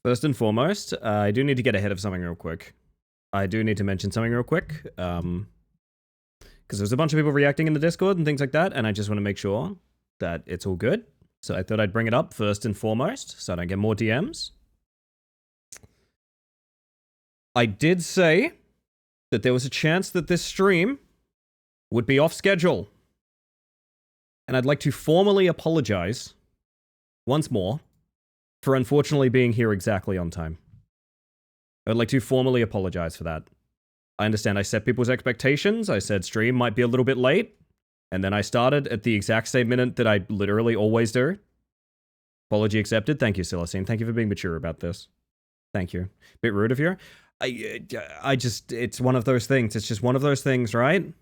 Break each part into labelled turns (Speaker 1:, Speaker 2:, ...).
Speaker 1: First and foremost, I do need to get ahead of something real quick. I do need to mention something real quick. Because there's a bunch of people reacting in the Discord and things like that, and I just want to make sure that it's all good. So I thought I'd bring it up first and foremost, so I don't get more DMs. I did say that there was a chance that this stream would be off schedule. And I'd like to formally apologize once more for unfortunately being here exactly on time. I'd like to formally apologize for that. I understand I set people's expectations. I said stream might be a little bit late. And then I started at the exact same minute that I literally always do. Apology accepted. Thank you, Celestine. Thank you for being mature about this. Thank you. Bit rude of you. I just, it's one of those things. It's just one of those things, right?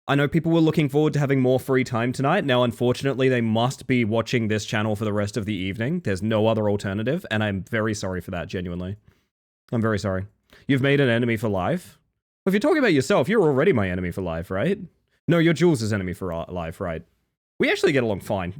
Speaker 1: I know people were looking forward to having more free time tonight. Now, unfortunately, they must be watching this channel for the rest of the evening. There's no other alternative, and I'm very sorry for that, genuinely. I'm very sorry. You've made an enemy for life. Well, if you're talking about yourself, you're already my enemy for life, right? No, you're Jules' enemy for life, right? We actually get along fine.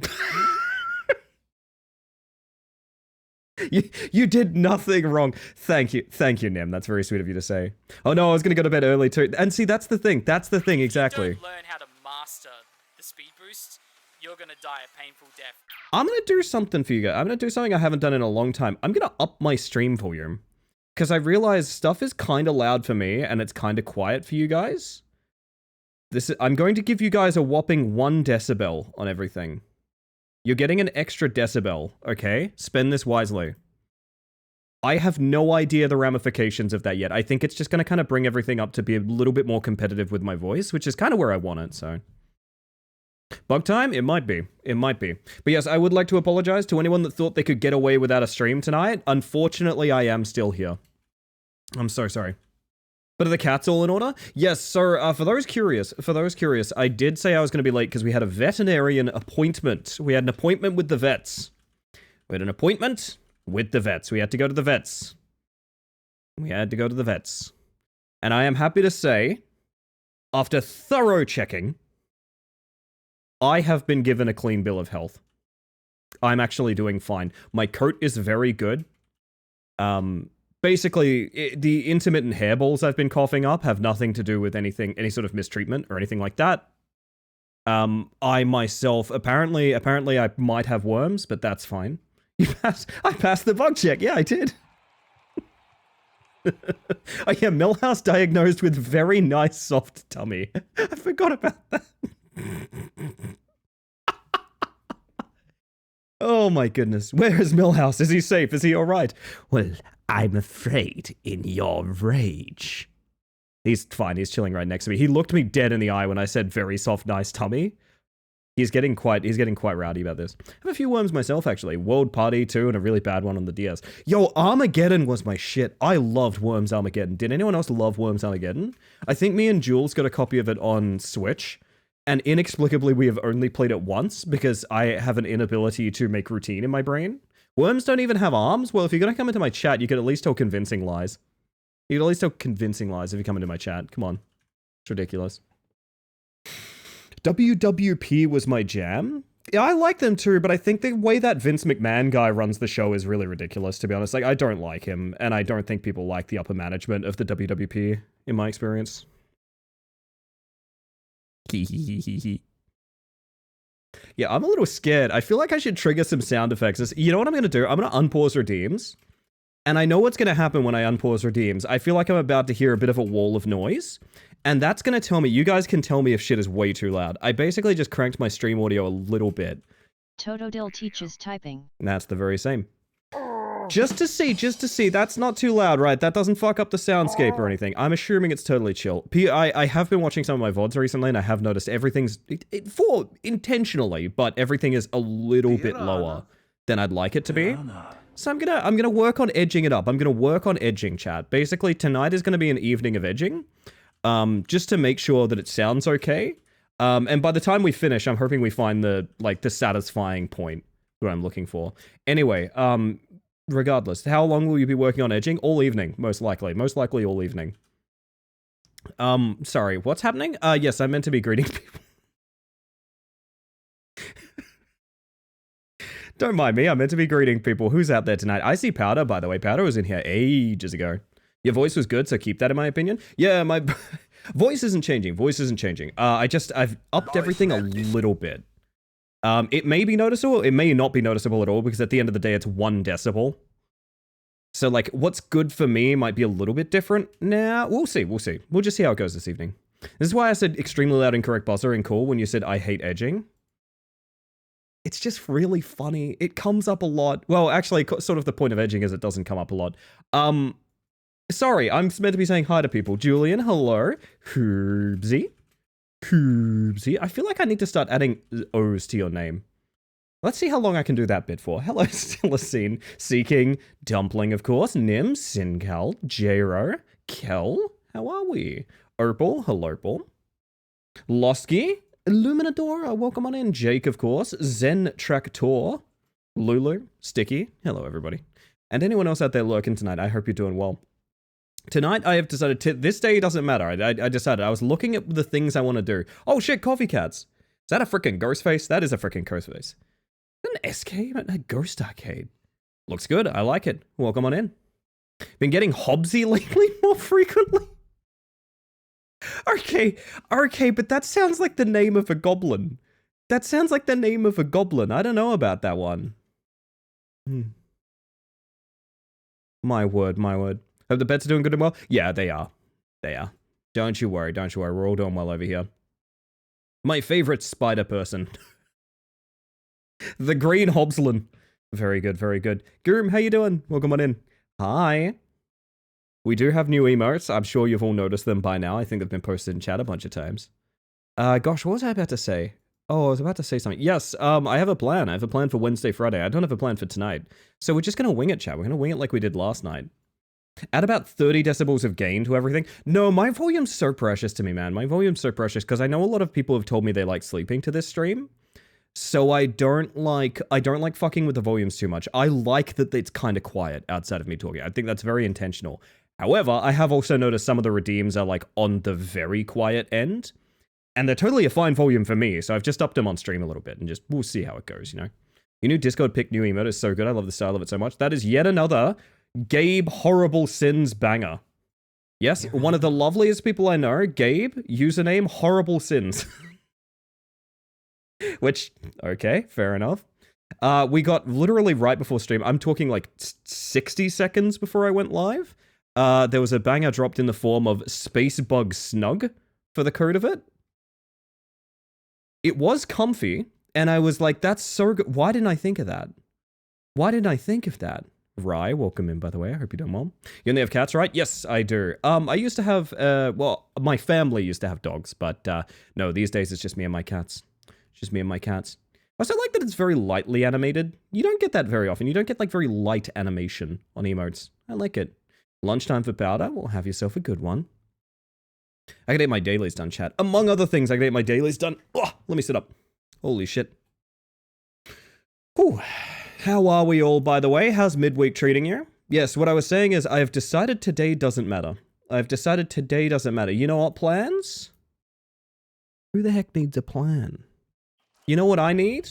Speaker 1: You did nothing wrong. Thank you, Nim. That's very sweet of you to say. Oh no, I was gonna go to bed early too. And see, that's the thing. That's the thing, exactly.
Speaker 2: If you don't learn how to master the speed boost, you're gonna die a painful death.
Speaker 1: I'm gonna do something for you guys. I'm gonna do something I haven't done in a long time. I'm gonna up my stream volume. Because I realize stuff is kind of loud for me, and it's kind of quiet for you guys. I'm going to give you guys a whopping 1 decibel on everything. You're getting an extra decibel, okay? Spend this wisely. I have no idea the ramifications of that yet. I think it's just going to kind of bring everything up to be a little bit more competitive with my voice, which is kind of where I want it, so. Bug time? It might be. It might be. But yes, I would like to apologize to anyone that thought they could get away without a stream tonight. Unfortunately, I am still here. I'm so sorry. But are the cats all in order? Yes, so for those curious, I did say I was going to be late because we had a veterinarian appointment. We had an appointment with the vets. We had an appointment with the vets. We had to go to the vets. And I am happy to say, after thorough checking, I have been given a clean bill of health. I'm actually doing fine. My coat is very good. Basically, the intermittent hairballs I've been coughing up have nothing to do with any sort of mistreatment or anything like that. I myself, apparently I might have worms, but that's fine. I passed the bug check. Yeah, I did. Oh yeah, Millhouse diagnosed with very nice soft tummy. I forgot about that. Oh my goodness. Where is Millhouse? Is he safe? Is he alright? Well, I'm afraid in your rage. He's fine. He's chilling right next to me. He looked me dead in the eye when I said very soft, nice tummy. He's getting quite rowdy about this. I have a few worms myself, actually. World Party 2 and a really bad one on the DS. Yo, Armageddon was my shit. I loved Worms Armageddon. Did anyone else love Worms Armageddon? I think me and Jules got a copy of it on Switch. And inexplicably, we have only played it once because I have an inability to make routine in my brain. Worms don't even have arms? Well, if you're going to come into my chat, you could at least tell convincing lies. You could at least tell convincing lies if you come into my chat. Come on. It's ridiculous. WWP was my jam. Yeah, I like them too, but I think the way that Vince McMahon guy runs the show is really ridiculous, to be honest. Like, I don't like him, and I don't think people like the upper management of the WWP, in my experience. Yeah, I'm a little scared. I feel like I should trigger some sound effects. You know what I'm going to do? I'm going to unpause redeems. And I know what's going to happen when I unpause redeems. I feel like I'm about to hear a bit of a wall of noise. And that's going to tell me, you guys can tell me if shit is way too loud. I basically just cranked my stream audio a little bit.
Speaker 3: Totodile teaches typing.
Speaker 1: And that's the very same. Just to see, that's not too loud, right? That doesn't fuck up the soundscape or anything. I'm assuming it's totally chill. I have been watching some of my VODs recently, and I have noticed everything's, intentionally, but everything is a little bit lower than I'd like it to be. So I'm gonna work on edging it up. I'm gonna work on edging, chat. Basically, tonight is gonna be an evening of edging, just to make sure that it sounds okay. And by the time we finish, I'm hoping we find the satisfying point that I'm looking for. Anyway, regardless, how long will you be working on edging? All evening, most likely. Most likely all evening. Sorry, what's happening? Yes, I meant to be greeting people. Don't mind me. I meant to be greeting people. Who's out there tonight? I see Powder, by the way. Powder was in here ages ago. Your voice was good, so keep that in my opinion. Yeah, my voice isn't changing. Voice isn't changing. I've upped everything a little bit. It may be noticeable. It may not be noticeable at all because at the end of the day, it's 1 decibel. So, like, what's good for me might be a little bit different. Nah, we'll see. We'll see. We'll just see how it goes this evening. This is why I said extremely loud and correct buzzer and cool when you said I hate edging. It's just really funny. It comes up a lot. Well, actually, sort of the point of edging is it doesn't come up a lot. Sorry, I'm meant to be saying hi to people. Julian, hello. Hoobsy. Hoobsy. I feel like I need to start adding O's to your name. Let's see how long I can do that bit for. Hello, Stilacine. Seeking. Dumpling, of course. Nim. Sincal. Jero. Kel. How are we? Opal. Hello, Opal. Losky. Illuminador. Welcome on in. Jake, of course. Zen Tractor. Lulu. Sticky. Hello, everybody. And anyone else out there lurking tonight, I hope you're doing well. Tonight, I have decided this day doesn't matter. I decided I was looking at the things I want to do. Oh shit, coffee cats. Is that a freaking ghost face? That is a freaking ghost face. Is that an SK? A ghost arcade. Looks good. I like it. Welcome on in. Been getting Hobbsy lately more frequently. Okay, but that sounds like the name of a goblin. That sounds like the name of a goblin. I don't know about that one. My word, my word. Hope the bets are doing good and well. Yeah, they are. They are. Don't you worry, don't you worry. We're all doing well over here. My favorite spider person. The green Hobslin. Very good, very good. Groom, how you doing? Welcome on in. Hi. We do have new emotes. I'm sure you've all noticed them by now. I think they've been posted in chat a bunch of times. Gosh, what was I about to say? Oh, I was about to say something. Yes, I have a plan. I have a plan for Wednesday, Friday. I don't have a plan for tonight. So we're just going to wing it, chat. We're going to wing it like we did last night. Add about 30 decibels of gain to everything. No, my volume's so precious to me, man. My volume's so precious because I know a lot of people have told me they like sleeping to this stream. So I don't like fucking with the volumes too much. I like that it's kind of quiet outside of me talking. I think that's very intentional. However, I have also noticed some of the redeems are like on the very quiet end. And they're totally a fine volume for me. So I've just upped them on stream a little bit and just, we'll see how it goes, you know? Your new Discord pick new emote is so good. I love the style of it so much. That is yet another Gabe Horrible Sins banger. Yes, one of the loveliest people I know, Gabe, username Horrible Sins. Which, okay, fair enough. We got literally right before stream, I'm talking like 60 seconds before I went live. There was a banger dropped in the form of Spacebug Snug for the code of it. It was comfy, and I was like, that's so good. Why didn't I think of that? Why didn't I think of that? Rye, welcome in, by the way. I hope you're doing well. You only have cats, right? Yes, I do. I used to have, well, my family used to have dogs, but no, these days it's just me and my cats. It's just me and my cats. I also like that it's very lightly animated. You don't get that very often. You don't get, like, very light animation on emotes. I like it. Lunchtime for Powder. Well, have yourself a good one. I can get my dailies done, chat. Among other things, I can get my dailies done. Oh, let me sit up. Holy shit. Whew. How are we all, by the way? How's midweek treating you? Yes, what I was saying is I have decided today doesn't matter. I've decided today doesn't matter. You know what, plans? Who the heck needs a plan? You know what I need?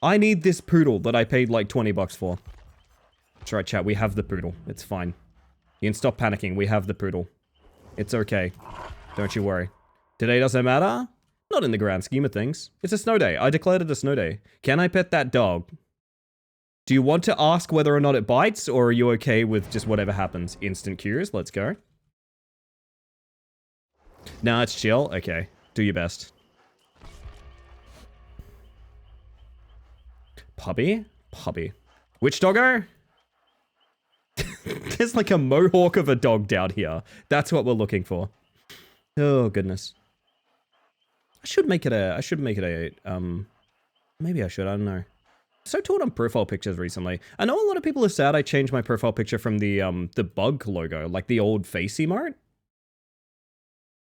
Speaker 1: I need this poodle that I paid like 20 bucks for. That's right, chat. We have the poodle. It's fine. You can stop panicking. We have the poodle. It's okay. Don't you worry. Today doesn't matter? Not in the grand scheme of things. It's a snow day. I declared it a snow day. Can I pet that dog? Do you want to ask whether or not it bites, or are you okay with just whatever happens? Instant cures. Let's go. Nah, it's chill. Okay. Do your best. Puppy? Puppy. Which doggo? There's like a mohawk of a dog down here. That's what we're looking for. Oh, goodness. I should make it a, maybe I should, I don't know. So taught on profile pictures recently. I know a lot of people are sad I changed my profile picture from the bug logo, like the old face emote.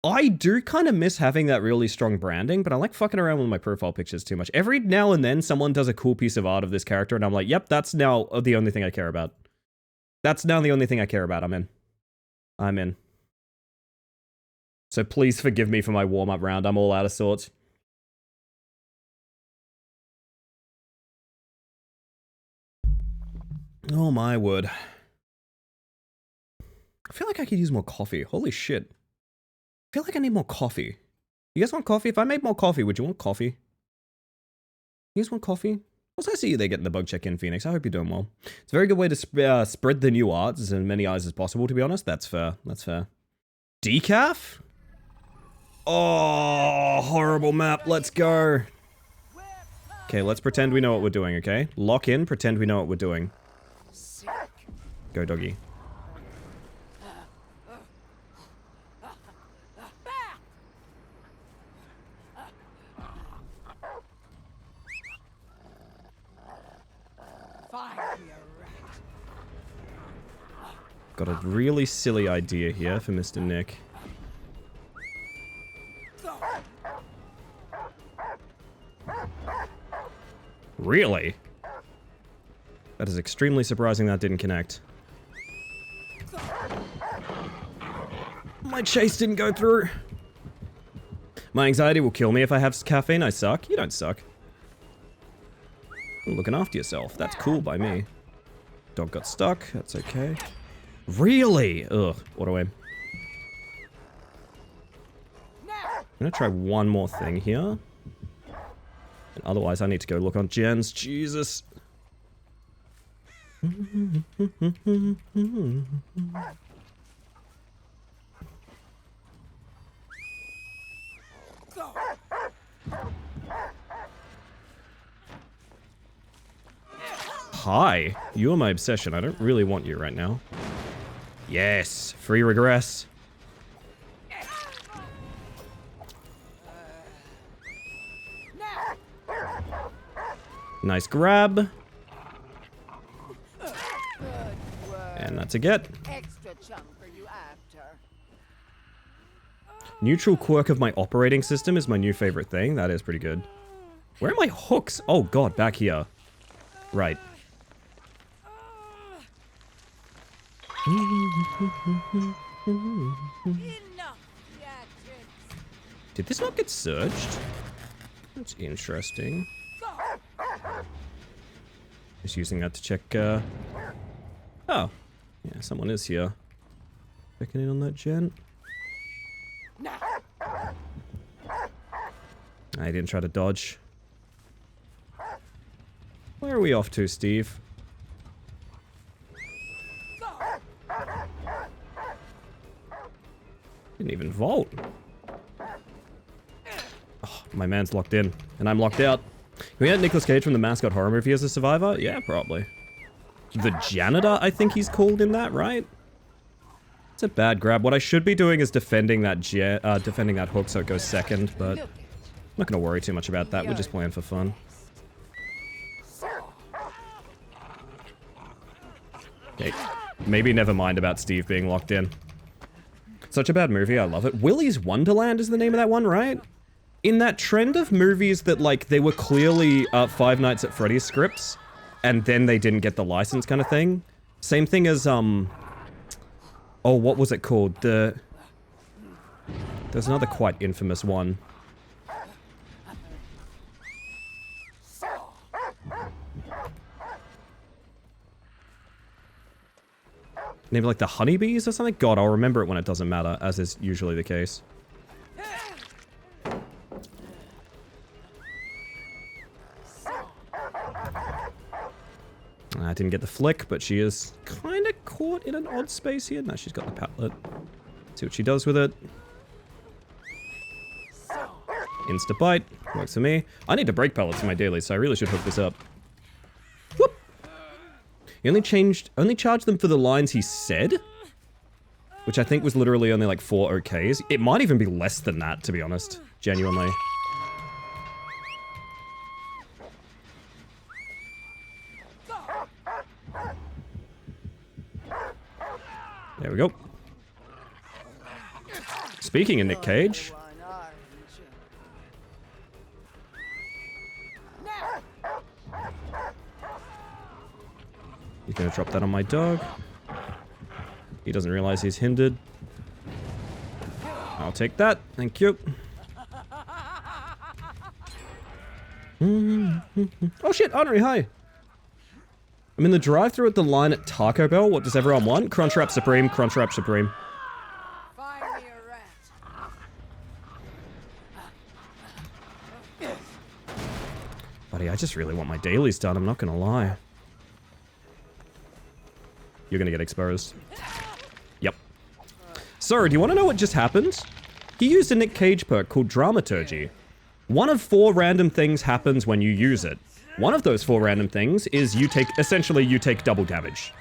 Speaker 1: I do kind of miss having that really strong branding, but I like fucking around with my profile pictures too much. Every now and then someone does a cool piece of art of this character and I'm like, yep, that's now the only thing I care about. That's now the only thing I care about. I'm in. I'm in. So please forgive me for my warm-up round. I'm all out of sorts. Oh my word. I feel like I could use more coffee. Holy shit. I feel like I need more coffee. You guys want coffee? If I made more coffee, would you want coffee? You guys want coffee? Also, I see you there getting the bug check in, Phoenix. I hope you're doing well. It's a very good way to spread the new arts as in many eyes as possible, to be honest. That's fair. That's fair. Decaf? Oh, horrible map. Let's go. Okay, let's pretend we know what we're doing, okay? Lock in, pretend we know what we're doing. Go, doggy. Got a really silly idea here for Mr. Nick. Really? That is extremely surprising that didn't connect. My chase didn't go through. My anxiety will kill me if I have caffeine. I suck. You don't suck. You're looking after yourself. That's cool by me. Dog got stuck. That's okay. Really? Ugh. Auto aim. I'm gonna try one more thing here. And otherwise, I need to go look on gens. Jesus. Hi. You are my obsession. I don't really want you right now. Yes. Free regress. Nice grab. And that's a get. Neutral quirk of my operating system is my new favorite thing. That is pretty good. Where are my hooks? Oh god, back here. Right. Did this not get surged? That's interesting. Just using that to check, Oh. Yeah, someone is here. Checking in on that gent. I didn't try to dodge. Where are we off to, Steve? Didn't even vault. Oh, my man's locked in, and I'm locked out. Can we get Nicolas Cage from the Mascot horror movie as a survivor? Yeah, probably. The janitor, I think he's called in that, right? It's a bad grab. What I should be doing is defending that hook so it goes second, but I'm not gonna worry too much about that. We're just playing for fun. Okay, maybe never mind about Steve being locked in. Such a bad movie, I love it. Willy's Wonderland is the name of that one, right? In that trend of movies that, like, they were clearly Five Nights at Freddy's scripts, and then they didn't get the license kind of thing. Same thing as, oh, what was it called? There's another quite infamous one. Maybe like the Honeybees or something? God, I'll remember it when it doesn't matter, as is usually the case. I didn't get the flick, but she is kind of caught in an odd space here. Now she's got the pallet. See what she does with it. Insta bite. Works for me. I need to break pellets for my daily, so I really should hook this up. Whoop! He only charged them for the lines he said, which I think was literally only like 4 OKs. It might even be less than that, to be honest. Genuinely. There we go. Speaking of Nick Cage. He's gonna drop that on my dog. He doesn't realize he's hindered. I'll take that. Thank you. Oh shit, Honorary, hi. I'm in the drive-thru at the line at Taco Bell. What does everyone want? Crunchwrap Supreme, Crunchwrap Supreme.
Speaker 4: Find me a rat.
Speaker 1: Buddy, I just really want my dailies done, I'm not gonna lie. You're gonna get exposed. Yep. So, do you want to know what just happened? He used a Nick Cage perk called Dramaturgy. One of 4 random things happens when you use it. One of those 4 random things is essentially you take double damage.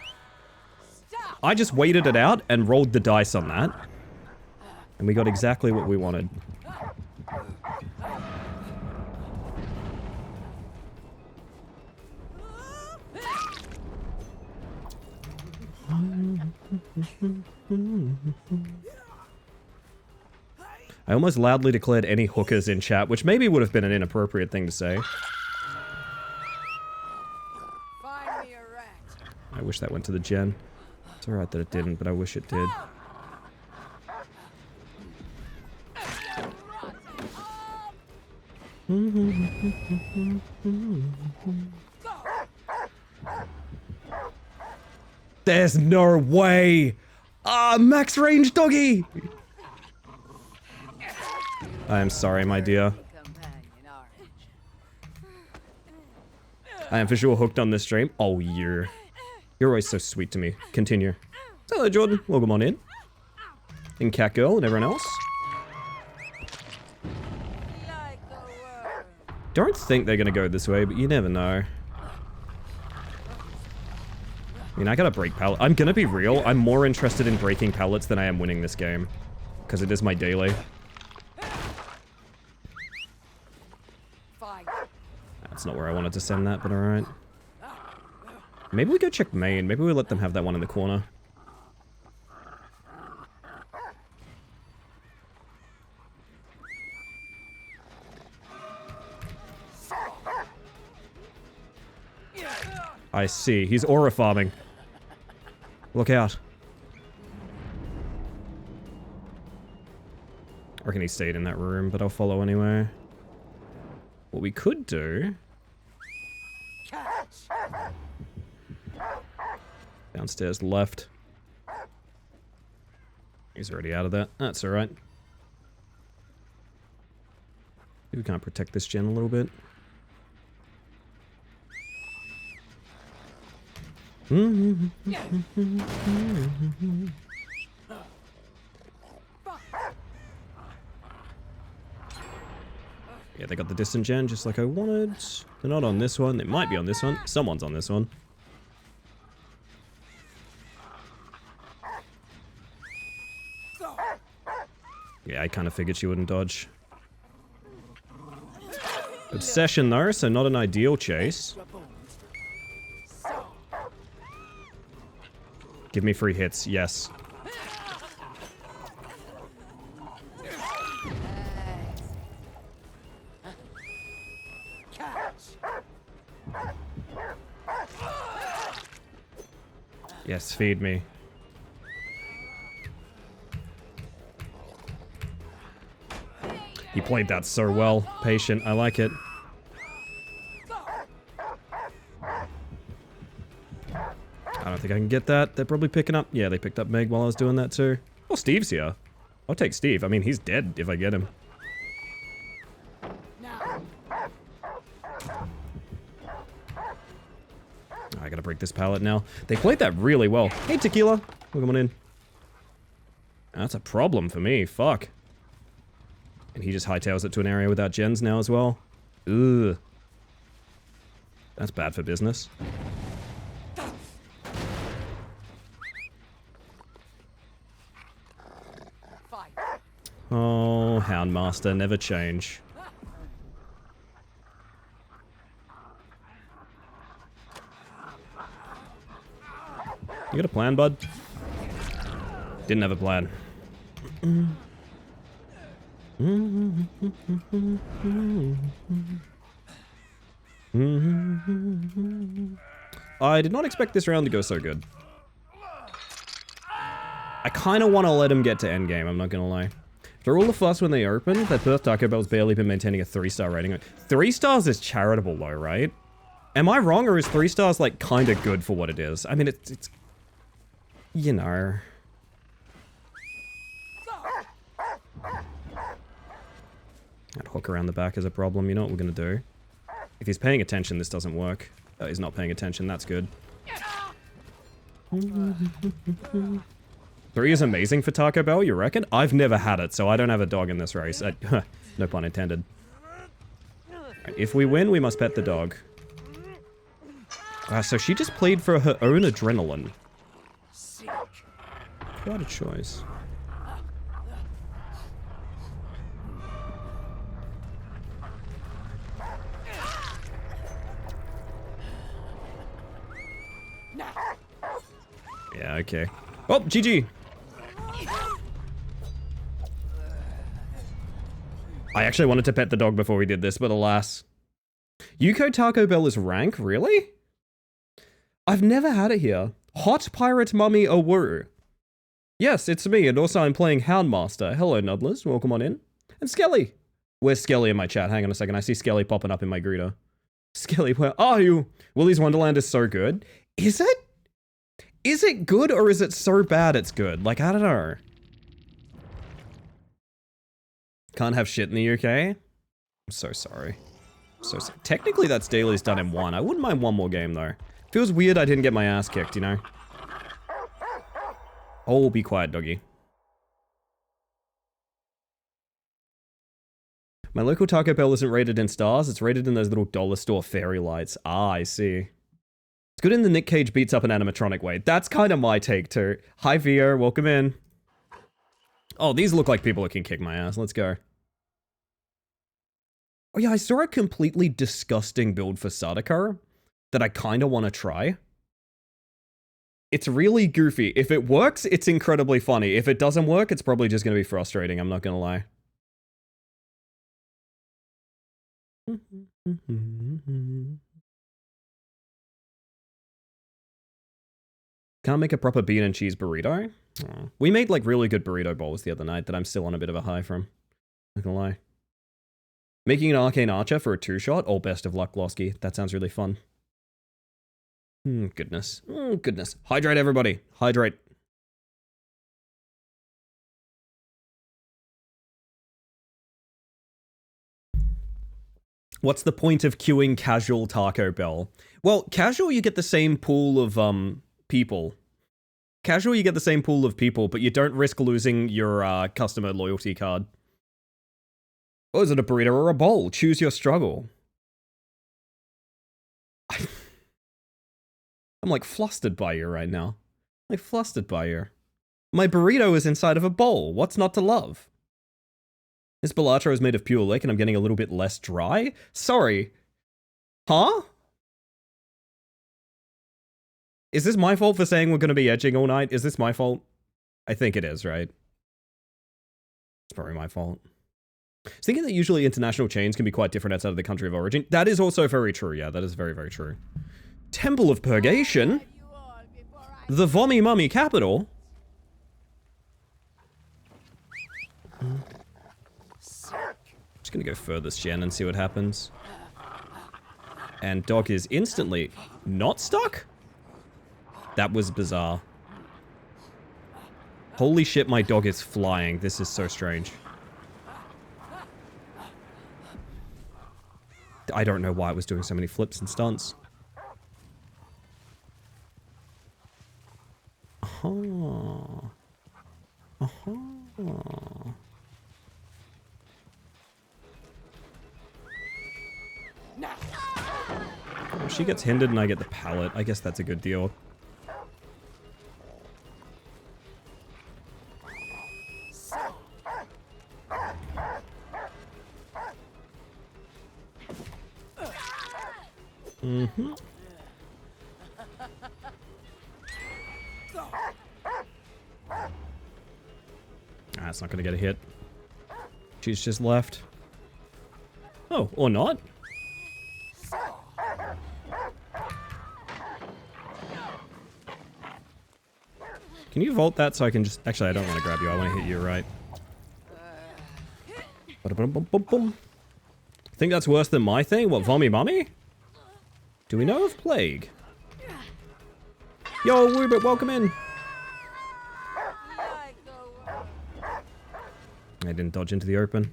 Speaker 1: I just waited it out and rolled the dice on that. And we got exactly what we wanted. I almost loudly declared any hookers in chat, which maybe would have been an inappropriate thing to say.
Speaker 4: Find me a rat.
Speaker 1: I wish that went to the gen. It's alright that it didn't, but I wish it did. There's no way! Ah, max range doggy! I am sorry, my dear.
Speaker 4: Companion orange.
Speaker 1: I am for sure hooked on this stream. Oh, you're always so sweet to me. Continue. Hello, Jordan. Welcome on in. And Catgirl and everyone else.
Speaker 4: Like a worm.
Speaker 1: Don't think they're gonna go this way, but you never know. I mean, I gotta break pallet. I'm gonna be real. I'm more interested in breaking pallets than I am winning this game. Because it is my daily.
Speaker 4: Fine.
Speaker 1: That's not where I wanted to send that, but alright. Maybe we go check main. Maybe we let them have that one in the corner. I see. He's aura farming. Look out. I reckon he stayed in that room, but I'll follow anyway. What we could do... Downstairs left. He's already out of that. That's alright. Maybe we can't protect this gen a little bit. Yeah, they got the distant gen just like I wanted. They're not on this one. They might be on this one. Someone's on this one. Yeah, I kind of figured she wouldn't dodge. Obsession though, so not an ideal chase. Give me free hits, yes. Yes, feed me. He played that so well. Patient, I like it. I don't think I can get that. They're probably picking up. Yeah, they picked up Meg while I was doing that too. Oh, Steve's here. I'll take Steve. I mean, he's dead if I get him. I gotta break this pallet now. They played that really well. Hey, Tequila. Welcome on in. That's a problem for me. Fuck. And he just hightails it to an area without gens now as well. Ugh. That's bad for business. Oh, Houndmaster, never change. You got a plan, bud? Didn't have a plan. I did not expect this round to go so good. I kind of want to let him get to endgame, I'm not gonna lie. Through all the fuss when they opened, that Perth Taco Bell's barely been maintaining a 3-star rating. 3 stars is charitable though, right? Am I wrong, or is 3 stars, like, kind of good for what it is? I mean, it's... You know... That hook around the back is a problem. You know what we're gonna do? If he's paying attention, this doesn't work. He's not paying attention. That's good. 3 is amazing for Taco Bell, you reckon? I've never had it, so I don't have a dog in this race. No pun intended. Right, if we win, we must pet the dog. So she just played for her own adrenaline. Quite a choice. Yeah, okay. Oh, GG! I actually wanted to pet the dog before we did this, but alas. Yuko Taco Bell is rank? Really? I've never had it here. Hot Pirate Mummy Awu. Yes, it's me, and also I'm playing Houndmaster. Hello, Nudlers. Welcome on in. And Skelly. Where's Skelly in my chat? Hang on a second. I see Skelly popping up in my greeter. Skelly, where are you? Willy's Wonderland is so good. Is it? Is it good, or is it so bad it's good? Like, I don't know. Can't have shit in the UK? I'm so sorry. So sorry. Technically, that's Daily's done in 1. I wouldn't mind one more game, though. Feels weird I didn't get my ass kicked, you know? Oh, be quiet, doggy. My local Taco Bell isn't rated in stars. It's rated in those little dollar store fairy lights. Ah, I see. It's good in the Nick Cage beats up an animatronic way. That's kind of my take, too. Hi, Vio. Welcome in. Oh, these look like people that can kick my ass. Let's go. Oh, yeah, I saw a completely disgusting build for Sadako that I kind of want to try. It's really goofy. If it works, it's incredibly funny. If it doesn't work, it's probably just going to be frustrating. I'm not going to lie. Can't make a proper bean and cheese burrito? Oh. We made like really good burrito bowls the other night that I'm still on a bit of a high from. Not gonna lie. Making an arcane archer for a 2-shot? Oh, best of luck, Losky. That sounds really fun. Goodness. Goodness. Hydrate, everybody. Hydrate. What's the point of queuing casual Taco Bell? Well, casual, you get the same pool of, people. Casual, you get the same pool of people, but you don't risk losing your, customer loyalty card. Oh, is it a burrito or a bowl? Choose your struggle. I'm like flustered by you right now. Like flustered by you. My burrito is inside of a bowl. What's not to love? This Bellato is made of pure lick and I'm getting a little bit less dry? Sorry. Huh? Is this my fault for saying we're going to be edging all night? Is this my fault? I think it is, right? It's probably my fault. I was thinking that usually international chains can be quite different outside of the country of origin. That is also very true, yeah. That is very, very true. Temple of Purgation? The Vommy Mummy capital? Just gonna go furthest gen and see what happens. And dog is instantly not stuck? That was bizarre. Holy shit, my dog is flying. This is so strange. I don't know why it was doing so many flips and stunts. Oh, she gets hindered and I get the pallet. I guess that's a good deal. Ah, it's not gonna get a hit. She's just left. Oh, or not? Can you vault that so I can just... Actually, I don't want to grab you. I want to hit you right. I think that's worse than my thing? What, Vommy Mummy? Do we know of Plague? Yo, Woobert, welcome in.
Speaker 4: Like a worm.
Speaker 1: I didn't dodge into the open.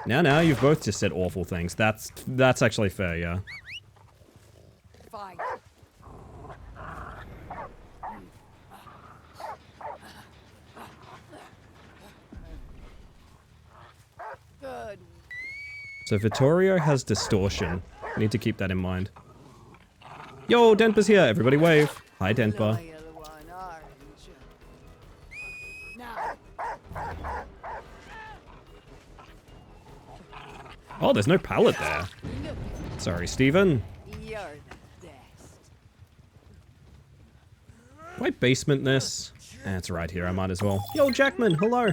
Speaker 1: Now, you've both just said awful things. That's actually fair, yeah.
Speaker 4: Fight. Good.
Speaker 1: So Vittorio has distortion. Need to keep that in mind. Yo, Denpa's here. Everybody wave. Hi, Denpa.
Speaker 4: Loyal one, aren't you? Now.
Speaker 1: Oh, there's no pallet there.
Speaker 4: Look,
Speaker 1: Sorry, Steven.
Speaker 4: you're the best.
Speaker 1: Do I basement this? It's right here. I might as well. Yo, Jackman. Hello.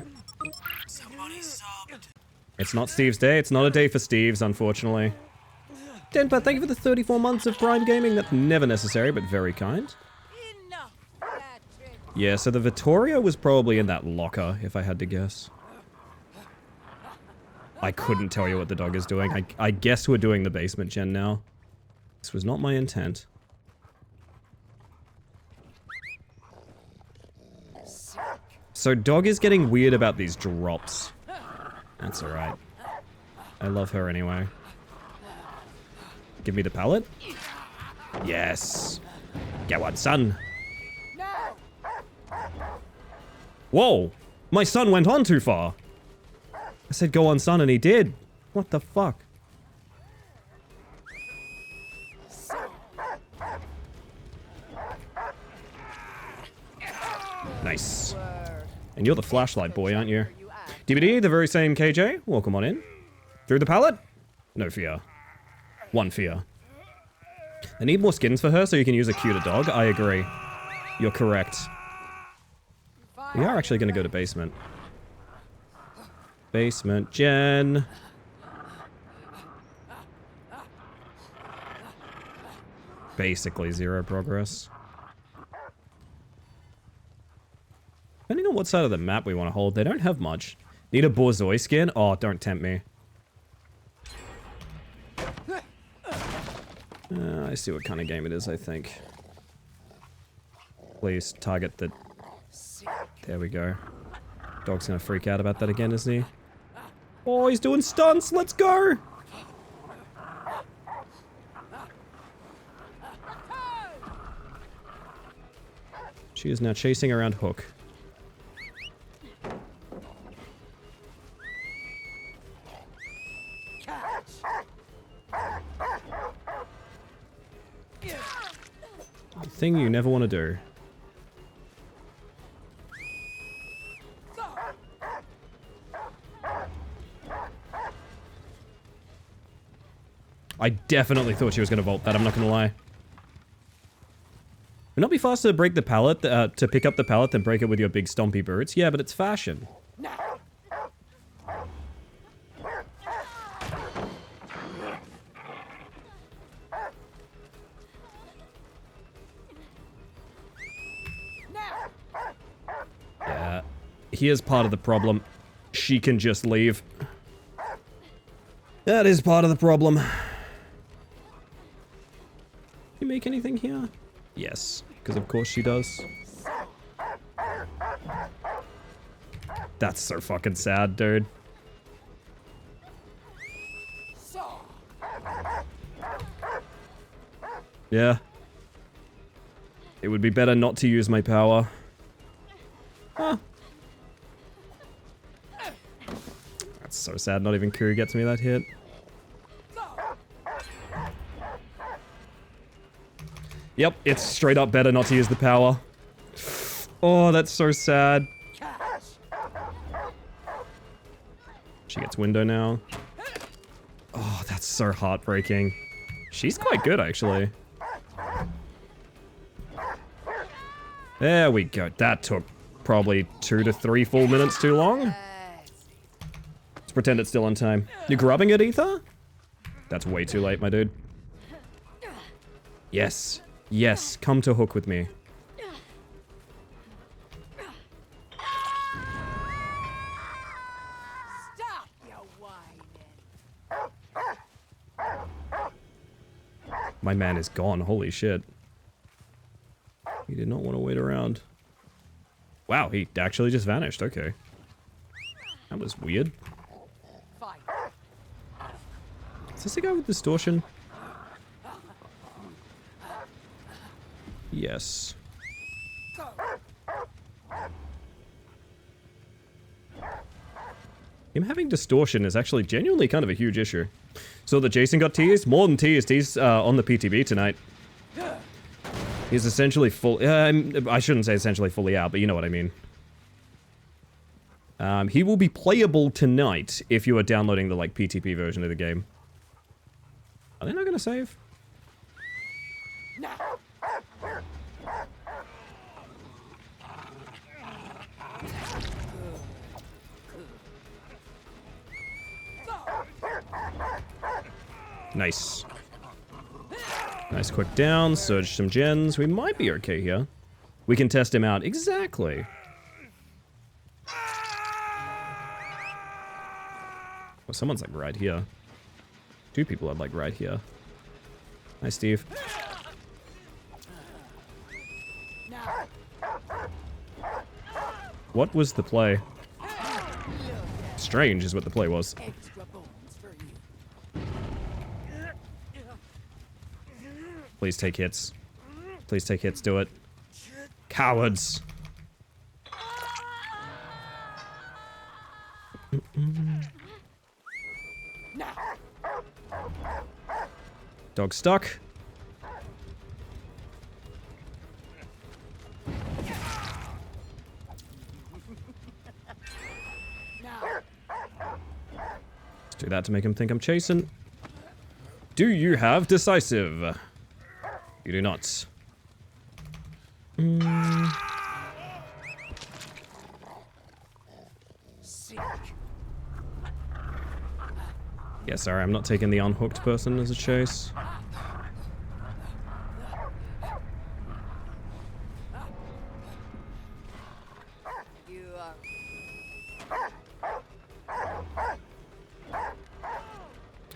Speaker 1: It's not Steve's day. It's not a day for Steve's, unfortunately. Denpa, thank you for the 34 months of Prime Gaming. That's never necessary, but very kind.
Speaker 4: Enough, Patrick.
Speaker 1: Yeah, so the Vittorio was probably in that locker, if I had to guess. I couldn't tell you what the dog is doing. I guess we're doing the basement gen now. This was not my intent. So dog is getting weird about these drops. That's alright. I love her anyway. Give me the pallet? Yes. Get one, son.
Speaker 4: Now.
Speaker 1: Whoa! My son went on too far! I said go on, son, and he did. What the fuck? Nice. And you're the flashlight boy, aren't you? DBD, the very same KJ. Welcome on in. Through the pallet? No fear. One fear. I need more skins for her so you can use a cuter dog. I agree. You're correct. We are actually going to go to basement. Basement gen. Basically zero progress. Depending on what side of the map we want to hold, they don't have much. Need a Borzoi skin? Oh, don't tempt me. I see what kind of game it is, I think. Please, target the... There we go. Dog's gonna freak out about that again, isn't he? Oh, he's doing stunts! Let's go! She is now chasing around Hook. The thing you never want to do. I definitely thought she was going to vault that, I'm not going to lie. Would not be faster to break the pallet, to pick up the pallet than break it with your big stompy boots? Yeah, but it's fashion. Yeah, here's part of the problem. She can just leave. That is part of the problem. You make anything here? Yes, because of course she does. That's so fucking sad, dude. Yeah. It would be better not to use my power. Huh. That's so sad, not even Kuru gets me that hit. Yep, it's straight up better not to use the power. Oh, that's so sad. She gets window now. Oh, that's so heartbreaking. She's quite good, actually. There we go. That took probably 2 to 3 full minutes too long. Let's pretend it's still on time. You're grubbing it, Ether? That's way too late, my dude. Yes. Yes, come to Hook with me.
Speaker 4: Stop your whining.
Speaker 1: my man is gone. Holy shit. He did not want to wait around. Wow, he actually just vanished. Okay. That was weird.
Speaker 4: Fight.
Speaker 1: Is this the guy with distortion? Yes. Him having distortion is actually genuinely kind of a huge issue. So that Jason got teased? More than teased. He's on the PTB tonight. He's essentially full... I shouldn't say essentially fully out, but you know what I mean. He will be playable tonight if you are downloading the, like, PTP version of the game. Are they not going to save? Nice. Nice quick down, surge some gens. We might be okay here. We can test him out. Exactly. Well, someone's like right here. Two people are like right here. Hi, Steve. What was the play? Strange is what the play was.
Speaker 4: Extra bones for you.
Speaker 1: Please take hits. Please take hits, do it. Cowards. Dog stuck. Let's do that to make him think I'm chasing. Do you have decisive? You do not. Yeah, sorry, I'm not taking the unhooked person as a chase.
Speaker 4: You are.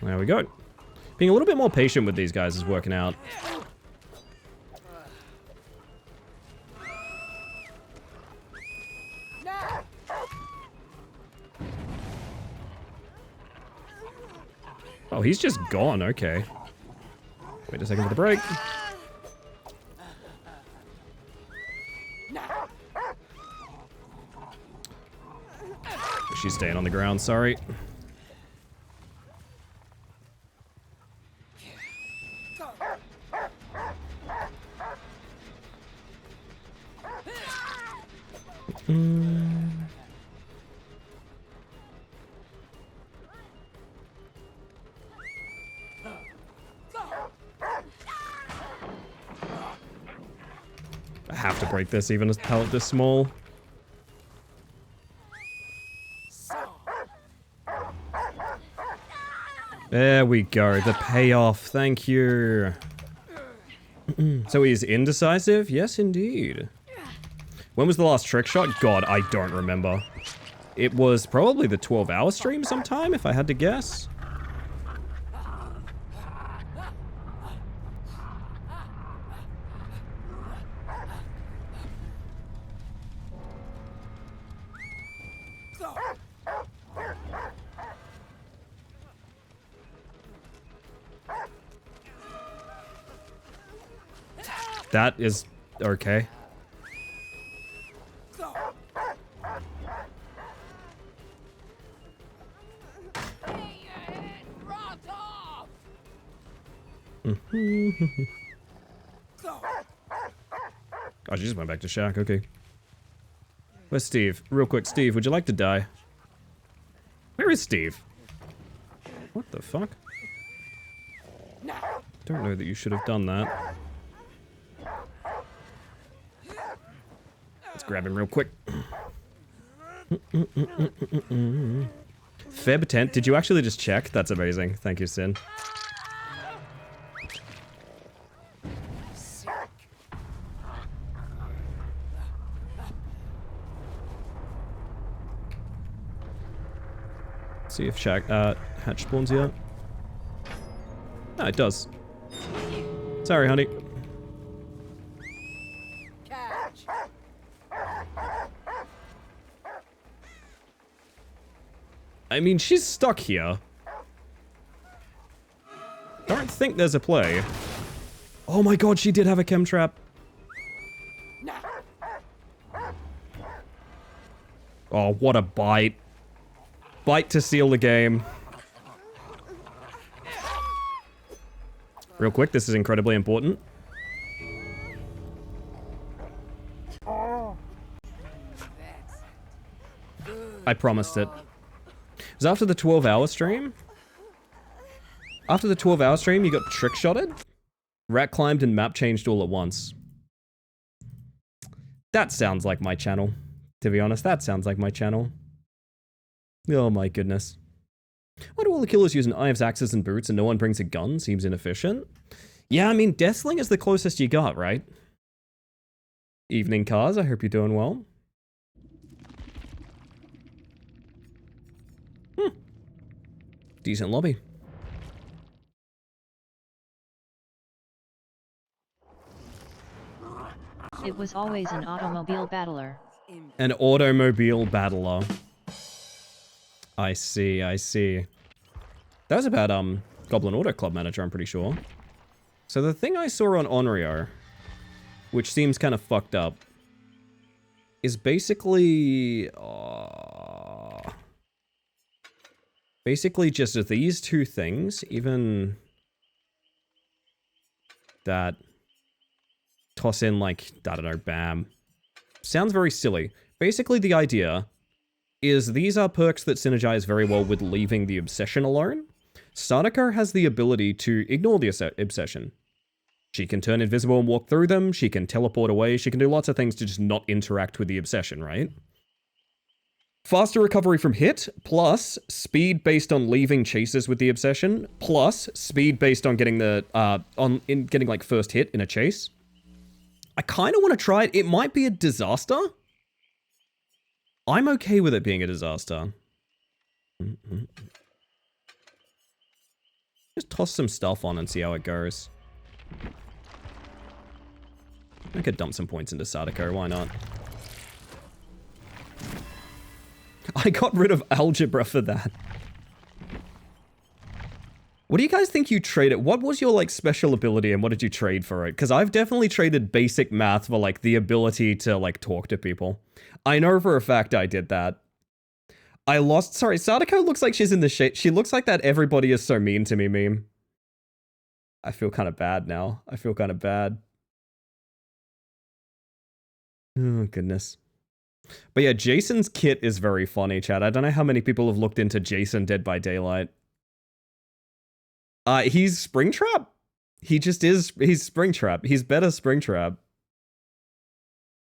Speaker 1: There we go. Being a little bit more patient with these guys is working out. Oh, he's just gone. Okay. Wait a second for the break. She's staying on the ground, sorry. I have to break this, even a pellet this small. There we go, the payoff, thank you. So he's indecisive? Yes, indeed. When was the last trick shot? God, I don't remember. It was probably the 12-hour stream sometime, if I had to guess. That is okay. Oh, she just went back to Shaq, okay. Where's Steve? Real quick, Steve, would you like to die? Where is Steve? What the fuck? Don't know that you should have done that. Let's grab him real quick. Feb 10th, did you actually just check? That's amazing. Thank you, Sin. See if Hatch spawns yet. No, it does. Sorry, honey.
Speaker 4: Catch.
Speaker 1: I mean, she's stuck here. Don't think there's a play. Oh my god, she did have a chem trap. Oh, what a bite. Bite to seal the game. Real quick, this is incredibly important. I promised it. It was after the 12-hour stream. After the 12-hour stream, you got trick-shotted. Rat climbed and map changed all at once. That sounds like my channel. To be honest, that sounds like my channel. Oh my goodness. Why do all the killers use knives, axes, and boots and no one brings a gun? Seems inefficient. Yeah, I mean, Deathling is the closest you got, right? Evening, Cars. I hope you're doing well. Decent lobby.
Speaker 3: It was always an automobile battler.
Speaker 1: An automobile battler. I see, I see. That was about, Goblin Auto Club Manager, I'm pretty sure. So the thing I saw on Onryo, which seems kind of fucked up, is basically... basically just these two things, even... that... toss in, like, I don't know, bam. Sounds very silly. Basically, the idea is these are perks that synergize very well with leaving the obsession alone. Sadako has the ability to ignore the obsession. She can turn invisible and walk through them, she can teleport away, she can do lots of things to just not interact with the obsession, right? Faster recovery from hit, plus speed based on leaving chases with the obsession, plus speed based on getting the, getting like first hit in a chase. I kind of want to try it. It might be a disaster. I'm okay with it being a disaster. Just toss some stuff on and see how it goes. I could dump some points into Sadako, why not? I got rid of algebra for that. What do you guys think you traded? What was your, like, special ability and what did you trade for it? Because I've definitely traded basic math for, like, the ability to, like, talk to people. I know for a fact I did that. I lost... Sorry, Sadako looks like she's in the shit. She looks like that everybody is so mean to me meme. I feel kind of bad now. I feel kind of bad. Oh, goodness. But yeah, Jason's kit is very funny, chat. I don't know how many people have looked into Jason Dead by Daylight. He's Springtrap. He just is. He's Springtrap. He's better Springtrap.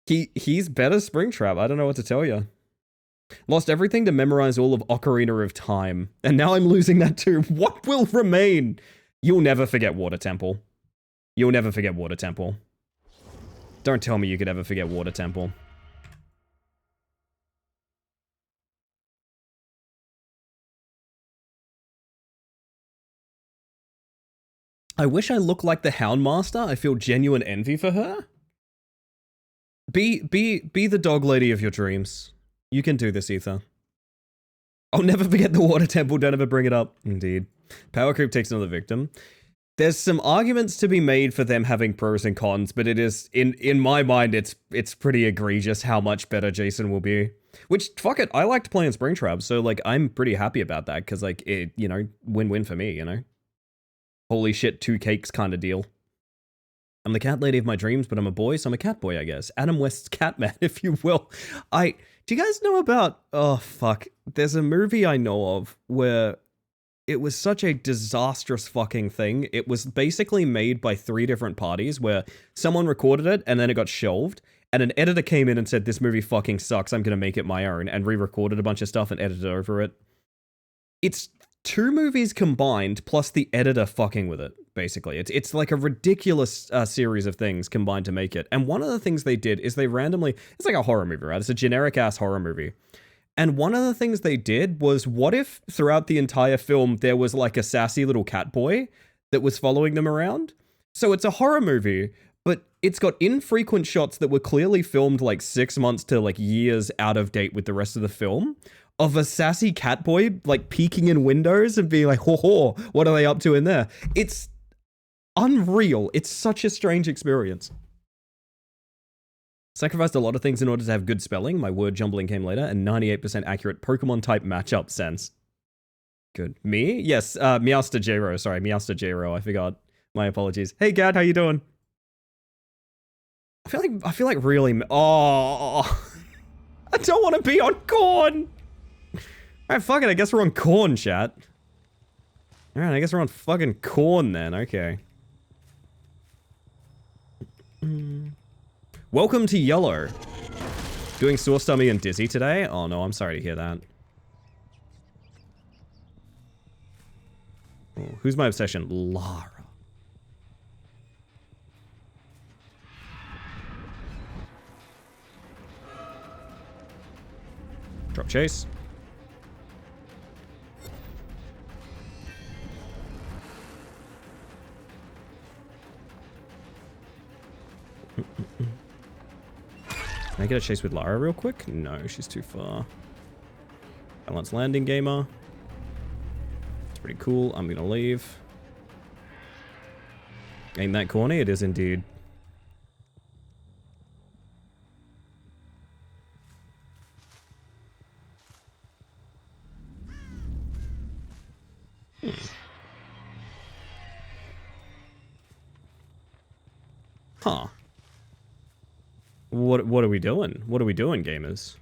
Speaker 1: He's better Springtrap. I don't know what to tell you. Lost everything to memorize all of Ocarina of Time, and now I'm losing that too. What will remain? You'll never forget Water Temple. You'll never forget Water Temple. Don't tell me you could ever forget Water Temple. I wish I looked like the Houndmaster. I feel genuine envy for her. Be the dog lady of your dreams. You can do this, Ether. I'll never forget the Water Temple. Don't ever bring it up. Indeed. Power creep takes another victim. There's some arguments to be made for them having pros and cons, but it is, in my mind, it's pretty egregious how much better Jason will be. Which, fuck it, I liked playing Springtrap, so, like, I'm pretty happy about that, because, like, it, you know, win-win for me, you know? Holy shit, 2 cakes kind of deal. I'm the cat lady of my dreams, but I'm a boy, so I'm a cat boy, I guess. Adam West's Catman, if you will. Do you guys know about... Oh, fuck. There's a movie I know of where it was such a disastrous fucking thing. It was basically made by 3 different parties where someone recorded it and then it got shelved. And an editor came in and said, this movie fucking sucks, I'm gonna make it my own. And re-recorded a bunch of stuff and edited over it. It's 2 movies combined plus the editor fucking with it, basically. It's like a ridiculous series of things combined to make it. And one of the things they did is they randomly... It's like a horror movie, right? It's a generic-ass horror movie. And one of the things they did was, what if throughout the entire film there was like a sassy little cat boy that was following them around? So it's a horror movie, but it's got infrequent shots that were clearly filmed like 6 months to like years out of date with the rest of the film of a sassy cat boy like peeking in windows and being like, ho ho, what are they up to in there? It's unreal. It's such a strange experience. Sacrificed a lot of things in order to have good spelling. My word jumbling came later, and 98% accurate Pokemon type matchup sense. Good. Me? Yes, Meowster J-Ro. Sorry, Meowster J-Ro. I forgot. My apologies. Hey, Gad, how you doing? I feel like really. Oh, I don't want to be on corn. All right, fuck it. I guess we're on corn, chat. All right, I guess we're on fucking corn then. Okay. Welcome to Yellow. Doing Sore Stomach and Dizzy today? Oh no, I'm sorry to hear that. Oh, who's my obsession? Lara. Drop chase. Can I get a chase with Lara real quick? No, she's too far. Balance landing gamer. It's pretty cool. I'm gonna leave. Ain't that corny? It is indeed. Huh. What are we doing? What are we doing, gamers?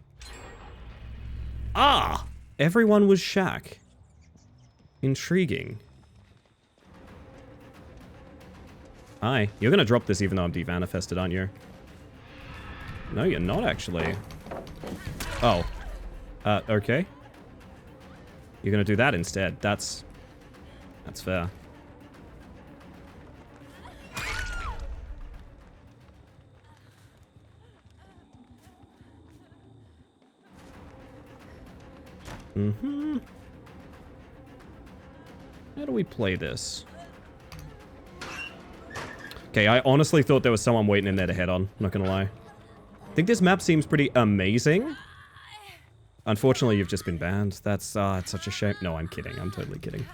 Speaker 1: Ah! Everyone was Shaq. Intriguing. Hi. You're gonna drop this even though I'm demanifested, aren't you? No, you're not actually. Oh. Okay. You're gonna do that instead. That's fair. Mm-hmm. How do we play this? Okay, I honestly thought there was someone waiting in there to head on. Not gonna lie. I think this map seems pretty amazing. Unfortunately, you've just been banned. That's it's such a shame. No, I'm kidding. I'm totally kidding.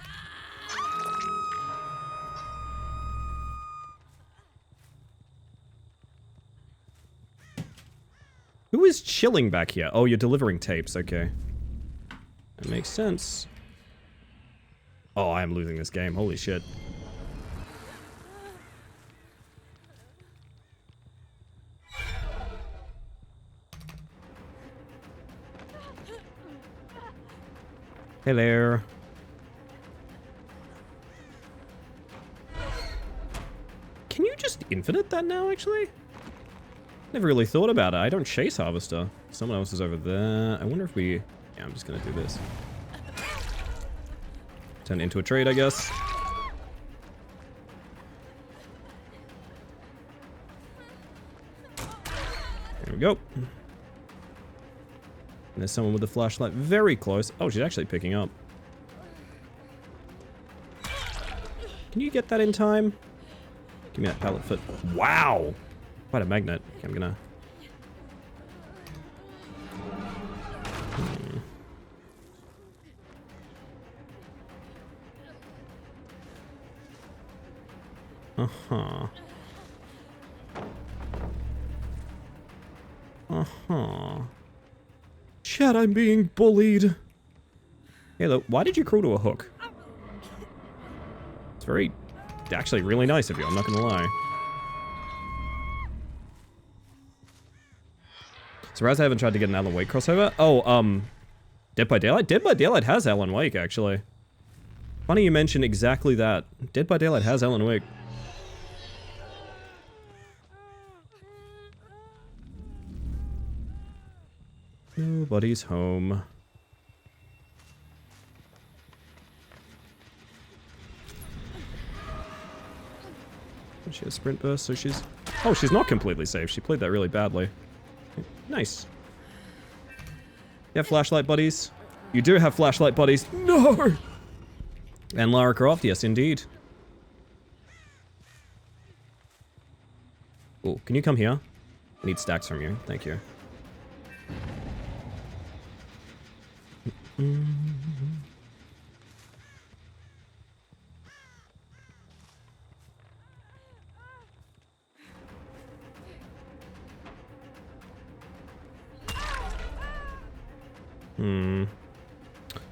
Speaker 1: Who is chilling back here? Oh, you're delivering tapes. Okay. That makes sense. Oh, I am losing this game. Holy shit. Hello. Can you just infinite that now, actually? Never really thought about it. I don't chase Harvester. Someone else is over there. I wonder if we... Yeah, I'm just gonna do this. Turn it into a trade, I guess. There we go. And there's someone with a flashlight very close. Oh, she's actually picking up. Can you get that in time? Give me that pallet foot. Wow! Quite a magnet. Okay, I'm gonna... Uh-huh. Uh-huh. Chat, I'm being bullied. Hey, look, why did you crawl to a hook? It's very... actually really nice of you, I'm not gonna lie. Surprised I haven't tried to get an Alan Wake crossover. Oh, Dead by Daylight? Dead by Daylight has Alan Wake, actually. Funny you mention exactly that. Dead by Daylight has Alan Wake. Nobody's home. She has sprint burst, so she's... Oh, she's not completely safe. She played that really badly. Nice. You have flashlight buddies? You do have flashlight buddies. No! And Lara Croft, yes indeed. Cool. Can you come here? I need stacks from you. Thank you.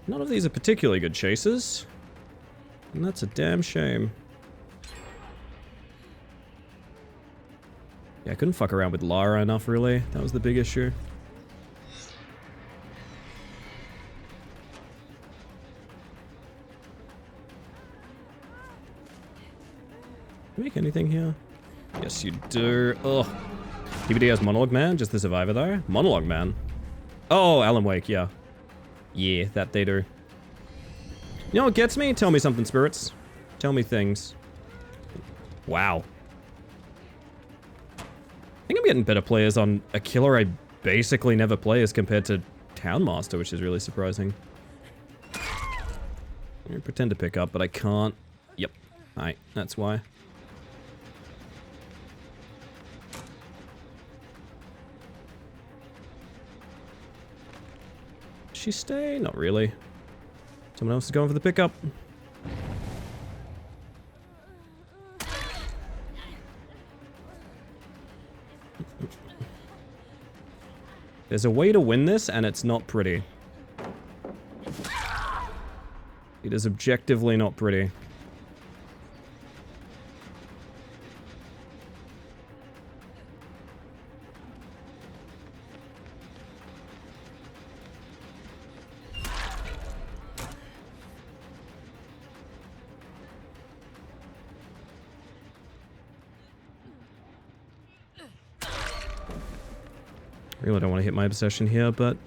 Speaker 1: None of these are particularly good chases. And that's a damn shame. Yeah, I couldn't fuck around with Lara enough, really. That was the big issue. You make anything here? Yes, you do. Ugh. DVD has Monologue Man, just the survivor though. Monologue Man. Oh, Alan Wake, yeah. Yeah, that they do. You know what gets me? Tell me something, spirits. Tell me things. Wow. I think I'm getting better players on a killer I basically never play as compared to Townmaster, which is really surprising. I pretend to pick up, but I can't. Yep. Alright, that's why. She stay? Not really. Someone else is going for the pickup. There's a way to win this, and it's not pretty. It is objectively not pretty. Really don't want to hit my obsession here, but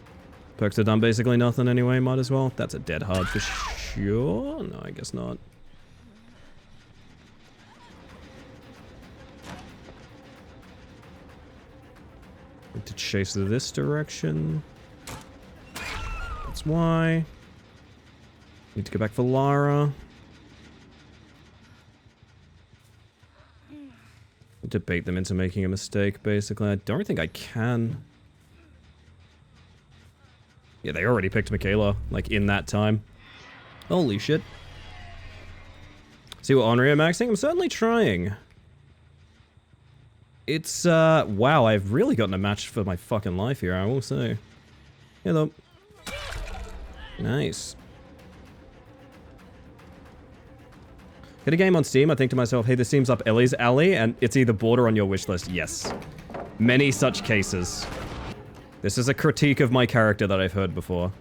Speaker 1: perks have done basically nothing anyway, might as well. That's a dead hard for sure. No, I guess not. Need to chase this direction. That's why. Need to go back for Lara. Need to bait them into making a mistake, basically. I don't think I can. Yeah, they already picked Michaela, like, in that time. Holy shit. See what Henri I'm maxing? I'm certainly trying. It's, wow, I've really gotten a match for my fucking life here, I will say. Hello. Nice. Get a game on Steam, I think to myself, hey, this seems up Ellie's alley, and it's either border on your wish list. Yes. Many such cases. This is a critique of my character that I've heard before.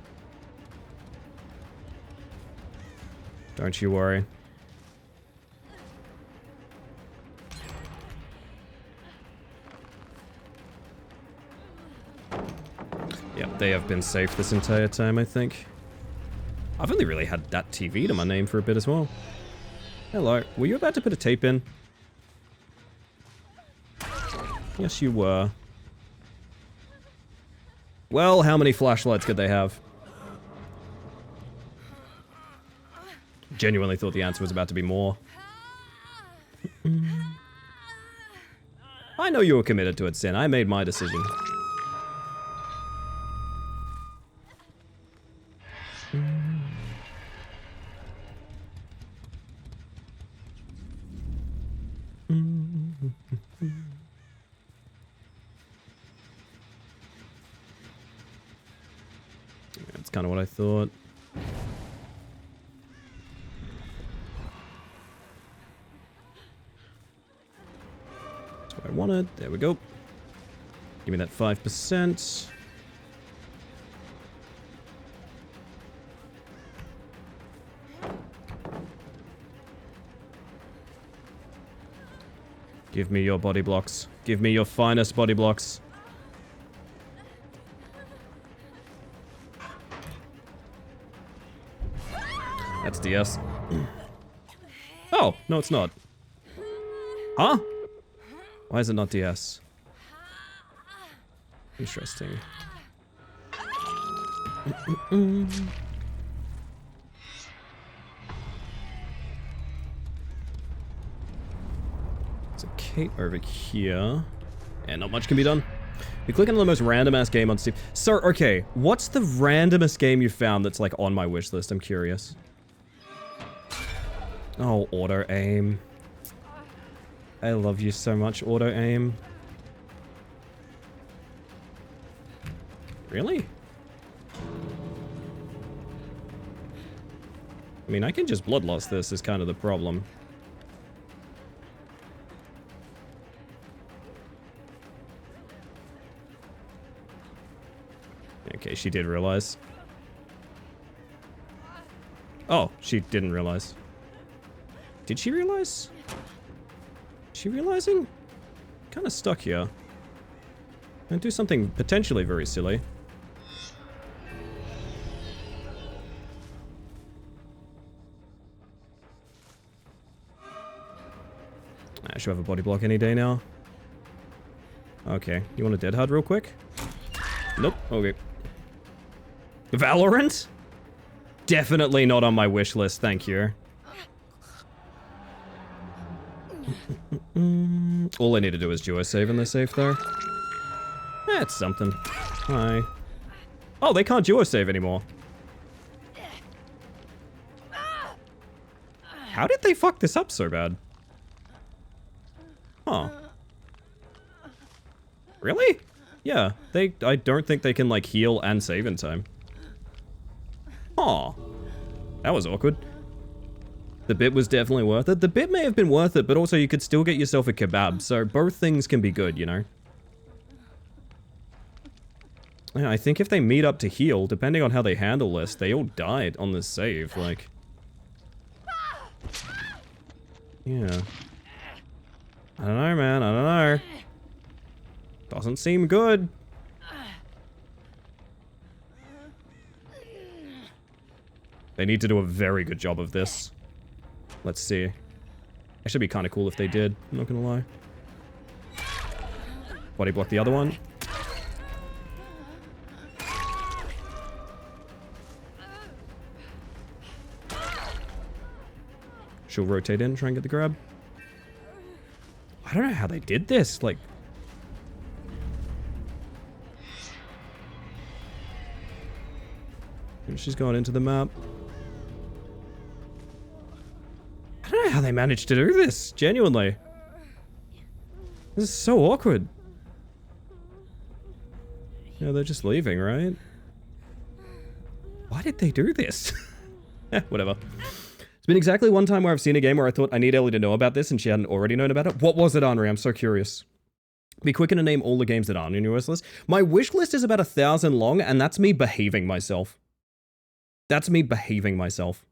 Speaker 1: Don't you worry. Yep, they have been safe this entire time, I think. I've only really had that TV to my name for a bit as well. Hello, were you about to put a tape in? Yes, you were. Well, how many flashlights could they have? Genuinely thought the answer was about to be more. I know you were committed to it, Sin. I made my decision. That's kind of what I thought. That's what I wanted. There we go. Give me that 5%. Give me your body blocks. Give me your finest body blocks. That's DS. Oh, no it's not. Huh? Why is it not DS? Interesting. There's a Kate over here. And not much can be done. You click on the most random ass game on Steam. So, okay, what's the randomest game you found that's like on my wish list? I'm curious. Oh, auto aim. I love you so much, auto aim. Really? I mean, I can just bloodlust this is kind of the problem. Okay, she did realize. Oh, she didn't realize. Did she realize? Is she realizing? Kind of stuck here. And do something potentially very silly. I should have a body block any day now. Okay, you want a dead hard real quick? Nope, okay. Valorant? Definitely not on my wish list, thank you. All I need to do is duo save in the safe though. That's something. Hi. Oh, they can't duo save anymore. How did they fuck this up so bad? Huh. Really? Yeah, I don't think they can like heal and save in time. Aw. That was awkward. The bit was definitely worth it. The bit may have been worth it, but also you could still get yourself a kebab, so both things can be good, you know? Yeah, I think if they meet up to heal, depending on how they handle this, they all died on this save, like... Yeah. I don't know, man, I don't know. Doesn't seem good. They need to do a very good job of this. Let's see. It should be kind of cool if they did, I'm not gonna lie. Body block the other one. She'll rotate in, try and get the grab. I don't know how they did this, like... She's going into the map. I don't know how they managed to do this, genuinely. This is so awkward. Yeah, they're just leaving, right? Why did they do this? Whatever. It's been exactly one time where I've seen a game where I thought I need Ellie to know about this and she hadn't already known about it. What was it, Henri? I'm so curious. Be quicker to name all the games that aren't on your wish list. My wish list is about 1,000 long, and that's me behaving myself. That's me behaving myself.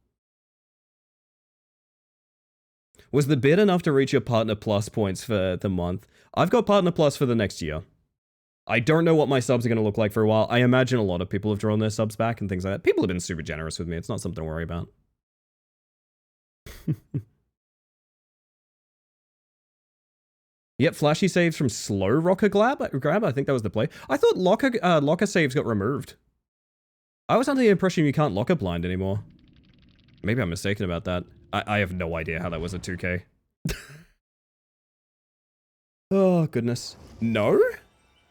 Speaker 1: Was the bid enough to reach your Partner Plus points for the month? I've got Partner Plus for the next year. I don't know what my subs are going to look like for a while. I imagine a lot of people have drawn their subs back and things like that. People have been super generous with me. It's not something to worry about. Yep, flashy saves from slow rocker grab. I think that was the play. I thought locker saves got removed. I was under the impression you can't locker blind anymore. Maybe I'm mistaken about that. I have no idea how that was a 2K. Oh, goodness. No?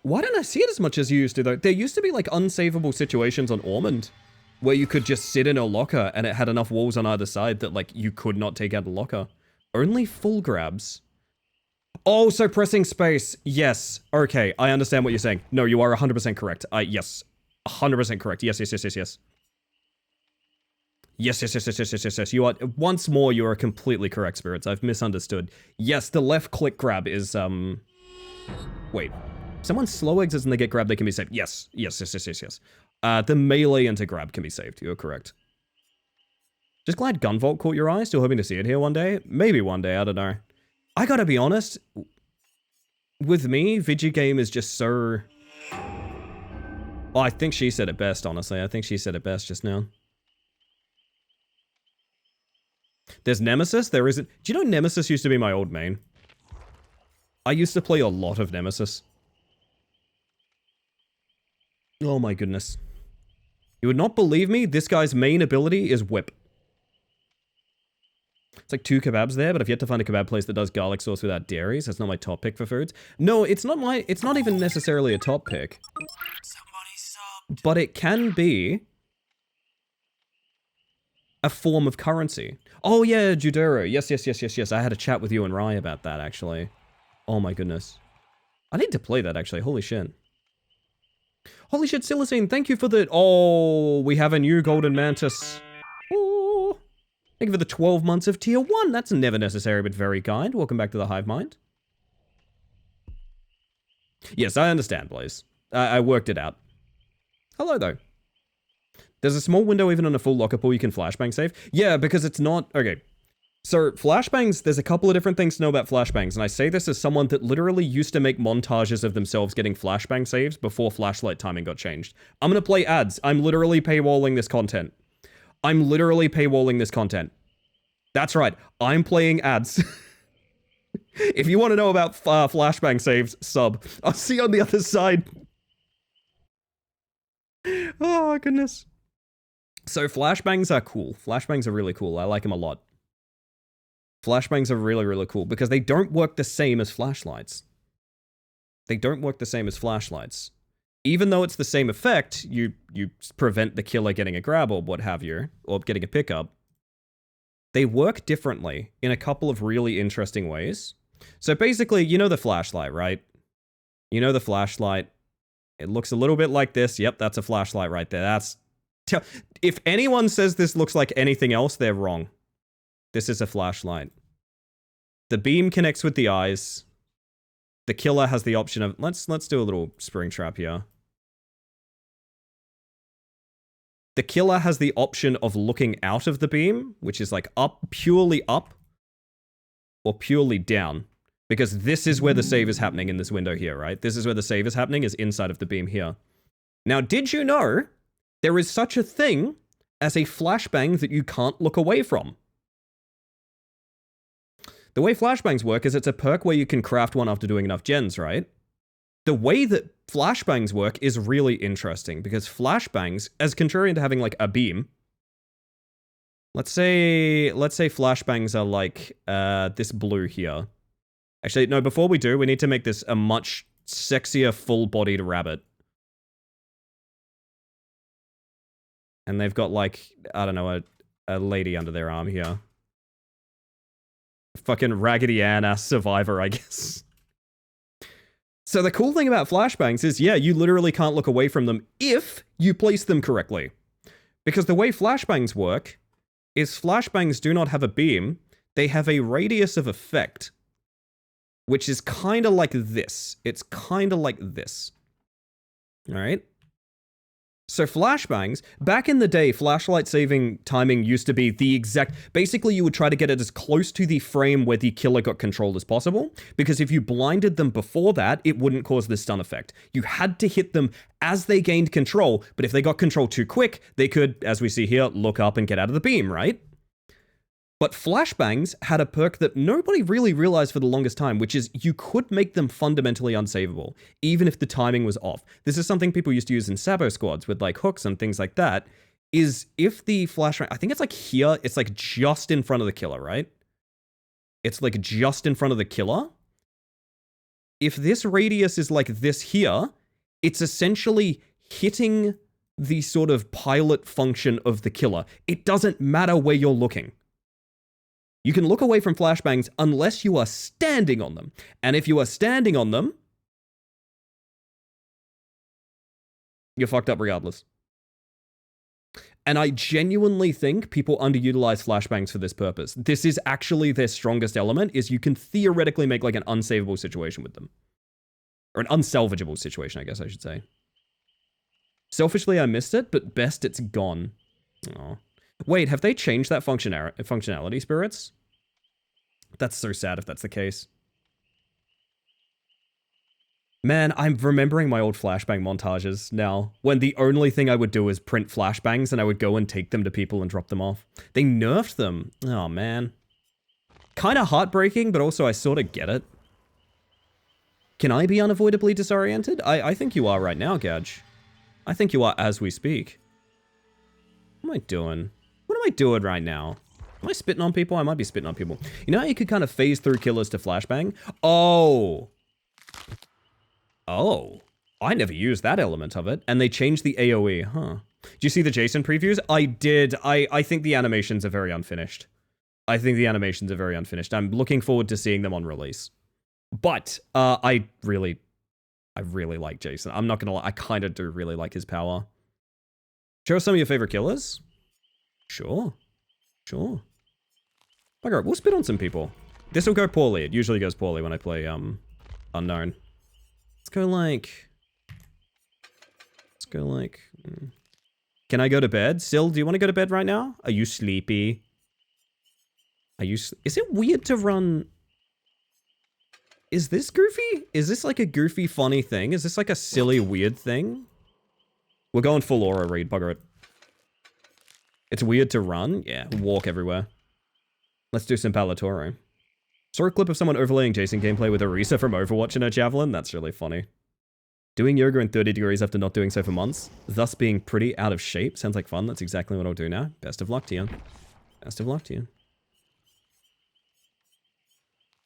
Speaker 1: Why don't I see it as much as you used to, though? There used to be, like, unsavable situations on Ormond where you could just sit in a locker and it had enough walls on either side that, like, you could not take out a locker. Only full grabs. Oh, so pressing space. Yes. Okay, I understand what you're saying. No, you are 100% correct. Yes. 100% correct. Yes. Yes. You are, once more, you are completely correct, Spirits. I've misunderstood. Yes, the left click grab is, wait. Someone slow exits and they get grabbed, they can be saved. Yes. The melee into grab can be saved. You're correct. Just glad Gunvolt caught your eye. Still hoping to see it here one day. Maybe one day, I don't know. I gotta be honest. With me, Vigigame is just so... Oh, I think she said it best, honestly. I think she said it best just now. There's Nemesis, there isn't... Do you know Nemesis used to be my old main? I used to play a lot of Nemesis. Oh my goodness. You would not believe me, this guy's main ability is Whip. It's like 2 kebabs there, but I've yet to find a kebab place that does garlic sauce without dairy, so it's not my top pick for foods. No, it's not even necessarily a top pick. But it can be a form of currency. Oh yeah, Judero. Yes. I had a chat with you and Rai about that, actually. Oh my goodness. I need to play that, actually. Holy shit. Holy shit, Silicene, thank you for the... Oh, we have a new Golden Mantis. Oh, thank you for the 12 months of tier 1. That's never necessary, but very kind. Welcome back to the Hive Mind. Yes, I understand, Blaze. I worked it out. Hello, though. There's a small window even on a full locker pool you can flashbang save. Yeah, because it's not... Okay. So, flashbangs, there's a couple of different things to know about flashbangs, and I say this as someone that literally used to make montages of themselves getting flashbang saves before flashlight timing got changed. I'm gonna play ads. I'm literally paywalling this content. That's right. I'm playing ads. If you want to know about flashbang saves, sub. I'll see you on the other side. Oh, goodness. So, flashbangs are cool. Flashbangs are really cool. I like them a lot. Flashbangs are really, really cool because they don't work the same as flashlights. Even though it's the same effect, you prevent the killer getting a grab or what have you, or getting a pickup. They work differently in a couple of really interesting ways. So basically, you know the flashlight, right? You know the flashlight. It looks a little bit like this. Yep, that's a flashlight right there. If anyone says this looks like anything else, they're wrong. This is a flashlight. The beam connects with the eyes. The killer has the option of... Let's do a little spring trap here. The killer has the option of looking out of the beam, which is like purely up, or purely down. Because this is where the save is happening in this window here, right? This is where the save is happening, is inside of the beam here. Now, did you know there is such a thing as a flashbang that you can't look away from? The way flashbangs work is it's a perk where you can craft one after doing enough gens, right? The way that flashbangs work is really interesting because flashbangs, as contrarian to having like a beam, let's say flashbangs are like this blue here. Actually, no, before we do, we need to make this a much sexier full-bodied rabbit. And they've got like, I don't know, a lady under their arm here. Fucking Raggedy Ann-ass survivor, I guess. So the cool thing about flashbangs is, yeah, you literally can't look away from them if you place them correctly. Because the way flashbangs work is flashbangs do not have a beam, they have a radius of effect. Which is kind of like this. It's kind of like this. Alright? So flashbangs, back in the day, flashlight saving timing used to be the exact... Basically, you would try to get it as close to the frame where the killer got controlled as possible, because if you blinded them before that, it wouldn't cause the stun effect. You had to hit them as they gained control, but if they got control too quick, they could, as we see here, look up and get out of the beam, right? But flashbangs had a perk that nobody really realized for the longest time, which is you could make them fundamentally unsavable, even if the timing was off. This is something people used to use in Sabo squads with like hooks and things like that, is if the flashbang, I think it's like here, it's like just in front of the killer, right? It's like just in front of the killer. If this radius is like this here, it's essentially hitting the sort of pilot function of the killer. It doesn't matter where you're looking. You can look away from flashbangs unless you are standing on them. And if you are standing on them, you're fucked up regardless. And I genuinely think people underutilize flashbangs for this purpose. This is actually their strongest element, is you can theoretically make like an unsavable situation with them. Or an unsalvageable situation, I guess I should say. Selfishly, I missed it, but best it's gone. Aww. Wait, have they changed that functionality, Spirits? That's so sad if that's the case. Man, I'm remembering my old flashbang montages now, when the only thing I would do is print flashbangs and I would go and take them to people and drop them off. They nerfed them. Oh, man. Kind of heartbreaking, but also I sort of get it. Can I be unavoidably disoriented? I think you are right now, Gadge. I think you are as we speak. What am I doing? What am I doing right now? Am I spitting on people? I might be spitting on people. You know how you could kind of phase through killers to flashbang? Oh. Oh. I never used that element of it. And they changed the AoE, huh? Do you see the Jason previews? I did. I think the animations are very unfinished. I'm looking forward to seeing them on release. But I really like Jason. I'm not gonna lie, I kind of do really like his power. Show us some of your favorite killers? Sure. Bugger up, we'll spit on some people. This will go poorly. It usually goes poorly when I play Unknown. Let's go like... Can I go to bed? Sil, do you want to go to bed right now? Are you sleepy? Is it weird to run... Is this goofy? Is this like a goofy, funny thing? Is this like a silly, weird thing? We're going full aura read, bugger it. It's weird to run? Yeah, walk everywhere. Let's do some Palatoro. Saw a clip of someone overlaying Jason gameplay with Orisa from Overwatch in a javelin. That's really funny. Doing yoga in 30 degrees after not doing so for months, thus being pretty out of shape. Sounds like fun. That's exactly what I'll do now. Best of luck to you. Best of luck to you.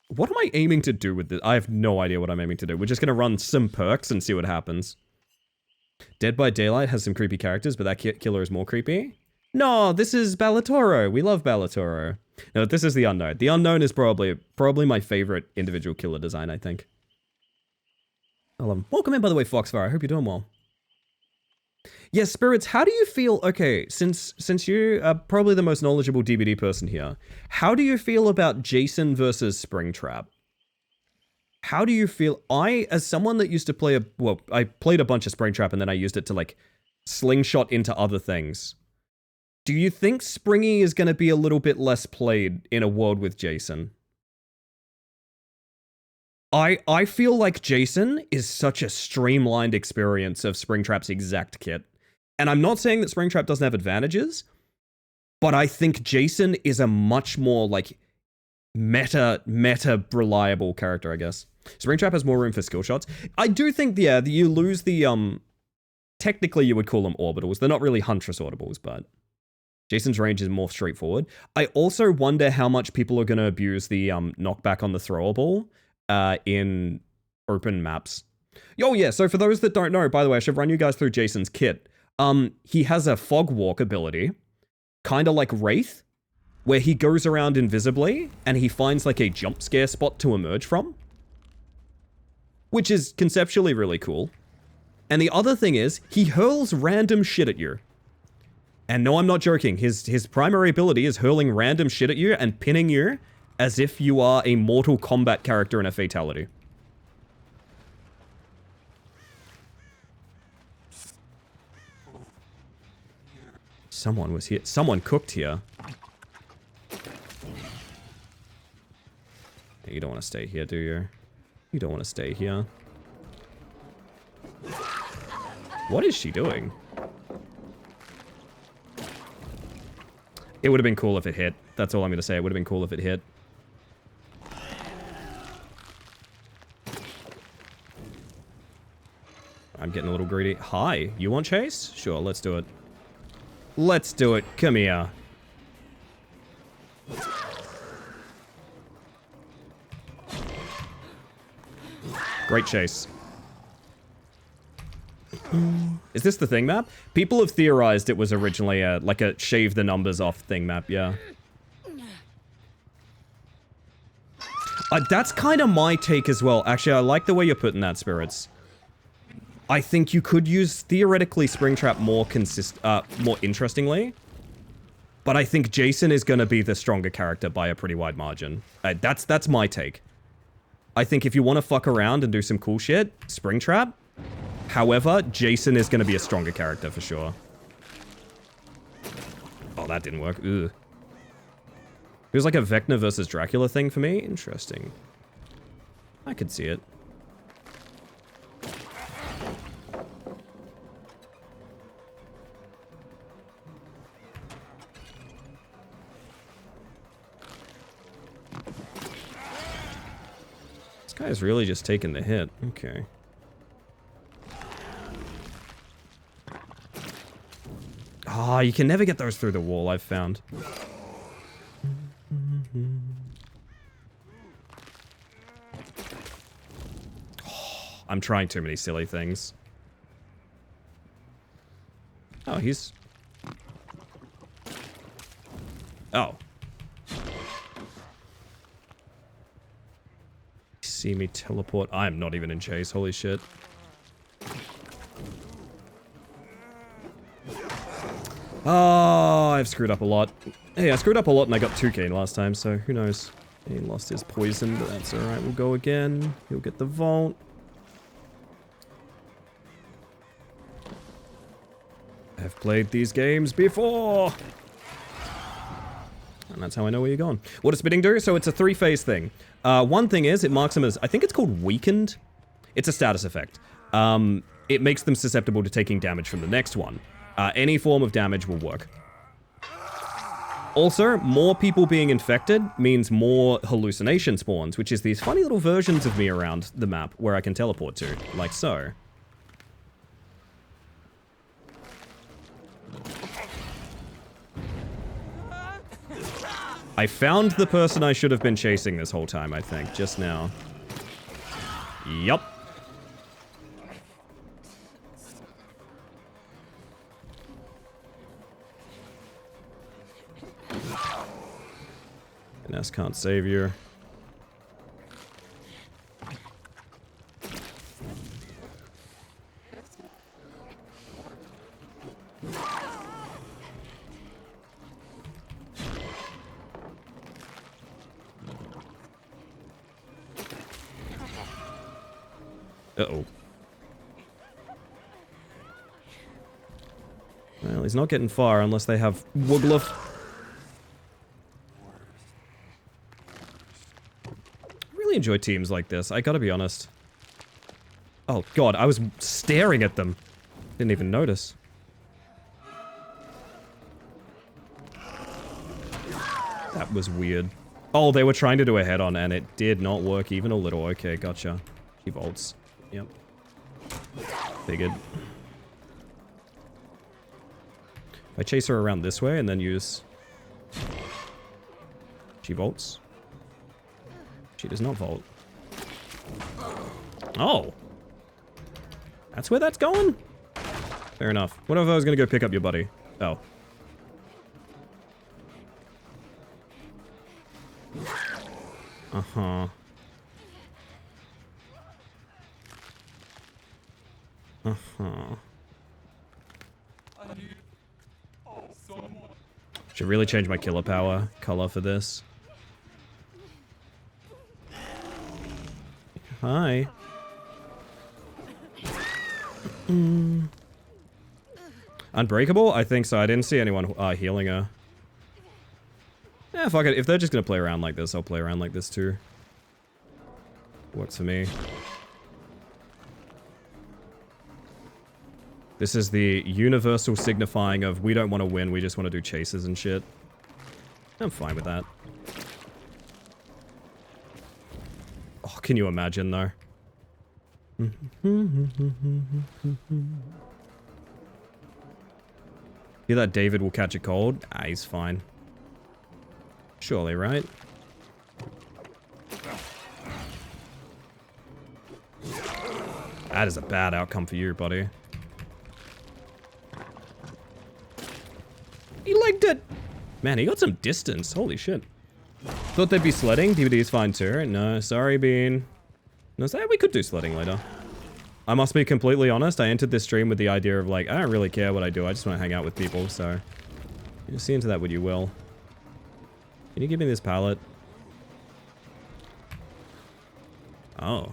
Speaker 1: What am I aiming to do with this? I have no idea what I'm aiming to do. We're just going to run some perks and see what happens. Dead by Daylight has some creepy characters, but that killer is more creepy. No, this is Balatoro. We love Balatoro. No, this is the Unknown. The Unknown is probably my favorite individual killer design, I think. I love him. Welcome in, by the way, Foxfire. I hope you're doing well. Yes, Spirits, how do you feel... Okay, since you are probably the most knowledgeable DBD person here, how do you feel about Jason versus Springtrap? How do you feel... as someone that used to play I played a bunch of Springtrap and then I used it to, like, slingshot into other things. Do you think Springy is going to be a little bit less played in a world with Jason? I feel like Jason is such a streamlined experience of Springtrap's exact kit. And I'm not saying that Springtrap doesn't have advantages, but I think Jason is a much more, like, meta reliable character, I guess. Springtrap has more room for skill shots. I do think, yeah, you lose the, technically you would call them orbitals. They're not really Huntress orbitals, but Jason's range is more straightforward. I also wonder how much people are going to abuse the knockback on the throwable in open maps. Oh yeah, so for those that don't know, by the way, I should run you guys through Jason's kit. He has a fog walk ability, kind of like Wraith, where he goes around invisibly and he finds like a jump scare spot to emerge from, which is conceptually really cool. And the other thing is, he hurls random shit at you. And no, I'm not joking. His primary ability is hurling random shit at you and pinning you as if you are a Mortal Kombat character in a fatality. Someone was here. Someone cooked here. You don't want to stay here, do you? You don't want to stay here. What is she doing? It would have been cool if it hit. That's all I'm going to say. It would have been cool if it hit. I'm getting a little greedy. Hi, you want chase? Sure, let's do it. Let's do it. Come here. Great chase. Is this the thing map? People have theorized it was originally like a shave the numbers off thing map, yeah. That's kind of my take as well. Actually, I like the way you're putting that, Spirits. I think you could use, theoretically, Springtrap more interestingly. But I think Jason is going to be the stronger character by a pretty wide margin. That's my take. I think if you want to fuck around and do some cool shit, Springtrap. However, Jason is going to be a stronger character for sure. Oh, that didn't work. Ugh. It was like a Vecna versus Dracula thing for me. Interesting. I could see it. This guy is really just taking the hit. Okay. Ah, you can never get those through the wall, I've found. I'm trying too many silly things. Oh, he's... Oh. See me teleport. I'm not even in chase. Holy shit. Oh, I've screwed up a lot. Hey, I screwed up a lot and I got 2k last time, so who knows. He lost his poison, but that's alright. We'll go again. He'll get the vault. I've played these games before. And that's how I know where you're going. What does spitting do? So it's a 3-phase thing. One thing is, it marks them as, I think it's called weakened. It's a status effect. It makes them susceptible to taking damage from the next one. Any form of damage will work. Also, more people being infected means more hallucination spawns, which is these funny little versions of me around the map where I can teleport to, like so. I found the person I should have been chasing this whole time, I think, just now. Yup. Ness can't save you. Uh-oh. Well, he's not getting far unless they have Woogluff. Really enjoy teams like this, I gotta be honest. Oh god, I was staring at them. Didn't even notice. That was weird. Oh, they were trying to do a head-on and it did not work even a little. Okay, gotcha. He vaults. Yep. Figured. If I chase her around this way and then use... She vaults. She does not vault. Oh! That's where that's going? Fair enough. What if I was gonna go pick up your buddy? Oh. Uh-huh. Uh-huh. Should really change my killer power color for this. Hi. Unbreakable? I think so. I didn't see anyone healing her. Yeah, fuck it. If they're just gonna play around like this, I'll play around like this too. Works for me. This is the universal signifying of we don't want to win, we just want to do chases and shit. I'm fine with that. Oh, can you imagine though? Hear that David will catch a cold? Ah, he's fine. Surely, right? That is a bad outcome for you, buddy. He legged it! Man, he got some distance. Holy shit. Thought they'd be sledding. DVD's fine too. No, sorry, Bean. No, we could do sledding later. I must be completely honest. I entered this stream with the idea of like, I don't really care what I do. I just want to hang out with people, so... You see into that what you will. Can you give me this pallet? Oh.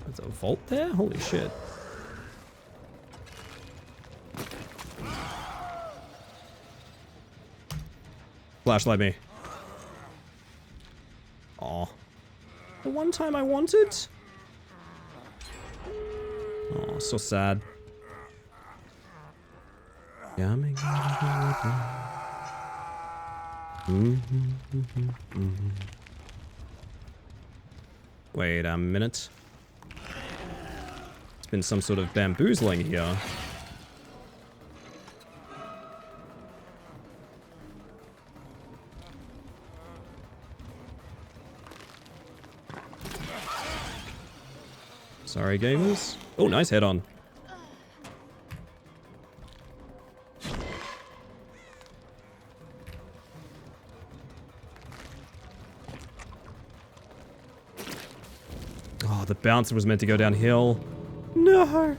Speaker 1: There's a vault there? Holy shit. Flashlight me. Aw. The one time I wanted? Oh, so sad. Wait a minute. It's been some sort of bamboozling here. Sorry, gamers. Oh, nice head on. Oh, the bouncer was meant to go downhill. No.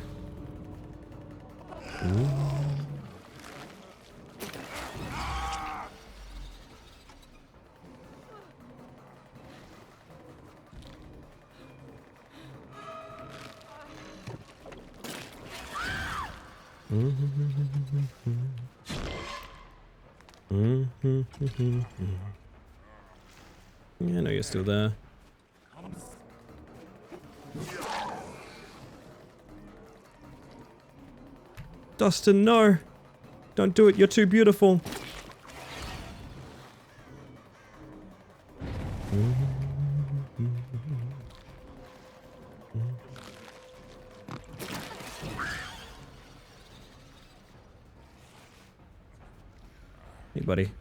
Speaker 1: Ooh. Yeah, I know you're still there. Dustin, no! Don't do it, you're too beautiful. Hey, buddy.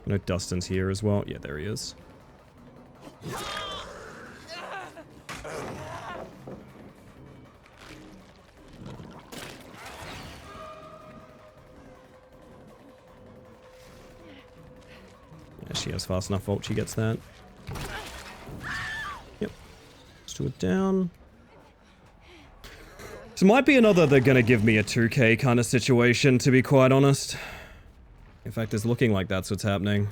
Speaker 1: I know Dustin's here as well. Yeah, there he is. Yeah, she has fast enough ult, she gets that. Yep. Let's do it down. This might be another they're gonna give me a 2k kind of situation, to be quite honest. In fact, it's looking like that's what's happening.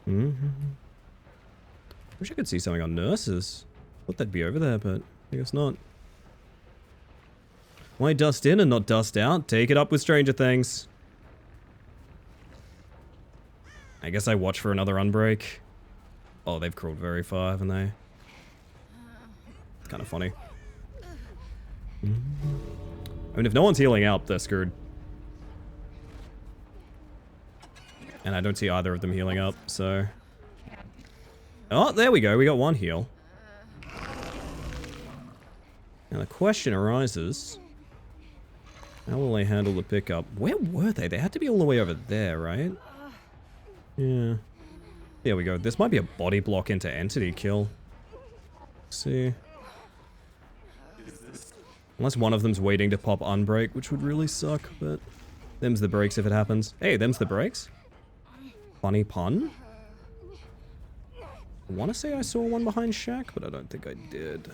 Speaker 1: Wish I could see something on nurses. Thought they'd be over there, but I guess not. Why dust in and not dust out? Take it up with Stranger Things. I guess I watch for another unbreak. Oh, they've crawled very far, haven't they? It's kind of funny. I mean, if no one's healing up, they're screwed. And I don't see either of them healing up, so... Oh, there we go. We got one heal. Now the question arises... How will they handle the pickup? Where were they? They had to be all the way over there, right? Yeah. There we go. This might be a body block into entity kill. Let's see. Unless one of them's waiting to pop unbreak, which would really suck, but... Them's the breaks if it happens. Hey, them's the breaks? Funny pun? I want to say I saw one behind Shaq, but I don't think I did.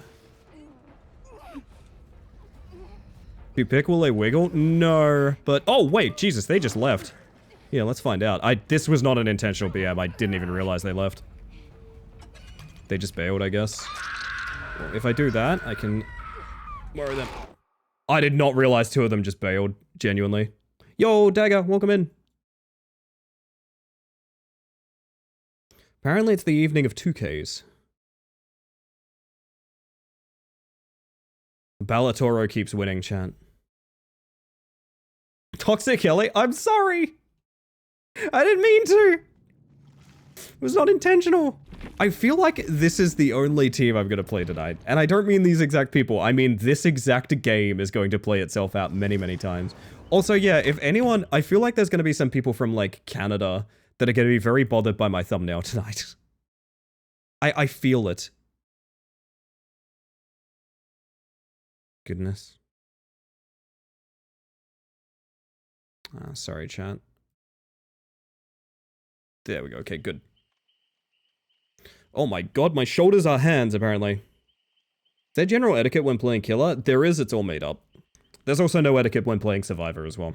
Speaker 1: If you pick, will they wiggle? No, but... Oh, wait, Jesus, they just left. Yeah, let's find out. This was not an intentional BM. I didn't even realize they left. They just bailed, I guess. Well, if I do that, I can... worry them. I did not realize two of them just bailed, genuinely. Yo, Dagger, welcome in. Apparently it's the evening of 2Ks. Ballatoro keeps winning, chat. Toxic Ellie, I'm sorry! I didn't mean to! It was not intentional. I feel like this is the only team I'm gonna play tonight. And I don't mean these exact people, I mean this exact game is going to play itself out many, many times. Also, yeah, if anyone, I feel like there's gonna be some people from, like, Canada that are gonna be very bothered by my thumbnail tonight. I feel it. Goodness. Sorry, chat. There we go. Okay, good. Oh my god, my shoulders are hands, apparently. Is there general etiquette when playing Killer? There is, it's all made up. There's also no etiquette when playing Survivor as well.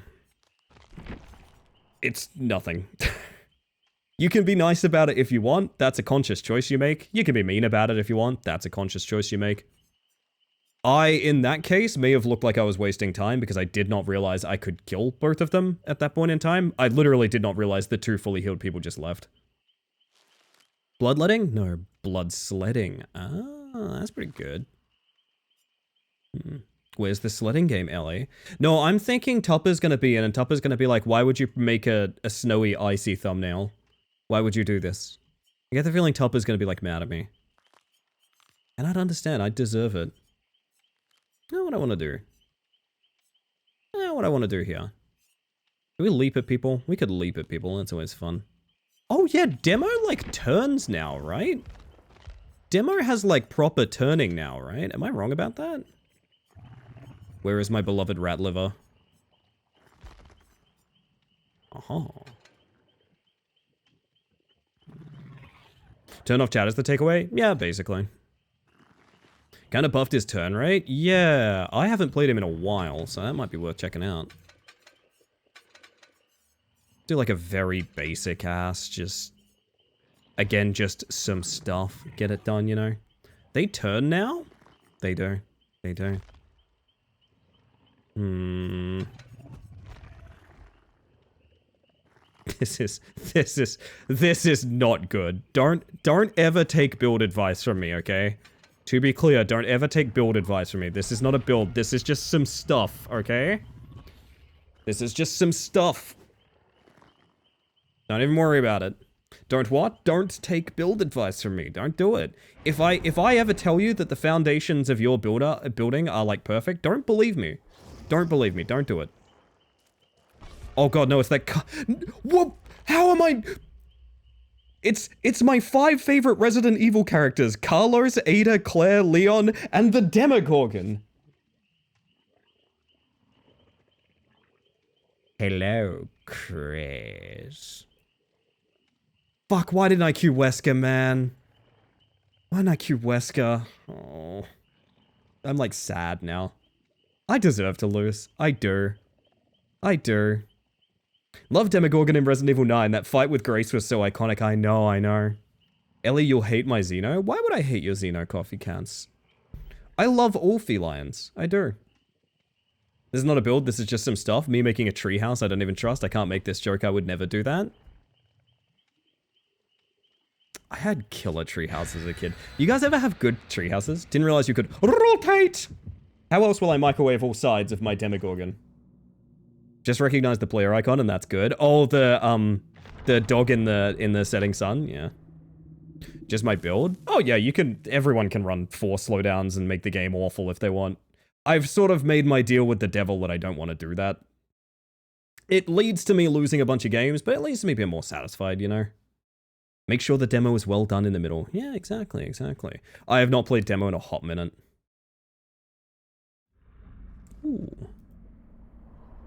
Speaker 1: It's nothing. You can be nice about it if you want. That's a conscious choice you make. You can be mean about it if you want. That's a conscious choice you make. I, in that case, may have looked like I was wasting time because I did not realize I could kill both of them at that point in time. I literally did not realize the two fully healed people just left. Bloodletting? No, blood sledding. Ah, that's pretty good. Where's the sledding game, Ellie? No, I'm thinking Tupper's gonna be in, and Tupper's gonna be like, why would you make a snowy, icy thumbnail? Why would you do this? I get the feeling Tupper's gonna be like mad at me. And I'd understand, I deserve it. You know what I want to do? What I want to do here. Do we leap at people? We could leap at people, that's always fun. Oh yeah, demo like turns now, right? Demo has like proper turning now, right? Am I wrong about that? Where is my beloved rat liver? Uh-huh. Turn off chat is the takeaway? Yeah, basically. Kind of buffed his turn rate? Yeah, I haven't played him in a while, so that might be worth checking out. Do like a very basic ass, just... Again, just some stuff. Get it done, you know? They turn now? They do. They do. This is not good. Don't ever take build advice from me, okay? To be clear, don't ever take build advice from me. This is not a build. This is just some stuff, okay? This is just some stuff. Don't even worry about it. Don't what? Don't take build advice from me. Don't do it. If I ever tell you that the foundations of your building are like perfect, don't believe me. Don't believe me. Don't do it. Oh god, no, it's that what? How am I? It's my 5 favorite Resident Evil characters. Carlos, Ada, Claire, Leon, and the Demogorgon. Hello, Chris. Fuck, why didn't I queue Wesker, man? Why didn't I queue Wesker? Oh. I'm like sad now. I deserve to lose. I do. I do. Love Demogorgon in Resident Evil 9. That fight with Grace was so iconic. I know, I know. Ellie, you'll hate my Xeno? Why would I hate your Xeno, Coffee Cans? I love all felines. I do. This is not a build. This is just some stuff. Me making a treehouse I don't even trust. I can't make this joke. I would never do that. I had killer treehouses as a kid. You guys ever have good treehouses? Didn't realize you could rotate! How else will I microwave all sides of my Demogorgon? Just recognize the player icon and that's good. Oh, the dog in the setting sun, yeah. Just my build? Oh yeah, everyone can run 4 slowdowns and make the game awful if they want. I've sort of made my deal with the devil that I don't want to do that. It leads to me losing a bunch of games, but it leads to me being more satisfied, you know? Make sure the demo is well done in the middle. Yeah, exactly, exactly. I have not played demo in a hot minute. Ooh.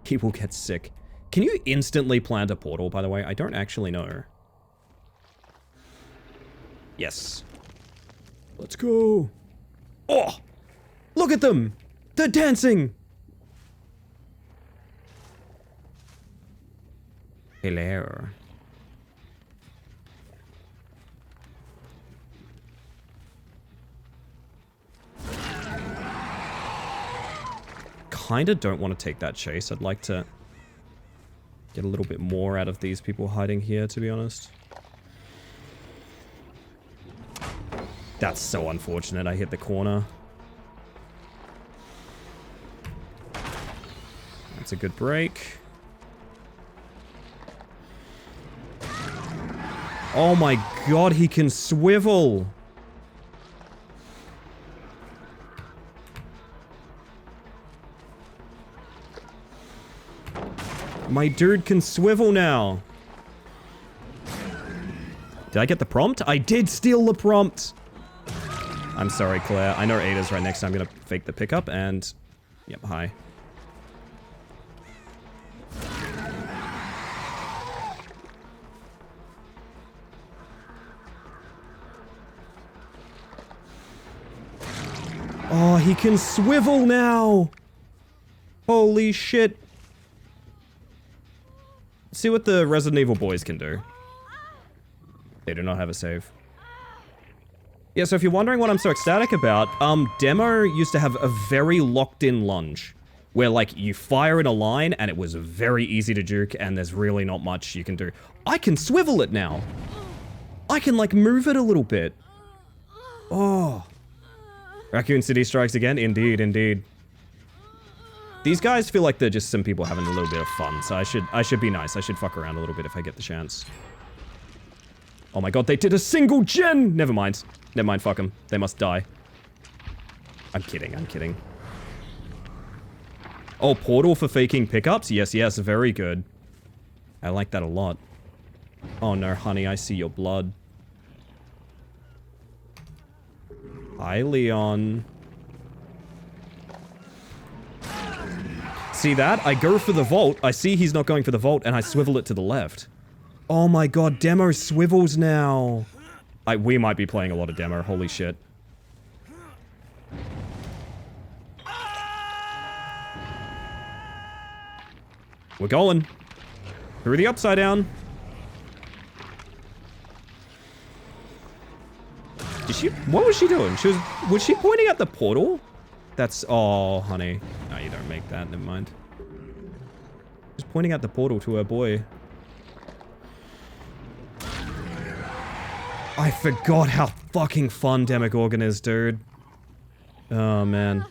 Speaker 1: He will get sick. Can you instantly plant a portal, by the way? I don't actually know. Yes. Let's go. Oh! Look at them! They're dancing! Hello. Kinda don't want to take that chase. I'd like to get a little bit more out of these people hiding here, to be honest. That's so unfortunate. I hit the corner. That's a good break. Oh my god, he can swivel! My dude can swivel now. Did I get the prompt? I did steal the prompt! I'm sorry, Claire. I know Ada's right next to me. I'm gonna fake the pickup and... Yep, hi. Oh, he can swivel now! Holy shit. See what the Resident Evil boys can do. They do not have a save. Yeah, so if you're wondering what I'm so ecstatic about, Demo used to have a very locked-in lunge. Where, like, you fire in a line, and it was very easy to juke, and there's really not much you can do. I can swivel it now! I can, like, move it a little bit. Oh. Raccoon City strikes again? Indeed, indeed. These guys feel like they're just some people having a little bit of fun, so I should be nice. I should fuck around a little bit if I get the chance. Oh my god, they did a single gen! Never mind. Never mind, fuck them. They must die. I'm kidding, I'm kidding. Oh, portal for faking pickups? Yes, yes, very good. I like that a lot. Oh no, honey, I see your blood. Hi, Leon. See that? I go for the vault, I see he's not going for the vault, and I swivel it to the left. Oh my god, demo swivels now. We might be playing a lot of demo, holy shit. We're going. Through the upside down. Did she? What was she doing? Was she pointing at the portal? That's, oh, honey. No, you don't make that, never mind. She's pointing at the portal to her boy. I forgot how fucking fun Demogorgon is, dude. Oh, man.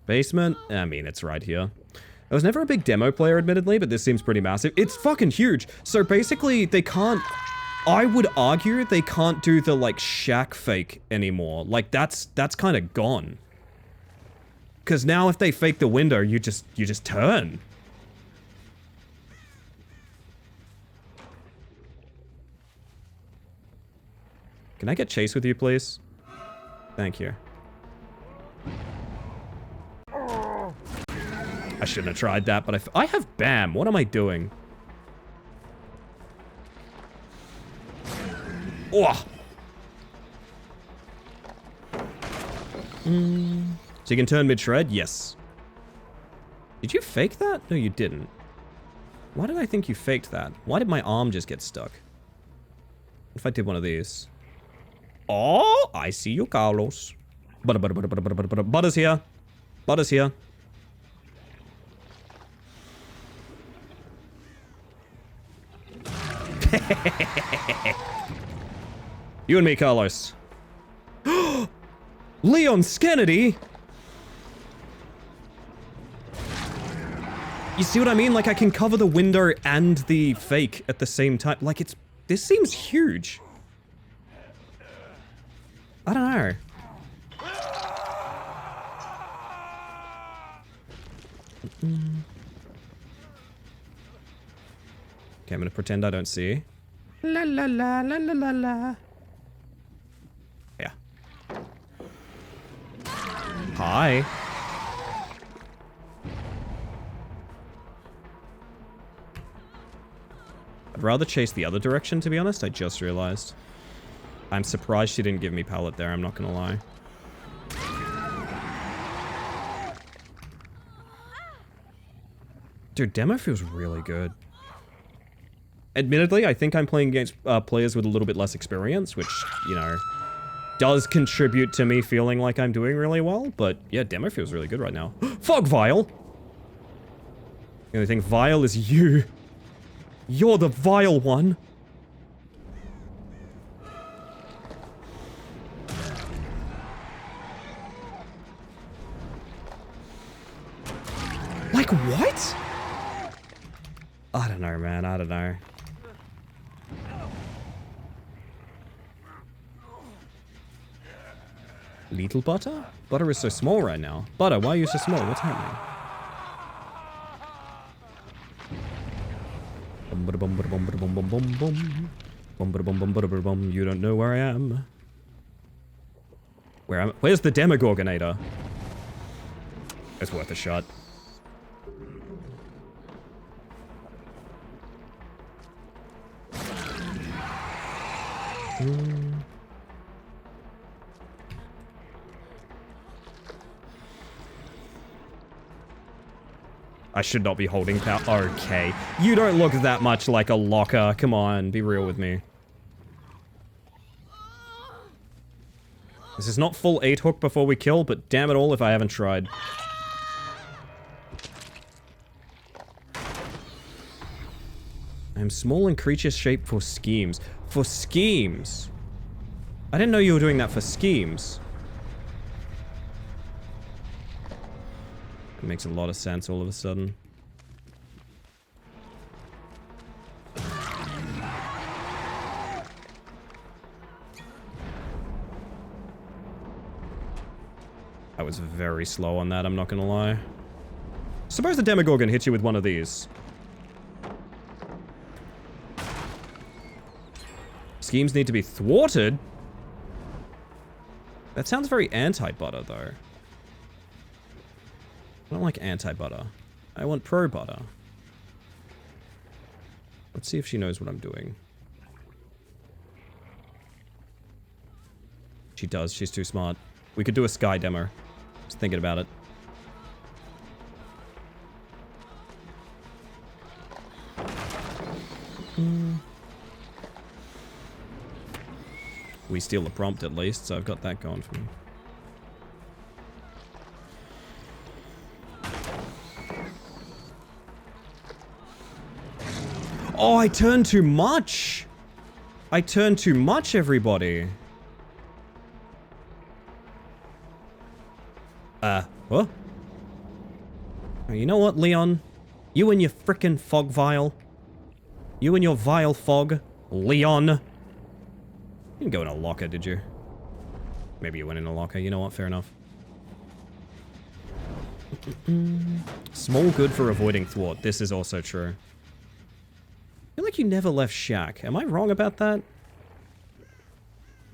Speaker 1: Basement? I mean, it's right here. I was never a big demo player, admittedly, but this seems pretty massive. It's fucking huge. So basically, they can't... I would argue they can't do the, like, shack fake anymore. Like, that's kind of gone. Because now if they fake the window, you just turn. Can I get chase with you, please? Thank you. I shouldn't have tried that, but I have BAM. What am I doing? Oh. So you can turn mid-shred? Yes. Did you fake that? No, you didn't. Why did I think you faked that? Why did my arm just get stuck? What if I did one of these? Oh, I see you, Carlos. Butter's here. Butter's here. You and me, Carlos. Leon Skennedy? You see what I mean? Like, I can cover the window and the fake at the same time. Like, this seems huge. I don't know. Okay, I'm gonna pretend I don't see. La la la la la la la. Yeah. Hi. I'd rather chase the other direction, to be honest. I just realized. I'm surprised she didn't give me pallet there, I'm not gonna lie. Dude, demo feels really good. Admittedly, I think I'm playing against players with a little bit less experience, which, you know, does contribute to me feeling like I'm doing really well. But yeah, demo feels really good right now. Fog Vial! The only thing vile is you. You're the vile one. Like what? I don't know, man. I don't know. Little Butter? Butter is so small right now. Butter, why are you so small? What's happening? You don't know where I am. Where's the Demogorgonator? It's worth a shot. I should not be holding power. Okay. You don't look that much like a locker. Come on, be real with me. This is not full 8 hook before we kill, but damn it all if I haven't tried. I'm small and creature shaped for schemes. For schemes? I didn't know you were doing that for schemes. It makes a lot of sense all of a sudden. I was very slow on that, I'm not gonna lie. Suppose the Demogorgon hits you with one of these. schemes need to be thwarted? That sounds very anti-butter, though. I don't like anti-butter. I want pro-butter. Let's see if she knows what I'm doing. She does. She's too smart. We could do a Sky demo. Just thinking about it. We steal the prompt at least, so I've got that going for me. Oh, I turned too much! I turned too much, everybody. What? Oh, you know what, Leon? You and your frickin' fog vial. You and your vile fog. Leon. You didn't go in a locker, did you? Maybe you went in a locker. You know what? Fair enough. Small good for avoiding thwart. This is also true. I feel like you never left Shack. Am I wrong about that?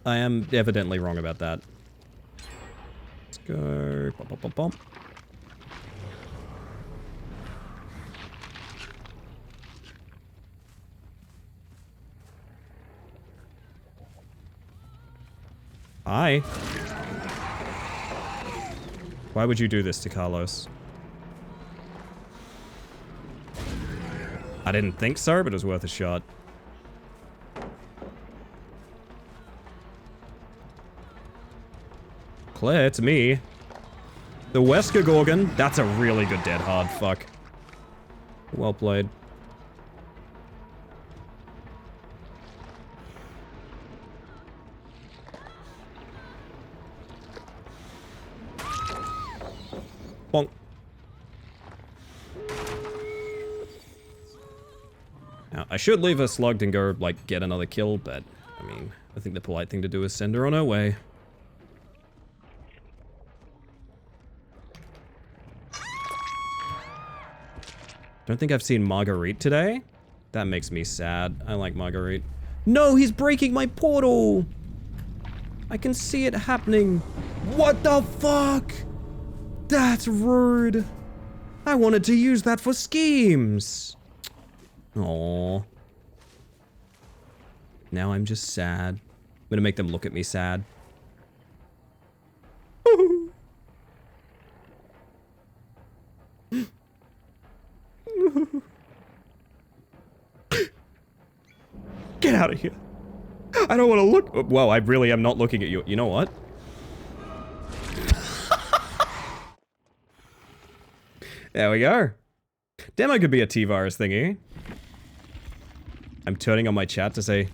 Speaker 1: I am evidently wrong about that. Let's go. Bump, bump, bump, bump. Hi. Why would you do this to Carlos? I didn't think so, but it was worth a shot. Claire, it's me. The Wesker Gorgon. That's a really good dead hard. Fuck. Well played. Bonk. Now, I should leave her slugged and go, like, get another kill, but, I mean, I think the polite thing to do is send her on her way. Don't think I've seen Marguerite today. That makes me sad. I like Marguerite. No, he's breaking my portal! I can see it happening. What the fuck? That's rude. I wanted to use that for schemes. Aww. Now I'm just sad. I'm gonna make them look at me sad. Get out of here. I don't want to look. Whoa, I really am not looking at you. You know what? There we go. Demo could be a T-virus thingy. I'm turning on my chat to say,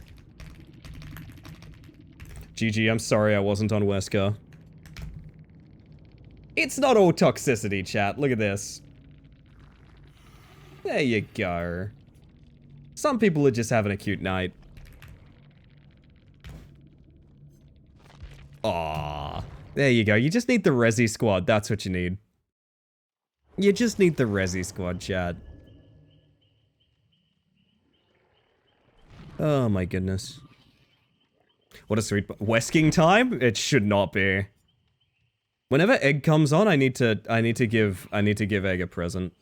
Speaker 1: GG, I'm sorry I wasn't on Wesker. It's not all toxicity, chat. Look at this. There you go. Some people are just having a cute night. Aww. There you go. You just need the Resi squad. That's what you need. You just need the Resi squad, chat. Oh my goodness. What a sweet... Wesking time? It should not be. Whenever Egg comes on, I need to give Egg a present.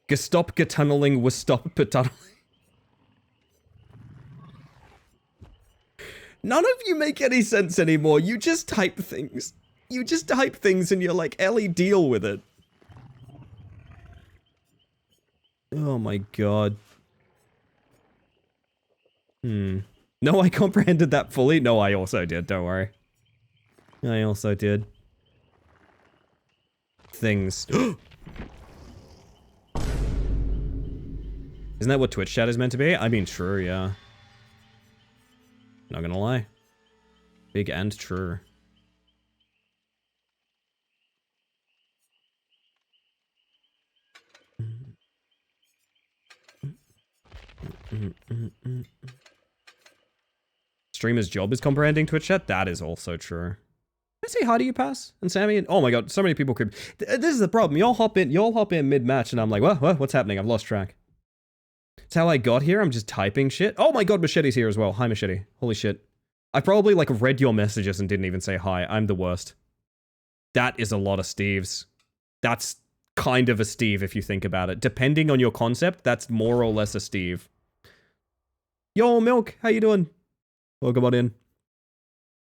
Speaker 1: Gestop getunneling was stop betunneling. None of you make any sense anymore. You just type things. You just type things and you're like, Ellie, deal with it. Oh my god. No, I comprehended that fully. No, I also did, don't worry. I also did. Things. Isn't that what Twitch chat is meant to be? I mean, true, yeah. Not gonna lie. Big and true. Streamer's job is comprehending Twitch chat? That is also true. Did I say hi to you, Pass? And Sammy? And, oh my god, so many people could... This is the problem. Y'all hop in mid-match and I'm like, what? What's happening? I've lost track. It's how I got here. I'm just typing shit. Oh my god, Machete's here as well. Hi, Machete. Holy shit. I probably like read your messages and didn't even say hi. I'm the worst. That is a lot of Steves. That's kind of a Steve if you think about it. Depending on your concept, that's more or less a Steve. Yo, Milk, how you doing? Welcome on in.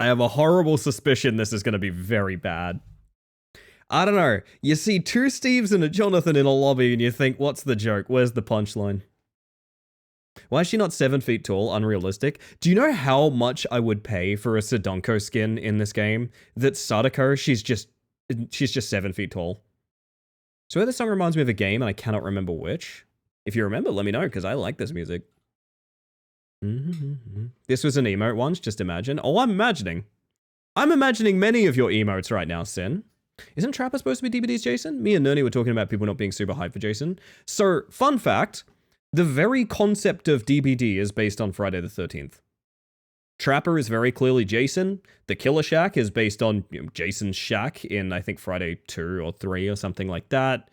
Speaker 1: I have a horrible suspicion this is going to be very bad. I don't know. You see two Steves and a Jonathan in a lobby and you think, what's the joke? Where's the punchline? Why is she not 7 feet tall? Unrealistic. Do you know how much I would pay for a Sadonko skin in this game? That Sadako, she's just 7 feet tall. So this song reminds me of a game and I cannot remember which. If you remember, let me know because I like this music. This was an emote once, just imagine. Oh, I'm imagining. I'm imagining many of your emotes right now, Sin. Isn't Trapper supposed to be DBD's Jason? Me and Nerny were talking about people not being super hyped for Jason. So, fun fact, the very concept of DBD is based on Friday the 13th. Trapper is very clearly Jason. The Killer Shack is based on Jason's shack in, I think, Friday 2 or 3 or something like that.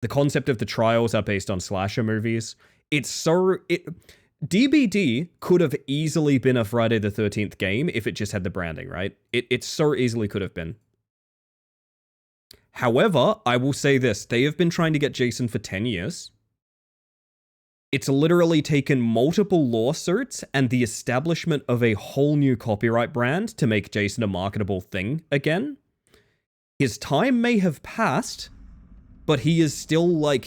Speaker 1: The concept of the trials are based on slasher movies. DBD could have easily been a Friday the 13th game if it just had the branding, right? It so easily could have been. However, I will say this. They have been trying to get Jason for 10 years. It's literally taken multiple lawsuits and the establishment of a whole new copyright brand to make Jason a marketable thing again. His time may have passed, but he is still, I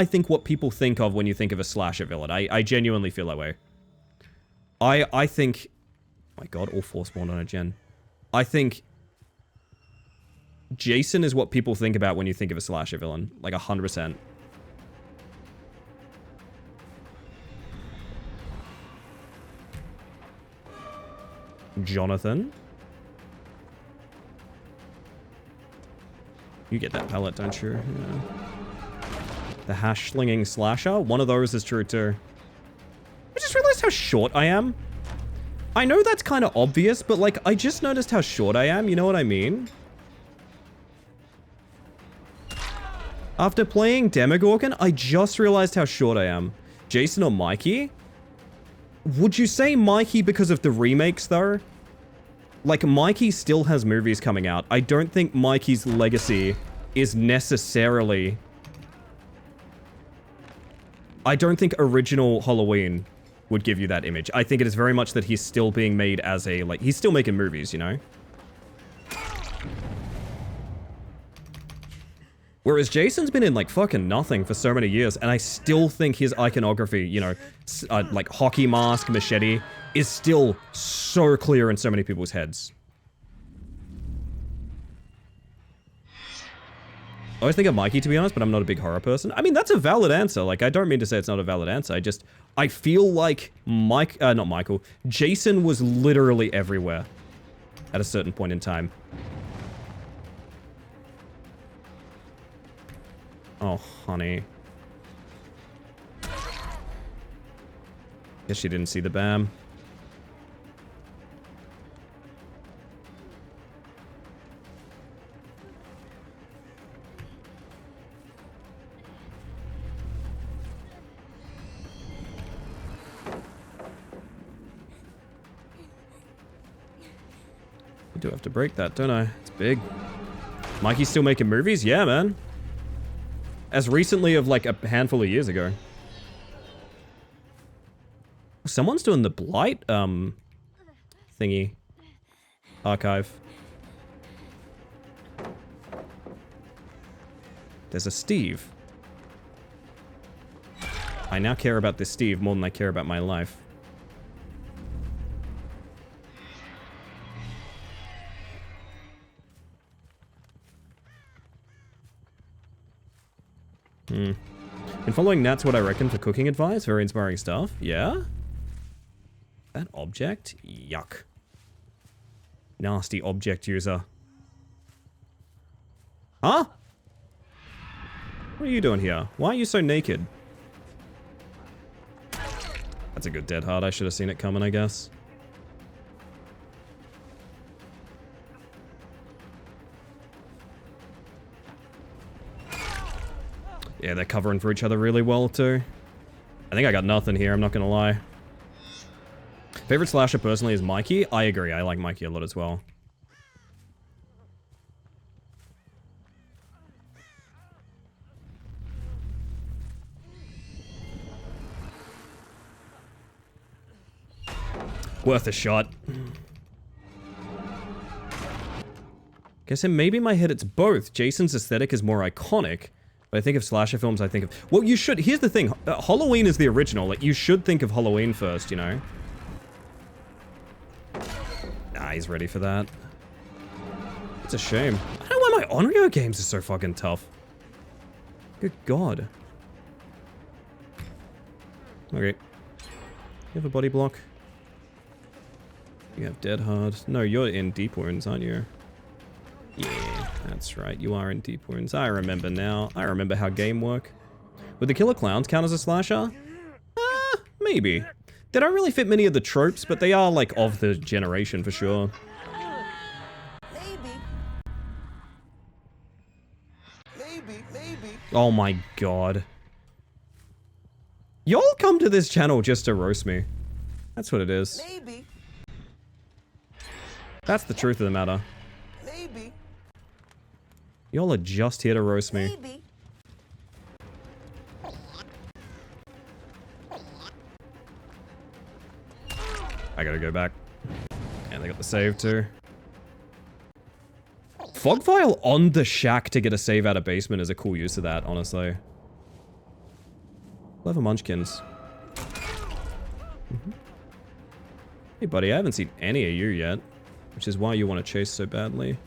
Speaker 1: think, what people think of when you think of a slasher villain. I genuinely feel that way. I think... Oh my god, all four spawned on a gen. I think... Jason is what people think about when you think of a slasher villain. Like, 100%. Jonathan. You get that pellet, don't you? Yeah. The hash-slinging slasher? One of those is true, too. I just realized how short I am. I know that's kind of obvious, but, like, I just noticed how short I am. You know what I mean? After playing Demogorgon, I just realized how short I am. Jason or Mikey? Would you say Mikey because of the remakes, though? Like, Mikey still has movies coming out. I don't think Mikey's legacy is necessarily... I don't think original Halloween would give you that image. I think it is very much that he's still being made as a, like, he's still making movies, you know? Whereas Jason's been in, like, fucking nothing for so many years, and I still think his iconography, you know, like, hockey mask, machete, is still so clear in so many people's heads. I always think of Mikey, to be honest, but I'm not a big horror person. I mean, that's a valid answer. Like, I don't mean to say it's not a valid answer. I feel like Jason was literally everywhere at a certain point in time. Oh, honey. Guess she didn't see the BAM. I do have to break that, don't I? It's big. Mikey's still making movies? Yeah, man. As recently of like a handful of years ago. Someone's doing the Blight, thingy. Archive. There's a Steve. I now care about this Steve more than I care about my life. Been following Nat's What I Reckon for cooking advice. Very inspiring stuff. Yeah? That object? Yuck. Nasty object user. Huh? What are you doing here? Why are you so naked? That's a good dead hard. I should have seen it coming, I guess. Yeah, they're covering for each other really well, too. I think I got nothing here, I'm not gonna lie. Favorite slasher personally is Mikey. I agree, I like Mikey a lot as well. Worth a shot. Guessing maybe in my head it's both. Jason's aesthetic is more iconic, but I think of slasher films, I think of... Well, you should... Here's the thing. Halloween is the original. Like, you should think of Halloween first, you know? Nah, he's ready for that. It's a shame. I don't know why my Onryo games are so fucking tough. Good God. Okay. You have a body block? You have dead hard. No, you're in deep wounds, aren't you? Yeah, that's right. You are in deep wounds. I remember now. I remember how game work. Would the Killer Clowns count as a slasher? Maybe. They don't really fit many of the tropes, but they are, like, of the generation for sure.
Speaker 5: Maybe.
Speaker 1: Oh my God. Y'all come to this channel just to roast me. That's what it is.
Speaker 5: Maybe.
Speaker 1: That's the truth of the matter.
Speaker 5: Maybe.
Speaker 1: Y'all are just here to roast me.
Speaker 5: Maybe.
Speaker 1: I gotta go back. And they got the save too. Fog vial on the shack to get a save out of basement is a cool use of that, honestly. Clever munchkins. Hey buddy, I haven't seen any of you yet. Which is why you want to chase so badly.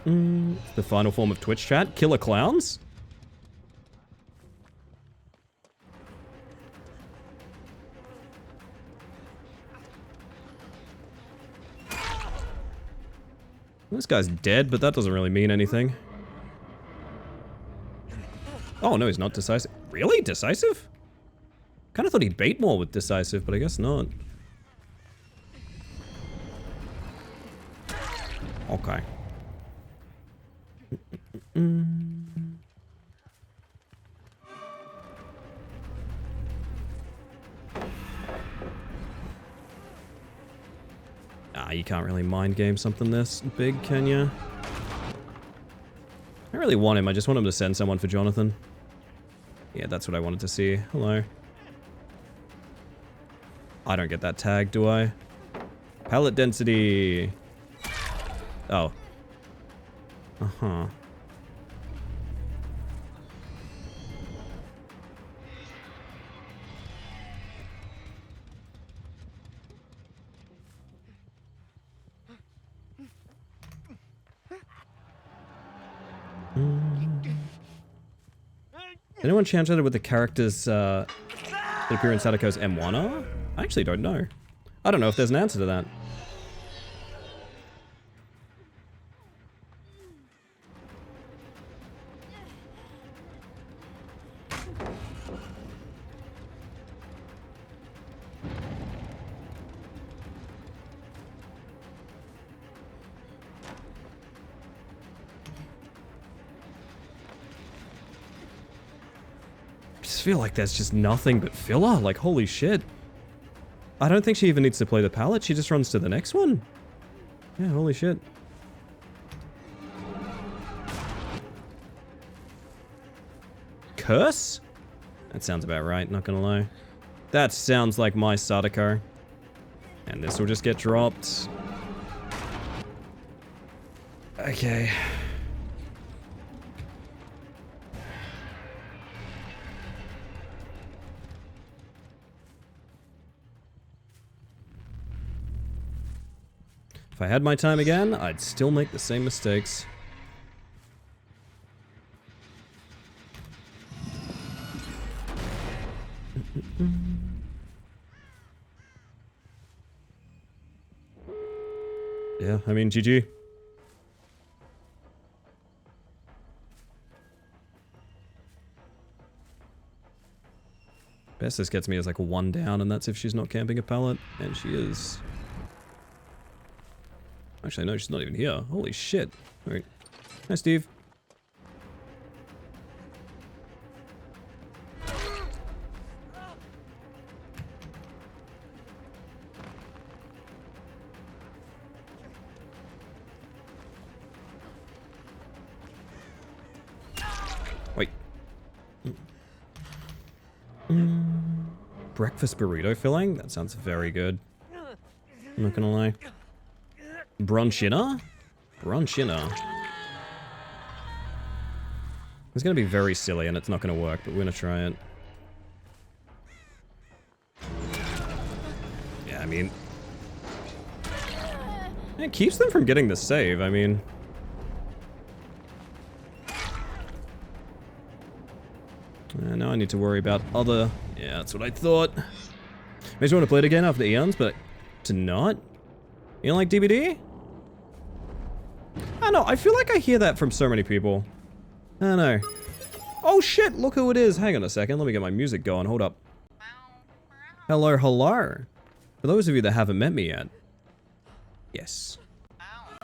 Speaker 1: The final form of Twitch chat. Killer Clowns? This guy's dead, but that doesn't really mean anything. Oh, no, he's not decisive. Really? Decisive? Kind of thought he'd bait more with decisive, but I guess not. Okay. You can't really mind game something this big, can you? I really want him. I just want him to send someone for Jonathan. Yeah, that's what I wanted to see. Hello. I don't get that tag, do I? Pallet density. Oh. Uh-huh. Anyone chat-chatted with the characters that appear in Sadako's M1R? I actually don't know. I don't know if there's an answer to that. I just feel like there's just nothing but filler. Like, holy shit. I don't think she even needs to play the pallet. She just runs to the next one. Yeah, holy shit. Curse? That sounds about right, not gonna lie. That sounds like my Sadako. And this will just get dropped. Okay. If I had my time again, I'd still make the same mistakes. Yeah, I mean, GG. Best this gets me is like 1 down, and that's if she's not camping a pallet, and she is. Actually, no, she's not even here. Holy shit. Alright. Hi, Steve. Wait. Breakfast burrito filling? That sounds very good. I'm not gonna lie. Brunchina? Brunchina. It's gonna be very silly and it's not gonna work, but we're gonna try it. Yeah, I mean... It keeps them from getting the save, I mean... Now I need to worry about other... Yeah, that's what I thought. Makes me want to play it again after eons, but to not? You don't like DBD? I don't know, I feel like I hear that from so many people. I don't know. Oh shit, look who it is. Hang on a second, let me get my music going, hold up. Hello, hello. For those of you that haven't met me yet. Yes.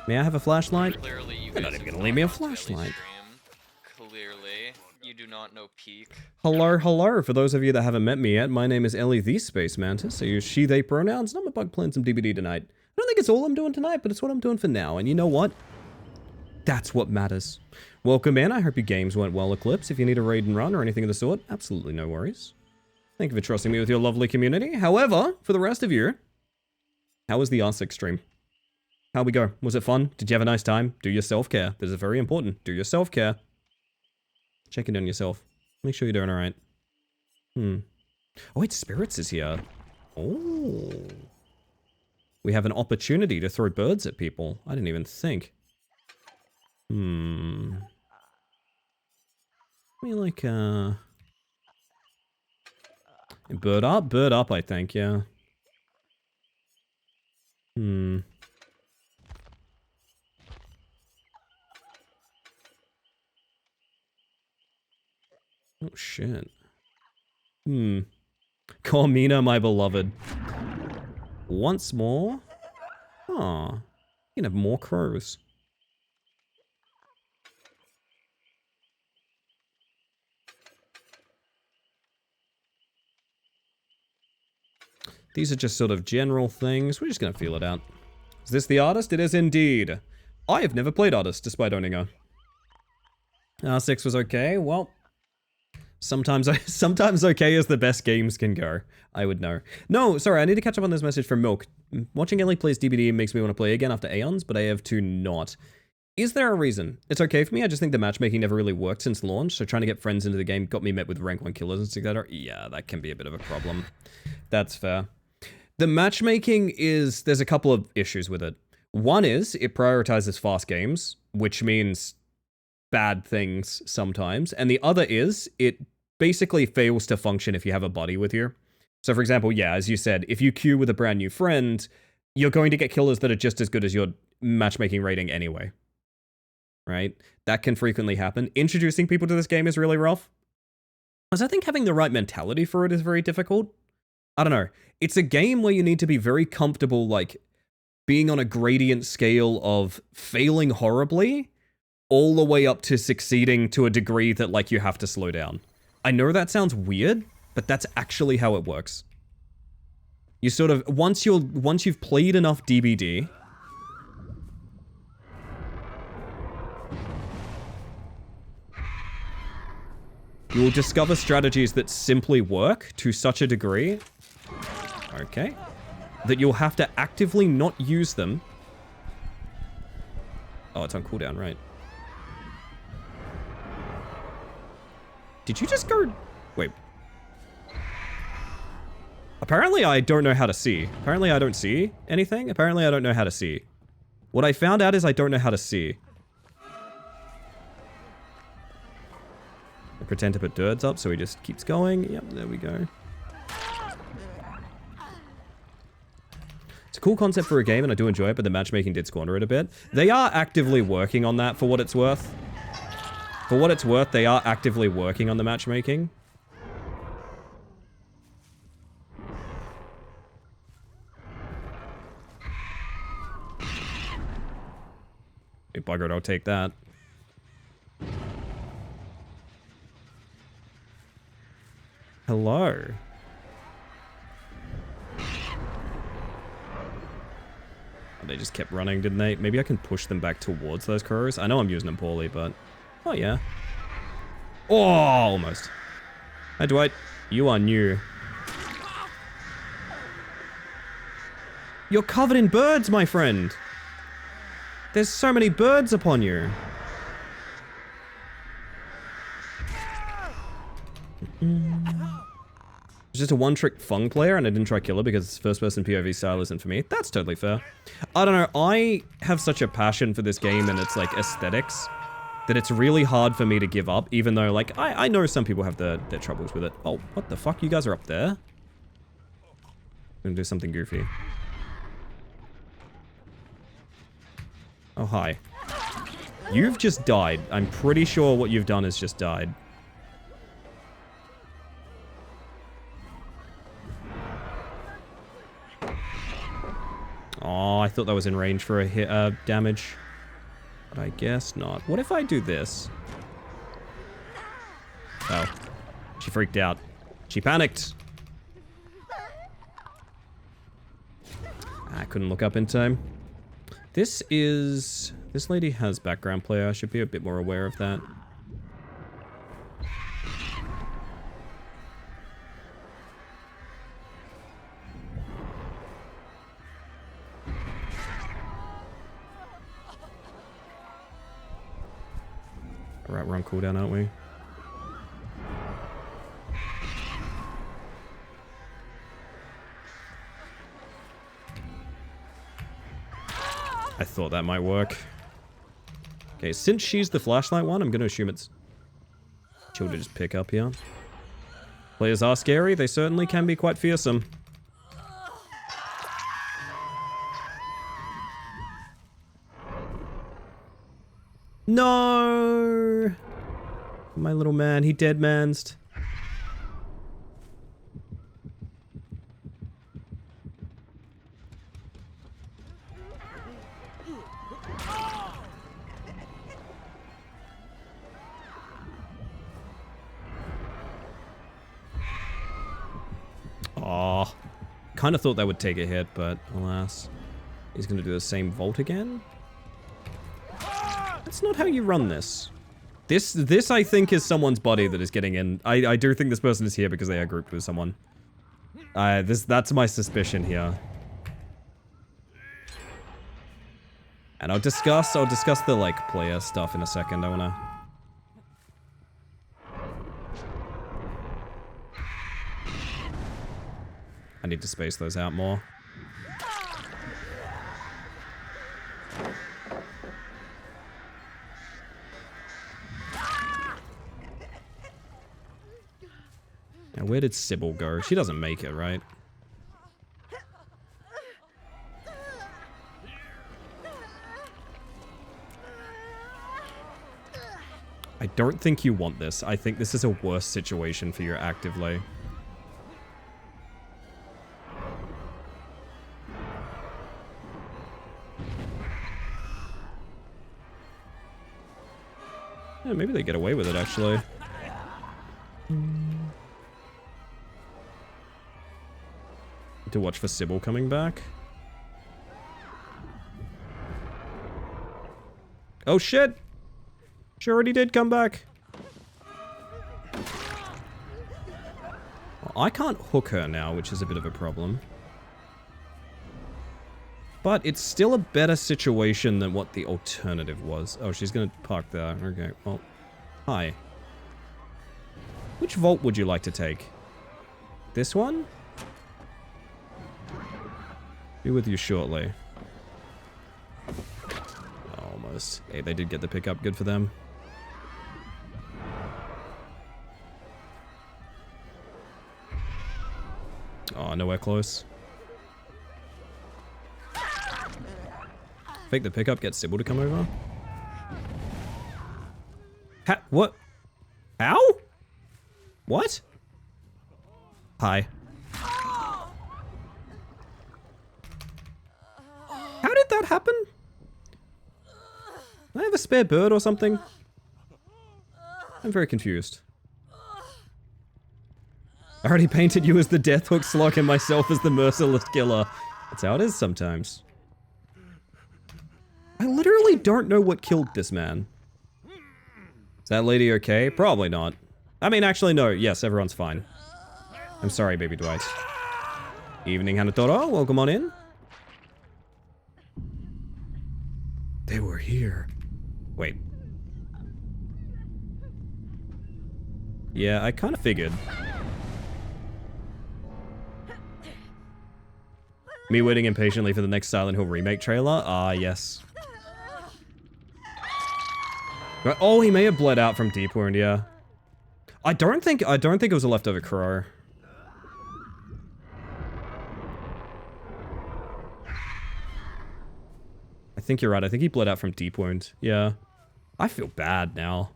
Speaker 1: May I have a flashlight?
Speaker 5: Clearly, you
Speaker 1: You're
Speaker 5: guys
Speaker 1: not even
Speaker 5: have
Speaker 1: gonna leave me a
Speaker 5: logged onto Ellie's
Speaker 1: flashlight.
Speaker 5: stream. Clearly, you do not know Peak.
Speaker 1: Hello, hello. For those of you that haven't met me yet, my name is Ellie the Space Mantis. I use she, they pronouns, and I'm about playing some DBD tonight. I don't think it's all I'm doing tonight, but it's what I'm doing for now. And you know what? That's what matters. Welcome in. I hope your games went well, Eclipse. If you need a raid and run or anything of the sort, absolutely no worries. Thank you for trusting me with your lovely community. However, for the rest of you, how was the R6 stream? How'd we go? Was it fun? Did you have a nice time? Do your self-care. This is very important. Do your self-care. Check in on yourself. Make sure you're doing alright. Oh wait, Spirits is here. Oh. We have an opportunity to throw birds at people. I didn't even think. I mean, like, bird up? Bird up, I think, yeah. Oh, shit. Cormina, my beloved. Once more? Aw. You can have more crows. These are just sort of general things. We're just gonna feel it out. Is this the artist? It is indeed. I have never played artist, despite owning her. R6 was okay. Well, sometimes okay is the best games can go. I would know. No, sorry, I need to catch up on this message from Milk. Watching Ellie plays DBD makes me want to play again after Aeons, but I have to not. Is there a reason? It's okay for me, I just think the matchmaking never really worked since launch, so trying to get friends into the game got me met with rank 1 killers and stuff like that. Yeah, that can be a bit of a problem. That's fair. The matchmaking is... There's a couple of issues with it. One is, it prioritizes fast games, which means bad things sometimes. And the other is, it basically fails to function if you have a buddy with you. So for example, yeah, as you said, if you queue with a brand new friend, you're going to get killers that are just as good as your matchmaking rating anyway. Right? That can frequently happen. Introducing people to this game is really rough. Because I think having the right mentality for it is very difficult. I don't know. It's a game where you need to be very comfortable, like, being on a gradient scale of failing horribly all the way up to succeeding to a degree that, like, you have to slow down. I know that sounds weird, but that's actually how it works. You sort of, once you've played enough DBD, you will discover strategies that simply work to such a degree, okay, that you'll have to actively not use them. Oh, it's on cooldown, right. Did you just go... Wait. Apparently I don't know how to see. Apparently I don't see anything. Apparently I don't know how to see. What I found out is I don't know how to see. I pretend to put dirts up so he just keeps going. Yep, there we go. It's a cool concept for a game and I do enjoy it, but the matchmaking did squander it a bit. They are actively working on that for what it's worth. For what it's worth, they are actively working on the matchmaking. Hey, buggered, I'll take that. Hello. Oh, they just kept running, didn't they? Maybe I can push them back towards those crows. I know I'm using them poorly, but... Oh, yeah. Oh, almost. Hi, Dwight. You are new. You're covered in birds, my friend. There's so many birds upon you. It's just a one-trick Fung player, and I didn't try Killer because first-person POV style isn't for me. That's totally fair. I don't know, I have such a passion for this game and its, like, aesthetics that it's really hard for me to give up, even though, like, I know some people have their troubles with it. Oh, what the fuck? You guys are up there? I'm gonna do something goofy. Oh, hi. You've just died. I'm pretty sure what you've done is just died. Oh, I thought that was in range for a hit, damage. But I guess not. What if I do this? Oh. She freaked out. She panicked. I couldn't look up in time. This lady has background player. I should be a bit more aware of that. Alright, we're on cooldown, aren't we? I thought that might work. Okay, since she's the flashlight one, I'm going to assume it's chill to just pick up here. Players are scary. They certainly can be quite fearsome. No! My little man, he dead mansed. Aw. Kind of thought that would take a hit, but alas. He's going to do the same vault again? That's not how you run this. This I think is someone's body that is getting in. I do think this person is here because they are grouped with someone. That's my suspicion here. And I'll discuss the like player stuff in a second. I need to space those out more. Now, where did Sybil go? She doesn't make it, right? I don't think you want this. I think this is a worse situation for your actively. Yeah, maybe they get away with it, actually. To watch for Sybil coming back. Oh shit! She already did come back. Well, I can't hook her now, which is a bit of a problem. But it's still a better situation than what the alternative was. Oh, she's gonna park there. Okay, well, hi. Which vault would you like to take? This one? Be with you shortly. Almost. Hey, they did get the pickup. Good for them. Oh, nowhere close. Fake the pickup, get Sybil to come over. What? How? What? Hi. How did that happen? Do I have a spare bird or something? I'm very confused. I already painted you as the Deathhook Slug and myself as the Merciless Killer. That's how it is sometimes. I literally don't know what killed this man. Is that lady okay? Probably not. I mean, actually, no. Yes, everyone's fine. I'm sorry, baby Dwight. Evening, Hanatoro. Welcome on in. They were here. Wait. Yeah, I kind of figured. Me waiting impatiently for the next Silent Hill remake trailer? Ah, yes. Oh, he may have bled out from Deep Wound, yeah. I don't think it was a leftover crow. I think you're right. I think he bled out from Deep Wound. Yeah. I feel bad now.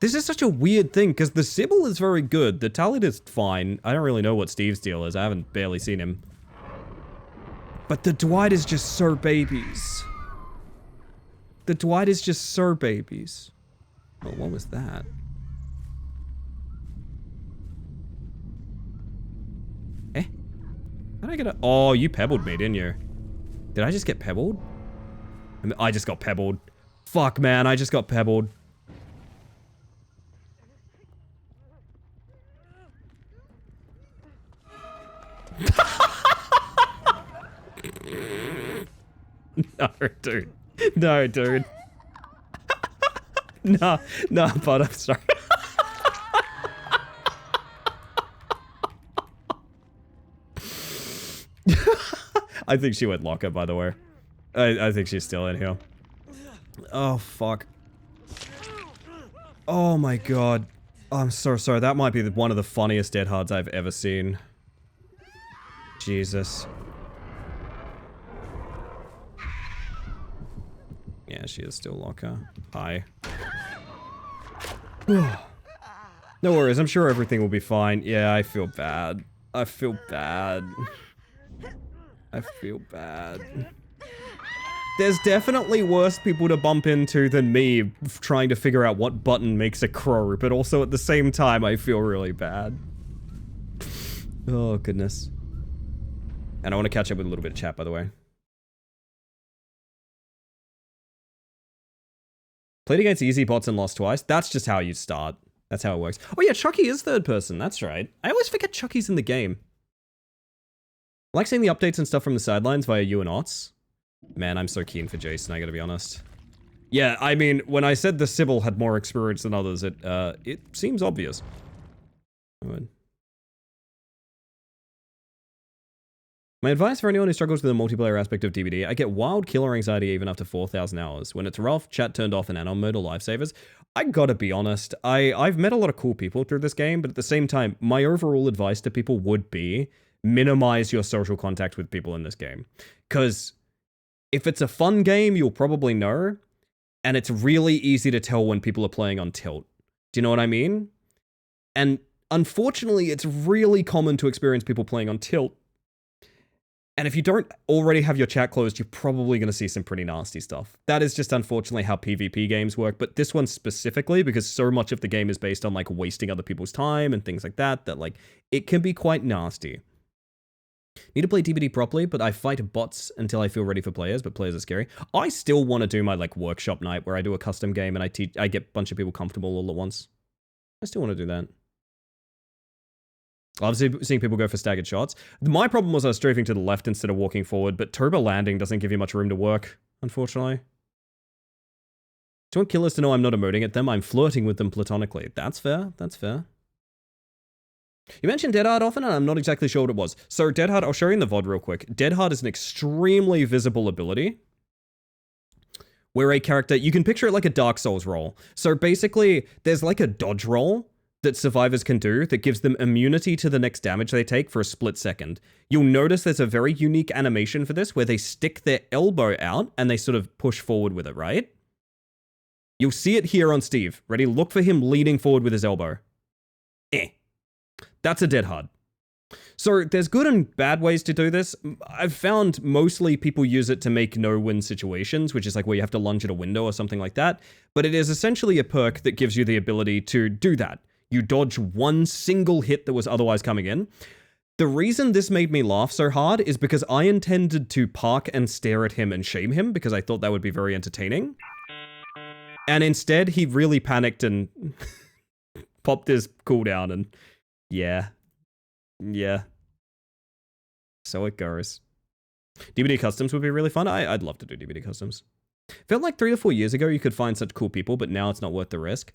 Speaker 1: This is such a weird thing, because the Sybil is very good. The Talit is fine. I don't really know what Steve's deal is. I haven't barely seen him. But the Dwight is just so babies. The Dwight is just so babies. Oh, what was that? Eh? How did I get a... Oh, you pebbled me, didn't you? Did I just get pebbled? I just got pebbled. Fuck, man, I just got pebbled. No, dude. No, dude. No, but I'm sorry. I think she went locker, by the way. I think she's still in here. Oh, fuck. Oh my god. I'm so sorry. That might be one of the funniest dead hards I've ever seen. Jesus. Yeah, she is still locker. Hi. No worries, I'm sure everything will be fine. Yeah, I feel bad. I feel bad. I feel bad. There's definitely worse people to bump into than me trying to figure out what button makes a crow, but also at the same time, I feel really bad. Oh, goodness. And I want to catch up with a little bit of chat, by the way. Played against easy bots and lost twice. That's just how you start. That's how it works. Oh yeah, Chucky is third person. That's right. I always forget Chucky's in the game. I like seeing the updates and stuff from the sidelines via you and Ots. Man, I'm so keen for Jason, I gotta be honest. Yeah, I mean, when I said the Sybil had more experience than others, it seems obvious. My advice for anyone who struggles with the multiplayer aspect of DBD, I get wild killer anxiety even after 4,000 hours. When it's rough, chat turned off, and anon mode or lifesavers. I gotta be honest, I've met a lot of cool people through this game, but at the same time, my overall advice to people would be minimize your social contact with people in this game. Because if it's a fun game, you'll probably know, and it's really easy to tell when people are playing on tilt. Do you know what I mean? And unfortunately, it's really common to experience people playing on tilt. And if you don't already have your chat closed, you're probably going to see some pretty nasty stuff. That is just unfortunately how PvP games work, but this one specifically, because so much of the game is based on like wasting other people's time and things like that, that like, it can be quite nasty. Need to play DBD properly, but I fight bots until I feel ready for players, but players are scary. I still want to do my like workshop night where I do a custom game and I get a bunch of people comfortable all at once. I still want to do that. Obviously, seeing people go for staggered shots. My problem was I was strafing to the left instead of walking forward, but turbo landing doesn't give you much room to work, unfortunately. Do you want killers to know I'm not emoting at them? I'm flirting with them platonically. That's fair. That's fair. You mentioned Dead Hard often, and I'm not exactly sure what it was. So Dead Hard, I'll show you in the VOD real quick. Dead Hard is an extremely visible ability where a character, you can picture it like a Dark Souls roll. So basically, there's like a dodge roll that survivors can do that gives them immunity to the next damage they take for a split second. You'll notice there's a very unique animation for this where they stick their elbow out and they sort of push forward with it, right? You'll see it here on Steve. Ready? Look for him leaning forward with his elbow. That's a Dead Hard. So there's good and bad ways to do this. I've found mostly people use it to make no-win situations, which is like where you have to lunge at a window or something like that. But it is essentially a perk that gives you the ability to do that. You dodge one single hit that was otherwise coming in. The reason this made me laugh so hard is because I intended to park and stare at him and shame him because I thought that would be very entertaining. And instead, he really panicked and popped his cooldown and yeah. So it goes. DBD customs would be really fun. I'd love to do DBD customs. Felt like 3 to 4 years ago you could find such cool people, but now it's not worth the risk.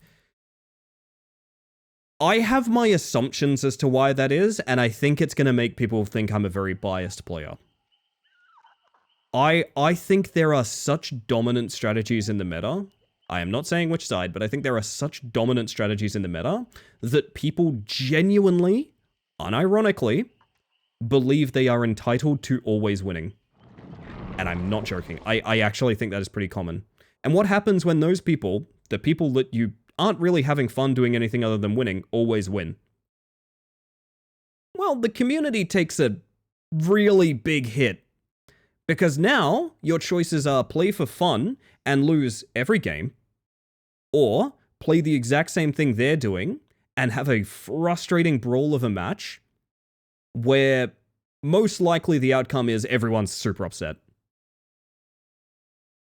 Speaker 1: I have my assumptions as to why that is, and I think it's going to make people think I'm a very biased player. I think there are such dominant strategies in the meta. I am not saying which side, but I think there are such dominant strategies in the meta that people genuinely, unironically, believe they are entitled to always winning. And I'm not joking. I actually think that is pretty common. And what happens when those people, the people that you aren't really having fun doing anything other than winning, always win? Well, the community takes a really big hit. Because now, your choices are play for fun and lose every game, or play the exact same thing they're doing and have a frustrating brawl of a match where most likely the outcome is everyone's super upset.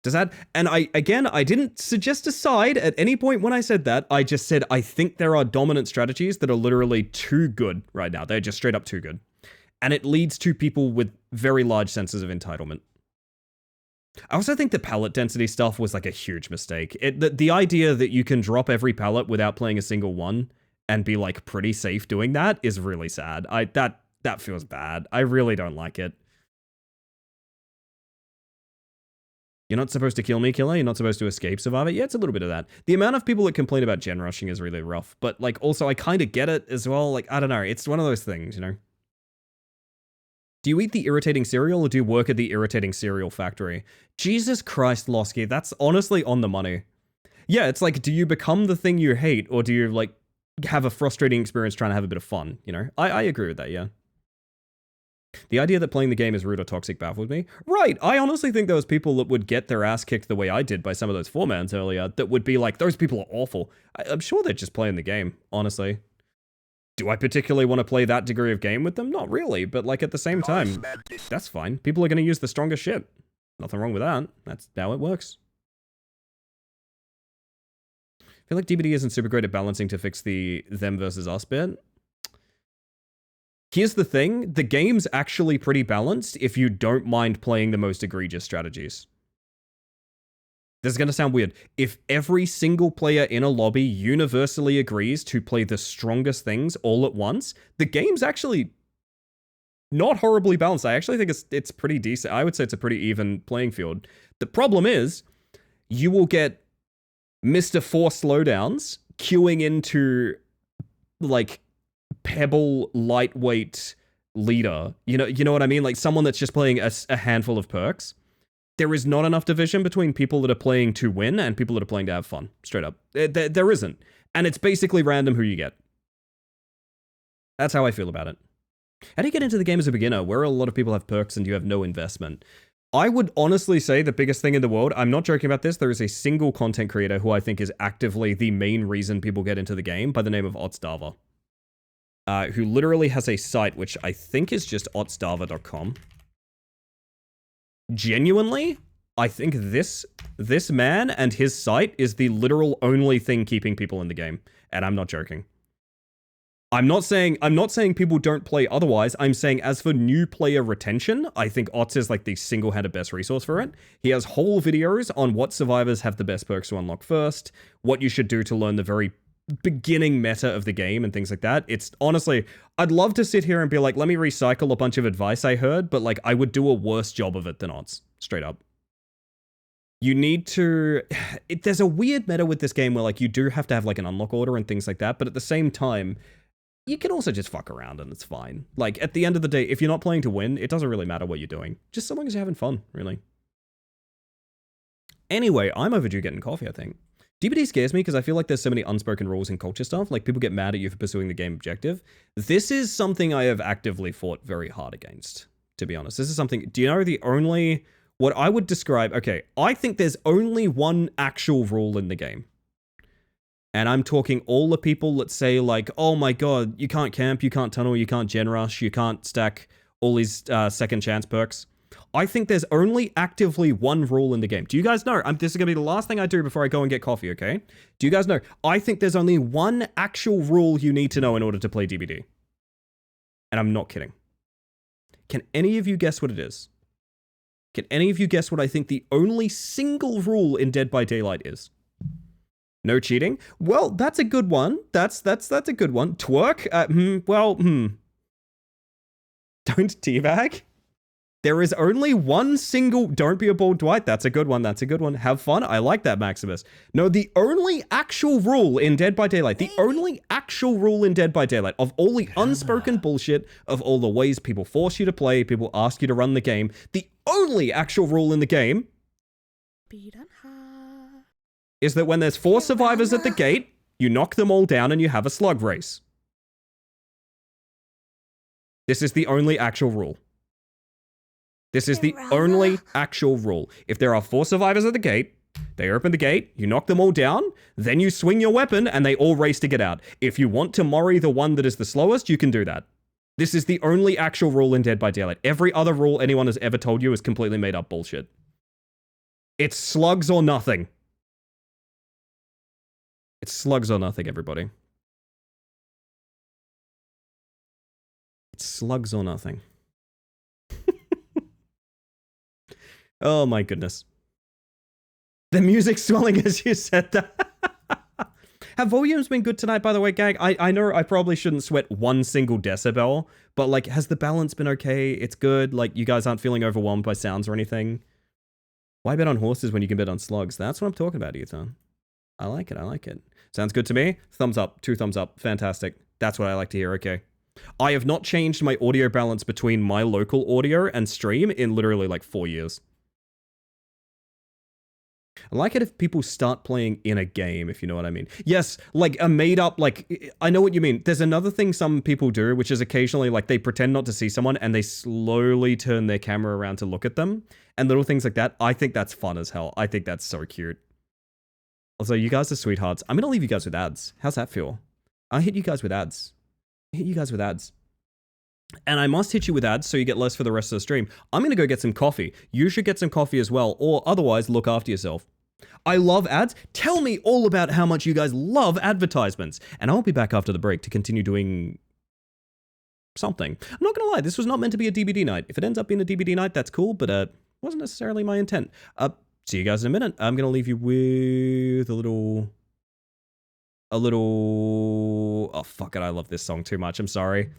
Speaker 1: Does that... And I didn't suggest a side at any point when I said that. I just said I think there are dominant strategies that are literally too good right now. They're just straight up too good. And it leads to people with very large senses of entitlement. I also think the pallet density stuff was like a huge mistake. The idea that you can drop every pallet without playing a single one and be like pretty safe doing that is really sad. That feels bad. I really don't like it. You're not supposed to kill me, killer. You're not supposed to escape, survivor. Yeah, it's a little bit of that. The amount of people that complain about gen rushing is really rough. But like, also, I kind of get it as well. Like, I don't know. It's one of those things, you know? Do you eat the irritating cereal or do you work at the irritating cereal factory? Jesus Christ, Losky, that's honestly on the money. Yeah, it's like, do you become the thing you hate or do you like have a frustrating experience trying to have a bit of fun, you know? I agree with that, yeah. The idea that playing the game is rude or toxic baffles me. Right, I honestly think there was people that would get their ass kicked the way I did by some of those 4-mans earlier that would be like, those people are awful. I'm sure they're just playing the game, honestly. Do I particularly want to play that degree of game with them? Not really, but like at the same time, that's fine. People are going to use the strongest shit. Nothing wrong with that. That's how it works. I feel like DBD isn't super great at balancing to fix the them versus us bit. Here's the thing, the game's actually pretty balanced if you don't mind playing the most egregious strategies. This is going to sound weird. If every single player in a lobby universally agrees to play the strongest things all at once, the game's actually not horribly balanced. I actually think it's pretty decent. I would say it's a pretty even playing field. The problem is, you will get Mr. 4 slowdowns queuing into, like, Pebble lightweight leader. You know what I mean? Like, someone that's just playing a handful of perks. There is not enough division between people that are playing to win and people that are playing to have fun. Straight up. There isn't. And it's basically random who you get. That's how I feel about it. How do you get into the game as a beginner, where a lot of people have perks and you have no investment? I would honestly say the biggest thing in the world, I'm not joking about this, there is a single content creator who I think is actively the main reason people get into the game by the name of Otzdava. Who literally has a site which I think is just otzdava.com. Genuinely, I think this man and his site is the literal only thing keeping people in the game, and I'm not joking. I'm not saying people don't play otherwise. I'm saying as for new player retention, I think Otz is like the single-handed best resource for it. He has whole videos on what survivors have the best perks to unlock first, what you should do to learn the very beginning meta of the game and things like that. It's honestly, I'd love to sit here and be like, let me recycle a bunch of advice I heard, but like I would do a worse job of it than Odds, straight up. You need to, there's a weird meta with this game where like you do have to have like an unlock order and things like that, but at the same time, you can also just fuck around and it's fine. Like at the end of the day, if you're not playing to win, it doesn't really matter what you're doing. Just so long as you're having fun, really. Anyway, I'm overdue getting coffee, I think. DBD scares me because I feel like there's so many unspoken rules and culture stuff. Like, people get mad at you for pursuing the game objective. This is something I have actively fought very hard against, to be honest. This is something... Do you know the only... What I would describe... Okay, I think there's only one actual rule in the game. And I'm talking all the people that say, like, oh my god, you can't camp, you can't tunnel, you can't gen rush, you can't stack all these second chance perks. I think there's only actively one rule in the game. Do you guys know? This is going to be the last thing I do before I go and get coffee, okay? Do you guys know? I think there's only one actual rule you need to know in order to play DBD. And I'm not kidding. Can any of you guess what it is? Can any of you guess what I think the only single rule in Dead by Daylight is? No cheating? Well, that's a good one. That's a good one. Twerk? Don't teabag? There is only one single... Don't be a bald Dwight. That's a good one. That's a good one. Have fun. I like that, Maximus. No, the only actual rule in Dead by Daylight, the only actual rule in Dead by Daylight, of all the unspoken bullshit, of all the ways people force you to play, people ask you to run the game, the only actual rule in the game is that when there's 4 survivors at the gate, you knock them all down and you have a slug race. This is the only actual rule. This is the only actual rule. If there are 4 survivors at the gate, they open the gate, you knock them all down, then you swing your weapon and they all race to get out. If you want to Mori the one that is the slowest, you can do that. This is the only actual rule in Dead by Daylight. Every other rule anyone has ever told you is completely made up bullshit. It's slugs or nothing. It's slugs or nothing, everybody. It's slugs or nothing. Oh my goodness. The music's swelling as you said that. Have volumes been good tonight, by the way, gang? I know I probably shouldn't sweat one single decibel, but like, has the balance been okay? It's good? Like, you guys aren't feeling overwhelmed by sounds or anything? Why bet on horses when you can bet on slugs? That's what I'm talking about, Ethan. I like it, I like it. Sounds good to me. Thumbs up, 2 thumbs up. Fantastic. That's what I like to hear, okay. I have not changed my audio balance between my local audio and stream in literally like 4 years. I like it if people start playing in a game, if you know what I mean. Yes, like a made up, like, I know what you mean. There's another thing some people do, which is occasionally, like, they pretend not to see someone and they slowly turn their camera around to look at them. And little things like that. I think that's fun as hell. I think that's so cute. Also, you guys are sweethearts. I'm going to leave you guys with ads. How's that feel? I hit you guys with ads. I hit you guys with ads. And I must hit you with ads so you get less for the rest of the stream. I'm going to go get some coffee. You should get some coffee as well, or otherwise look after yourself. I love ads. Tell me all about how much you guys love advertisements. And I'll be back after the break to continue doing something. I'm not going to lie, this was not meant to be a DBD night. If it ends up being a DBD night, that's cool, but wasn't necessarily my intent. See you guys in a minute. I'm going to leave you with a little... Oh, fuck it. I love this song too much. I'm sorry.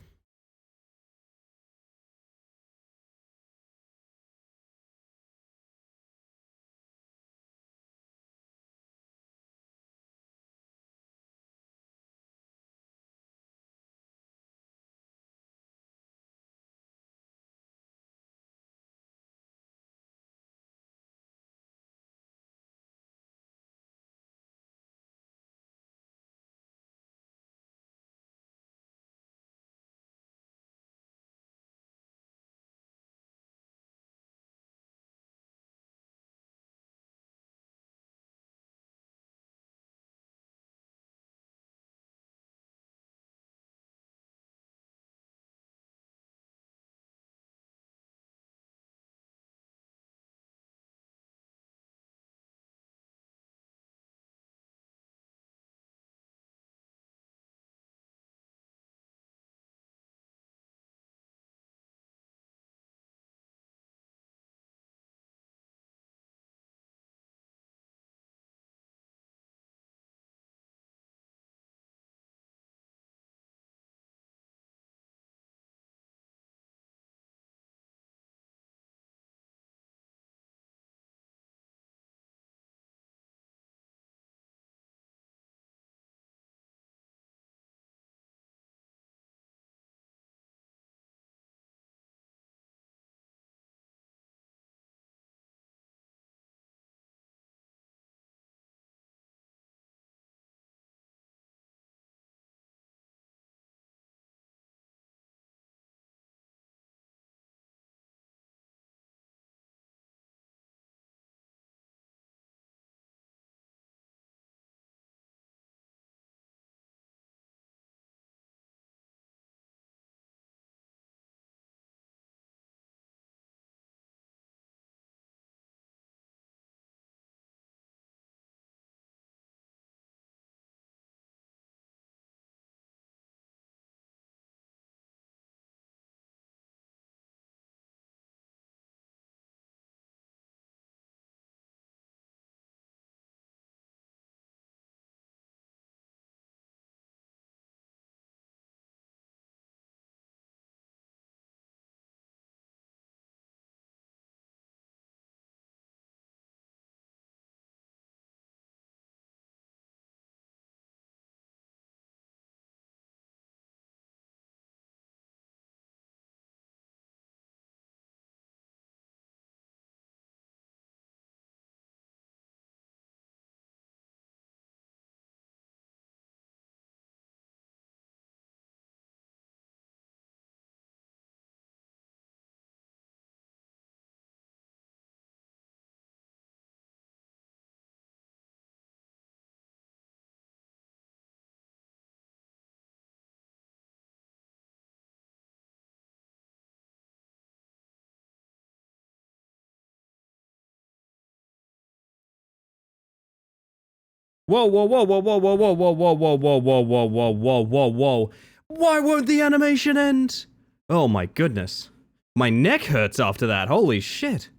Speaker 1: Whoa, whoa, whoa, whoa, whoa, whoa, whoa, whoa, whoa, whoa, whoa, whoa, whoa, whoa, whoa, whoa, whoa. Why won't the animation end? Oh my goodness. My neck hurts after that. Holy shit.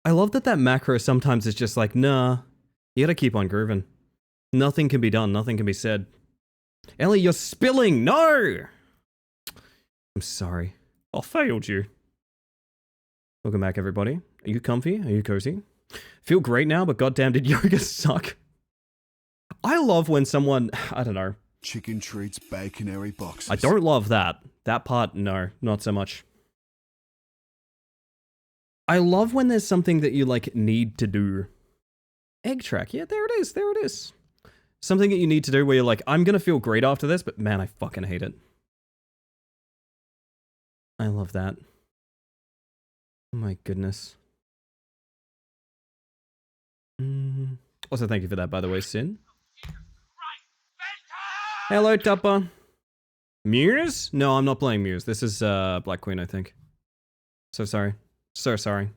Speaker 1: I love that macro sometimes is just like, nah, you gotta keep on grooving. Nothing can be done, nothing can be said. Ellie, you're spilling! No! I'm sorry. I failed you. Welcome back, everybody. Are you comfy? Are you cozy? Feel great now, but goddamn did yoga suck. I love when someone, I don't know.
Speaker 6: Chicken treats, baconary boxes.
Speaker 1: I don't love that. That part, no, not so much. I love when there's something that you, like, need to do. Egg track, yeah, there it is, there it is. Something that you need to do where you're like, I'm gonna feel great after this, but man, I fucking hate it. I love that. Oh my goodness. Also, thank you for that, by the way, Sin. Hello, Tupper. Muse? No, I'm not playing Muse. This is Black Queen, I think. So sorry. So sorry.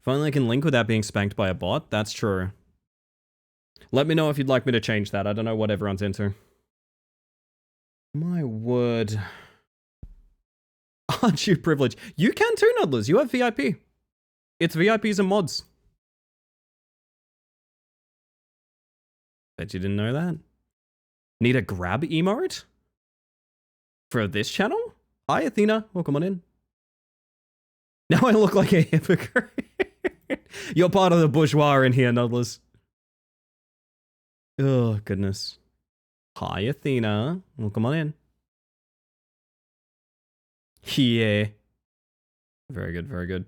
Speaker 1: Finally, I can link without being spanked by a bot. That's true. Let me know if you'd like me to change that. I don't know what everyone's into. My word. Aren't you privileged? You can too, Nudlers. You have VIP. It's VIPs and mods. Bet you didn't know that. Need a grab emote? For this channel? Hi, Athena. Welcome on in. Now I look like a hypocrite. You're part of the bourgeois in here, Nudlers. Oh, goodness. Hi, Athena. Welcome on in. Yeah. Very good, very good.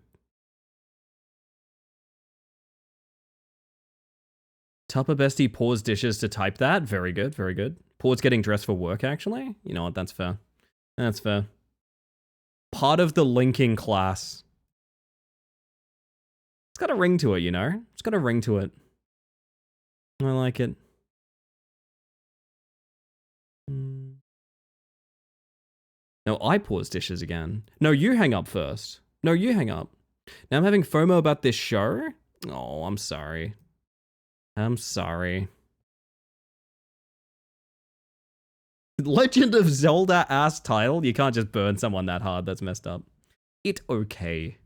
Speaker 1: Tupper Bestie pours dishes to type that. Very good, very good. Paul's getting dressed for work, actually. You know what? That's fair. That's fair. Part of the linking class. It's got a ring to it, you know? It's got a ring to it. I like it. No, I pause dishes again. No, you hang up first. No, you hang up. Now I'm having FOMO about this show? Oh, I'm sorry. I'm sorry. Legend of Zelda ass title? You can't just burn someone that hard. That's messed up. It okay.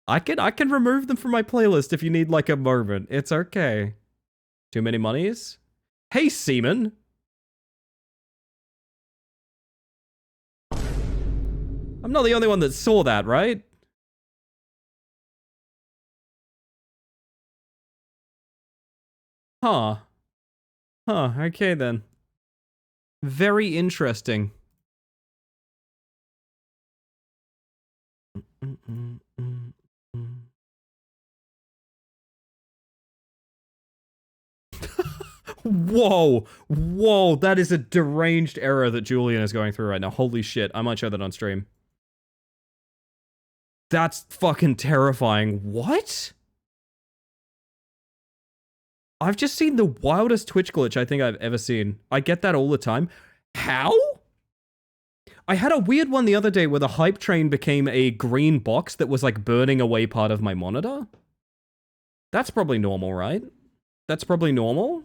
Speaker 1: I can remove them from my playlist if you need like a moment. It's okay. Too many monies? Hey, Seaman. I'm not the only one that saw that, right? Huh. Huh, okay then. Very interesting. Whoa, whoa, that is a deranged error that Julian is going through right now. Holy shit, I might show that on stream. That's fucking terrifying. What? I've just seen the wildest Twitch glitch I think I've ever seen. I get that all the time. How? I had a weird one the other day where the hype train became a green box that was like burning away part of my monitor. That's probably normal, right? That's probably normal.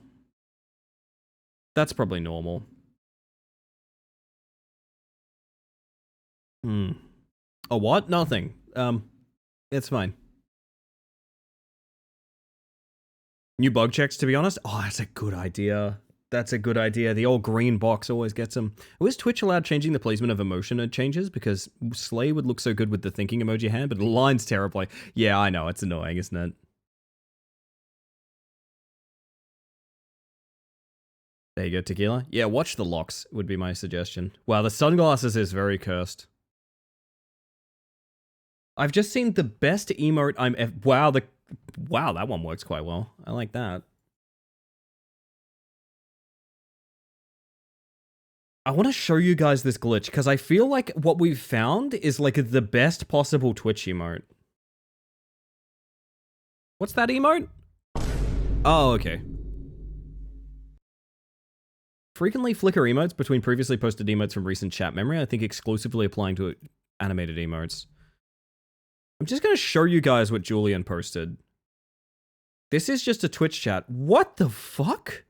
Speaker 1: That's probably normal. A what? Nothing. It's fine. New bug checks, to be honest? Oh, that's a good idea. That's a good idea. The old green box always gets them. Was Twitch allowed changing the placement of emotion changes? Because Slay would look so good with the thinking emoji hand, but it aligns terribly. Yeah, I know. It's annoying, isn't it? There you go, Tequila. Yeah, watch the locks would be my suggestion. Wow, the sunglasses is very cursed. I've just seen the best emote wow, wow, that one works quite well. I like that. I want to show you guys this glitch because I feel like what we've found is like the best possible Twitch emote. What's that emote? Oh, okay. Frequently flicker emotes between previously posted emotes from recent chat memory. I think exclusively applying to animated emotes. I'm just going to show you guys what Julian posted. This is just a Twitch chat. What the fuck?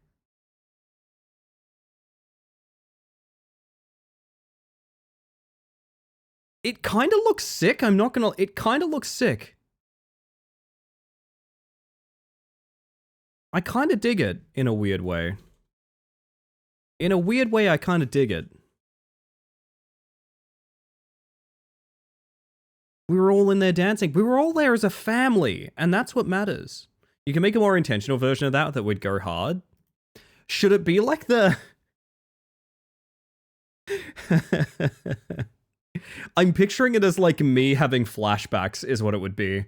Speaker 1: It kind of looks sick. I'm not gonna... It kind of looks sick. I kind of dig it in a weird way. In a weird way, I kind of dig it. We were all in there dancing. We were all there as a family, and that's what matters. You can make a more intentional version of that would go hard. Should it be like the... I'm picturing it as like me having flashbacks is what it would be.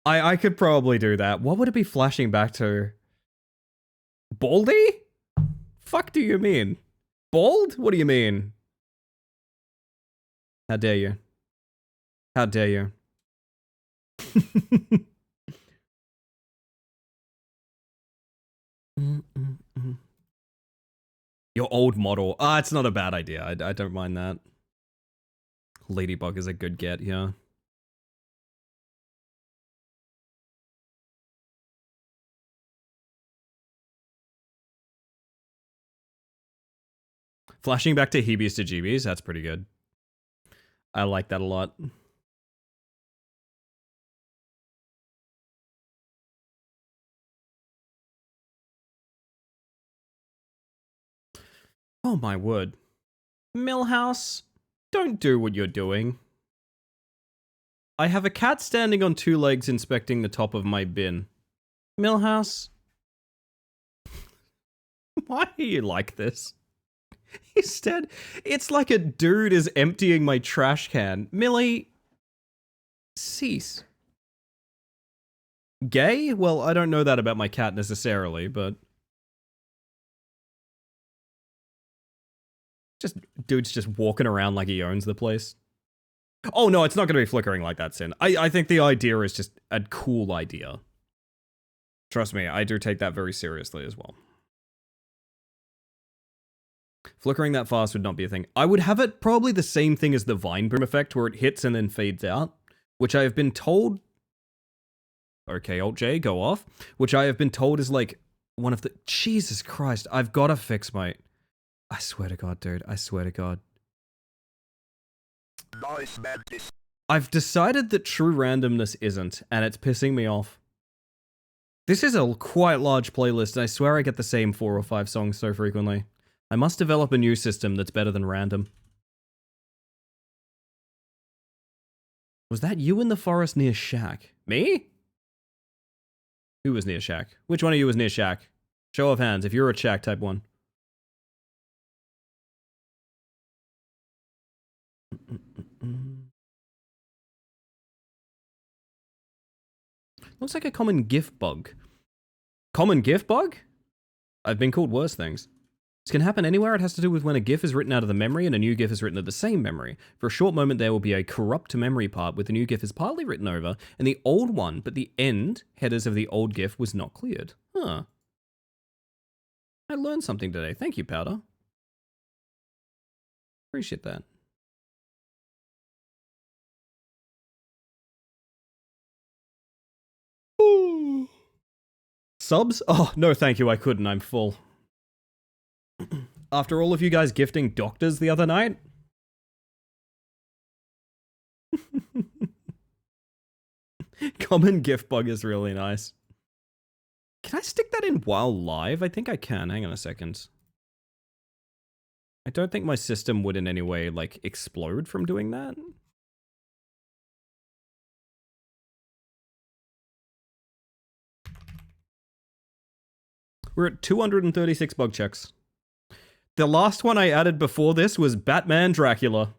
Speaker 1: I could probably do that. What would it be flashing back to? Baldy? Fuck do you mean? Bald? What do you mean? How dare you? How dare you? Your old model. Ah, it's not a bad idea. I don't mind that. Ladybug is a good get, yeah. Flashing back to Heebies to Jeebies, that's pretty good. I like that a lot. Oh my word. Millhouse, don't do what you're doing. I have a cat standing on 2 legs inspecting the top of my bin. Millhouse? Why are you like this? Instead, it's like a dude is emptying my trash can. Millie, cease. Gay? Well, I don't know that about my cat necessarily, but... Just, dude's just walking around like he owns the place. Oh no, it's not going to be flickering like that, Sin. I think the idea is just a cool idea. Trust me, I do take that very seriously as well. Flickering that fast would not be a thing. I would have it probably the same thing as the Vine Boom effect, where it hits and then fades out, which I have been told... Okay, Alt J, go off. Which I have been told is like one of the... Jesus Christ, I've got to fix my... I swear to God, dude. I swear to God. I've decided that true randomness isn't, and it's pissing me off. This is a quite large playlist, and I swear I get the same 4 or 5 songs so frequently. I must develop a new system that's better than random. Was that you in the forest near Shack? Me? Who was near Shack? Which one of you was near Shack? Show of hands, if you're a Shack, type 1. Looks like a common GIF bug. Common GIF bug? I've been called worse things. This can happen anywhere. It has to do with when a GIF is written out of the memory and a new GIF is written at the same memory. For a short moment, there will be a corrupt memory part with the new GIF is partly written over and the old one, but the end headers of the old GIF was not cleared. Huh. I learned something today. Thank you, Powder. Appreciate that. Ooh. Subs? Oh, no thank you, I couldn't, I'm full. After all of you guys gifting doctors the other night? Common gift bug is really nice. Can I stick that in while live? I think I can. Hang on a second. I don't think my system would in any way, like, explode from doing that. We're at 236 bug checks. The last one I added before this was Batman Dracula.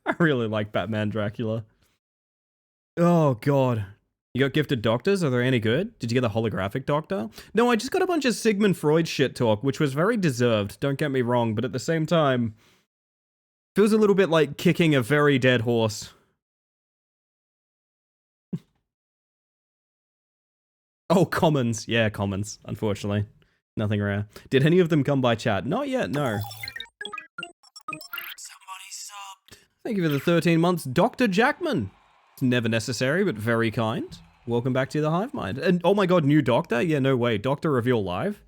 Speaker 1: I really like Batman Dracula. Oh, God. You got gifted doctors? Are they any good? Did you get the holographic doctor? No, I just got a bunch of Sigmund Freud shit talk, which was very deserved, don't get me wrong, but at the same time, feels a little bit like kicking a very dead horse. Oh, commons. Yeah, commons, unfortunately. Nothing rare. Did any of them come by chat? Not yet, no.
Speaker 2: Somebody
Speaker 1: Thank you for the 13 months, Dr. Jackman. It's never necessary, but very kind. Welcome back to the Hive Mind. And oh my god, new Doctor? Yeah, no way. Doctor reveal live?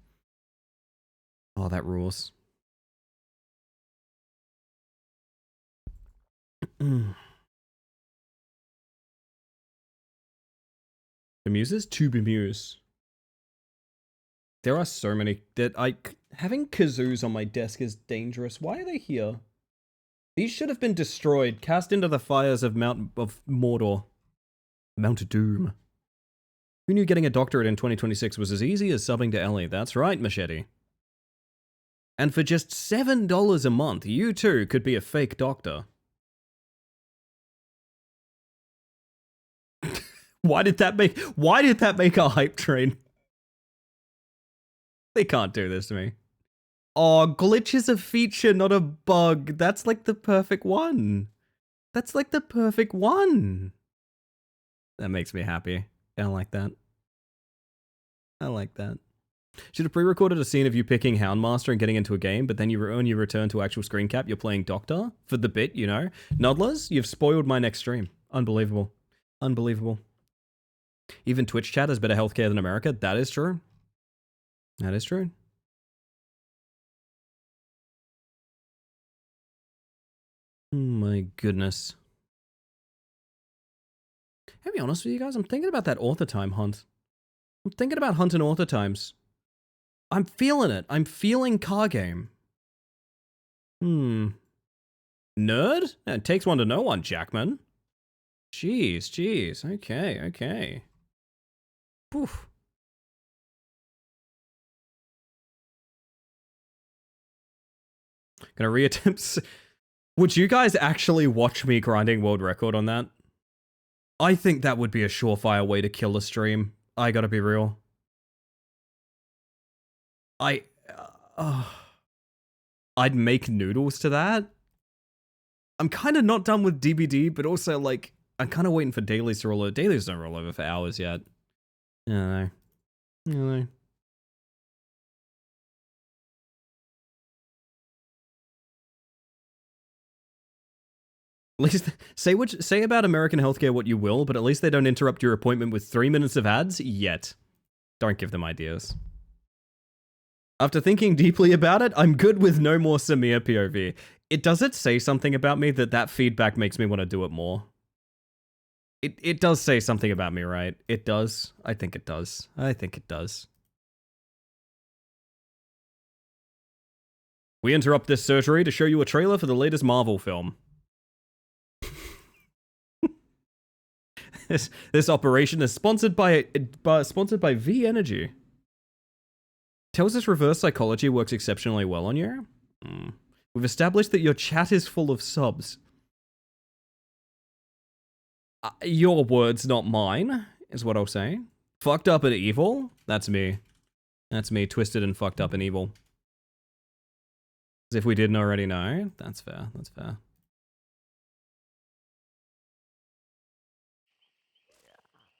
Speaker 1: Oh, that rules. Bemuses? To bemuse. There are so many that having kazoos on my desk is dangerous. Why are they here? These should have been destroyed, cast into the fires of Mordor. Mount Doom. Who knew getting a doctorate in 2026 was as easy as subbing to Ellie? That's right, Machete. And for just $7 a month, you too could be a fake doctor. Why did that make a hype train? They can't do this to me. Oh, glitch is a feature, not a bug. That's like the perfect one. That's like the perfect one. That makes me happy. I like that. I like that. Should have pre-recorded a scene of you picking Houndmaster and getting into a game, but then when you return to actual screen cap, you're playing Doctor for the bit, you know? Nodlers, you've spoiled my next stream. Unbelievable. Unbelievable. Even Twitch chat has better healthcare than America. That is true. That is true. Oh my goodness. I'll be honest with you guys, I'm thinking about that author time hunt. I'm thinking about hunting author times. I'm feeling it. I'm feeling car game. Nerd? It takes one to know one, Jackman. Jeez. Okay. Poof. Gonna reattempt. Would you guys actually watch me grinding world record on that? I think that would be a surefire way to kill a stream. I gotta be real. I'd make noodles to that. I'm kind of not done with DBD, but also like I'm kind of waiting for dailies to roll over. Dailies don't roll over for hours yet. I don't know. At least say about American healthcare what you will, but at least they don't interrupt your appointment with 3 minutes of ads yet. Don't give them ideas. After thinking deeply about it, I'm good with no more Samir POV. Does it say something about me that feedback makes me want to do it more? It does say something about me, right? It does. I think it does. We interrupt this surgery to show you a trailer for the latest Marvel film. This operation is sponsored by V Energy. Tells us reverse psychology works exceptionally well on you. We've established that your chat is full of subs. Your words, not mine, is what I'll say. Fucked up and evil? That's me. That's me, twisted and fucked up and evil. As if we didn't already know. That's fair.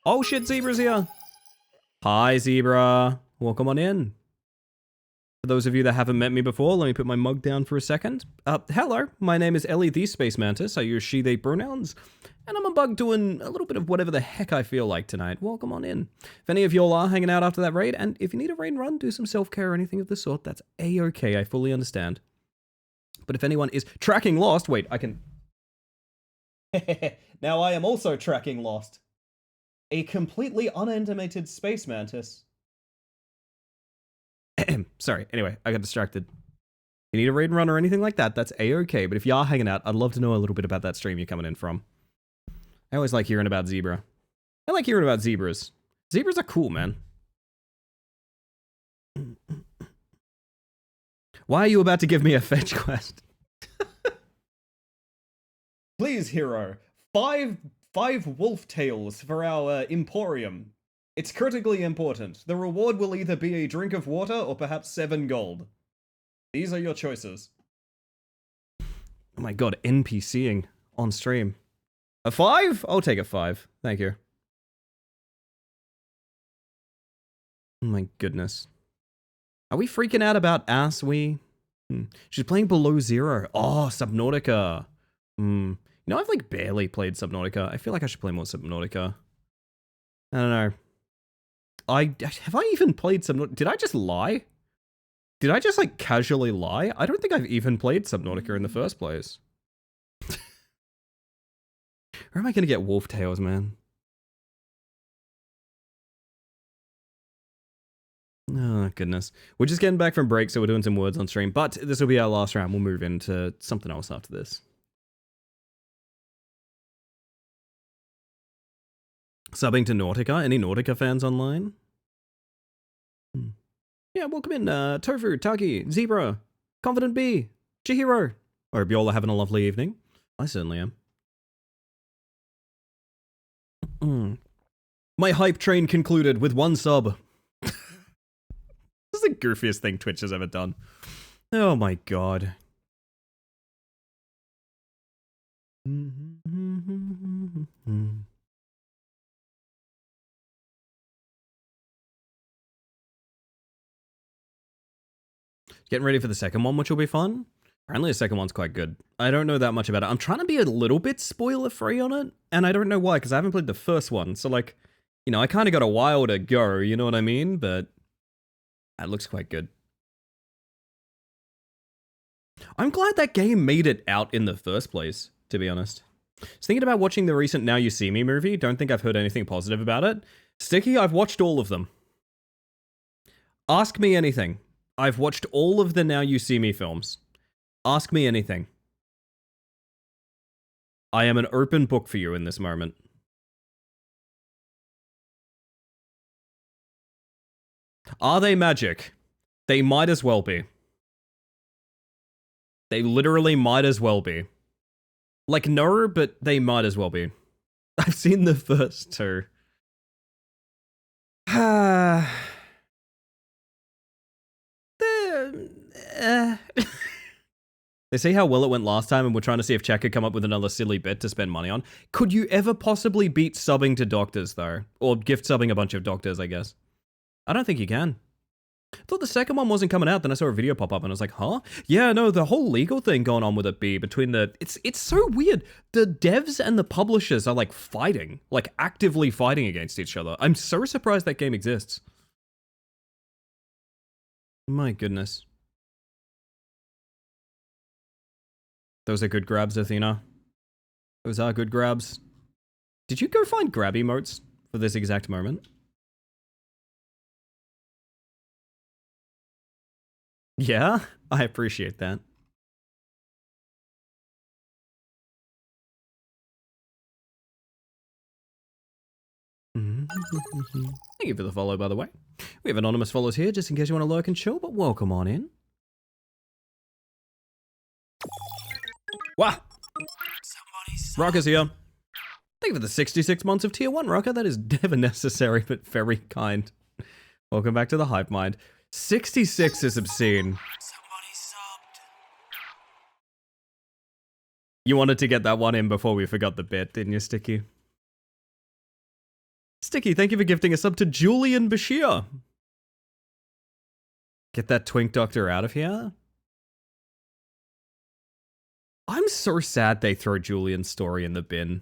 Speaker 1: Oh shit, Zebra's here! Hi, Zebra. Welcome on in. For those of you that haven't met me before, let me put my mug down for a second. Hello, my name is Ellie the Space Mantis. I use she, they pronouns. And I'm a bug doing a little bit of whatever the heck I feel like tonight. Welcome on in. If any of y'all are hanging out after that raid, and if you need a raid run, do some self-care or anything of the sort, that's a-okay, I fully understand. But if anyone is tracking Lost, wait, I can... Now I am also tracking Lost. A completely unanimated space mantis. Sorry, anyway, I got distracted. You need a raid run or anything like that, that's a-okay. But if you are hanging out, I'd love to know a little bit about that stream you're coming in from. I always like hearing about Zebra. I like hearing about zebras. Zebras are cool, man. Why are you about to give me a fetch quest? Please, hero. Five wolf tails for our Emporium. It's critically important. The reward will either be a drink of water or perhaps 7 gold. These are your choices. Oh my god, NPCing on stream. A 5? I'll take a 5. Thank you. Oh my goodness. Are we freaking out about She's playing Below Zero. Oh, Subnautica. You know, I've like barely played Subnautica. I feel like I should play more Subnautica. I don't know. Have I even played Subnautica? Did I just lie? Did I just like casually lie? I don't think I've even played Subnautica in the first place. Where am I gonna get wolf tails, man? Oh, goodness. We're just getting back from break, so we're doing some words on stream. But this will be our last round. We'll move into something else after this. Subbing to Nautica. Any Nautica fans online? Yeah, welcome in, Tofu, Taki, Zebra, Confident Bee, Chihiro. I hope you all are having a lovely evening. I certainly am. My hype train concluded with 1 sub. This is the goofiest thing Twitch has ever done. Oh my god. Getting ready for the second one, which will be fun. Apparently the second one's quite good. I don't know that much about it. I'm trying to be a little bit spoiler-free on it, and I don't know why, because I haven't played the first one. So, like, you know, I kind of got a while to go, you know what I mean? But that looks quite good. I'm glad that game made it out in the first place, to be honest. I was thinking about watching the recent Now You See Me movie. Don't think I've heard anything positive about it. Sticky, I've watched all of them. Ask me anything. I've watched all of the Now You See Me films. Ask me anything. I am an open book for you in this moment. Are they magic? They might as well be. They literally might as well be. Like, no, but they might as well be. I've seen the first 2. They see how well it went last time, and we're trying to see if Chat could come up with another silly bit to spend money on. Could you ever possibly beat subbing to doctors, though? Or gift subbing a bunch of doctors, I guess. I don't think you can. I thought the second one wasn't coming out, then I saw a video pop up and I was like, huh? Yeah, no, the whole legal thing going on with it between the... It's so weird. The devs and the publishers are like fighting. Like actively fighting against each other. I'm so surprised that game exists. My goodness. Those are good grabs, Athena. Those are good grabs. Did you go find grab emotes for this exact moment? Yeah, I appreciate that. Thank you for the follow, by the way. We have anonymous follows here, just in case you want to lurk and chill, but welcome on in. Wow! Rocker's here. Thank you for the 66 months of tier 1, Rocker. That is never necessary, but very kind. Welcome back to the Hype Mind. 66 is obscene. You wanted to get that one in before we forgot the bit, didn't you, Sticky? Sticky, thank you for gifting a sub to Julian Bashir. Get that twink doctor out of here. I'm so sad they throw Julian's story in the bin.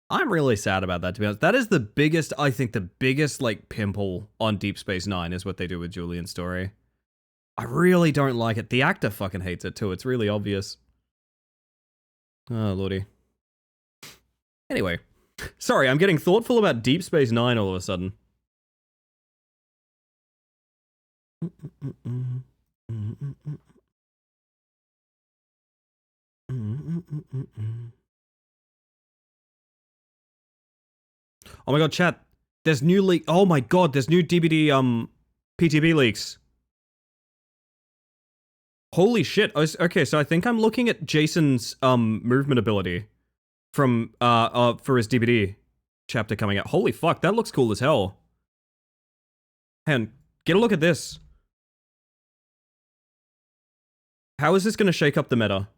Speaker 1: I'm really sad about that, to be honest. That is the biggest, I think the biggest, like, pimple on Deep Space Nine is what they do with Julian's story. I really don't like it. The actor fucking hates it too. It's really obvious. Oh, lordy. Anyway. Sorry, I'm getting thoughtful about Deep Space Nine all of a sudden. Oh my god, chat. There's new leak. Oh my god, there's new DBD PTB leaks. Holy shit. Okay, so I think I'm looking at Jason's movement ability from for his DBD chapter coming out. Holy fuck, that looks cool as hell. Hang on, get a look at this. How is this going to shake up the meta?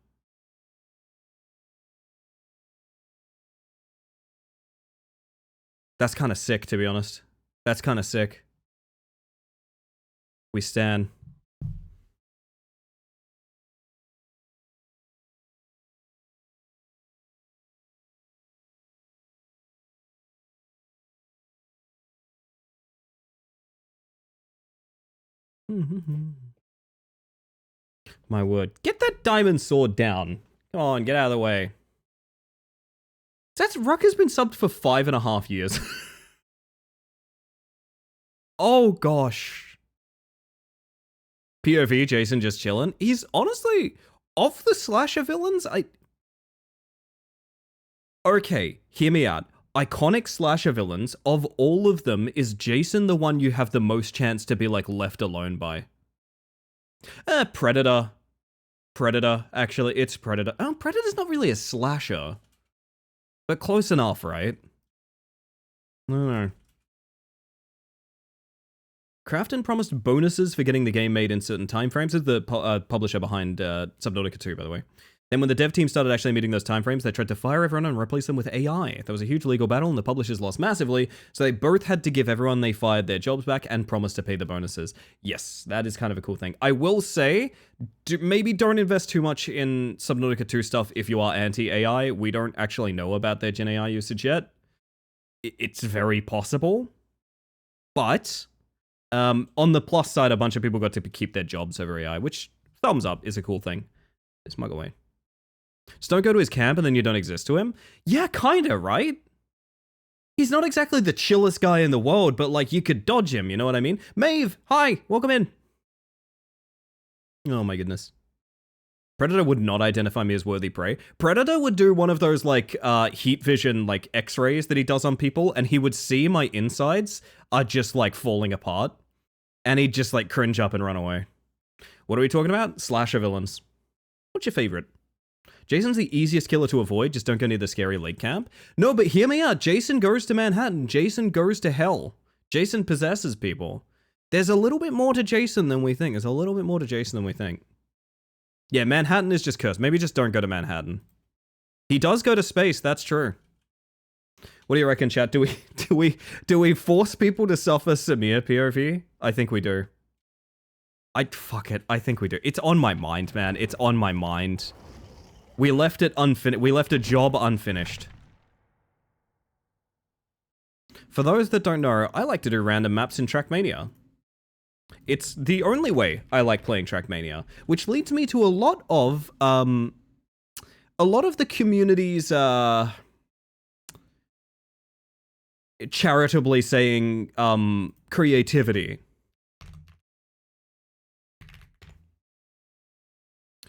Speaker 1: That's kind of sick, to be honest. That's kind of sick. We stan. My word. Get that diamond sword down. Come on, get out of the way. Ruck has been subbed for 5.5 years. Oh gosh. POV, Jason just chilling. He's honestly, of the slasher villains, Okay, hear me out. Iconic slasher villains, of all of them, is Jason the one you have the most chance to be, like, left alone by? Predator. Predator, actually, it's Predator. Oh, Predator's not really a slasher. But close enough, right? I don't know. Krafton promised bonuses for getting the game made in certain timeframes. This is the publisher behind Subnautica 2, by the way. Then when the dev team started actually meeting those timeframes, they tried to fire everyone and replace them with AI. There was a huge legal battle and the publishers lost massively, so they both had to give everyone they fired their jobs back and promise to pay the bonuses. Yes, that is kind of a cool thing. I will say, maybe don't invest too much in Subnautica 2 stuff if you are anti-AI. We don't actually know about their Gen AI usage yet. It's very possible. But on the plus side, a bunch of people got to keep their jobs over AI, which, thumbs up, is a cool thing. Smug away. Just don't go to his camp and then you don't exist to him? Yeah, kinda, right? He's not exactly the chillest guy in the world, but, like, you could dodge him, you know what I mean? Maeve, hi, welcome in. Oh my goodness. Predator would not identify me as worthy prey. Predator would do one of those, like, heat vision, like, x-rays that he does on people, and he would see my insides are just, like, falling apart. And he'd just, like, cringe up and run away. What are we talking about? Slasher villains. What's your favorite? Jason's the easiest killer to avoid, just don't go near the scary lake camp. No, but hear me out. Jason goes to Manhattan. Jason goes to hell. Jason possesses people. There's a little bit more to Jason than we think. There's a little bit more to Jason than we think. Yeah, Manhattan is just cursed. Maybe just don't go to Manhattan. He does go to space, that's true. What do you reckon, chat? Do we force people to suffer Samir POV? I think we do. Fuck it. I think we do. It's on my mind, man. It's on my mind. We left it unfinished. We left a job unfinished. For those that don't know, I like to do random maps in Trackmania. It's the only way I like playing Trackmania, which leads me to a lot of the community's charitably saying creativity.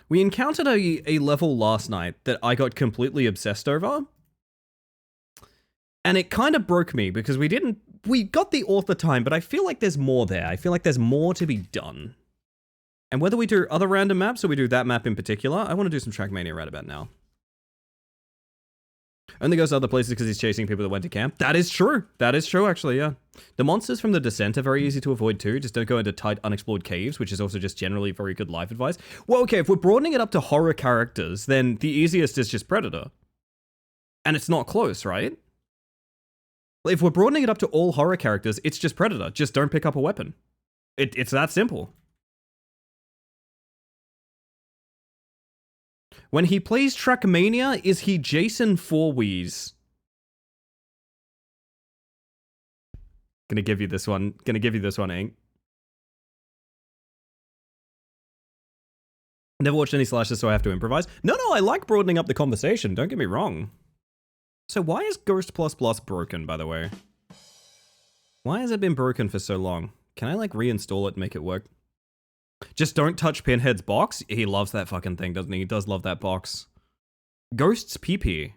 Speaker 1: We encountered a level last night that I got completely obsessed over. And it kind of broke me because we got the author time, but I feel like there's more there. I feel like there's more to be done. And whether we do other random maps or we do that map in particular, I want to do some Trackmania right about now. Only goes to other places because he's chasing people that went to camp. That is true. That is true, actually, yeah. The monsters from The Descent are very easy to avoid too. Just don't go into tight, unexplored caves, which is also just generally very good life advice. Well, okay, if we're broadening it up to horror characters, then the easiest is just Predator. And it's not close, right? If we're broadening it up to all horror characters, it's just Predator. Just don't pick up a weapon. It's that simple. When he plays Trackmania, is he Jason Voorhees? Gonna give you this one. Ink. Never watched any slashers, so I have to improvise. No, I like broadening up the conversation. Don't get me wrong. So why is Ghost++ broken, by the way? Why has it been broken for so long? Can I, like, reinstall it and make it work? Just don't touch Pinhead's box? He loves that fucking thing, doesn't he? He does love that box. Ghost's PP.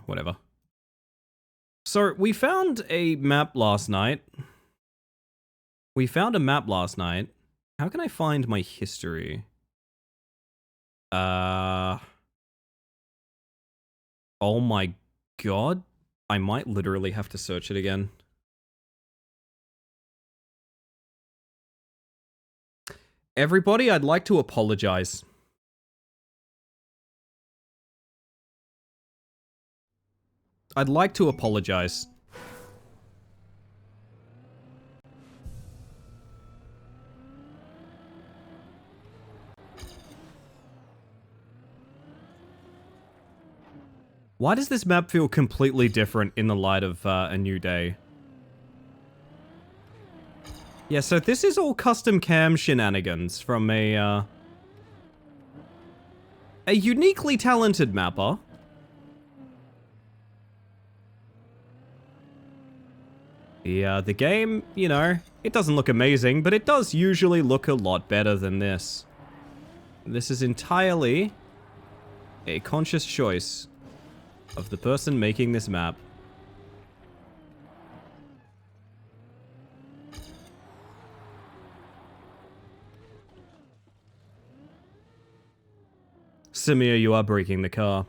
Speaker 1: Whatever. So, we found a map last night. How can I find my history? Oh my god. I might literally have to search it again. Everybody, I'd like to apologize. I'd like to apologize. Why does this map feel completely different in the light of A New Day? Yeah, so this is all custom cam shenanigans from a uniquely talented mapper. The game, you know, it doesn't look amazing, but it does usually look a lot better than this. This is entirely a conscious choice of the person making this map. Samir, you are breaking the car.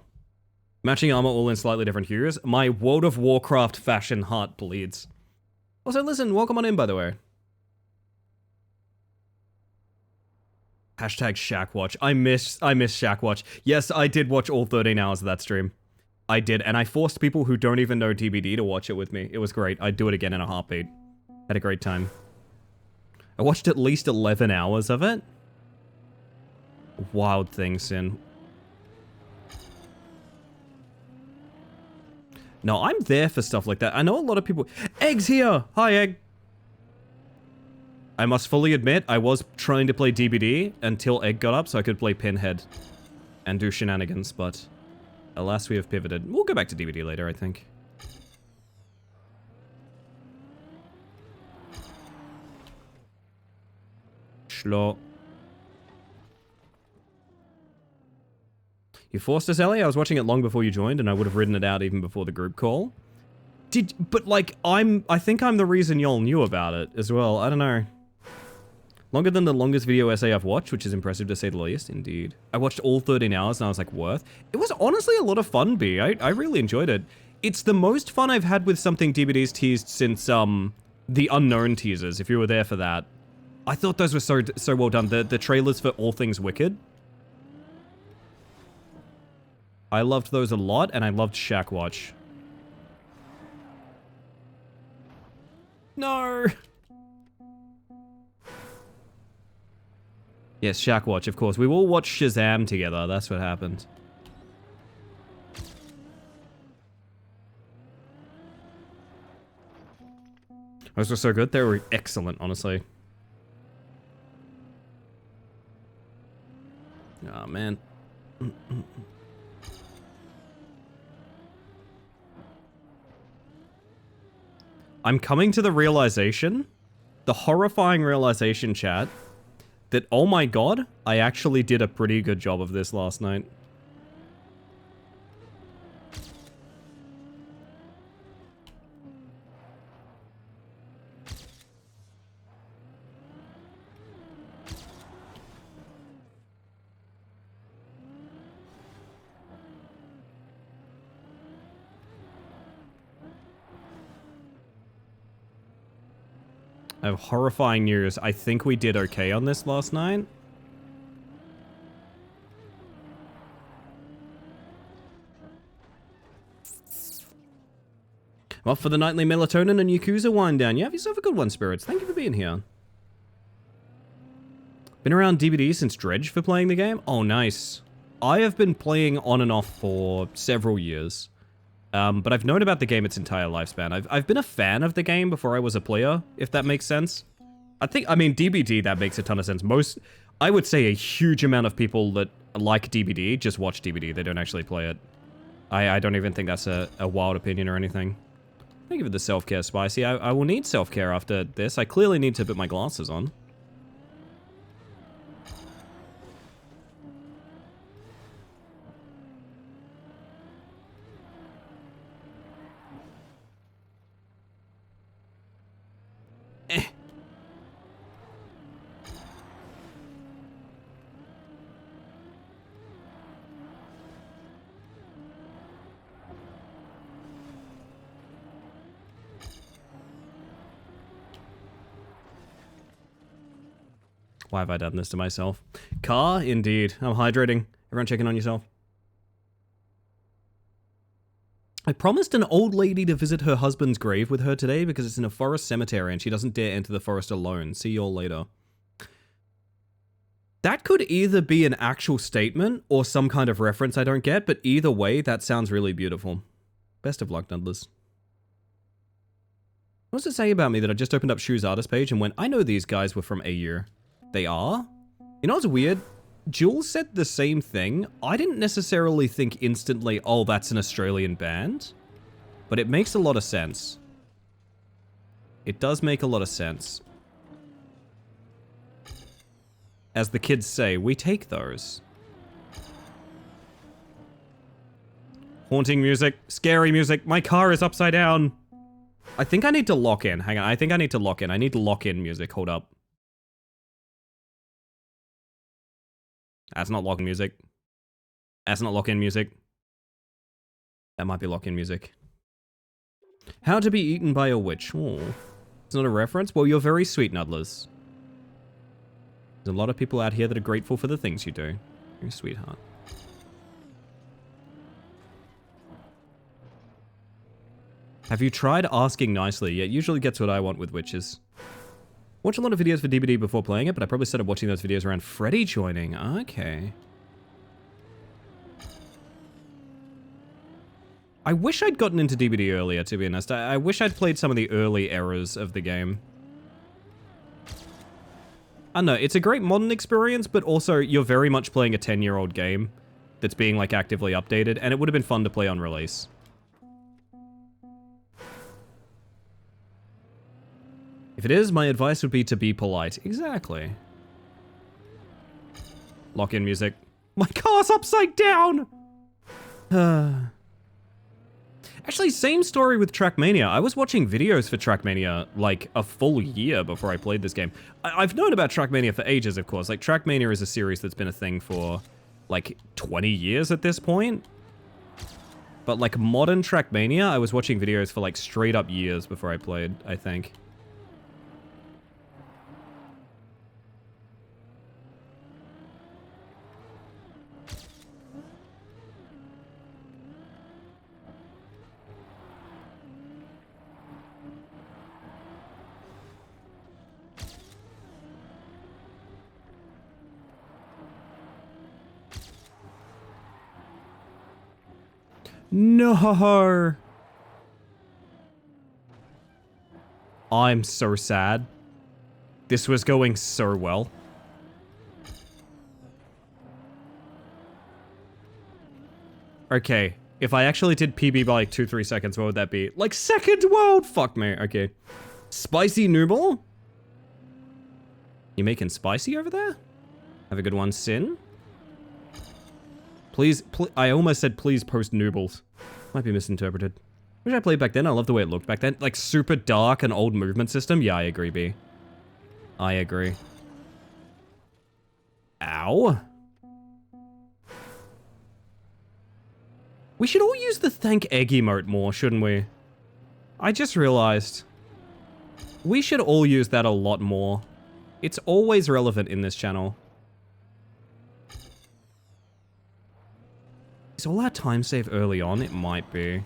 Speaker 1: Matching armor all in slightly different hues. My World of Warcraft fashion heart bleeds. Also, listen, welcome on in, by the way. Hashtag Shackwatch. I miss Shackwatch. Yes, I did watch all 13 hours of that stream. I did, and I forced people who don't even know DBD to watch it with me. It was great. I'd do it again in a heartbeat. Had a great time. I watched at least 11 hours of it. Wild thing, Sin. No, I'm there for stuff like that. I know a lot of people... Egg's here! Hi, Egg! I must fully admit, I was trying to play DBD until Egg got up so I could play Pinhead and do shenanigans, but alas, we have pivoted. We'll go back to DBD later, I think. Schlo. You forced us, Ellie? I was watching it long before you joined, and I would have ridden it out even before the group call. But like, I think I'm the reason y'all knew about it as well. I don't know. Longer than the longest video essay I've watched, which is impressive to say the least, indeed. I watched all 13 hours, and I was like, worth. It was honestly a lot of fun, B. I really enjoyed it. It's the most fun I've had with something DBD's teased since, the Unknown teasers, if you were there for that. I thought those were so well done. The trailers for All Things Wicked. I loved those a lot, and I loved Shackwatch. No! Yes, Shackwatch, of course. We will watch Shazam together. That's what happened. Those were so good. They were excellent, honestly. Oh, man. I'm coming to the realization, the horrifying realization, chat, that, oh my god, I actually did a pretty good job of this last night. I have horrifying news. I think we did okay on this last night. Well, for the nightly melatonin and Yakuza wind down. You have yourself a good one, Spirits. Thank you for being here. Been around DBD since Dredge for playing the game? Oh, nice. I have been playing on and off for several years. But I've known about the game its entire lifespan. I've been a fan of the game before I was a player, if that makes sense. I mean, DBD, that makes a ton of sense. I would say a huge amount of people that like DBD just watch DBD. They don't actually play it. I don't even think that's a wild opinion or anything. Thank you for the self-care, Spicy. I will need self-care after this. I clearly need to put my glasses on. Why have I done this to myself? Car? Indeed. I'm hydrating. Everyone checking on yourself. I promised an old lady to visit her husband's grave with her today because it's in a forest cemetery and she doesn't dare enter the forest alone. See you all later. That could either be an actual statement or some kind of reference I don't get, but either way, that sounds really beautiful. Best of luck, Nudlers. What does it say about me that I just opened up Shu's artist page and went, I know these guys were from AU. They are? You know what's weird? Jules said the same thing. I didn't necessarily think instantly, oh, that's an Australian band. But it makes a lot of sense. It does make a lot of sense. As the kids say, we take those. Haunting music, scary music, my car is upside down. I think I need to lock in. Hang on, I think I need to lock in. I need to lock in music. Hold up. That's not lock-in music. That's not lock-in music. That might be lock-in music. How to be eaten by a witch. Oh. It's not a reference? Well, you're very sweet, Nudlers. There's a lot of people out here that are grateful for the things you do. You're a sweetheart. Have you tried asking nicely? Yeah, it usually gets what I want with witches. Watch a lot of videos for DBD before playing it, but I probably started watching those videos around Freddy joining. Okay. I wish I'd gotten into DBD earlier, to be honest. I wish I'd played some of the early eras of the game. I don't know, it's a great modern experience, but also you're very much playing a 10-year-old game that's being, like, actively updated, and it would have been fun to play on release. If it is, my advice would be to be polite. Exactly. Lock in music. My car's upside down! Actually, same story with Trackmania. I was watching videos for Trackmania, like, a full year before I played this game. I've known about Trackmania for ages, of course. Like, Trackmania is a series that's been a thing for, like, 20 years at this point. But, like, modern Trackmania, I was watching videos for, like, straight up years before I played, I think. No! I'm so sad. This was going so well. Okay, if I actually did PB by like 2-3 seconds, what would that be? Like second world? Fuck me, okay. Spicy noodle? You making spicy over there? Have a good one, Sin. Please, I almost said please post noobles. Might be misinterpreted. Wish I played back then. I love the way it looked back then. Like super dark and old movement system. Yeah, I agree, B. I agree. Ow. We should all use the thank egg emote more, shouldn't we? I just realized. We should all use that a lot more. It's always relevant in this channel. Is all our time save early on? It might be.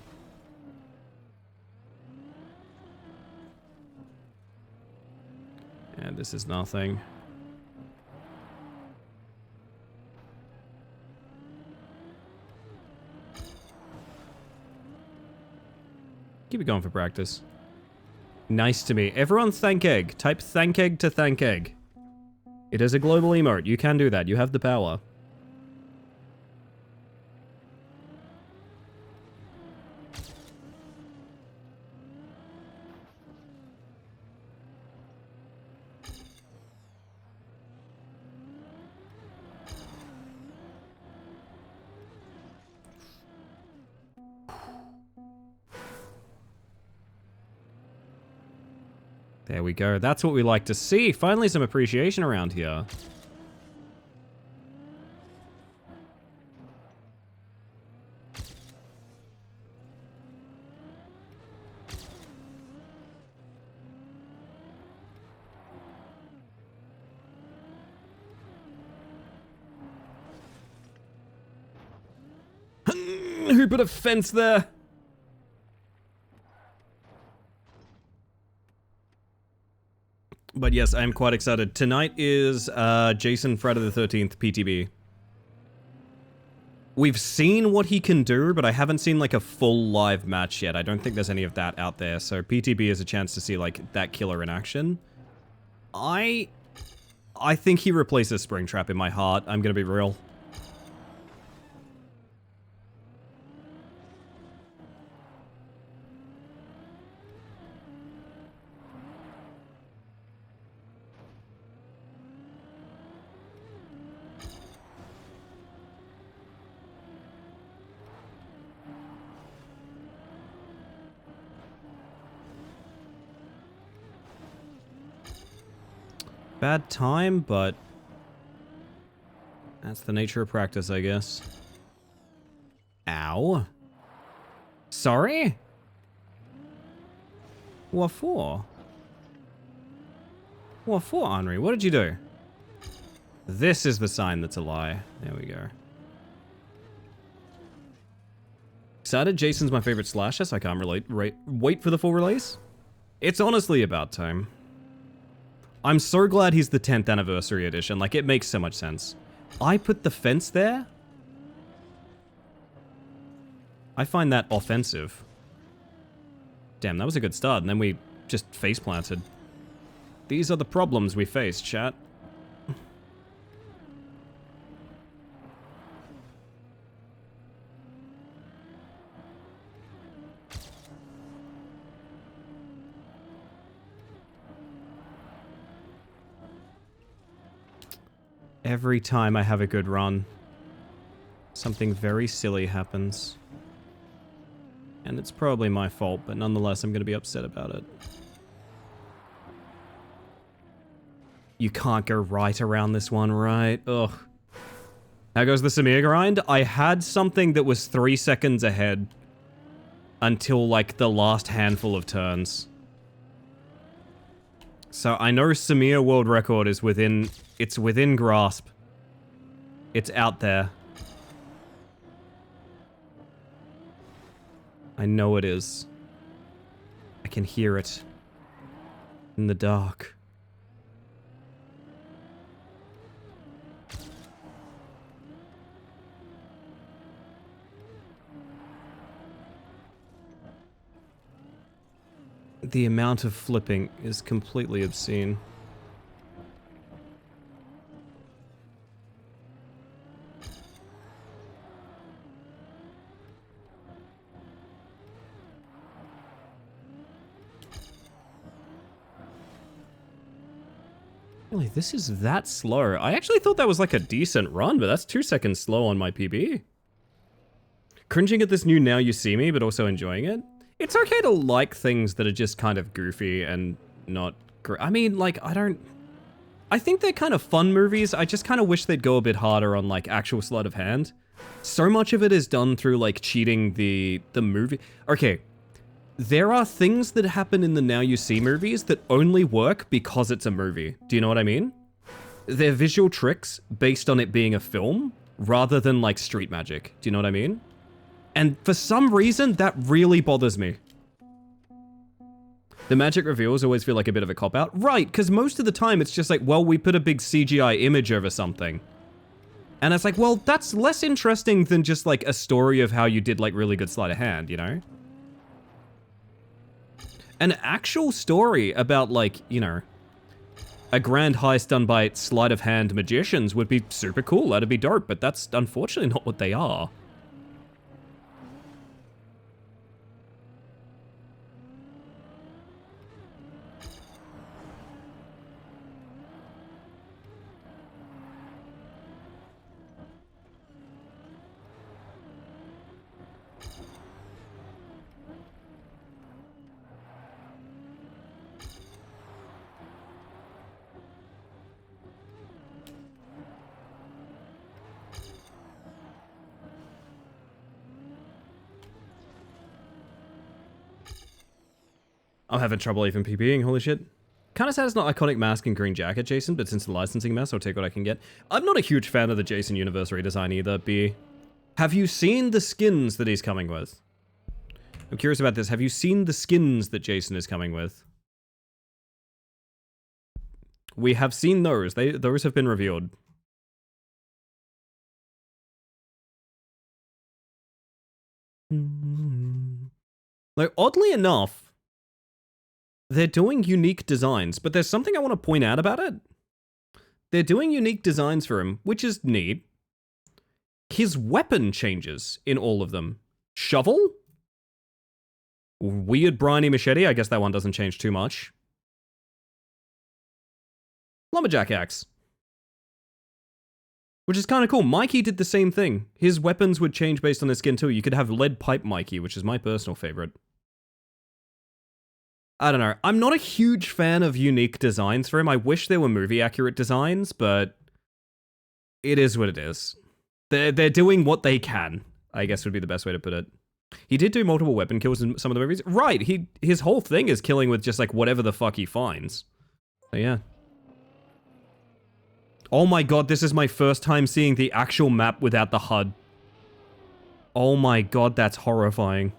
Speaker 1: Yeah, this is nothing. Keep it going for practice. Nice to me. Everyone thank egg. Type thank egg to thank egg. It is a global emote. You can do that. You have the power. There we go. That's what we like to see. Finally some appreciation around here. Who put a fence there? But yes, I am quite excited. Tonight is Jason Friday the 13th PTB. We've seen what he can do, but I haven't seen like a full live match yet. I don't think there's any of that out there. So PTB is a chance to see like that killer in action. I think he replaces Springtrap in my heart. I'm gonna be real. Bad time, but that's the nature of practice, I guess. Ow. Sorry? What for? What for, Henri? What did you do? This is the sign that's a lie. There we go. Excited? Jason's my favorite slasher, so I can't wait for the full release. It's honestly about time. I'm so glad he's the 10th anniversary edition. Like, it makes so much sense. I put the fence there? I find that offensive. Damn, that was a good start, and then we just face planted. These are the problems we face, chat. Every time I have a good run, something very silly happens. And it's probably my fault, but nonetheless, I'm going to be upset about it. You can't go right around this one, right? Ugh. How goes the Samir grind? I had something that was 3 seconds ahead until, like, the last handful of turns. So I know Samir world record is within... It's within grasp. It's out there. I know it is. I can hear it. In the dark. The amount of flipping is completely obscene. Really, this is that slow. I actually thought that was like a decent run, but that's 2 seconds slow on my PB. Cringing at this new Now You See Me, but also enjoying it. It's okay to like things that are just kind of goofy and not great. I mean, like, I think they're kind of fun movies. I just kind of wish they'd go a bit harder on, like, actual sleight of hand. So much of it is done through, like, cheating the movie. Okay, there are things that happen in the Now You See movies that only work because it's a movie. Do you know what I mean? They're visual tricks based on it being a film, rather than, like, street magic. Do you know what I mean? And for some reason, that really bothers me. The magic reveals always feel like a bit of a cop-out. Right, because most of the time it's just like, well, we put a big CGI image over something. And it's like, well, that's less interesting than just like a story of how you did like really good sleight of hand, you know? An actual story about like, you know, a grand heist done by sleight of hand magicians would be super cool. That'd be dope, but that's unfortunately not what they are. I'm having trouble even PBing, holy shit. Kinda sad it's not iconic mask and green jacket, Jason, but since the licensing mess, I'll take what I can get. I'm not a huge fan of the Jason universe redesign either, B. Have you seen the skins that he's coming with? I'm curious about this. Have you seen the skins that Jason is coming with? We have seen those. Those have been revealed. Like, oddly enough, they're doing unique designs, but there's something I want to point out about it. They're doing unique designs for him, which is neat. His weapon changes in all of them. Shovel? Weird briny machete, I guess that one doesn't change too much. Lumberjack axe. Which is kind of cool. Mikey did the same thing. His weapons would change based on his skin too. You could have lead pipe Mikey, which is my personal favorite. I don't know. I'm not a huge fan of unique designs for him. I wish there were movie accurate designs, but it is what it is. They're doing what they can, I guess would be the best way to put it. He did do multiple weapon kills in some of the movies. Right, his whole thing is killing with just like whatever the fuck he finds. So yeah. Oh my god, this is my first time seeing the actual map without the HUD. Oh my god, that's horrifying.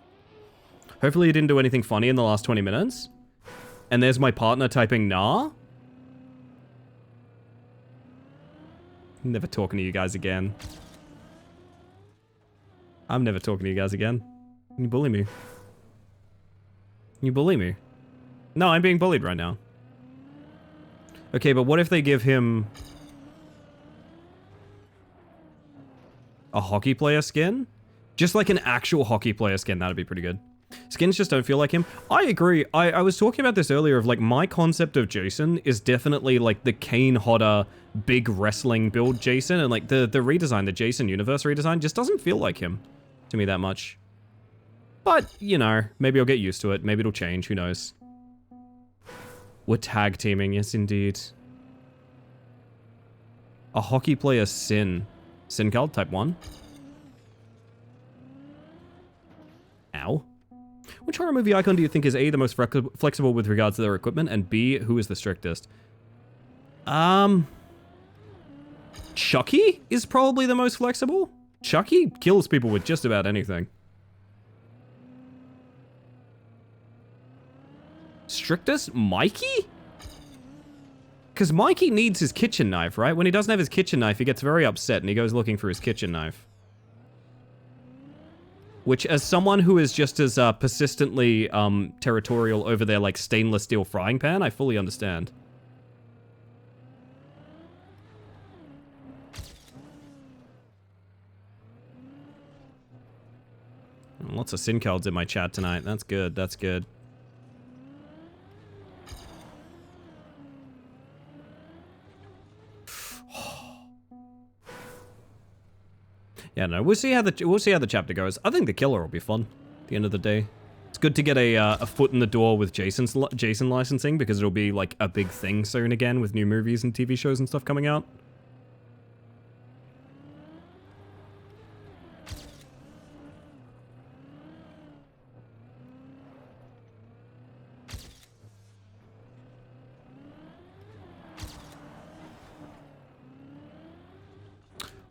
Speaker 1: Hopefully he didn't do anything funny in the last 20 minutes. And there's my partner typing nah. Never talking to you guys again. I'm never talking to you guys again. You bully me. You bully me. No, I'm being bullied right now. Okay, but what if they give him a hockey player skin? Just like an actual hockey player skin, that'd be pretty good. Skins just don't feel like him. I agree. I was talking about this earlier of like my concept of Jason is definitely like the Kane Hodder big wrestling build Jason, and like the redesign, the Jason universe redesign just doesn't feel like him to me that much. But, you know, maybe I'll get used to it. Maybe it'll change. Who knows? We're tag teaming. Yes, indeed. A hockey player Sin. Sin card, type 1. Ow. Which horror movie icon do you think is A, the most flexible with regards to their equipment, and B, who is the strictest? Chucky is probably the most flexible. Chucky kills people with just about anything. Strictest? Mikey? Because Mikey needs his kitchen knife, right? When he doesn't have his kitchen knife, he gets very upset and he goes looking for his kitchen knife. Which, as someone who is just as persistently territorial over their like stainless steel frying pan, I fully understand. Lots of sin cards in my chat tonight. That's good. That's good. Yeah, no, we'll see how the chapter goes. I think the killer will be fun at the end of the day. It's good to get a foot in the door with Jason licensing, because it'll be like a big thing soon again with new movies and TV shows and stuff coming out.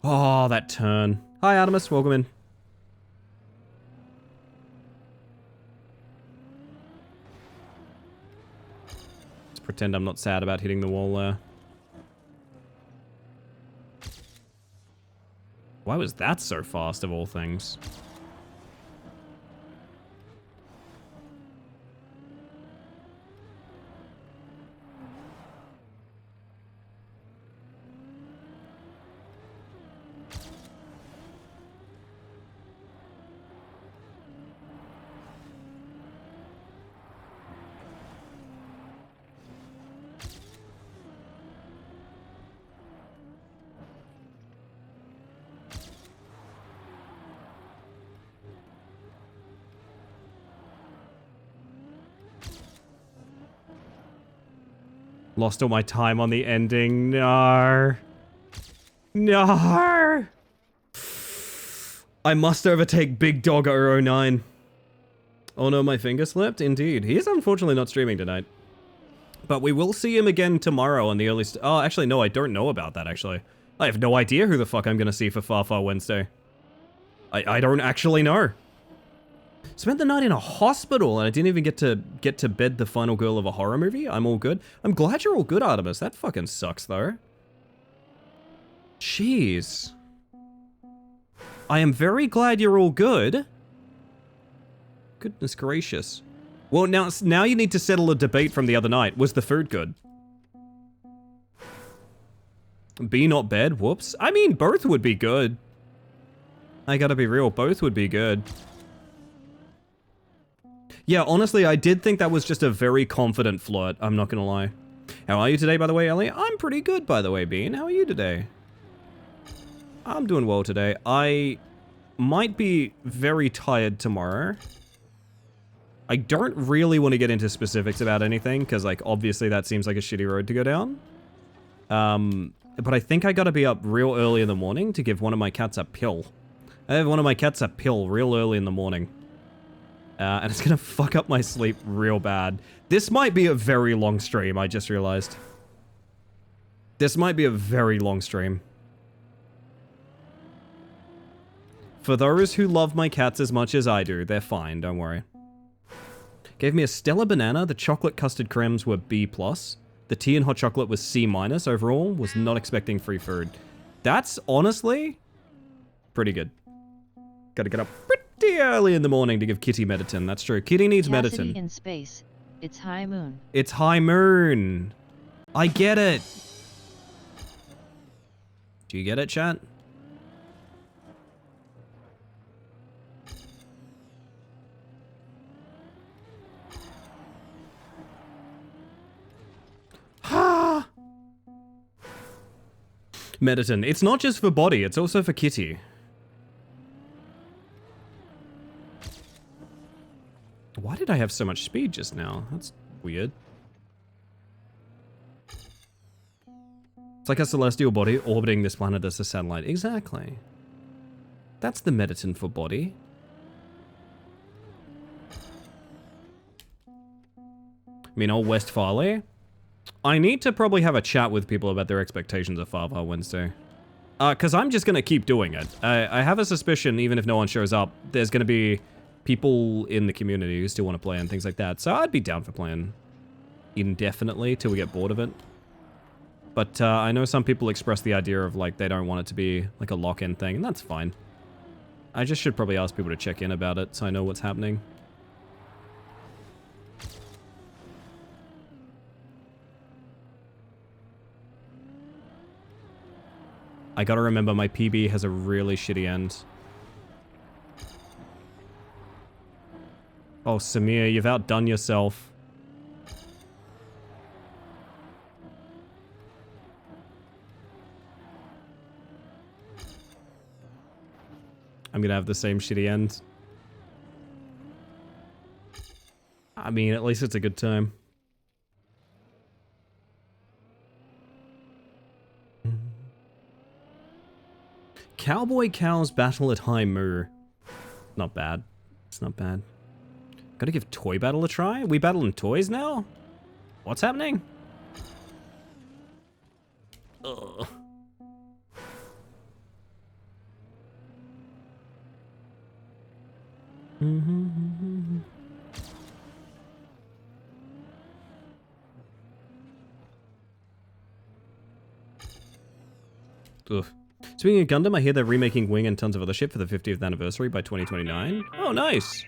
Speaker 1: Oh, that turn. Hi, Artemis. Welcome in. Let's pretend I'm not sad about hitting the wall there. Why was that so fast, of all things? Lost all my time on the ending. No. No. I must overtake Big Dog 009. Oh no, my finger slipped? Indeed. He is unfortunately not streaming tonight. But we will see him again tomorrow on the early... Oh, actually, no, I don't know about that, actually. I have no idea who the fuck I'm gonna see for Far Far Wednesday. I don't actually know. Spent the night in a hospital and I didn't even get to bed the final girl of a horror movie. I'm all good. I'm glad you're all good, Artemis. That fucking sucks, though. Jeez. I am very glad you're all good. Goodness gracious. Well, now you need to settle a debate from the other night. Was the food good? B not bad? Whoops. I mean, both would be good. I gotta be real, both would be good. Yeah, honestly, I did think that was just a very confident flirt. I'm not gonna lie. How are you today, by the way, Ellie? I'm pretty good, by the way, Bean. How are you today? I'm doing well today. I might be very tired tomorrow. I don't really want to get into specifics about anything, because, like, obviously that seems like a shitty road to go down. But I think I gotta be up real early in the morning to give one of my cats a pill. I have one of my cats a pill real early in the morning. And it's gonna fuck up my sleep real bad. This might be a very long stream, I just realized. This might be a very long stream. For those who love my cats as much as I do, they're fine, don't worry. Gave me a Stella banana, the chocolate custard cremes were B+. The tea and hot chocolate was C-. Overall, was not expecting free food. That's honestly pretty good. Gotta get up pretty early in the morning to give Kitty Mediton. That's true. Kitty needs
Speaker 3: Cassidy
Speaker 1: Mediton.
Speaker 3: in space. It's high moon.
Speaker 1: It's high moon. I get it. Do you get it, chat? Mediton. It's not just for body, it's also for Kitty. Why did I have so much speed just now? That's weird. It's like a celestial body orbiting this planet as a satellite. Exactly. That's the Mediton for body. I mean, old West Farley. I need to probably have a chat with people about their expectations of Farvar Wednesday. Because I'm just going to keep doing it. I have a suspicion, even if no one shows up, there's going to be people in the community who still want to play and things like that. So I'd be down for playing indefinitely till we get bored of it. But I know some people express the idea of, like, they don't want it to be, like, a lock-in thing, and that's fine. I just should probably ask people to check in about it so I know what's happening. I gotta remember my PB has a really shitty end. Oh, Samir, you've outdone yourself. I'm gonna have the same shitty end. I mean, at least it's a good time. Cowboy cows battle at high moor. Not bad. It's not bad. Gotta give toy battle a try? We battling toys now? What's happening? Ugh. Ugh. Speaking of Gundam, I hear they're remaking Wing and tons of other shit for the 50th anniversary by 2029. Oh, nice.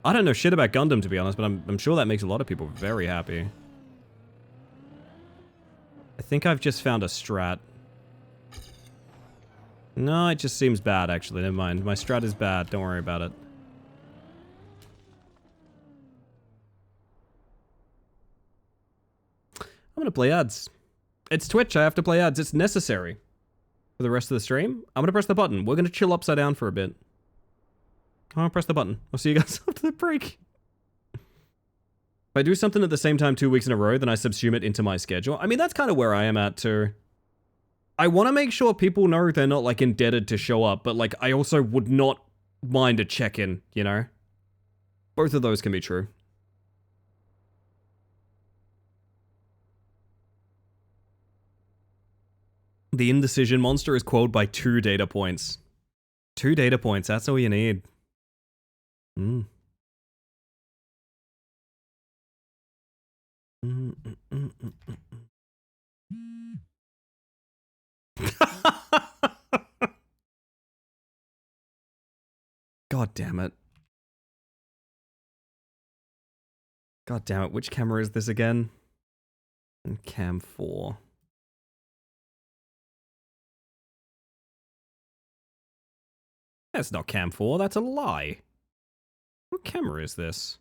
Speaker 1: I don't know shit about Gundam, to be honest, but I'm sure that makes a lot of people very happy. I think I've just found a strat. No, it just seems bad, actually. Never mind. My strat is bad. Don't worry about it. I'm gonna play ads. It's Twitch. I have to play ads. It's necessary. For the rest of the stream, I'm gonna press the button. We're gonna chill upside down for a bit. I'm gonna press the button. I'll see you guys after the break. If I do something at the same time 2 weeks in a row, then I subsume it into my schedule. I mean, that's kind of where I am at too. I want to make sure people know they're not, like, indebted to show up, but, like, I also would not mind a check-in, you know? Both of those can be true. The indecision monster is quelled by 2 data points. 2 data points, that's all you need. God damn it. God damn it, which camera is this again? And cam 4. That's not cam 4, that's a lie. What camera is this?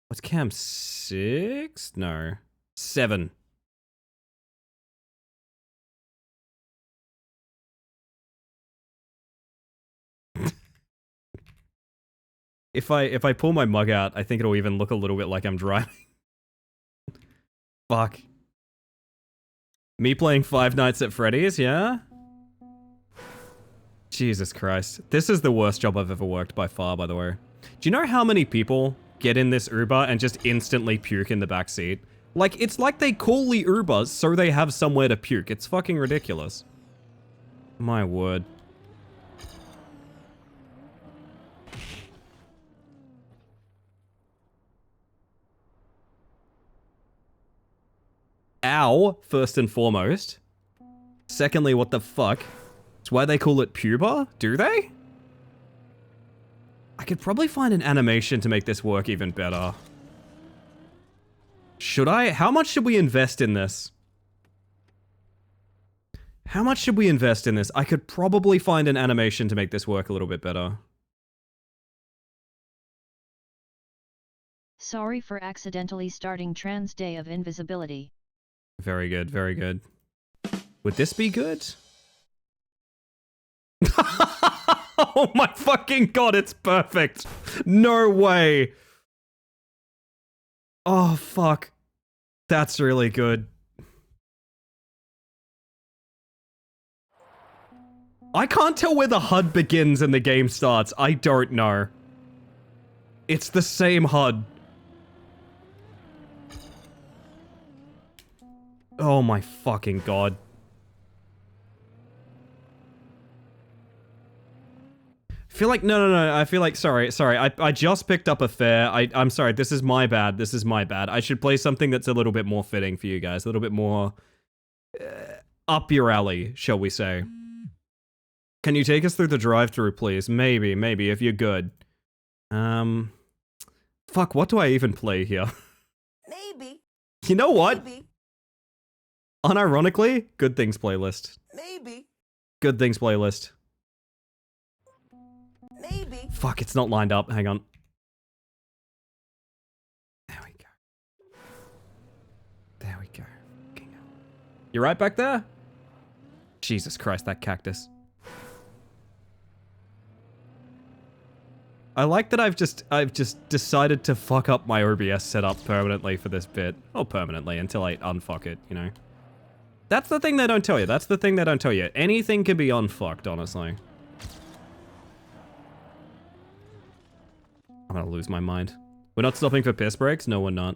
Speaker 1: What's cam 6? No. 7. If I pull my mug out, I think it'll even look a little bit like I'm driving. Fuck. Me playing Five Nights at Freddy's, yeah? Jesus Christ. This is the worst job I've ever worked by far, by the way. Do you know how many people get in this Uber and just instantly puke in the back seat? Like, it's like they call the Ubers so they have somewhere to puke. It's fucking ridiculous. My word. Ow, first and foremost. Secondly, what the fuck? It's why they call it puber? Do they? I could probably find an animation to make this work even better. Should I? How much should we invest in this? How much should we invest in this? I could probably find an animation to make this work a little bit better.
Speaker 3: Sorry for accidentally starting Trans Day of Invisibility.
Speaker 1: Very good, very good. Would this be good? Oh my fucking god, it's perfect! No way! Oh fuck. That's really good. I can't tell where the HUD begins and the game starts. I don't know. It's the same HUD. Oh my fucking god. I feel like, no, I feel like, sorry, I just picked up a fare. I'm sorry, this is my bad, I should play something that's a little bit more fitting for you guys, a little bit more up your alley, shall we say. Can you take us through the drive-thru, please? Maybe, if you're good. Fuck, what do I even play here?
Speaker 4: Maybe.
Speaker 1: You know what?
Speaker 4: Maybe.
Speaker 1: Unironically, Good Things playlist.
Speaker 4: Maybe.
Speaker 1: Good Things playlist.
Speaker 4: Maybe.
Speaker 1: Fuck, it's not lined up. Hang on. There we go. There we go. Fucking hell. You right back there? Jesus Christ, that cactus. I like that I've just decided to fuck up my OBS setup permanently for this bit. Or permanently, until I unfuck it, you know? That's the thing they don't tell you. Anything can be unfucked, honestly. I'm gonna lose my mind. We're not stopping for piss breaks? No, we're not.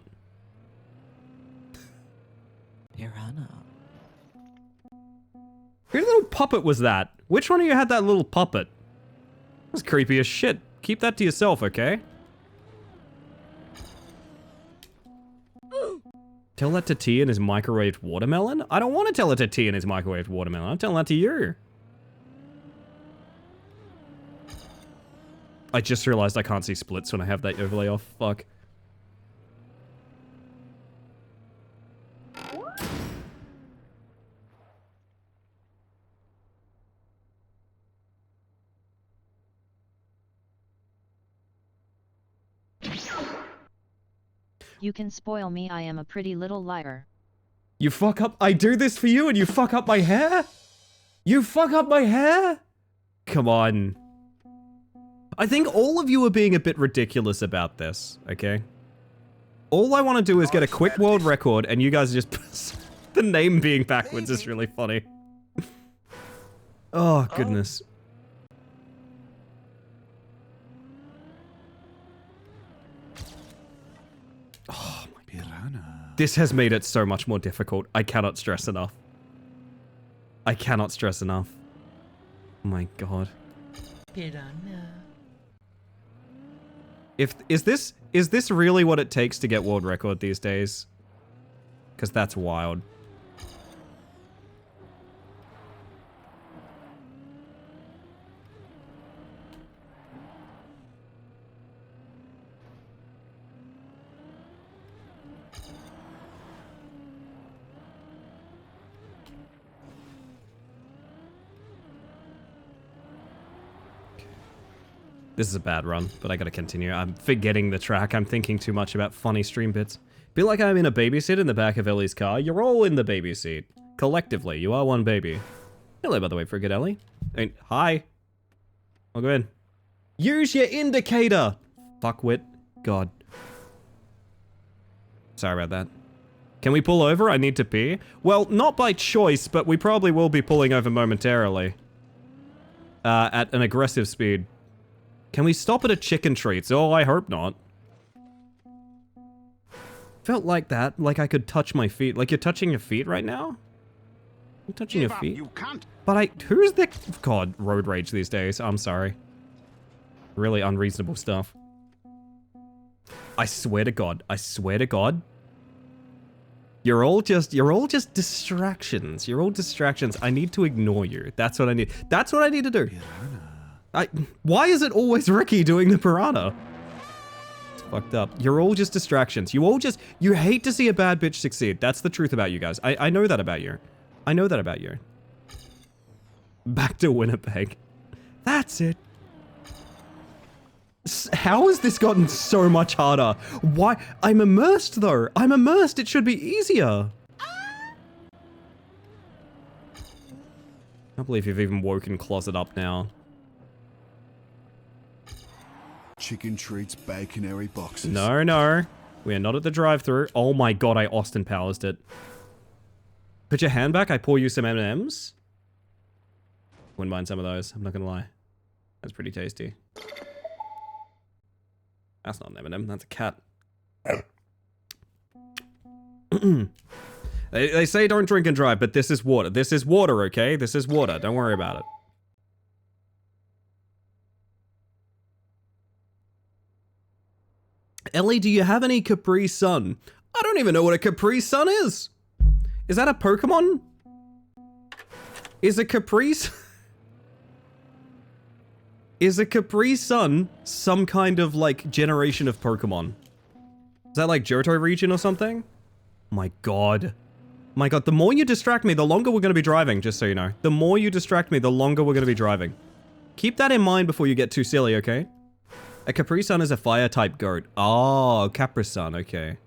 Speaker 7: Piranha.
Speaker 1: Whose little puppet was that? Which one of you had that little puppet? That's creepy as shit. Keep that to yourself, okay? Tell that to T and his microwaved watermelon? I don't want to tell it to T and his microwaved watermelon. I'm telling that to you. I just realized I can't see splits when I have that overlay off. Fuck.
Speaker 3: You can spoil me, I am a pretty little liar.
Speaker 1: You fuck up. I do this for you and you fuck up my hair? You fuck up my hair? Come on. I think all of you are being a bit ridiculous about this, okay? All I want to do is get a quick world record and you guys just... the name being backwards is really funny. Oh, goodness. Oh my
Speaker 6: Piranha.
Speaker 1: This has made it so much more difficult. I cannot stress enough. I cannot stress enough. Oh my god.
Speaker 7: Piranha.
Speaker 1: Is this really what it takes to get world record these days? Because that's wild. This is a bad run, but I gotta continue. I'm forgetting the track. I'm thinking too much about funny stream bits. Feel like I'm in a baby seat in the back of Ellie's car. You're all in the baby seat. Collectively, you are one baby. Hello, by the way, Frigate Ellie. And hi. I'll go in. Use your indicator! Fuckwit. God. Sorry about that. Can we pull over? I need to pee. Well, not by choice, but we probably will be pulling over momentarily. At an aggressive speed. Can we stop at a chicken treats? Oh, I hope not. Felt like that, like I could touch my feet. Like you're touching your feet right now? I'm touching your feet.
Speaker 6: You can't.
Speaker 1: But who's the... God, road rage these days. I'm sorry. Really unreasonable stuff. I swear to God. I swear to God. You're all just distractions. You're all distractions. I need to ignore you. That's what I need. That's what I need to do. Why is it always Ricky doing the piranha? It's fucked up. You're all just distractions. You hate to see a bad bitch succeed. That's the truth about you guys. I know that about you. I know that about you. Back to Winnipeg. That's it. How has this gotten so much harder? Why? I'm immersed though. I'm immersed. It should be easier. I can't believe you've even woken Closet up now.
Speaker 6: Chicken treats, baconary boxes.
Speaker 1: No, no. We are not at the drive-thru. Oh my God, I Austin Powers it. Put your hand back. I pour you some M&Ms. Wouldn't mind some of those. I'm not gonna lie. That's pretty tasty. That's not an M&M. That's a cat. They say don't drink and drive, but this is water. This is water, okay? This is water. Don't worry about it. Ellie, do you have any Capri Sun? I don't even know what a Capri Sun is. Is that a Pokemon? Is a Capri... Is a Capri Sun some kind of, like, generation of Pokemon? Is that, like, Johto region or something? My God. My God, the more you distract me, the longer we're going to be driving, just so you know. The more you distract me, the longer we're going to be driving. Keep that in mind before you get too silly, okay? A Capri Sun is a fire-type goat. Oh, Capri Sun, okay.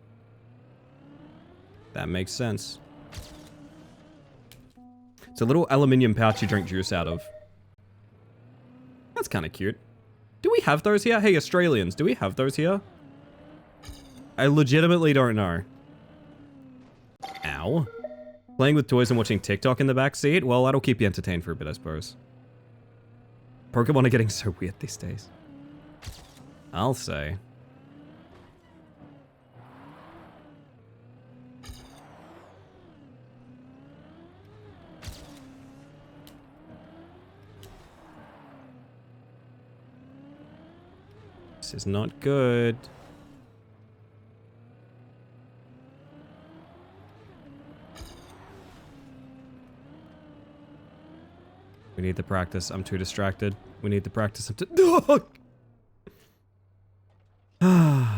Speaker 1: That makes sense. It's a little aluminium pouch you drink juice out of. That's kind of cute. Do we have those here? Hey, Australians, do we have those here? I legitimately don't know. Ow. Playing with toys and watching TikTok in the back seat? Well, that'll keep you entertained for a bit, I suppose. Pokemon are getting so weird these days. I'll say. This is not good. We need the practice. I'm too distracted. We need the practice. I'm too... Can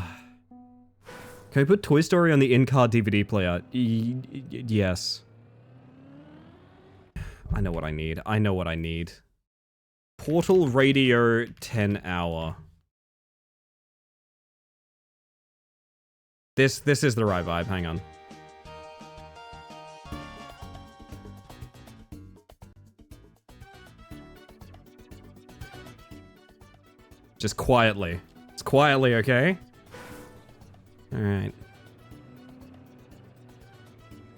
Speaker 1: we put Toy Story on the in-car DVD player? Yes. I know what I need. I know what I need. Portal Radio 10 hour. This is the right vibe. Hang on. Just quietly. It's quietly, okay? Alright.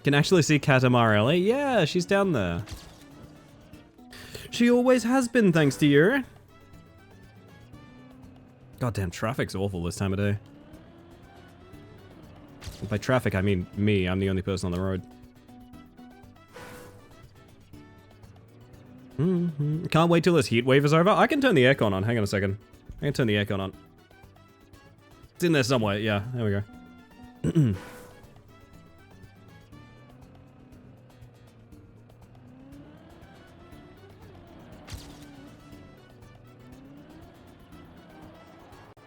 Speaker 1: Can actually see Katamar Ellie? Yeah, she's down there. She always has been, thanks to you. Goddamn, traffic's awful this time of day. By traffic, I mean me. I'm the only person on the road. Can't wait till this heat wave is over. I can turn the aircon on. Hang on a second. I can turn the aircon on. It's in there somewhere. Yeah, there we go.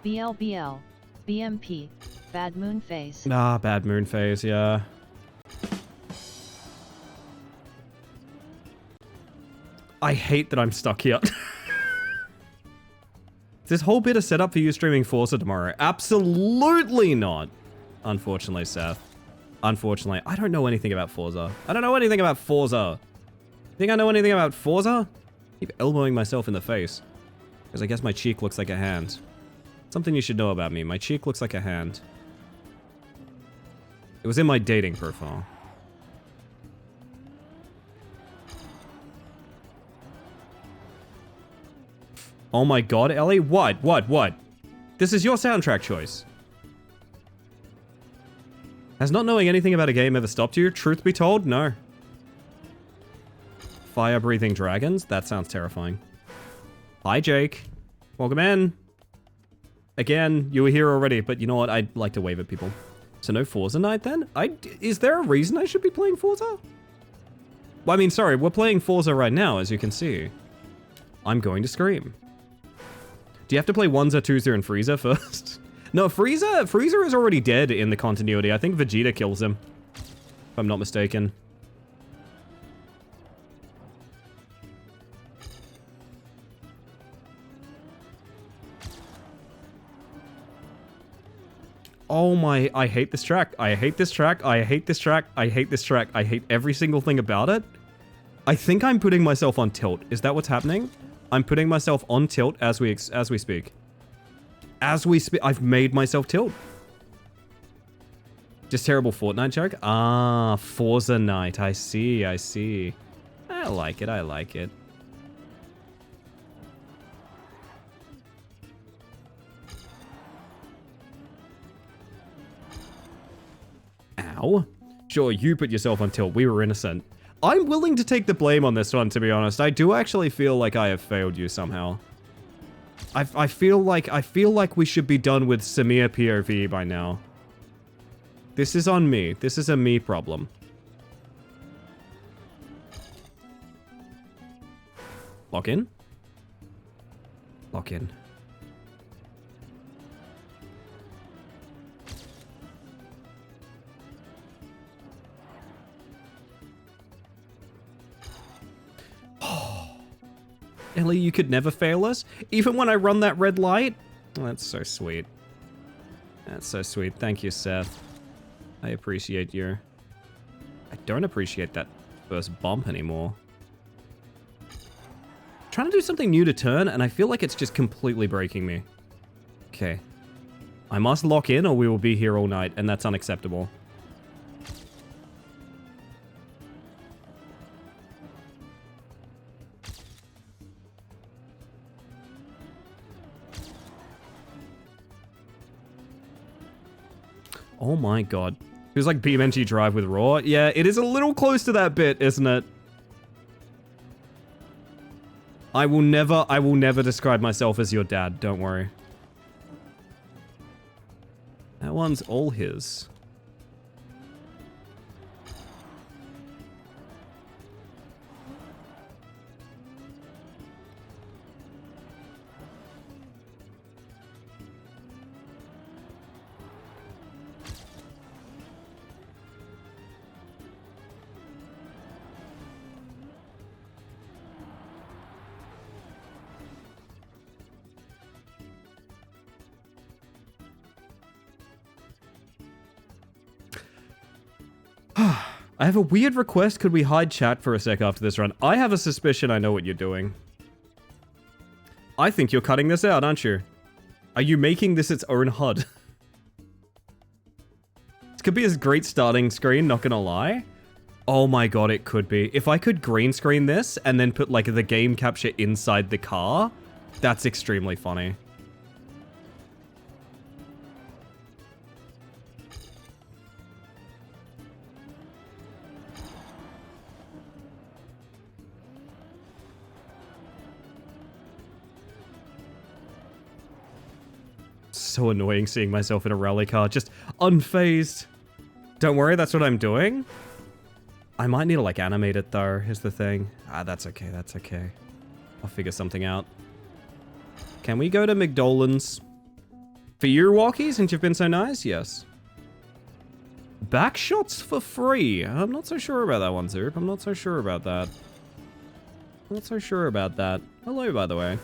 Speaker 3: BLBL. BMP. Bad moon phase.
Speaker 1: Ah, bad moon phase, yeah. I hate that I'm stuck here. this whole bit is set up for you streaming Forza tomorrow? Absolutely not. Unfortunately, Seth. Unfortunately, I don't know anything about Forza. I don't know anything about Forza. Think I know anything about Forza? I keep elbowing myself in the face. Because I guess my cheek looks like a hand. Something you should know about me. My cheek looks like a hand. It was in my dating profile. Oh my god, Ellie? What? This is your soundtrack choice. Has not knowing anything about a game ever stopped you? Truth be told, no. Fire-breathing dragons? That sounds terrifying. Hi, Jake. Welcome in. Again, you were here already, but you know what? I'd like to wave at people. So no Forza night then? Is there a reason I should be playing Forza? Well, I mean, sorry, we're playing Forza right now, as you can see. I'm going to scream. Do you have to play Onza, Twoza, and Frieza first? No, Frieza is already dead in the continuity. I think Vegeta kills him, if I'm not mistaken. Oh my, I hate this track. I hate this track. I hate this track. I hate this track. I hate every single thing about it. I think I'm putting myself on tilt. Is that what's happening? I'm putting myself on tilt as we speak. As we speak, I've made myself tilt. Just terrible Fortnite joke? Ah, Forza night. I see, I see. I like it, I like it. Ow. Sure, you put yourself on tilt. We were innocent. I'm willing to take the blame on this one, to be honest. I do actually feel like I have failed you somehow. I feel like we should be done with Samir POV by now. This is on me. This is a me problem. Lock in? Lock in. Ellie, you could never fail us? Even when I run that red light? Oh, that's so sweet. That's so sweet. Thank you, Seth. I appreciate you. I don't appreciate that first bump anymore. Trying to do something new to turn, and I feel like it's just completely breaking me. Okay. I must lock in or we will be here all night, and that's unacceptable. Oh my god. It was like BeamNG Drive with Raw. Yeah, it is a little close to that bit, isn't it? I will never describe myself as your dad, don't worry. That one's all his. I have a weird request. Could we hide chat for a sec after this run? I have a suspicion I know what you're doing. I think you're cutting this out, aren't you? Are you making this its own HUD? This could be a great starting screen, not gonna lie. Oh my god, it could be. If I could green screen this and then put like the game capture inside the car, that's extremely funny. So annoying seeing myself in a rally car, just unfazed. Don't worry, that's what I'm doing. I might need to like animate it though, here's the thing. Ah, that's okay, that's okay. I'll figure something out. Can we go to McDolan's? For you, Walkie, since you've been so nice? Yes. Back shots for free. I'm not so sure about that one, Zoop. I'm not so sure about that. I'm not so sure about that. Hello, by the way.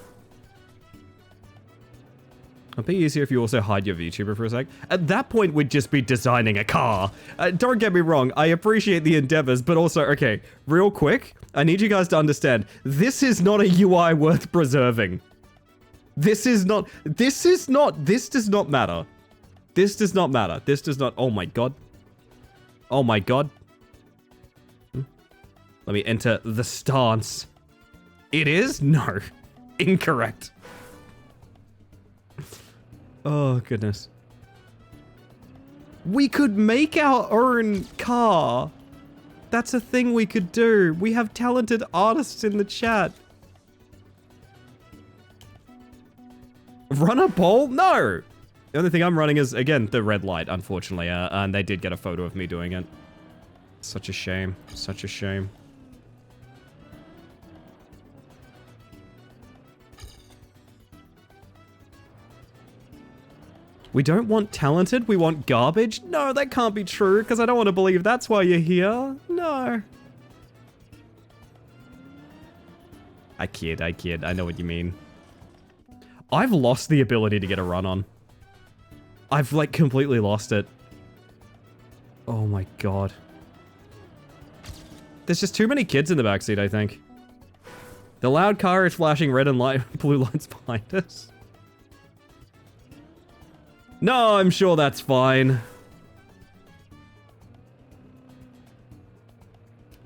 Speaker 1: It'd be easier if you also hide your VTuber for a sec. At that point, we'd just be designing a car. Don't get me wrong, I appreciate the endeavors, but also, okay, real quick, I need you guys to understand, this is not a UI worth preserving. This does not matter. This does not, oh my god. Oh my god. Let me enter the stance. It is? No. Incorrect. Oh, goodness. We could make our own car. That's a thing we could do. We have talented artists in the chat. Run a poll? No. The only thing I'm running is, again, the red light, unfortunately. And they did get a photo of me doing it. Such a shame. Such a shame. We don't want talented, we want garbage? No, that can't be true, because I don't want to believe that's why you're here. No. I kid. I know what you mean. I've lost the ability to get a run on. I've, like, completely lost it. Oh my god. There's just too many kids in the backseat, I think. The loud car is flashing red and blue lights behind us. No, I'm sure that's fine.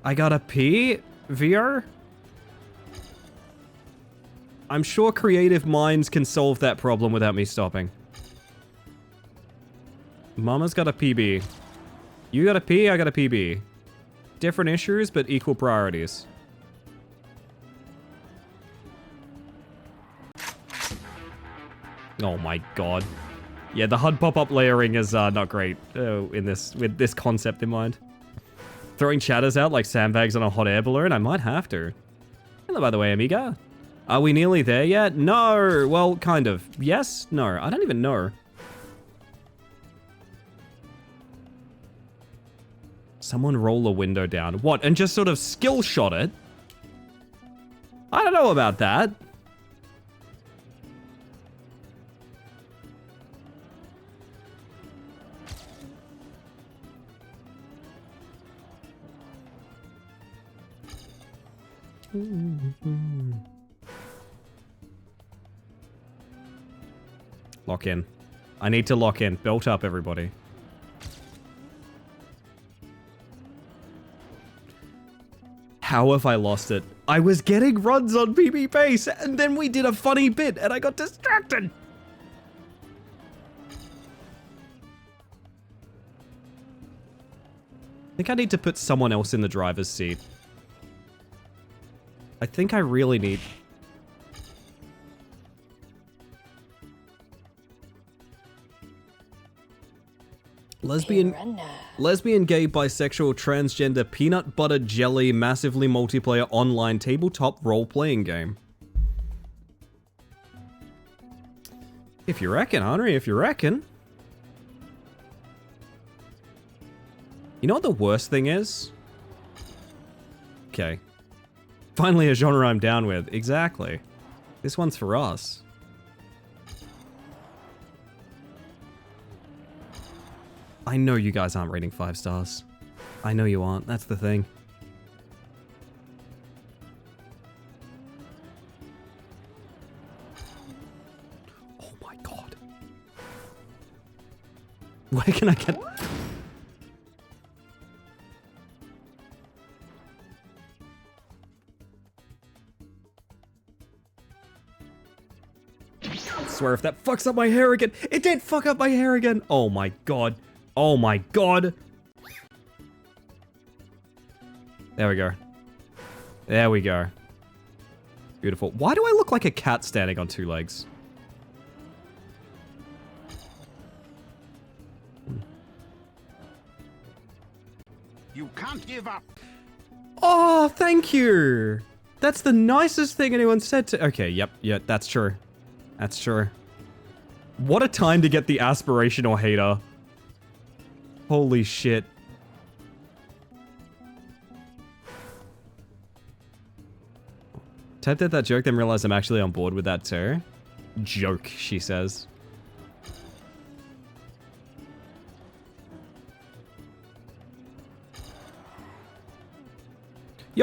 Speaker 1: I gotta pee? VR? I'm sure creative minds can solve that problem without me stopping. Mama's got a PB. You got a P, I got a PB. Different issues, but equal priorities. Oh my god. Yeah, the HUD pop-up layering is not great with this concept in mind. Throwing chatters out like sandbags on a hot air balloon? I might have to. Hello, by the way, Amiga. Are we nearly there yet? No. Well, kind of. Yes? No. I don't even know. Someone roll a window down. What? And just sort of skill shot it? I don't know about that. Lock in. I need to lock in. Belt up, everybody. How have I lost it? I was getting runs on PB base, and then we did a funny bit, and I got distracted. I think I need to put someone else in the driver's seat. I think I really need... Lesbian, gay, bisexual, transgender, peanut butter jelly, massively multiplayer online tabletop role-playing game. If you reckon, Henry, if you reckon. You know what the worst thing is? Okay. Finally a genre I'm down with. Exactly. This one's for us. I know you guys aren't rating 5 stars. I know you aren't. That's the thing. Oh my god. Where can I get... I swear if that fucks up my hair again. It did fuck up my hair again. Oh my god. Oh my god. There we go. There we go. Beautiful. Why do I look like a cat standing on 2 legs?
Speaker 6: You can't give up.
Speaker 1: Oh, thank you. That's the nicest thing anyone said to... Okay, yep, that's true. That's true. What a time to get the aspirational hater. Holy shit. Typed out that joke, then realized I'm actually on board with that too. Joke, she says.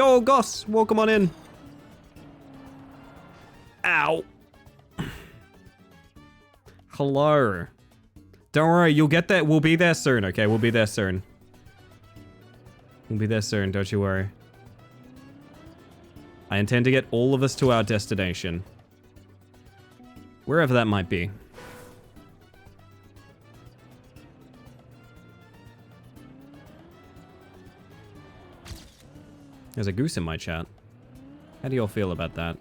Speaker 1: Yo, Goss, welcome on in. Ow. Hello. Don't worry, you'll get there. We'll be there soon, okay? We'll be there soon. We'll be there soon, don't you worry. I intend to get all of us to our destination. Wherever that might be. There's a goose in my chat. How do y'all feel about that?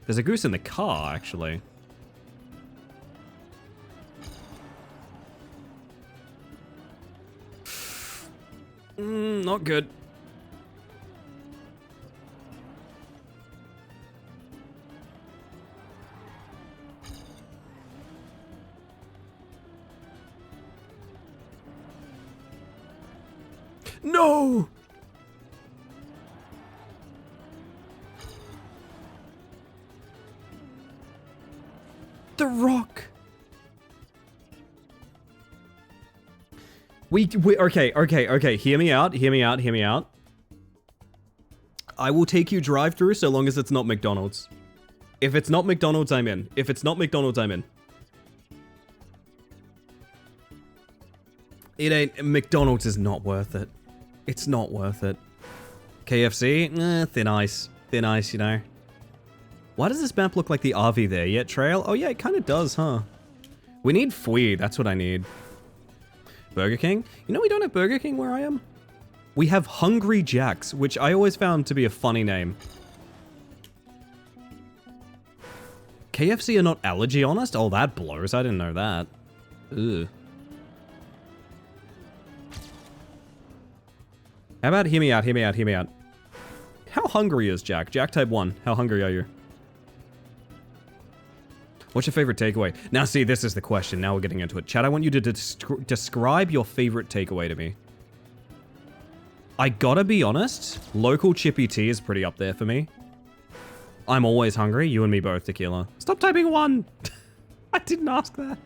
Speaker 1: There's a goose in the car, actually. Not good. No! The Rock. Okay. Hear me out. I will take you drive-through so long as it's not McDonald's. If it's not McDonald's, I'm in. If it's not McDonald's, I'm in. It ain't. McDonald's is not worth it. It's not worth it. KFC? Thin ice. Thin ice, you know. Why does this map look like the RV there? Yeah, trail? Oh yeah, it kind of does, huh? We need Fui. That's what I need. Burger King? You know we don't have Burger King where I am? We have Hungry Jack's, which I always found to be a funny name. KFC are not allergy honest? Oh, that blows. I didn't know that. Ugh. How about hear me out. How hungry is Jack? Jack type 1. How hungry are you? What's your favorite takeaway? Now see, this is the question. Now we're getting into it. Chat, I want you to describe your favorite takeaway to me. I gotta be honest, local chippy tea is pretty up there for me. I'm always hungry. You and me both, Tequila. Stop typing 1! I didn't ask that.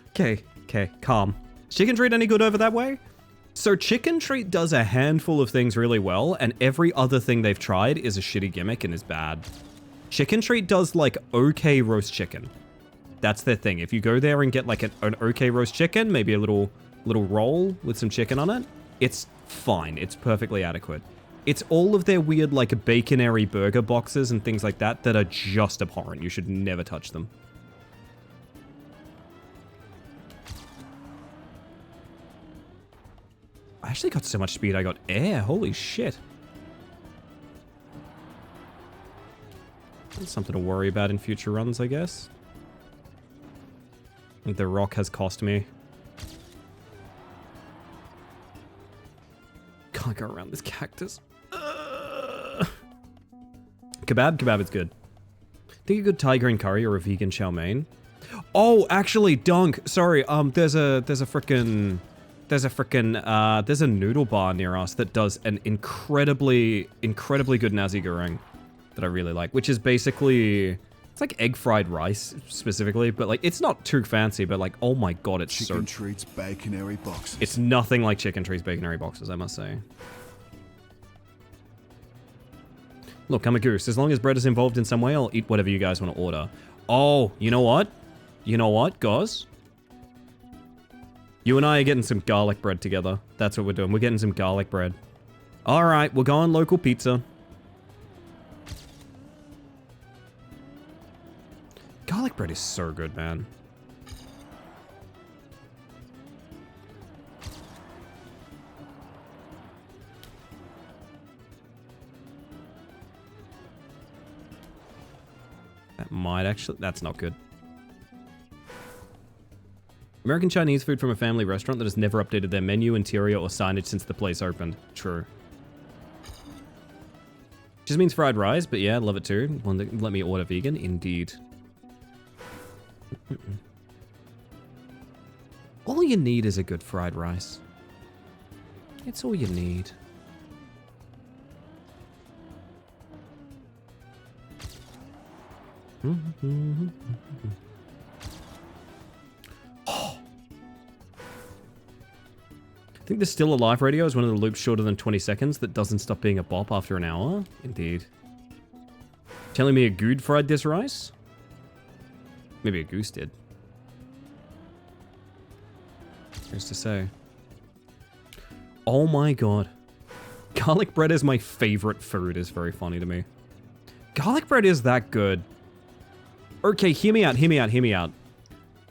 Speaker 1: Okay, calm. Chicken Treat any good over that way? So Chicken Treat does a handful of things really well, and every other thing they've tried is a shitty gimmick and is bad. Chicken Treat does like okay roast chicken. That's their thing. If you go there and get like an okay roast chicken, maybe a little roll with some chicken on it, it's fine. It's perfectly adequate. It's all of their weird like baconary burger boxes and things like that that are just abhorrent. You should never touch them. I actually got so much speed, I got air. Holy shit. That's something to worry about in future runs, I guess. I think the rock has cost me. Can't go around this cactus. Kebab is good. Think a good Thai green curry or a vegan chow mein? Oh, actually, Dunk. Sorry, there's a noodle bar near us that does an incredibly good nasi goreng that I really like, which is basically, it's like egg fried rice specifically, but like it's not too fancy, but like, oh my god, it's
Speaker 8: Chicken Treat's baconary boxes.
Speaker 1: It's nothing like Chicken Treat's baconary boxes, I must say. Look, I'm a goose. As long as bread is involved in some way, I'll eat whatever you guys want to order. Oh, you know what? You know what, guys? You and I are getting some garlic bread together. That's what we're doing. We're getting some garlic bread. All right, we're going local pizza. Garlic bread is so good, man. That might actually... That's not good. American Chinese food from a family restaurant that has never updated their menu, interior, or signage since the place opened. True. Just means fried rice, but yeah, love it too. Let me order vegan. Indeed. All you need is a good fried rice. It's all you need. I think the Still Alive radio is one of the loops shorter than 20 seconds that doesn't stop being a bop after an hour. Indeed. Telling me a good fried this rice? Maybe a goose did. Who's to say? Oh my god. Garlic bread is my favorite food, is very funny to me. Garlic bread is that good. Okay, hear me out, hear me out, hear me out.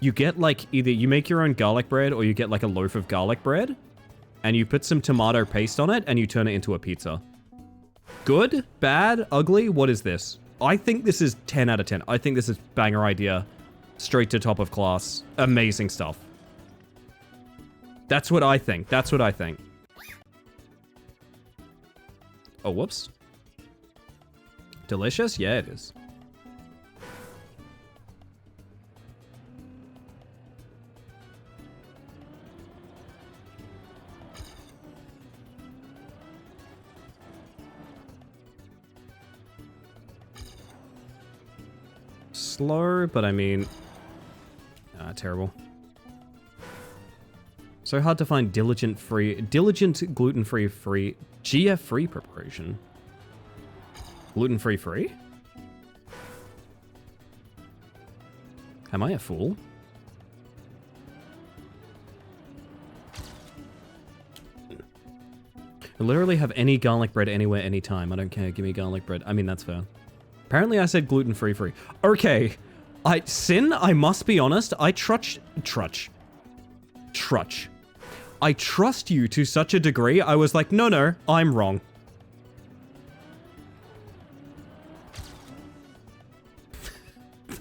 Speaker 1: You get like, either you make your own garlic bread or you get like a loaf of garlic bread and you put some tomato paste on it and you turn it into a pizza. Good? Bad? Ugly? What is this? I think this is 10 out of 10. I think this is banger idea. Straight to top of class. Amazing stuff. That's what I think. That's what I think. Oh, whoops. Delicious? Yeah, it is. Slow, but I mean... terrible. So hard to find diligent gluten-free GF-free preparation. Gluten-free free? Am I a fool? I literally have any garlic bread anywhere, anytime. I don't care. Give me garlic bread. I mean, that's fair. Apparently I said gluten-free free. Okay. Sin, I must be honest, I trutch. I trust you to such a degree, I was like, no, I'm wrong.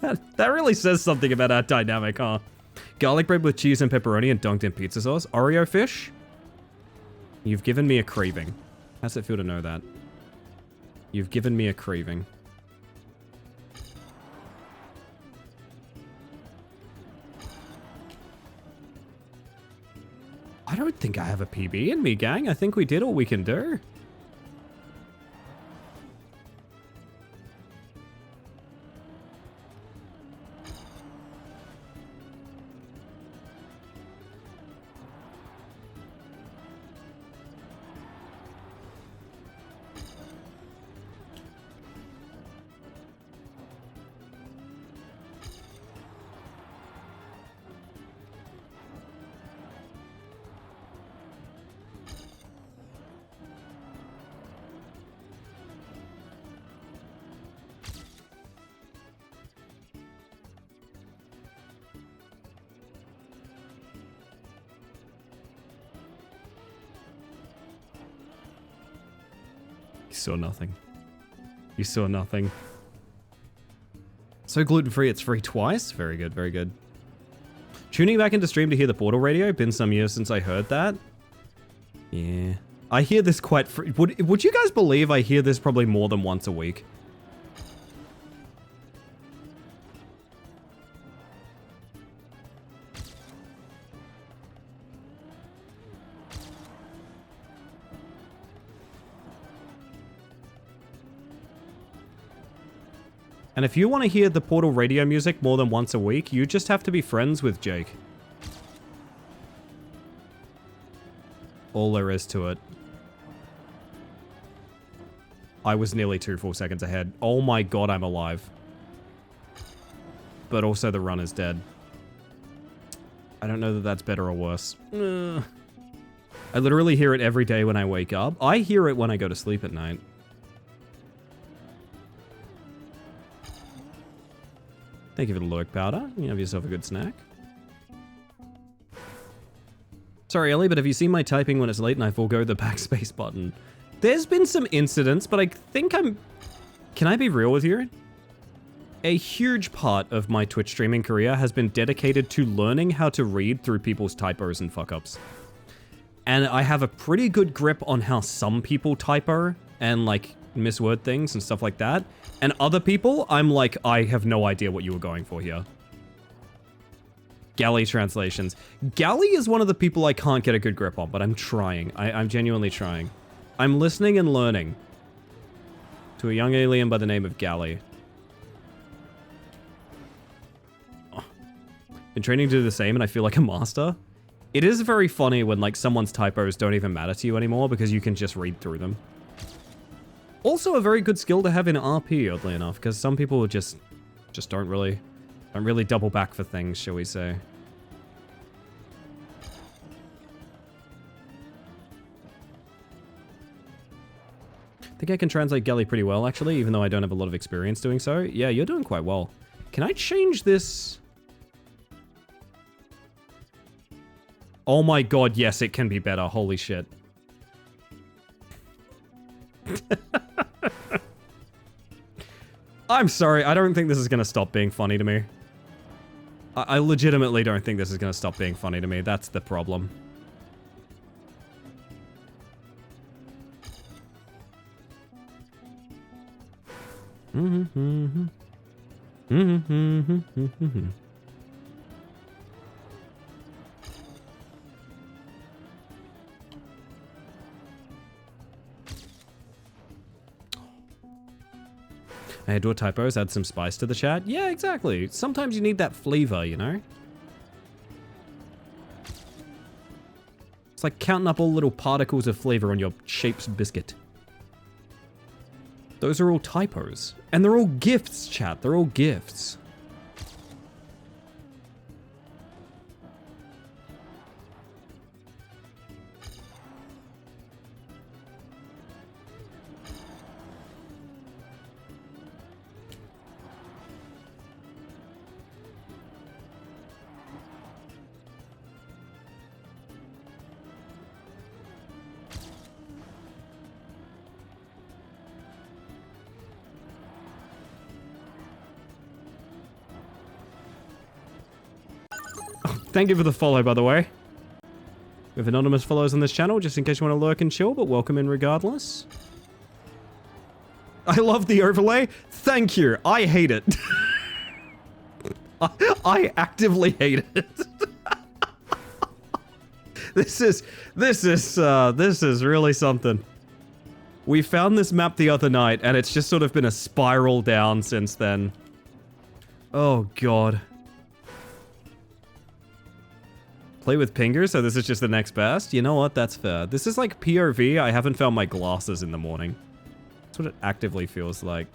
Speaker 1: that really says something about our dynamic, huh? Garlic bread with cheese and pepperoni and dunked in pizza sauce. Oreo fish? You've given me a craving. How's it feel to know that? You've given me a craving. I don't think I have a PB in me, gang. I think we did all we can do. You saw nothing. You saw nothing. So gluten-free, it's free twice? Very good, very good. Tuning back into stream to hear the Portal radio. Been some years since I heard that. Yeah. I hear this quite... Would you guys believe I hear this probably more than once a week? And if you want to hear the Portal radio music more than once a week, you just have to be friends with Jake. All there is to it. I was nearly 2 full seconds ahead. Oh my god, I'm alive. But also the run is dead. I don't know that that's better or worse. I literally hear it every day when I wake up. I hear it when I go to sleep at night. Thank you for the lurk powder. You have yourself a good snack. Sorry, Ellie, but have you seen my typing when it's late and I forego the backspace button? There's been some incidents, but I think I'm... Can I be real with you? A huge part of my Twitch streaming career has been dedicated to learning how to read through people's typos and fuck-ups. And I have a pretty good grip on how some people typo and, like, misword things and stuff like that. And other people, I'm like, I have no idea what you were going for here. Galley translations. Galley is one of the people I can't get a good grip on, but I'm trying. I'm genuinely trying. I'm listening and learning. To a young alien by the name of Galley. Oh. Been training to do the same and I feel like a master. It is very funny when, like, someone's typos don't even matter to you anymore because you can just read through them. Also a very good skill to have in RP, oddly enough, because some people just don't really double back for things, shall we say. I think I can translate Gelly pretty well, actually, even though I don't have a lot of experience doing so. Yeah, you're doing quite well. Can I change this? Oh my god, yes, it can be better. Holy shit. I'm sorry, I don't think this is going to stop being funny to me. I legitimately don't think this is going to stop being funny to me. That's the problem. Hey, do typos, add some spice to the chat. Yeah, exactly. Sometimes you need that flavor, you know? It's like counting up all little particles of flavor on your Shapes biscuit. Those are all typos. And they're all gifts, chat. They're all gifts. Thank you for the follow, by the way. We have anonymous follows on this channel, just in case you want to lurk and chill, but welcome in regardless. I love the overlay. Thank you. I hate it. I actively hate it. This is really something. We found this map the other night, and it's just sort of been a spiral down since then. Oh, God. Play with Pinger, so this is just the next best? You know what? That's fair. This is like POV. I haven't found my glasses in the morning. That's what it actively feels like.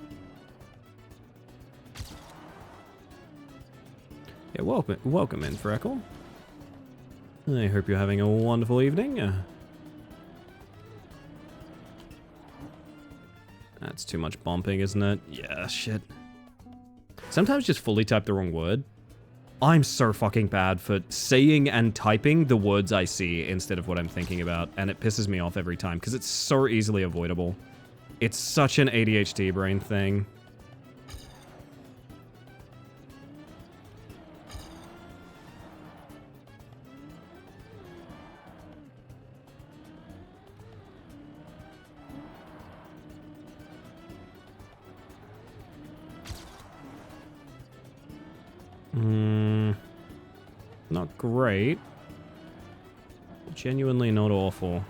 Speaker 1: Yeah, welcome in, Freckle. I hope you're having a wonderful evening. That's too much bumping, isn't it? Yeah, shit. Sometimes just fully type the wrong word. I'm so fucking bad for saying and typing the words I see instead of what I'm thinking about, and it pisses me off every time because it's so easily avoidable. It's such an ADHD brain thing. Not great. Genuinely not awful.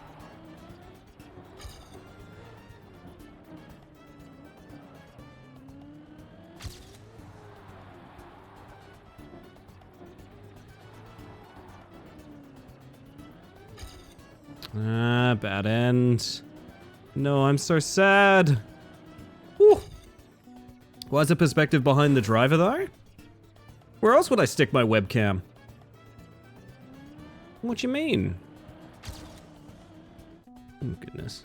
Speaker 1: Bad end. No, I'm so sad. Whew. Why's the perspective behind the driver, though? Where else would I stick my webcam? What you mean? Oh, goodness.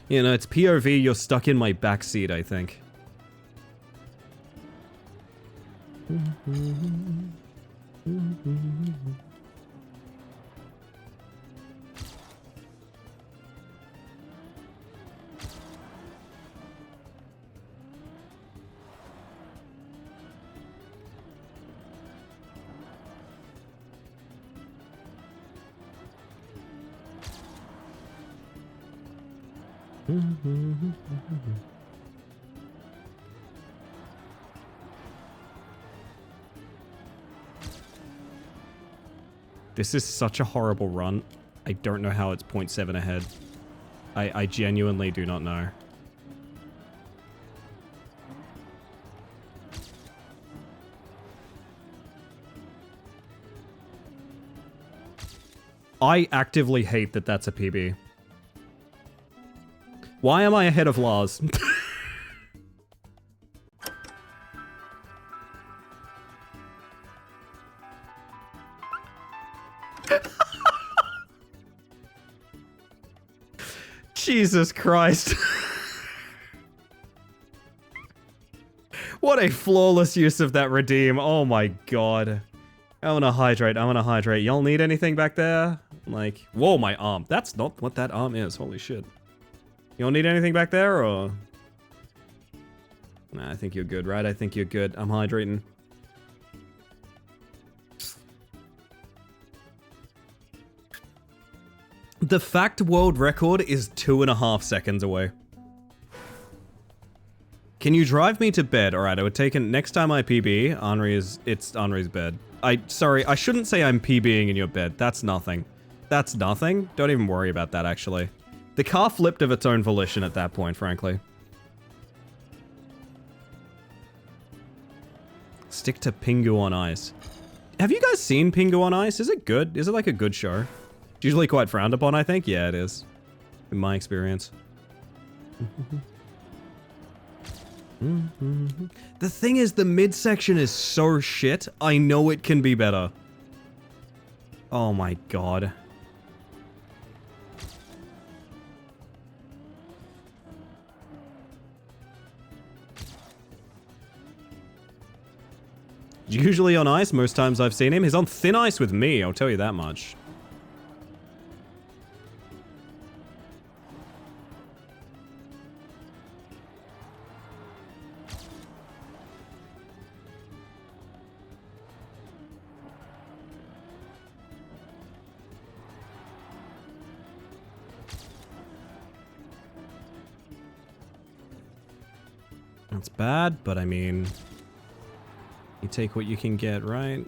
Speaker 1: You know, it's POV, you're stuck in my backseat, I think. This is such a horrible run. I don't know how it's 0.7 ahead. I genuinely do not know. I actively hate that that's a PB. Why am I ahead of Lars? Jesus Christ. What a flawless use of that redeem. Oh my god. I wanna hydrate. I wanna hydrate. Y'all need anything back there? Like, whoa, my arm. That's not what that arm is. Holy shit. Y'all need anything back there, or? Nah, I think you're good, right? I think you're good. I'm hydrating. The fact world record is 2.5 seconds away. Can you drive me to bed? Alright, I would take it next time I PB. It's Henri's bed. Sorry, I shouldn't say I'm PBing in your bed. That's nothing. That's nothing? Don't even worry about that, actually. The car flipped of its own volition at that point, frankly. Stick to Pingu on Ice. Have you guys seen Pingu on Ice? Is it good? Is it like a good show? It's usually quite frowned upon, I think. Yeah, it is. In my experience. The thing is, the midsection is so shit. I know it can be better. Oh my god. Usually on ice, most times I've seen him. He's on thin ice with me, I'll tell you that much. That's bad, but I mean, you take what you can get, right?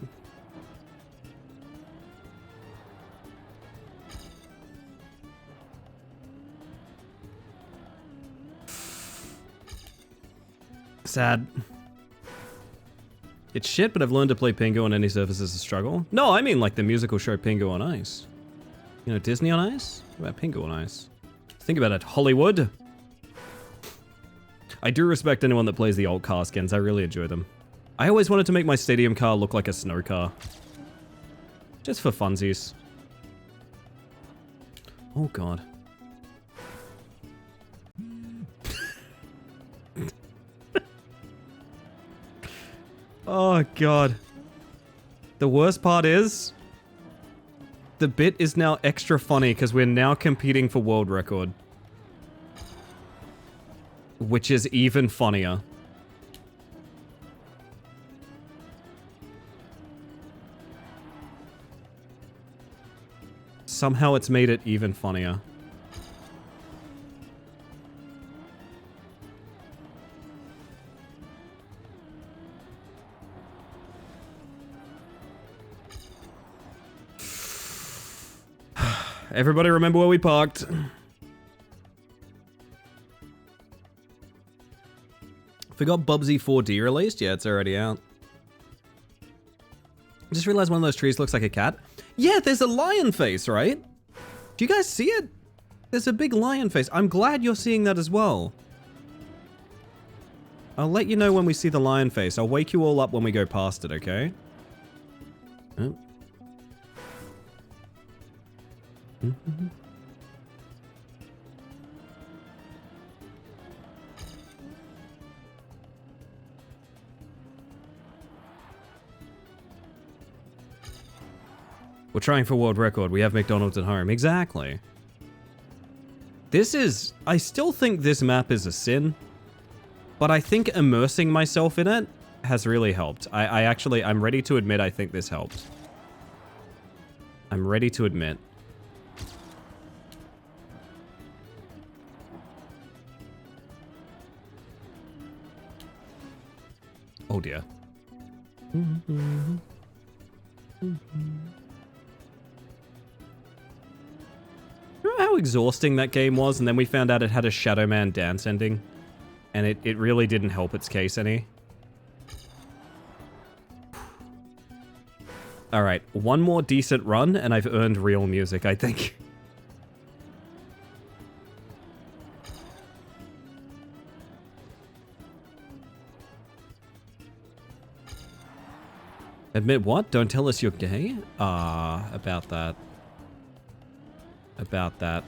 Speaker 1: Sad. It's shit, but I've learned to play Pingu on any surface is a struggle. No, I mean like the musical show Pingu on Ice. You know, Disney on Ice? What about Pingu on Ice? Think about it, Hollywood. I do respect anyone that plays the old car skins. I really enjoy them. I always wanted to make my stadium car look like a snow car. Just for funsies. Oh god. Oh god. The worst part is, the bit is now extra funny because we're now competing for world record. Which is even funnier. Somehow it's made it even funnier. Everybody remember where we parked. Forgot Bubsy 4D released? Yeah, it's already out. Just realized one of those trees looks like a cat. Yeah, there's a lion face, right? Do you guys see it? There's a big lion face. I'm glad you're seeing that as well. I'll let you know when we see the lion face. I'll wake you all up when we go past it, okay? Oh. We're trying for world record. We have McDonald's at home. Exactly. This is... I still think this map is a sin. But I think immersing myself in it has really helped. I'm ready to admit I think this helped. I'm ready to admit. Oh dear. Remember how exhausting that game was, and then we found out it had a Shadow Man dance ending? And it really didn't help its case any. Alright, one more decent run, and I've earned real music, I think. Admit what? Don't tell us you're gay? About that. About that.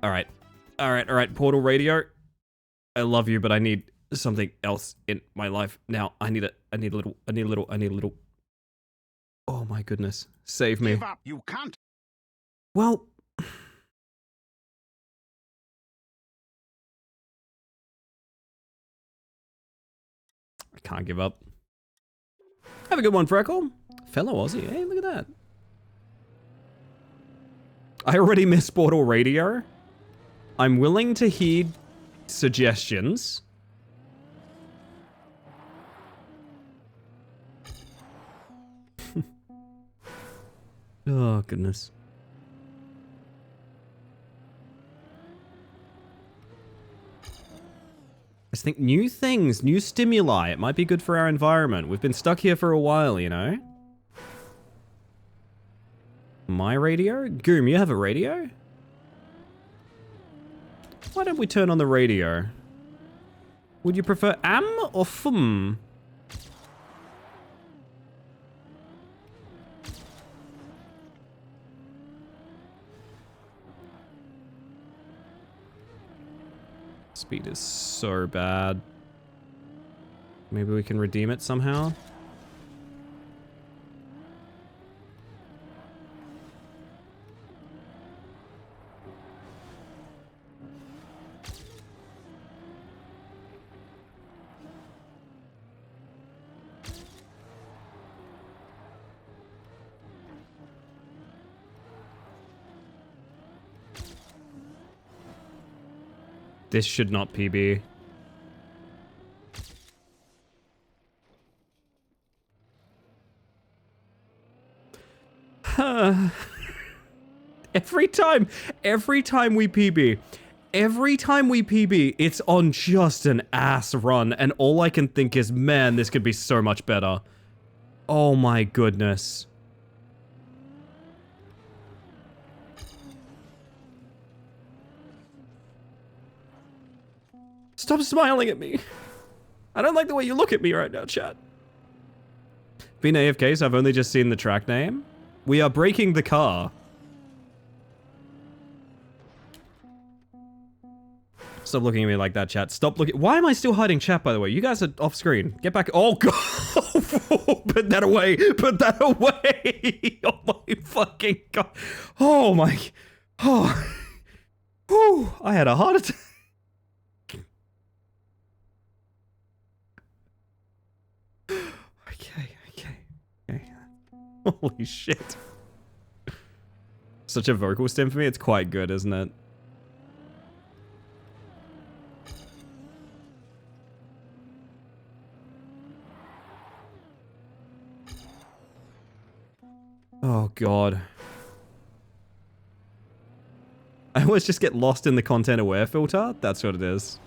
Speaker 1: Alright. Alright, Portal Radio. I love you, but I need something else in my life now. I need a little. Oh my goodness. Save me.
Speaker 6: Give up. You can't.
Speaker 1: Well, I can't give up. Have a good one, Freckle. Fellow Aussie. Hey, look at that. I already miss Portal Radio. I'm willing to heed suggestions. Oh, goodness. I just think new things, new stimuli. It might be good for our environment. We've been stuck here for a while, you know? My radio? Goom, you have a radio? Why don't we turn on the radio? Would you prefer am or fum? Speed is so bad. Maybe we can redeem it somehow? This should not PB. Every time we PB, it's on just an ass run, and all I can think is, man, this could be so much better. Oh my goodness. Stop smiling at me. I don't like the way you look at me right now, chat. Being AFK, so I've only just seen the track name. We are breaking the car. Stop looking at me like that, chat. Stop looking. Why am I still hiding chat, by the way? You guys are off screen. Get back. Oh, God. Put that away. Put that away. Oh, my fucking God. Oh, my. Oh. Whew. I had a heart attack. Okay. Holy shit. Such a vocal stem for me. It's quite good, isn't it? Oh, God. I always just get lost in the content aware filter. That's what it is.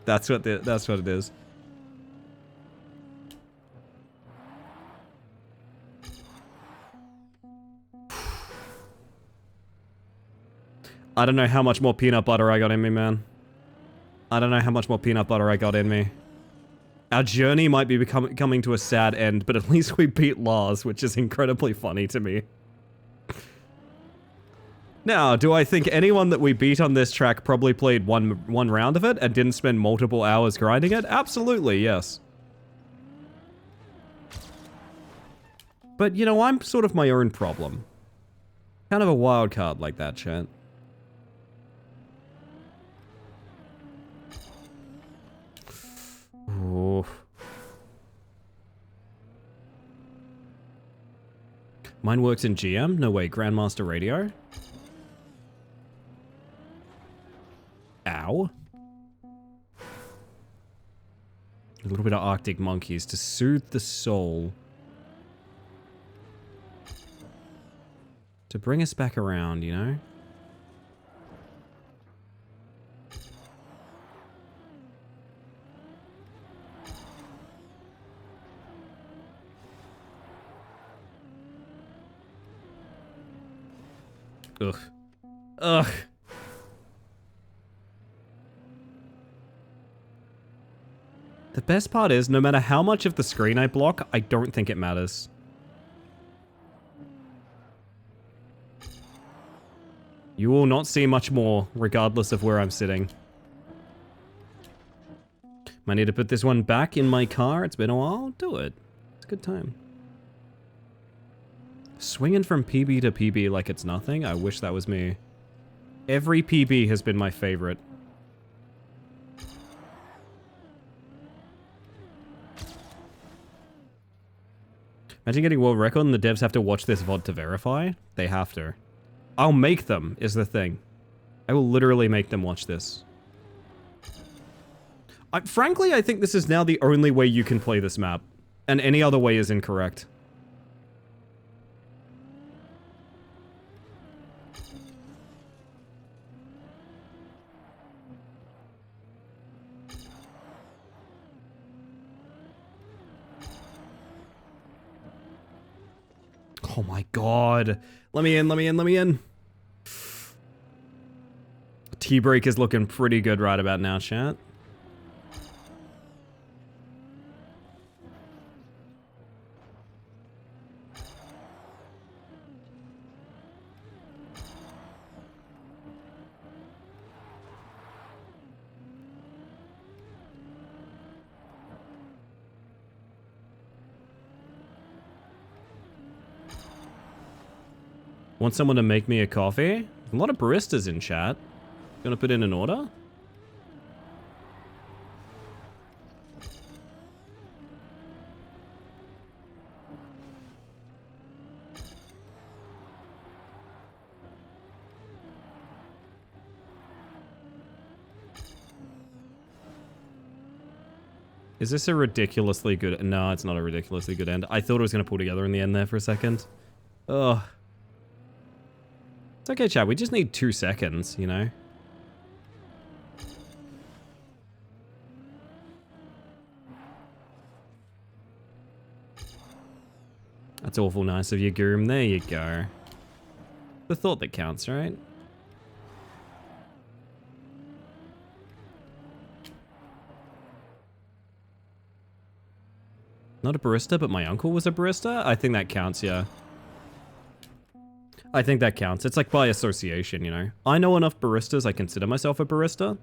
Speaker 1: That's what it is. I don't know how much more peanut butter I got in me, man. I don't know how much more peanut butter I got in me. Our journey might be coming to a sad end, but at least we beat Lars, which is incredibly funny to me. Now, do I think anyone that we beat on this track probably played one round of it and didn't spend multiple hours grinding it? Absolutely, yes. But, you know, I'm sort of my own problem. Kind of a wild card like that, chat. Oh. Mine works in GM? No way, Grandmaster Radio? Ow. A little bit of Arctic Monkeys to soothe the soul. To bring us back around, you know? Ugh. Ugh. The best part is, no matter how much of the screen I block, I don't think it matters. You will not see much more, regardless of where I'm sitting. Might need to put this one back in my car. It's been a while. Do it. It's a good time. Swinging from PB to PB like it's nothing. I wish that was me. Every PB has been my favorite. Imagine getting world record and the devs have to watch this VOD to verify. They have to. I'll make them, is the thing. I will literally make them watch this. Frankly, I think this is now the only way you can play this map. And any other way is incorrect. Oh my god. Let me in, let me in, let me in. T-break is looking pretty good right about now, chat. Want someone to make me a coffee? A lot of baristas in chat. Gonna put in an order? Is this a ridiculously good... No, it's not a ridiculously good end. I thought it was gonna pull together in the end there for a second. Ugh. It's okay, chat. We just need 2 seconds, you know? That's awful nice of you, Goom. There you go. The thought that counts, right? Not a barista, but my uncle was a barista? I think that counts, yeah. I think that counts. It's like by association, you know? I know enough baristas, I consider myself a barista.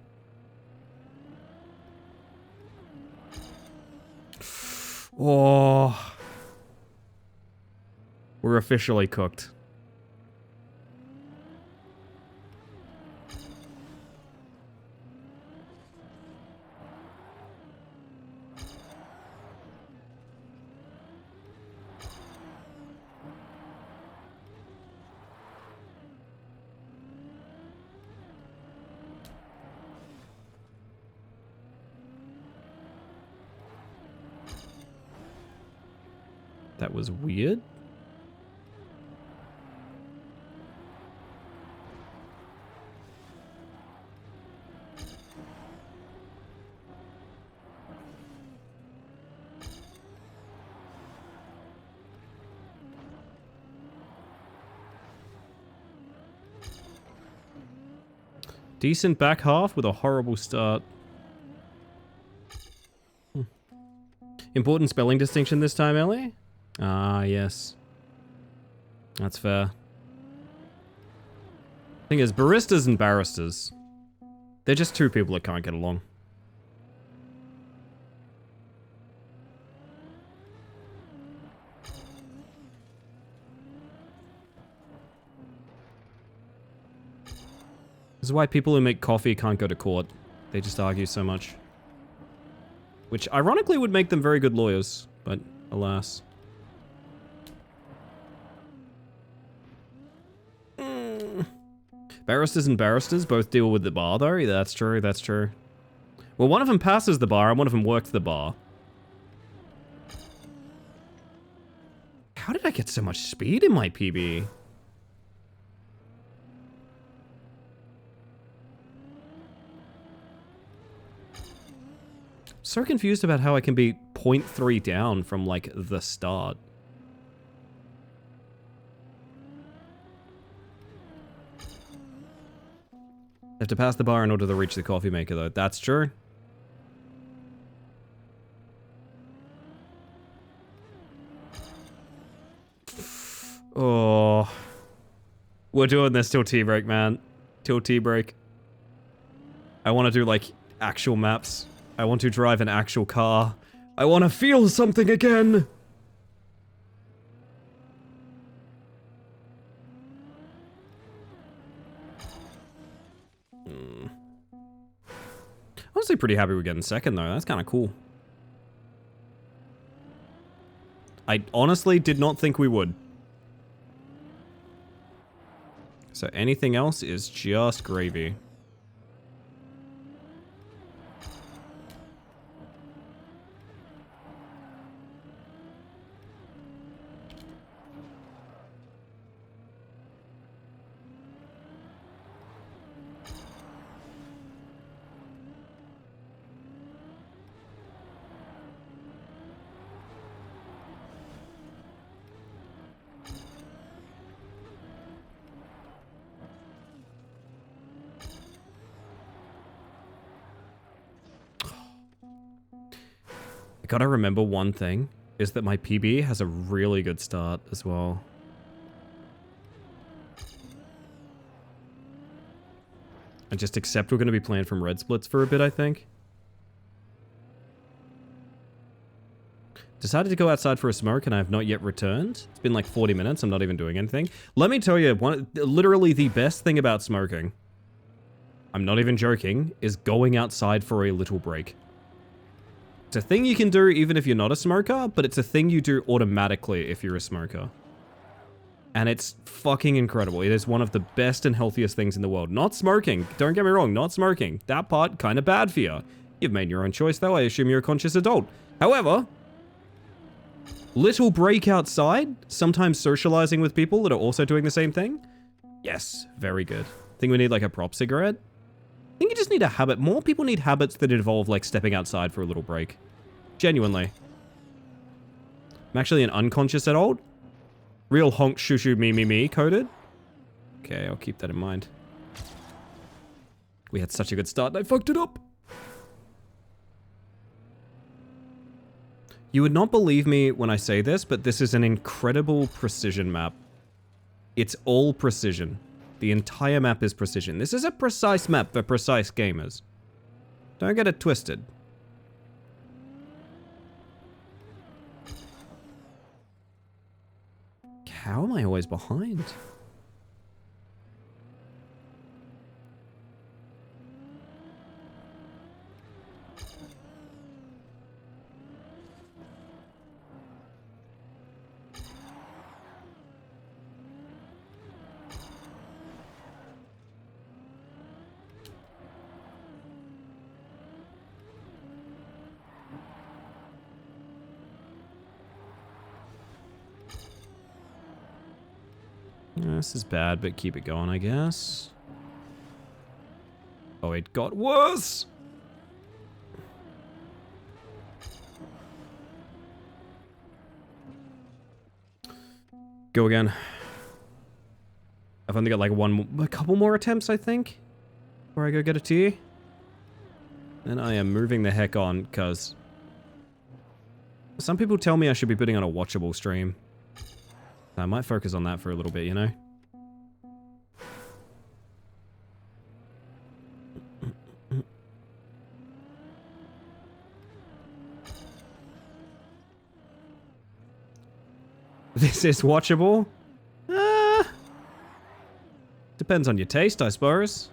Speaker 1: Oh. We're officially cooked. That was weird. Decent back half with a horrible start. Important spelling distinction this time, Ellie? Ah, yes. That's fair. Thing is, baristas and barristers, they're just two people that can't get along. This is why people who make coffee can't go to court. They just argue so much. Which ironically would make them very good lawyers, but alas. Barristers and barristers both deal with the bar, though. Yeah, that's true, that's true. Well, one of them passes the bar and one of them works the bar. How did I get so much speed in my PB? So confused about how I can be 0.3 down from, like, the start. Have to pass the bar in order to reach the coffee maker, though. That's true. Oh. We're doing this till tea break, man. Till tea break. I want to do, like, actual maps. I want to drive an actual car. I want to feel something again! Honestly, pretty happy we're getting second, though. That's kind of cool. I honestly did not think we would. So anything else is just gravy. I gotta remember one thing, is that my PB has a really good start as well. And just accept we're gonna be playing from red splits for a bit, I think. Decided to go outside for a smoke and I have not yet returned. It's been like 40 minutes, I'm not even doing anything. Let me tell you, literally the best thing about smoking, I'm not even joking, is going outside for a little break. It's a thing you can do even if you're not a smoker, but it's a thing you do automatically if you're a smoker. And it's fucking incredible. It is one of the best and healthiest things in the world. Not smoking. Don't get me wrong, not smoking. That part, kind of bad for you. You've made your own choice though. I assume you're a conscious adult. However, little break outside, sometimes socializing with people that are also doing the same thing. Yes, very good. Think we need like a prop cigarette? I think you just need a habit. More people need habits that involve like stepping outside for a little break. Genuinely. I'm actually an unconscious adult. Real honk shoo shoo me coded. Okay, I'll keep that in mind. We had such a good start and I fucked it up. You would not believe me when I say this, but this is an incredible precision map. It's all precision. The entire map is precision. This is a precise map for precise gamers. Don't get it twisted. How am I always behind? This is bad, but keep it going, I guess. Oh, it got worse! Go again. I've only got like a couple more attempts, I think, before I go get a tea. Then I am moving the heck on, because some people tell me I should be putting on a watchable stream. I might focus on that for a little bit, you know? This is watchable? Depends on your taste, I suppose.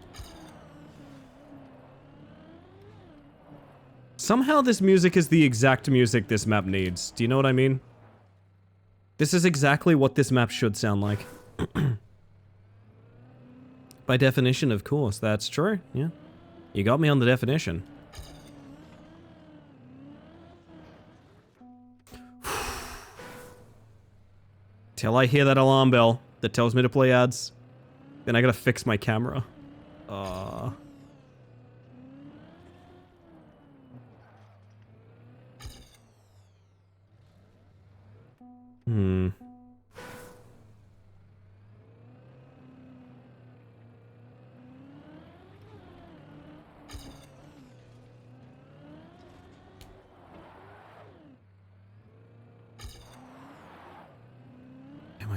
Speaker 1: Somehow this music is the exact music this map needs. Do you know what I mean? This is exactly what this map should sound like. By definition, of course, that's true, yeah. You got me on the definition. Till I hear that alarm bell that tells me to play ads, then I gotta fix my camera.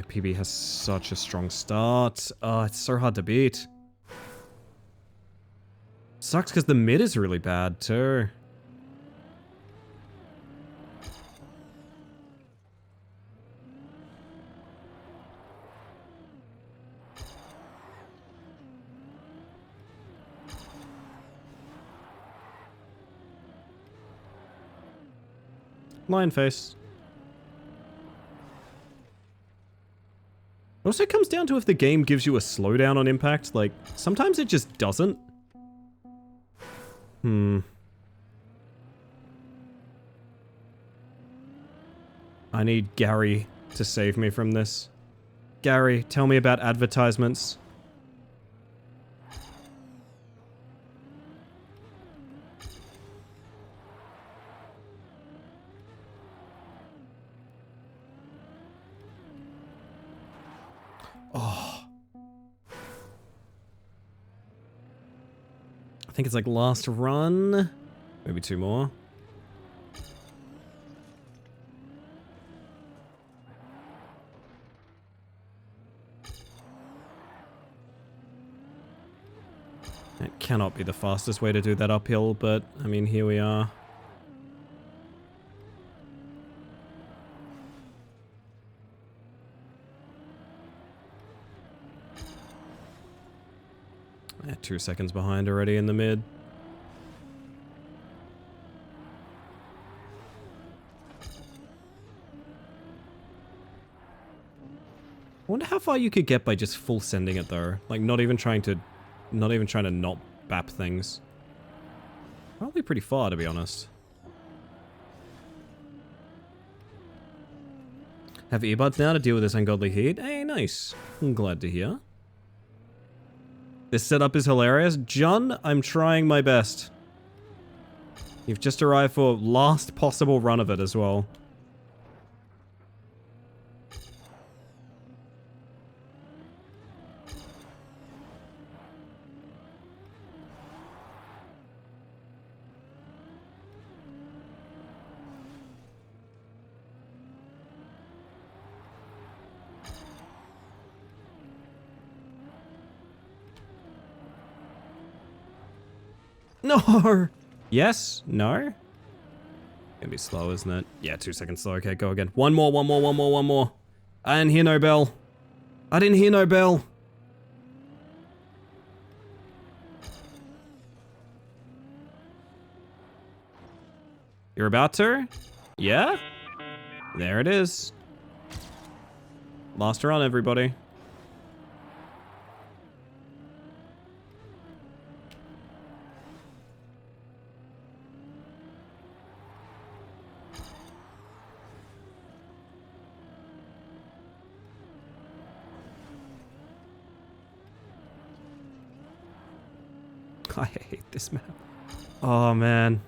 Speaker 1: PB has such a strong start. Oh, it's so hard to beat. Sucks because the mid is really bad too. Lion face. It also comes down to if the game gives you a slowdown on impact. Like, sometimes it just doesn't. I need Gary to save me from this. Gary, tell me about advertisements. Oh. I think it's like last run. Maybe 2 more. It cannot be the fastest way to do that uphill, but I mean, here we are. Yeah, 2 seconds behind already in the mid. I wonder how far you could get by just full sending it though. Like not even trying to not bap things. Probably pretty far to be honest. Have earbuds now to deal with this ungodly heat? Hey, nice. I'm glad to hear. This setup is hilarious. John, I'm trying my best. You've just arrived for last possible run of it as well. No! Yes? No? Gonna be slow, isn't it? Yeah, 2 seconds slow. Okay, go again. One more. I didn't hear no bell. I didn't hear no bell. You're about to? Yeah? There it is. Last run, everybody. I hate this map. Oh, man.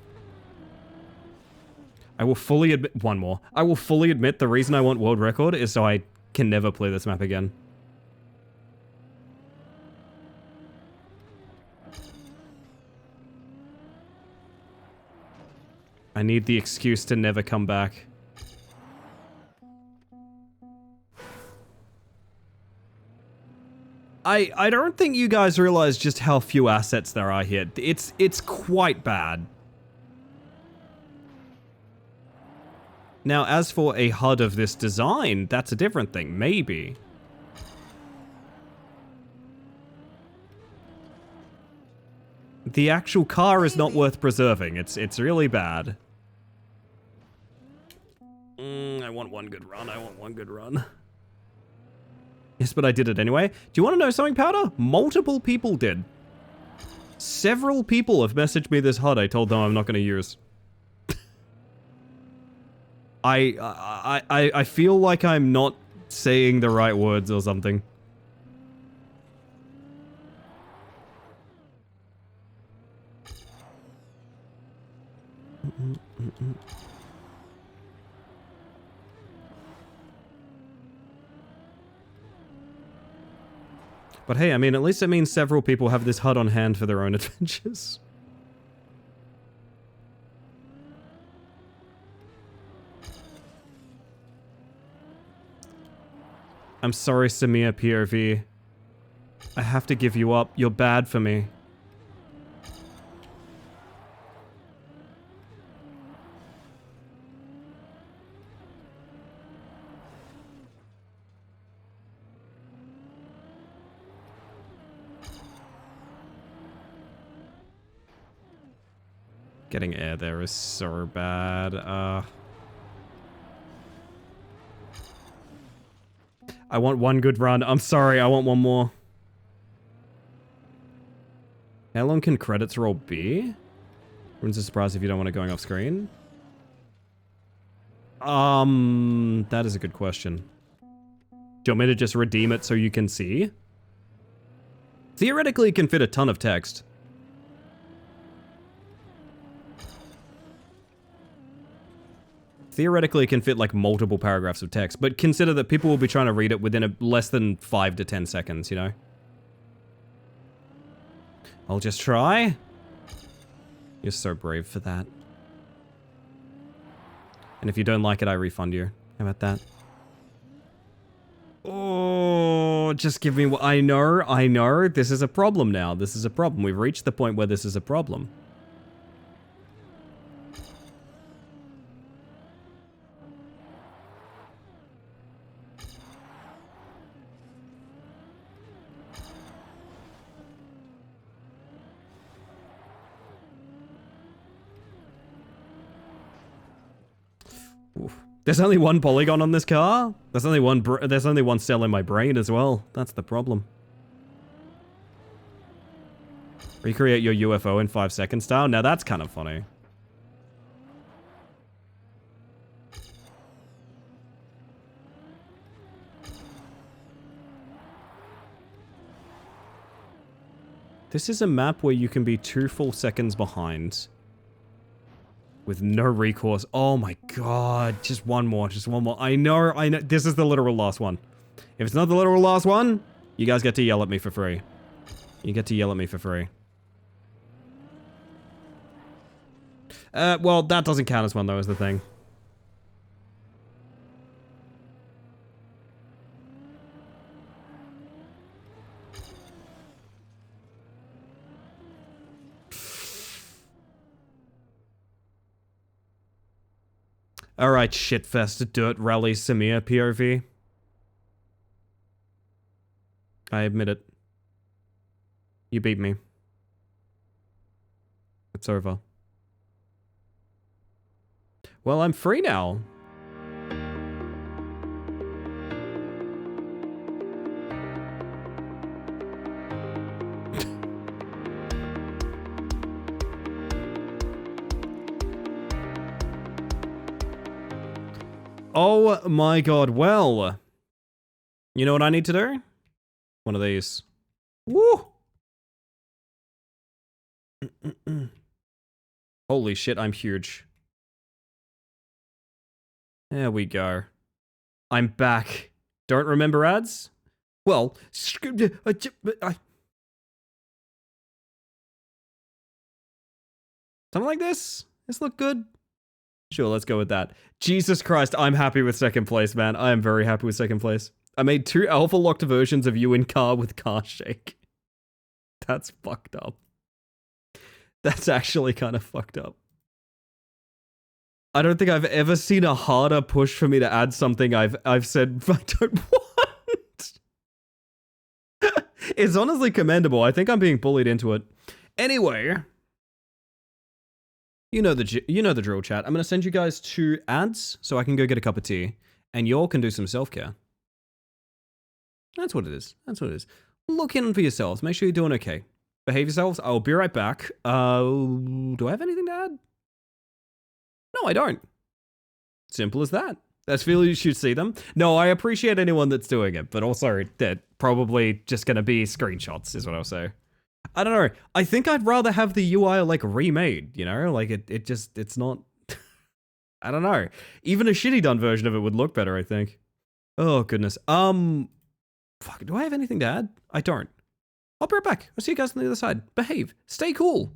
Speaker 1: I will fully admit... One more. I will fully admit the reason I want world record is so I can never play this map again. I need the excuse to never come back. I don't think you guys realize just how few assets there are here. It's quite bad. Now, as for a HUD of this design, that's a different thing, maybe. The actual car is not worth preserving. It's really bad. I want one good run. Yes, but I did it anyway. Do you want to know something, Powder? Multiple people did. Several people have messaged me this HUD I told them I'm not going to use. I feel like I'm not saying the right words or something. But hey, I mean, at least it means several people have this HUD on hand for their own adventures. I'm sorry, Samir POV. I have to give you up. You're bad for me. Getting air there is so bad. I want one good run. I'm sorry, I want one more. How long can credits roll be? Everyone's a surprise if you don't want it going off screen. That is a good question. Do you want me to just redeem it so you can see? Theoretically, it can fit a ton of text. Theoretically, it can fit like multiple paragraphs of text, but consider that people will be trying to read it within less than 5 to 10 seconds, you know? I'll just try. You're so brave for that. And if you don't like it, I refund you. How about that? Oh, just give me what I know. This is a problem now. This is a problem. We've reached the point where this is a problem. Oof. There's only one polygon on this car. There's only one cell in my brain as well. That's the problem. Recreate your UFO in 5 seconds style. Now that's kind of funny. This is a map where you can be 2 full seconds behind. With no recourse. Oh my god. Just one more. Just one more. I know. This is the literal last one. If it's not the literal last one, you guys get to yell at me for free. You get to yell at me for free. Well, that doesn't count as one though, is the thing. Alright, shitfest, dirt rally, Samir POV. I admit it. You beat me. It's over. Well, I'm free now. Oh my god, well. You know what I need to do? One of these. Woo! Holy shit, I'm huge. There we go. I'm back. Don't remember ads? Well, something like this? This look good? Sure, let's go with that. Jesus Christ, I'm happy with second place, man. I am very happy with second place. I made 2 alpha-locked versions of you in car with car shake. That's fucked up. That's actually kind of fucked up. I don't think I've ever seen a harder push for me to add something I've said I don't want. It's honestly commendable. I think I'm being bullied into it. Anyway, you know the drill, chat. I'm going to send you guys 2 ads so I can go get a cup of tea and y'all can do some self-care. That's what it is. That's what it is. Look in for yourselves. Make sure you're doing okay. Behave yourselves. I'll be right back. Do I have anything to add? No, I don't. Simple as that. That's feel you should see them. No, I appreciate anyone that's doing it, but also they're probably just going to be screenshots is what I'll say. I don't know. I think I'd rather have the UI like remade, you know? Like it's not... I don't know. Even a shitty done version of it would look better, I think. Oh, goodness. Fuck, do I have anything to add? I don't. I'll be right back. I'll see you guys on the other side. Behave. Stay cool.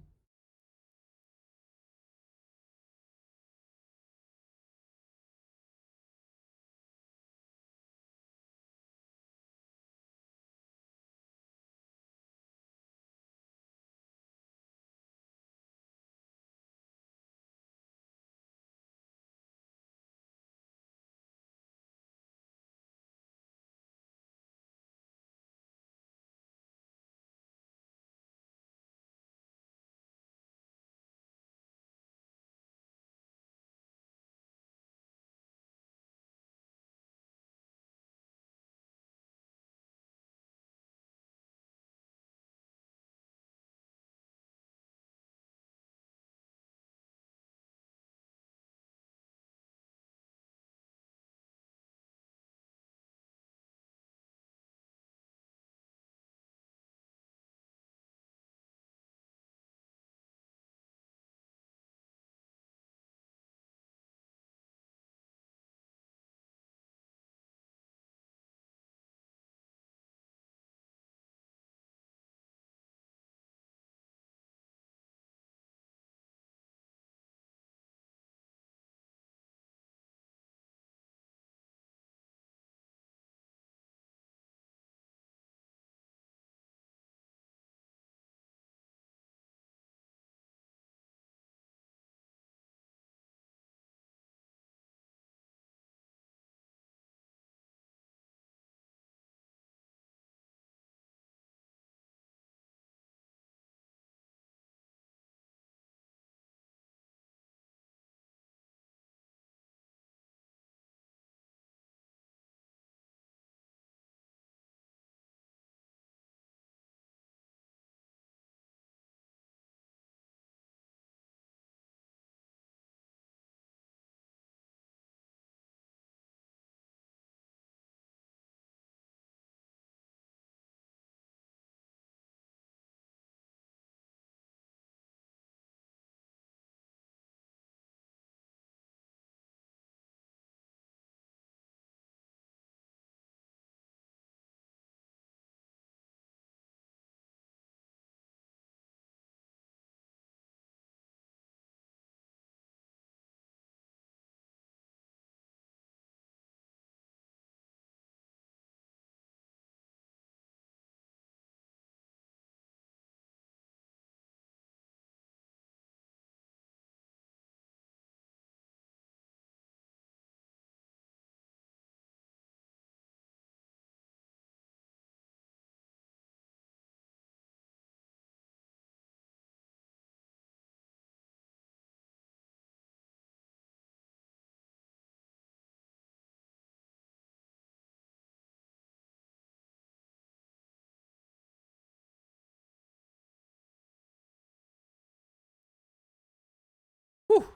Speaker 1: Whew.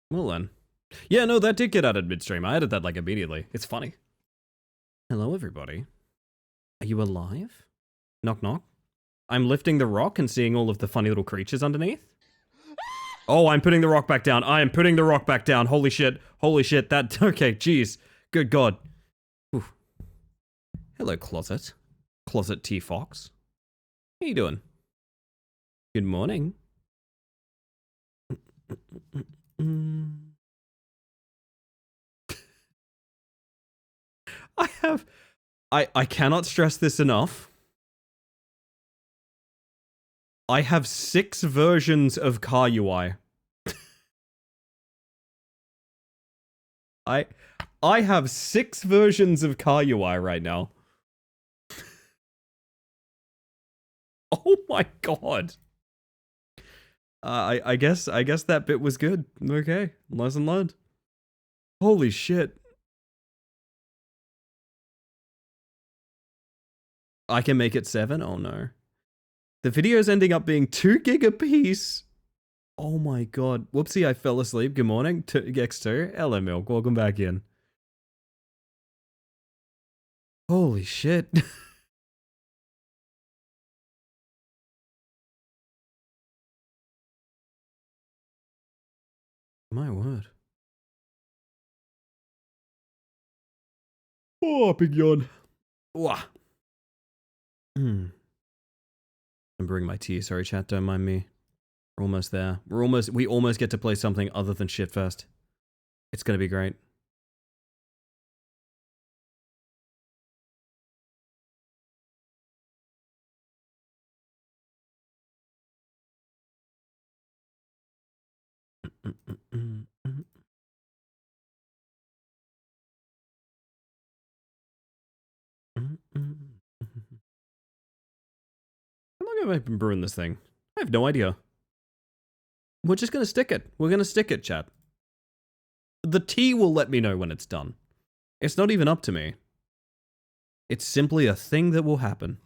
Speaker 1: Well then. Yeah, no, that did get added midstream. I added that like immediately. It's funny. Hello, everybody. Are you alive? Knock knock. I'm lifting the rock and seeing all of the funny little creatures underneath. Oh, I'm putting the rock back down. I am putting the rock back down. Holy shit. Holy shit. That, okay, jeez. Good God. Whew. Hello, Closet. Closet T Fox. How you doing? Good morning. I cannot stress this enough. I have 6 versions of car UI. I have 6 versions of car UI right now. Oh my god. I guess that bit was good. Okay, lesson learned. Holy shit. I can make it 7? Oh no. The video's ending up being 2 gig a piece. Oh my god. Whoopsie, I fell asleep. Good morning. X2. Hello, Milk. Welcome back in. Holy shit. My word. Oh, big yawn. Wah. I'm brewing my tea. Sorry, chat. Don't mind me. We're almost there. We almost get to play something other than Shitfest. It's gonna be great. How long have I been brewing this thing? I have no idea. We're just gonna stick it. We're gonna stick it, chat. The tea will let me know when it's done. It's not even up to me. It's simply a thing that will happen.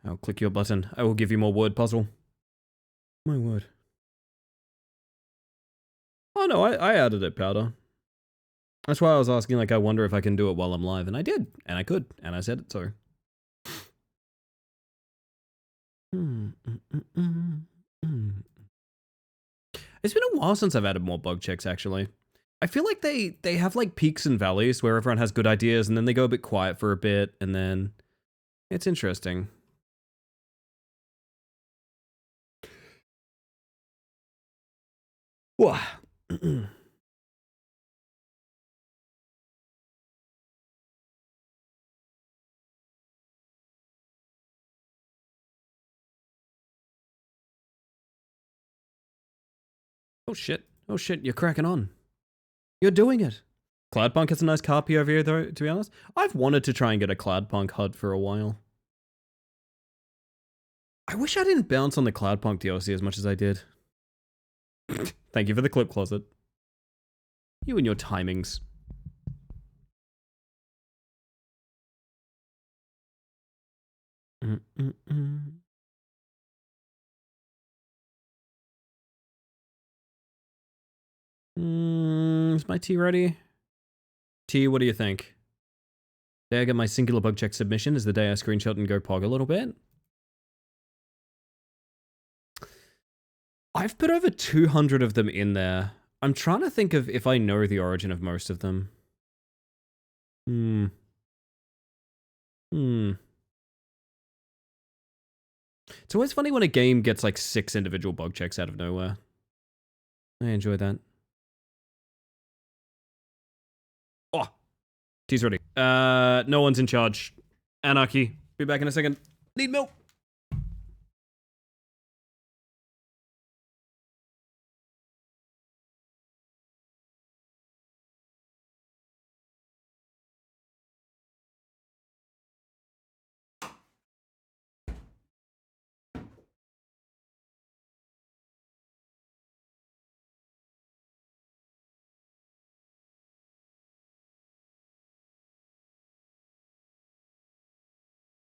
Speaker 1: I'll click your button. I will give you more word puzzle. My word. Oh no, I added it, Powder. That's why I was asking, like, I wonder if I can do it while I'm live, and I did, and I could, and I said it so. It's been a while since I've added more bug checks, actually. I feel like they have, like, peaks and valleys where everyone has good ideas, and then they go a bit quiet for a bit, and then it's interesting. Whoa. Oh shit. Oh shit, you're cracking on. You're doing it. Cloudpunk has a nice car POV though, to be honest. I've wanted to try and get a Cloudpunk HUD for a while. I wish I didn't bounce on the Cloudpunk DLC as much as I did. Thank you for the clip, Closet. You and your timings. Is my tea ready? T, what do you think? The day I get my singular bug check submission is the day I screenshot and go pog a little bit. I've put over 200 of them in there. I'm trying to think of if I know the origin of most of them. It's always funny when a game gets like 6 individual bug checks out of nowhere. I enjoy that. Oh, tea's ready. No one's in charge. Anarchy. Be back in a second. Need milk.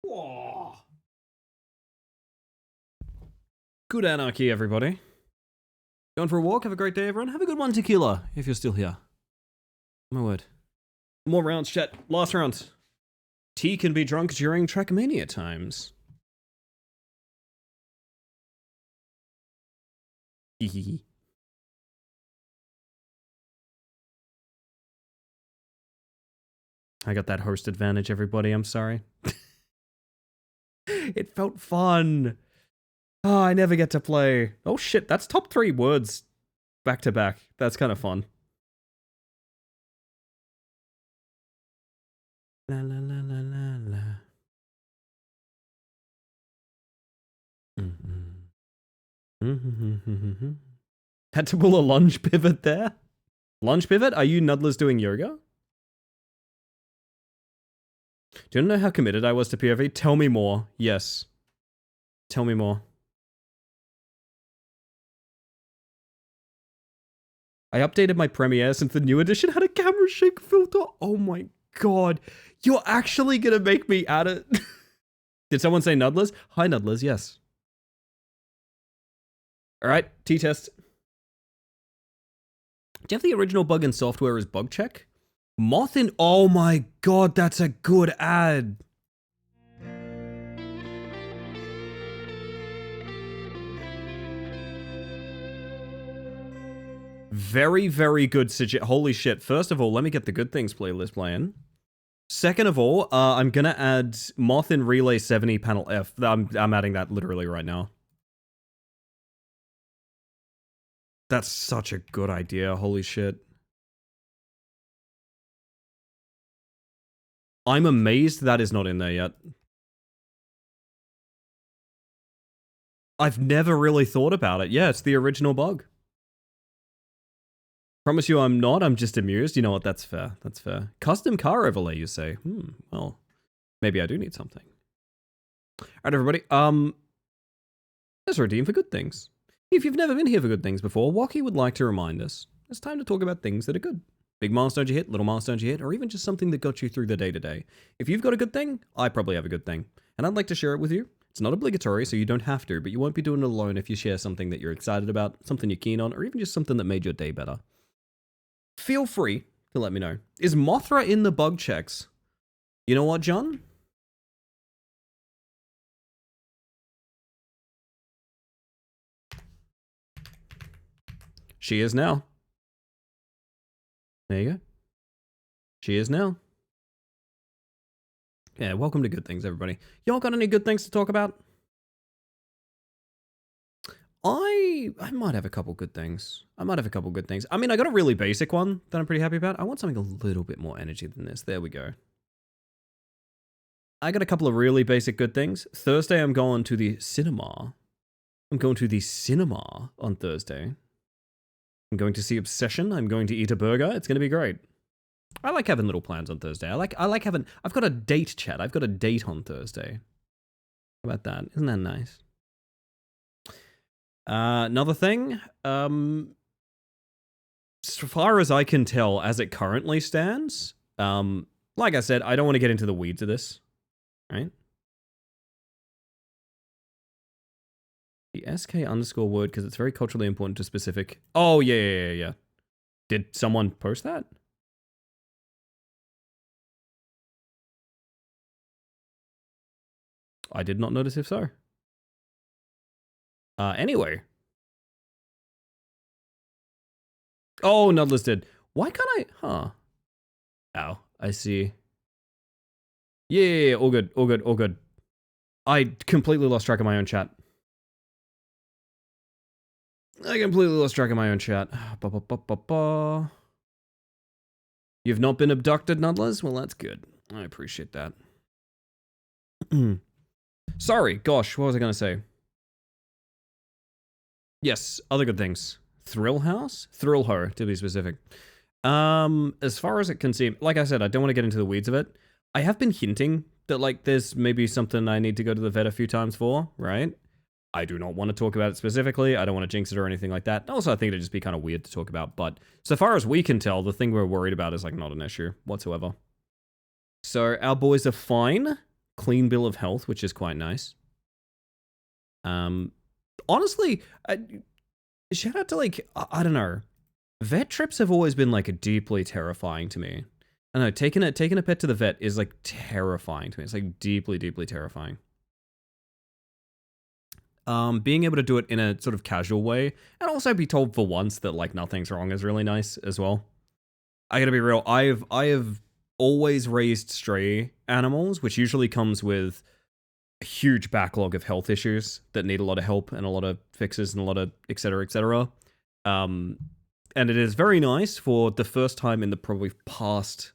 Speaker 1: Whoa. Good anarchy, everybody. Going for a walk? Have a great day, everyone. Have a good one, Tequila, if you're still here. My word. More rounds, chat. Last rounds. Tea can be drunk during Trackmania times. Hehehe. I got that host advantage, everybody. I'm sorry. It felt fun. Oh, I never get to play. Oh shit, that's top 3 words back to back. That's kind of fun. La la la la la la. Had to pull a lunge pivot there. Lunge pivot? Are you Nudlers doing yoga? Do you know how committed I was to POV? Tell me more. Yes. Tell me more. I updated my Premiere since the new edition had a camera shake filter. Oh my god. You're actually gonna make me add it. Did someone say Nudlers? Hi Nudlers, yes. Alright, T-test. Do you have the original bug in software as bug check? Moth in... Oh my god, that's a good ad. Very, very good suggestion. Holy shit. First of all, let me get the good things playlist playing. Second of all, I'm gonna add Moth in Relay 70 Panel F. I'm adding that literally right now. That's such a good idea. Holy shit. I'm amazed that is not in there yet. I've never really thought about it. Yeah, it's the original bug. Promise you I'm not, I'm just amused. You know what, that's fair. That's fair. Custom car overlay, you say? Well, maybe I do need something. Alright, everybody. Let's redeem for good things. If you've never been here for good things before, Wacky would like to remind us, it's time to talk about things that are good. Big milestones you hit, little milestones you hit, or even just something that got you through the day-to-day. If you've got a good thing, I probably have a good thing. And I'd like to share it with you. It's not obligatory, so you don't have to, but you won't be doing it alone if you share something that you're excited about, something you're keen on, or even just something that made your day better. Feel free to let me know. Is Mothra in the bug checks? You know what, John? She is now. There you go. She is now. Yeah, welcome to Good Things, everybody. Y'all got any good things to talk about? I might have a couple good things. I mean, I got a really basic one that I'm pretty happy about. I want something a little bit more energy than this. There we go. I got a couple of really basic good things. Thursday, I'm going to the cinema. I'm going to the cinema on Thursday. I'm going to see Obsession. I'm going to eat a burger. It's going to be great. I like having little plans on Thursday. I like having... I've got a date, chat. I've got a date on Thursday. How about that? Isn't that nice? Another thing, as far as I can tell, as it currently stands, like I said, I don't want to get into the weeds of this, right? The SK_ word, because it's very culturally important to specific... Oh, yeah. Did someone post that? I did not notice if so. Anyway. Oh, Nudless did. Why can't I... Huh. Ow, I see. Yeah, all good. I completely lost track of my own chat. You've not been abducted, Nudless? Well, that's good. I appreciate that. Sorry, gosh, what was I going to say? Yes, other good things. Thrill House? Thrill Ho, to be specific. As far as it can seem, like I said, I don't want to get into the weeds of it. I have been hinting that, like, there's maybe something I need to go to the vet a few times for, right? I do not want to talk about it specifically. I don't want to jinx it or anything like that. Also, I think it'd just be kind of weird to talk about. But so far as we can tell, the thing we're worried about is, like, not an issue whatsoever. So our boys are fine. clean bill of health, which is quite nice. Honestly, shout out to like, I don't know. Vet trips have always been like deeply terrifying to me. I don't know, taking a pet to the vet is like terrifying to me. It's like deeply, deeply terrifying. Being able to do it in a sort of casual way and also be told for once that like nothing's wrong is really nice as well. I gotta be real. I have always raised stray animals, which usually comes with a huge backlog of health issues that need a lot of help and a lot of fixes and a lot of et cetera, et cetera. And it is very nice for the first time in the probably first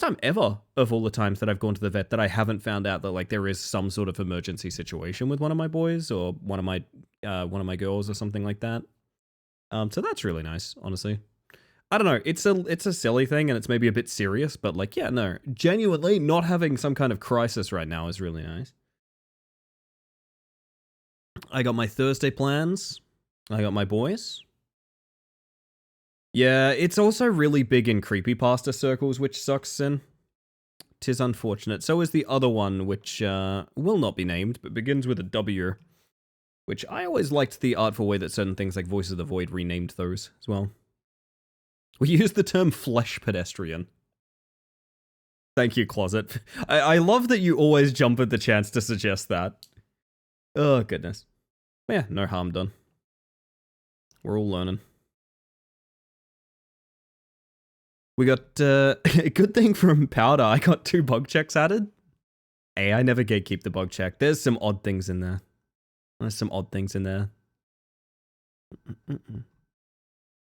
Speaker 1: time ever of all the times that I've gone to the vet that I haven't found out that like there is some sort of emergency situation with one of my boys or one of my girls or something like that. So that's really nice, honestly. I don't know, it's a silly thing and it's maybe a bit serious, but like, yeah, no, genuinely not having some kind of crisis right now is really nice. I got my Thursday plans. I got my boys. Yeah, it's also really big in creepypasta circles, which sucks, Sin. 'Tis unfortunate. So is the other one, which will not be named, but begins with a W. Which I always liked the artful way that certain things like Voice of the Void renamed those as well. We use the term flesh pedestrian. Thank you, Closet. I love that you always jump at the chance to suggest that. Oh, goodness. But yeah, no harm done. We're all learning. We got a good thing from Powder. I got 2 bug checks added. Hey, I never gatekeep the bug check. There's some odd things in there.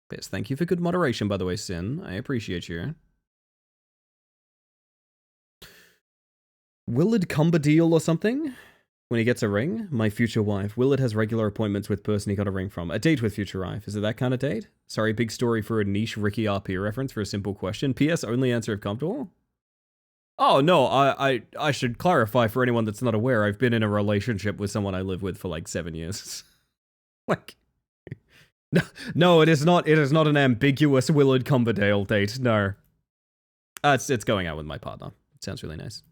Speaker 1: Yes, thank you for good moderation, by the way, Sin. I appreciate you. Willard Cumberdeel or something? When he gets a ring? My future wife. Willard has regular appointments with person he got a ring from. A date with future wife. Is it that kind of date? Sorry, big story for a niche Ricky RP reference for a simple question. PS, only answer if comfortable? Oh, no, I should clarify for anyone that's not aware, I've been in a relationship with someone I live with for like 7 years. Like... No, it is not an ambiguous Willard Cumberdale date, no. It's going out with my partner. It sounds really nice.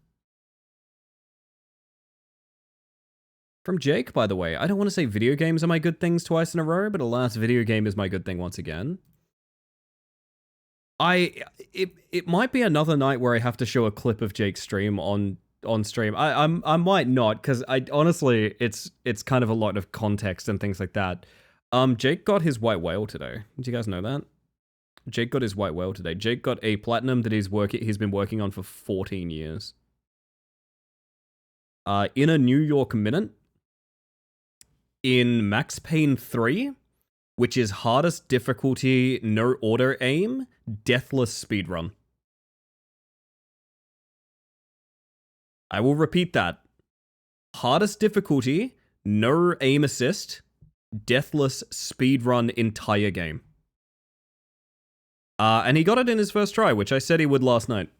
Speaker 1: From Jake, by the way, I don't want to say video games are my good things twice in a row, but alas, video game is my good thing once again. It might be another night where I have to show a clip of Jake's stream on stream. I might not, because I honestly it's kind of a lot of context and things like that. Jake got his white whale today. Did you guys know that? Jake got his white whale today. Jake got a platinum that he's been working on for 14 years. In a New York Minute. In Max Payne 3, which is hardest difficulty, no auto aim, deathless speedrun. I will repeat that. Hardest difficulty, no aim assist, deathless speedrun entire game. And he got it in his first try, which I said he would last night.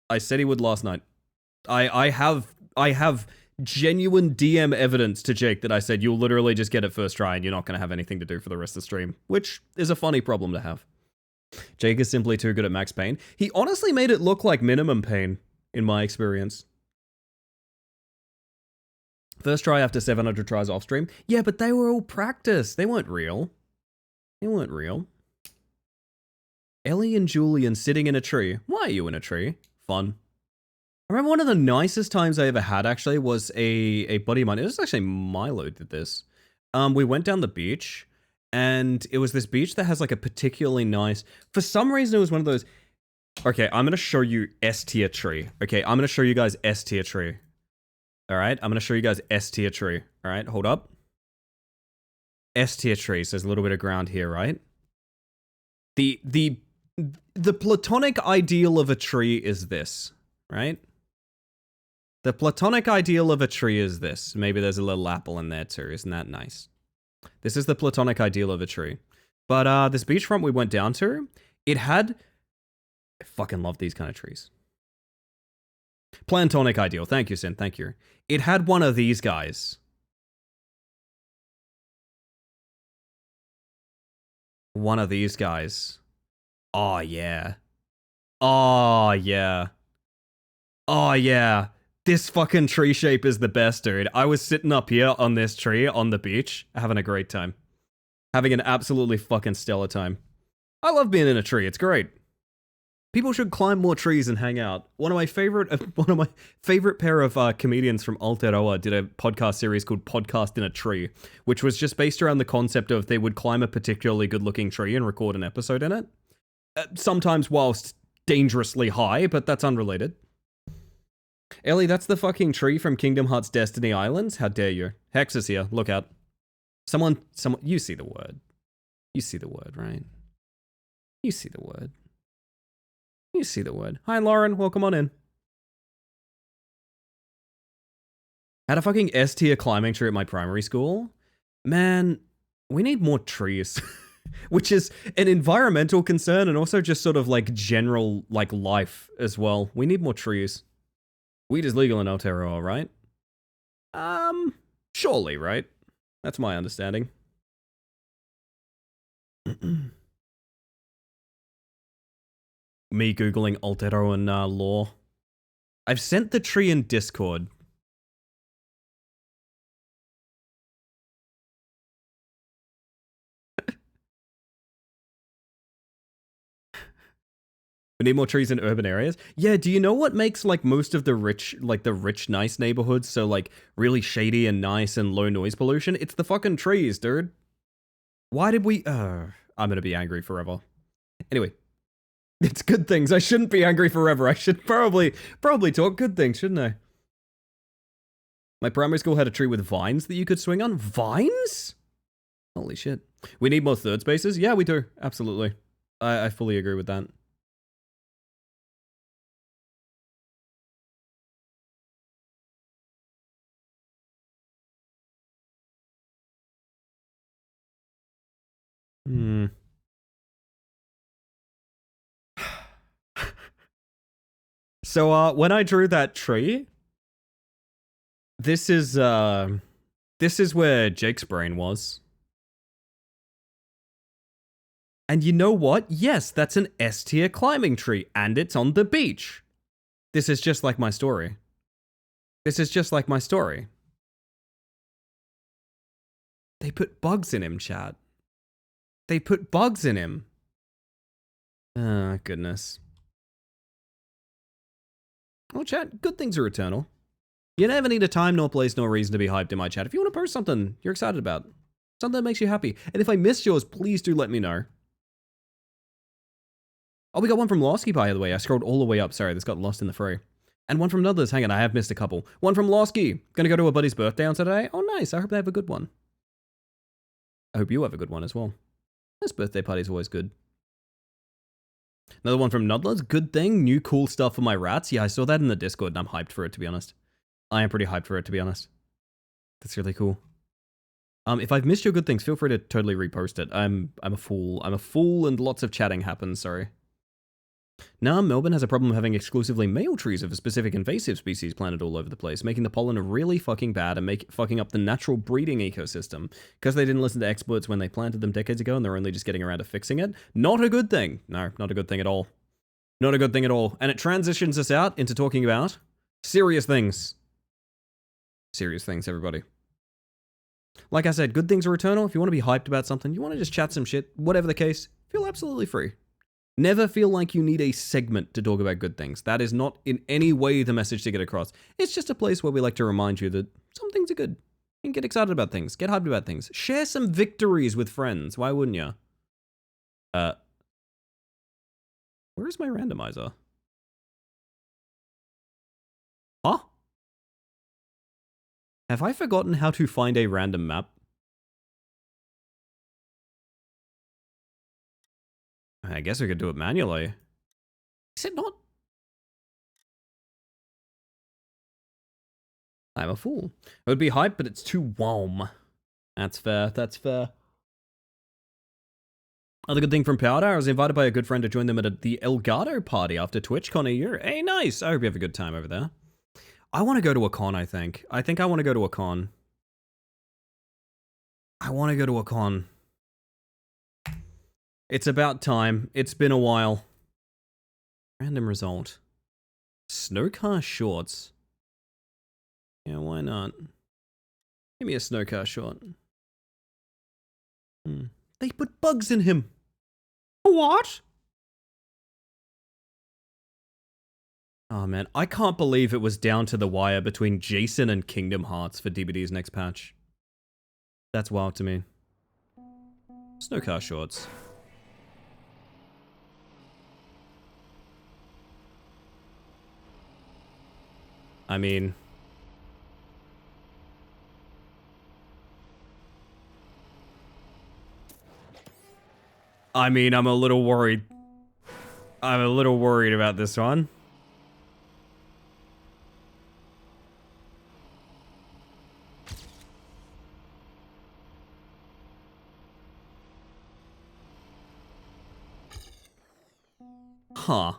Speaker 1: I have genuine DM evidence to Jake that I said you'll literally just get it first try and you're not going to have anything to do for the rest of the stream, which is a funny problem to have. Jake is simply too good at Max Payne. He honestly made it look like Minimum Pain, in my experience. First try after 700 tries off stream. Yeah, but they were all practice. They weren't real. Ellie and Julian sitting in a tree. Why are you in a tree? Fun. I remember one of the nicest times I ever had, actually, was a buddy of mine. It was actually Milo did this. We went down the beach, and it was this beach that has, like, a particularly nice... For some reason, it was one of those... Okay, I'm going to show you S-tier tree. Okay, I'm going to show you guys S-tier tree. Alright, I'm going to show you guys S-tier tree. Alright, hold up. S-tier tree, so there's a little bit of ground here, right? The platonic ideal of a tree is this, right? The platonic ideal of a tree is this. Maybe there's a little apple in there too. Isn't that nice? This is the platonic ideal of a tree. But this beachfront we went down to, it had... I fucking love these kind of trees. Plantonic ideal. Thank you, Sin. Thank you. It had one of these guys. One of these guys. Oh, yeah. Oh, yeah. Oh, yeah. This fucking tree shape is the best, dude. I was sitting up here on this tree on the beach, having a great time. Having an absolutely fucking stellar time. I love being in a tree, it's great. People should climb more trees and hang out. One of my favorite pair of comedians from Aotearoa did a podcast series called Podcast in a Tree, which was just based around the concept of they would climb a particularly good-looking tree and record an episode in it. Sometimes whilst dangerously high, but that's unrelated. Ellie, that's the fucking tree from Kingdom Hearts Destiny Islands? How dare you? Hex is here, look out. Someone, you see the word. You see the word, right? You see the word. You see the word. Hi, Lauren. Welcome on in. I had a fucking S-tier climbing tree at my primary school. Man, we need more trees. Which is an environmental concern and also just sort of like general like life as well. We need more trees. Weed is legal in Aotearoa, right? Surely, right? That's my understanding. Me googling Aotearoan law. I've sent the tree in Discord. We need more trees in urban areas. Yeah, do you know what makes like most of the rich, nice neighborhoods so like really shady and nice and low noise pollution? It's the fucking trees, dude. Why did we... I'm gonna be angry forever. Anyway. It's good things. I shouldn't be angry forever. I should probably talk good things, shouldn't I? My primary school had a tree with vines that you could swing on. Vines? Holy shit. We need more third spaces? Yeah, we do. Absolutely. I fully agree with that. So, when I drew that tree, this is where Jake's brain was. And you know what? Yes, that's an S-tier climbing tree, and it's on the beach. This is just like my story. This is just like my story. They put bugs in him, chat. They put bugs in him. Ah, goodness. Oh, chat, good things are eternal. You never need a time, nor place, nor reason to be hyped in my chat. If you want to post something you're excited about, something that makes you happy, and if I missed yours, please do let me know. Oh, we got one from Losky, by the way. I scrolled all the way up. Sorry, this got lost in the fray. And one from Nuddlers. Hang on, I have missed a couple. One from Losky. Gonna go to a buddy's birthday on Saturday. Oh, nice. I hope they have a good one. I hope you have a good one as well. This birthday party's always good. Another one from Nuddlers. Good thing. New cool stuff for my rats. Yeah, I saw that in the Discord and I'm hyped for it, to be honest. I am pretty hyped for it, to be honest. That's really cool. If I've missed your good things, feel free to totally repost it. I'm a fool. I'm a fool and lots of chatting happens, sorry. Now, Melbourne has a problem having exclusively male trees of a specific invasive species planted all over the place, making the pollen really fucking bad and fucking up the natural breeding ecosystem. Because they didn't listen to experts when they planted them decades ago and they're only just getting around to fixing it. Not a good thing. No, not a good thing at all. Not a good thing at all. And it transitions us out into talking about serious things. Serious things, everybody. Like I said, good things are eternal. If you want to be hyped about something, you want to just chat some shit, whatever the case, feel absolutely free. Never feel like you need a segment to talk about good things. That is not in any way the message to get across. It's just a place where we like to remind you that some things are good. You can get excited about things, get hyped about things, share some victories with friends. Why wouldn't you? Where is my randomizer? Huh? Have I forgotten how to find a random map? I guess we could do it manually. Is it not? I'm a fool. It would be hype, but it's too warm. That's fair, that's fair. Other good thing from Powder, I was invited by a good friend to join them at the Elgato party after TwitchCon a year. Hey, nice! I hope you have a good time over there. I want to go to a con, I think. I think I want to go to a con. I want to go to a con. It's about time. It's been a while. Random result. Snowcar shorts. Yeah, why not? Give me a snowcar short. They put bugs in him. What? Oh man, I can't believe it was down to the wire between Jason and Kingdom Hearts for DBD's next patch. That's wild to me. Snowcar shorts. I mean... I'm a little worried. I'm a little worried about this one. Huh.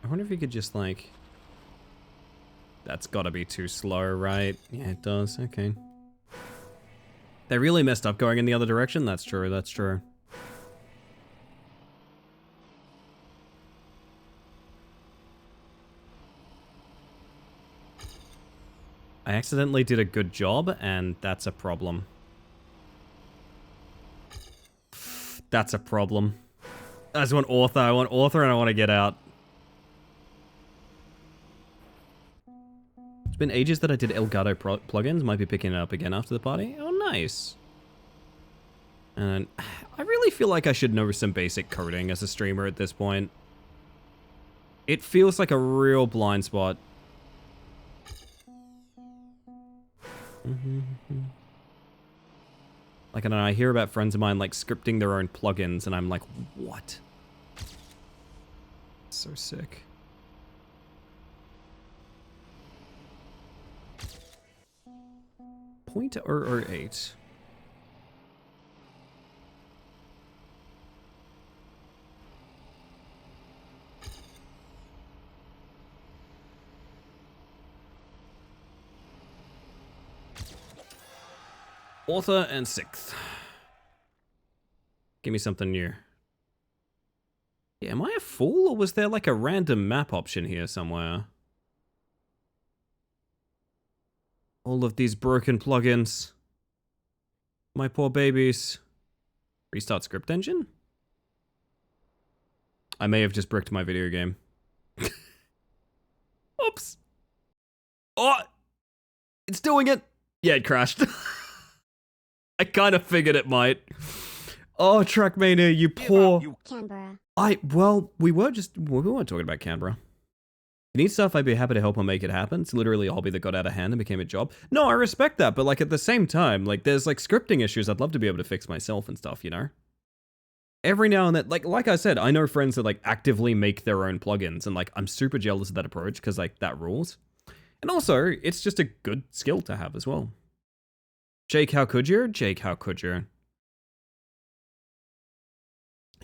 Speaker 1: I wonder if you could just, like... That's gotta be too slow, right? Yeah, it does. Okay. They really messed up going in the other direction? That's true, that's true. I accidentally did a good job, and that's a problem. That's a problem. I just want author, and I want to get out. It's been ages that I did Elgato plugins. Might be picking it up again after the party. Oh, nice. And I really feel like I should know some basic coding as a streamer at this point. It feels like a real blind spot. Like, I don't know, I hear about friends of mine, like, scripting their own plugins, and I'm like, what? So sick. .008. Author and 6th. Give me something new. Yeah, am I a fool, or was there like a random map option here somewhere? All of these broken plugins. My poor babies. Restart script engine? I may have just bricked my video game. Oops. Oh! It's doing it! Yeah, it crashed. I kind of figured it might. Oh, Trackmania, you poor...
Speaker 4: Canberra.
Speaker 1: Well, we weren't talking about Canberra. If you need stuff, I'd be happy to help and make it happen. It's literally a hobby that got out of hand and became a job. No, I respect that, but like at the same time, like there's like scripting issues I'd love to be able to fix myself and stuff, you know? Every now and then, like I said, I know friends that like actively make their own plugins, and like I'm super jealous of that approach because like that rules. And also, it's just a good skill to have as well. Jake, how could you? Jake, how could you?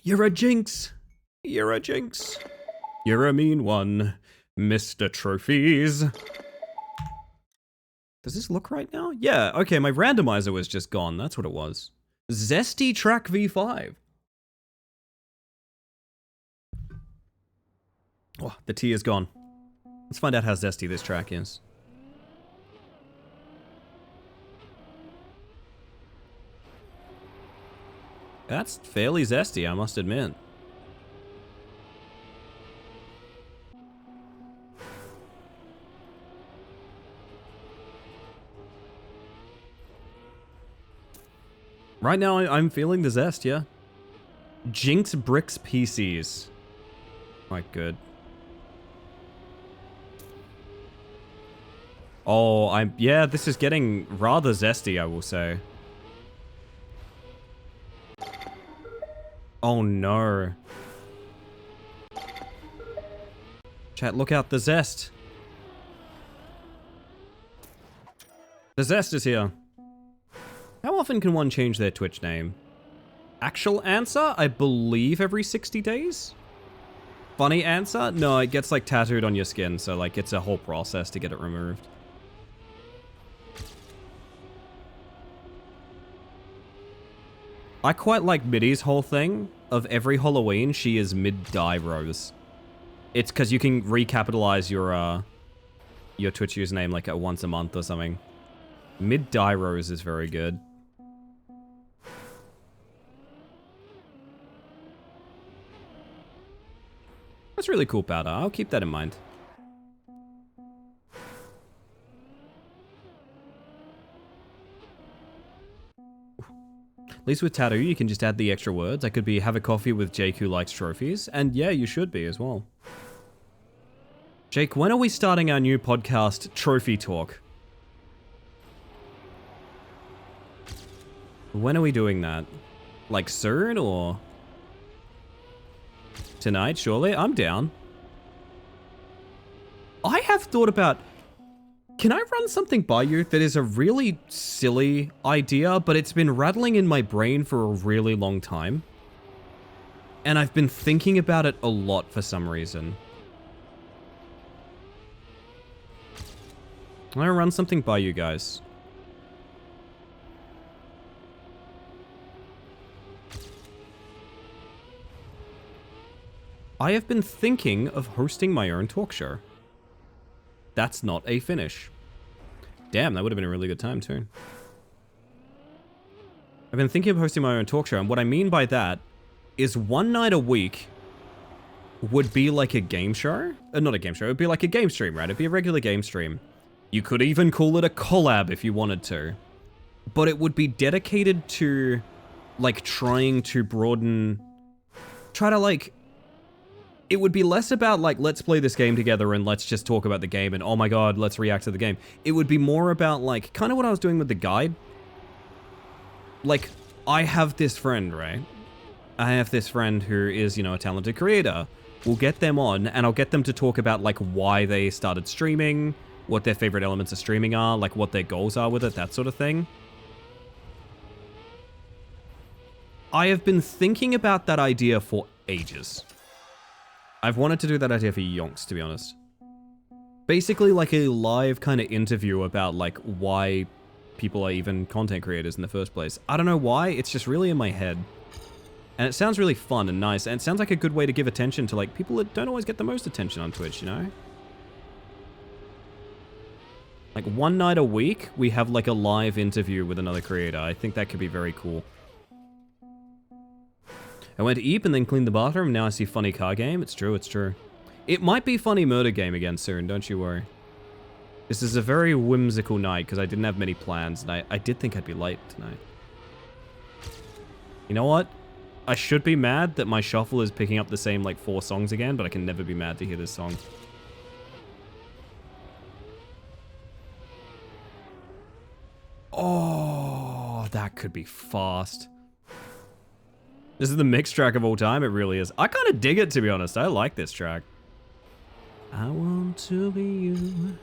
Speaker 1: You're a jinx. You're a jinx. You're a mean one, Mr. Trophies. Does this look right now? Yeah, okay, my randomizer was just gone. That's what it was. Zesty Track V5. Oh, the T is gone. Let's find out how zesty this track is. That's fairly zesty, I must admit. Right now, I'm feeling the zest, yeah. Jinx bricks PCs. Quite good. Oh, yeah, this is getting rather zesty, I will say. Oh no. Chat, look out, the zest. The zest is here. How often can one change their Twitch name? Actual answer? I believe every 60 days? Funny answer? No, it gets like tattooed on your skin, so like it's a whole process to get it removed. I quite like Middy's whole thing of every Halloween she is mid-die Rose. It's because you can recapitalize your Twitch username like at once a month or something. Mid-die Rose is very good. That's really cool, Powder. I'll keep that in mind. At least with Tattoo, you can just add the extra words. I could be have a coffee with Jake who likes trophies. And yeah, you should be as well. Jake, when are we starting our new podcast, Trophy Talk? When are we doing that? Like soon or tonight, surely? I'm down. I have thought about, can I run something by you that is a really silly idea, but it's been rattling in my brain for a really long time? And I've been thinking about it a lot for some reason. Can I run something by you guys? I have been thinking of hosting my own talk show. That's not a finish. Damn, that would have been a really good time too. I've been thinking of hosting my own talk show, and what I mean by that is one night a week would be like a game show. Not a game show, it would be like a game stream, right? It'd be a regular game stream. You could even call it a collab if you wanted to. But it would be dedicated to, like, trying to broaden... Try to, like... It would be less about, like, let's play this game together and let's just talk about the game and, oh my god, let's react to the game. It would be more about, like, kind of what I was doing with the guide. Like, I have this friend, right? I have this friend who is, you know, a talented creator. We'll get them on and I'll get them to talk about, like, why they started streaming, what their favorite elements of streaming are, like, what their goals are with it, that sort of thing. I have been thinking about that idea for ages. I've wanted to do that idea for yonks, to be honest. Basically like a live kind of interview about like why people are even content creators in the first place. I don't know why, it's just really in my head. And it sounds really fun and nice, and it sounds like a good way to give attention to like people that don't always get the most attention on Twitch, you know? Like one night a week, we have like a live interview with another creator. I think that could be very cool. I went to Eep and then cleaned the bathroom. Now I see funny car game. It's true, it's true. It might be funny murder game again soon, don't you worry. This is a very whimsical night because I didn't have many plans and I did think I'd be late tonight. You know what? I should be mad that my shuffle is picking up the same like 4 songs again, but I can never be mad to hear this song. Oh, that could be fast. This is the mixed track of all time, it really is. I kind of dig it, to be honest. I like this track. I want to be you.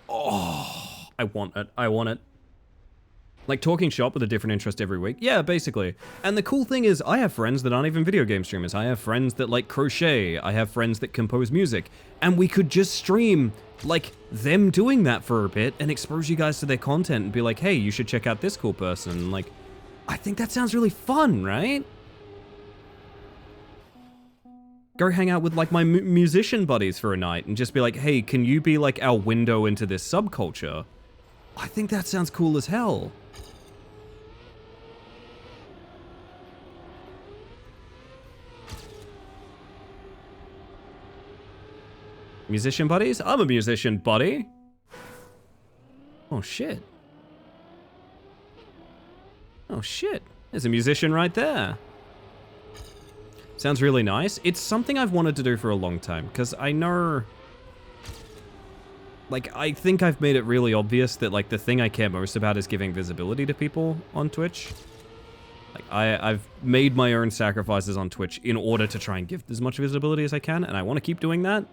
Speaker 1: Oh, I want it. I want it. Like talking shop with a different interest every week. Yeah, basically. And the cool thing is I have friends that aren't even video game streamers. I have friends that like crochet. I have friends that compose music. And we could just stream like them doing that for a bit and expose you guys to their content and be like, hey, you should check out this cool person. Like, I think that sounds really fun, right? Go hang out with like my musician buddies for a night and just be like, hey, can you be like our window into this subculture? I think that sounds cool as hell. Musician buddies? I'm a musician buddy. Oh shit. Oh shit. There's a musician right there. Sounds really nice. It's something I've wanted to do for a long time, because I know... Like, I think I've made it really obvious that, like, the thing I care most about is giving visibility to people on Twitch. Like, I've made my own sacrifices on Twitch in order to try and give as much visibility as I can, and I want to keep doing that.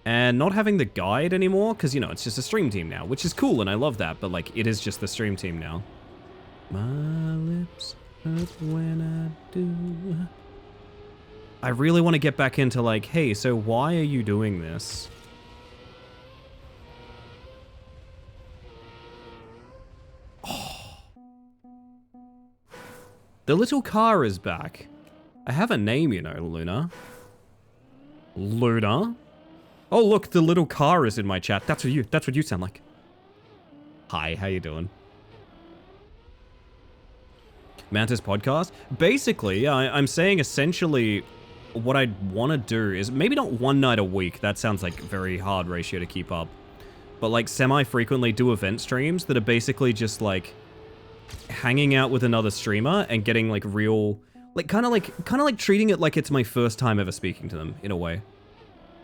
Speaker 1: And not having the guide anymore, because, you know, it's just a stream team now, which is cool, and I love that, but, like, it is just the stream team now. My lips hurt when I do. I really want to get back into, like, hey, so why are you doing this? Oh. The little car is back. I have a name, you know, Luna. Luna? Oh, look, the little car is in my chat. That's what you sound like. Hi, how you doing? Mantis podcast? Basically, I'm saying essentially what I'd want to do is maybe not one night a week. That sounds like a very hard ratio to keep up. But like semi-frequently do event streams that are basically just like hanging out with another streamer and getting like real, like kind of like treating it like it's my first time ever speaking to them in a way.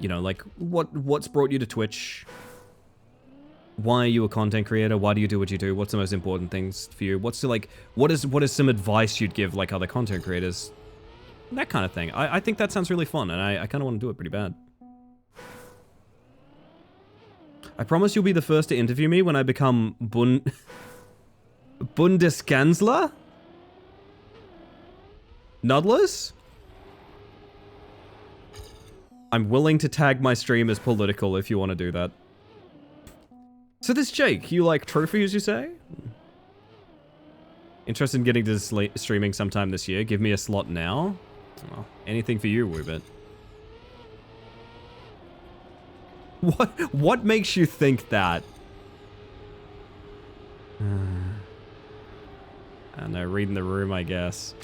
Speaker 1: You know, like what's brought you to Twitch? Why are you a content creator? Why do you do what you do? What's the most important things for you? What's the, like, what is some advice you'd give like other content creators? That kind of thing. I think that sounds really fun, and I kind of want to do it pretty bad. I promise you'll be the first to interview me when I become Bundeskanzler? Nudlers? I'm willing to tag my stream as political if you want to do that. So this Jake, you like trophies, you say? Interested in getting to streaming sometime this year? Give me a slot now. Oh, anything for you, Woobit. What makes you think that? I don't know, reading the room, I guess.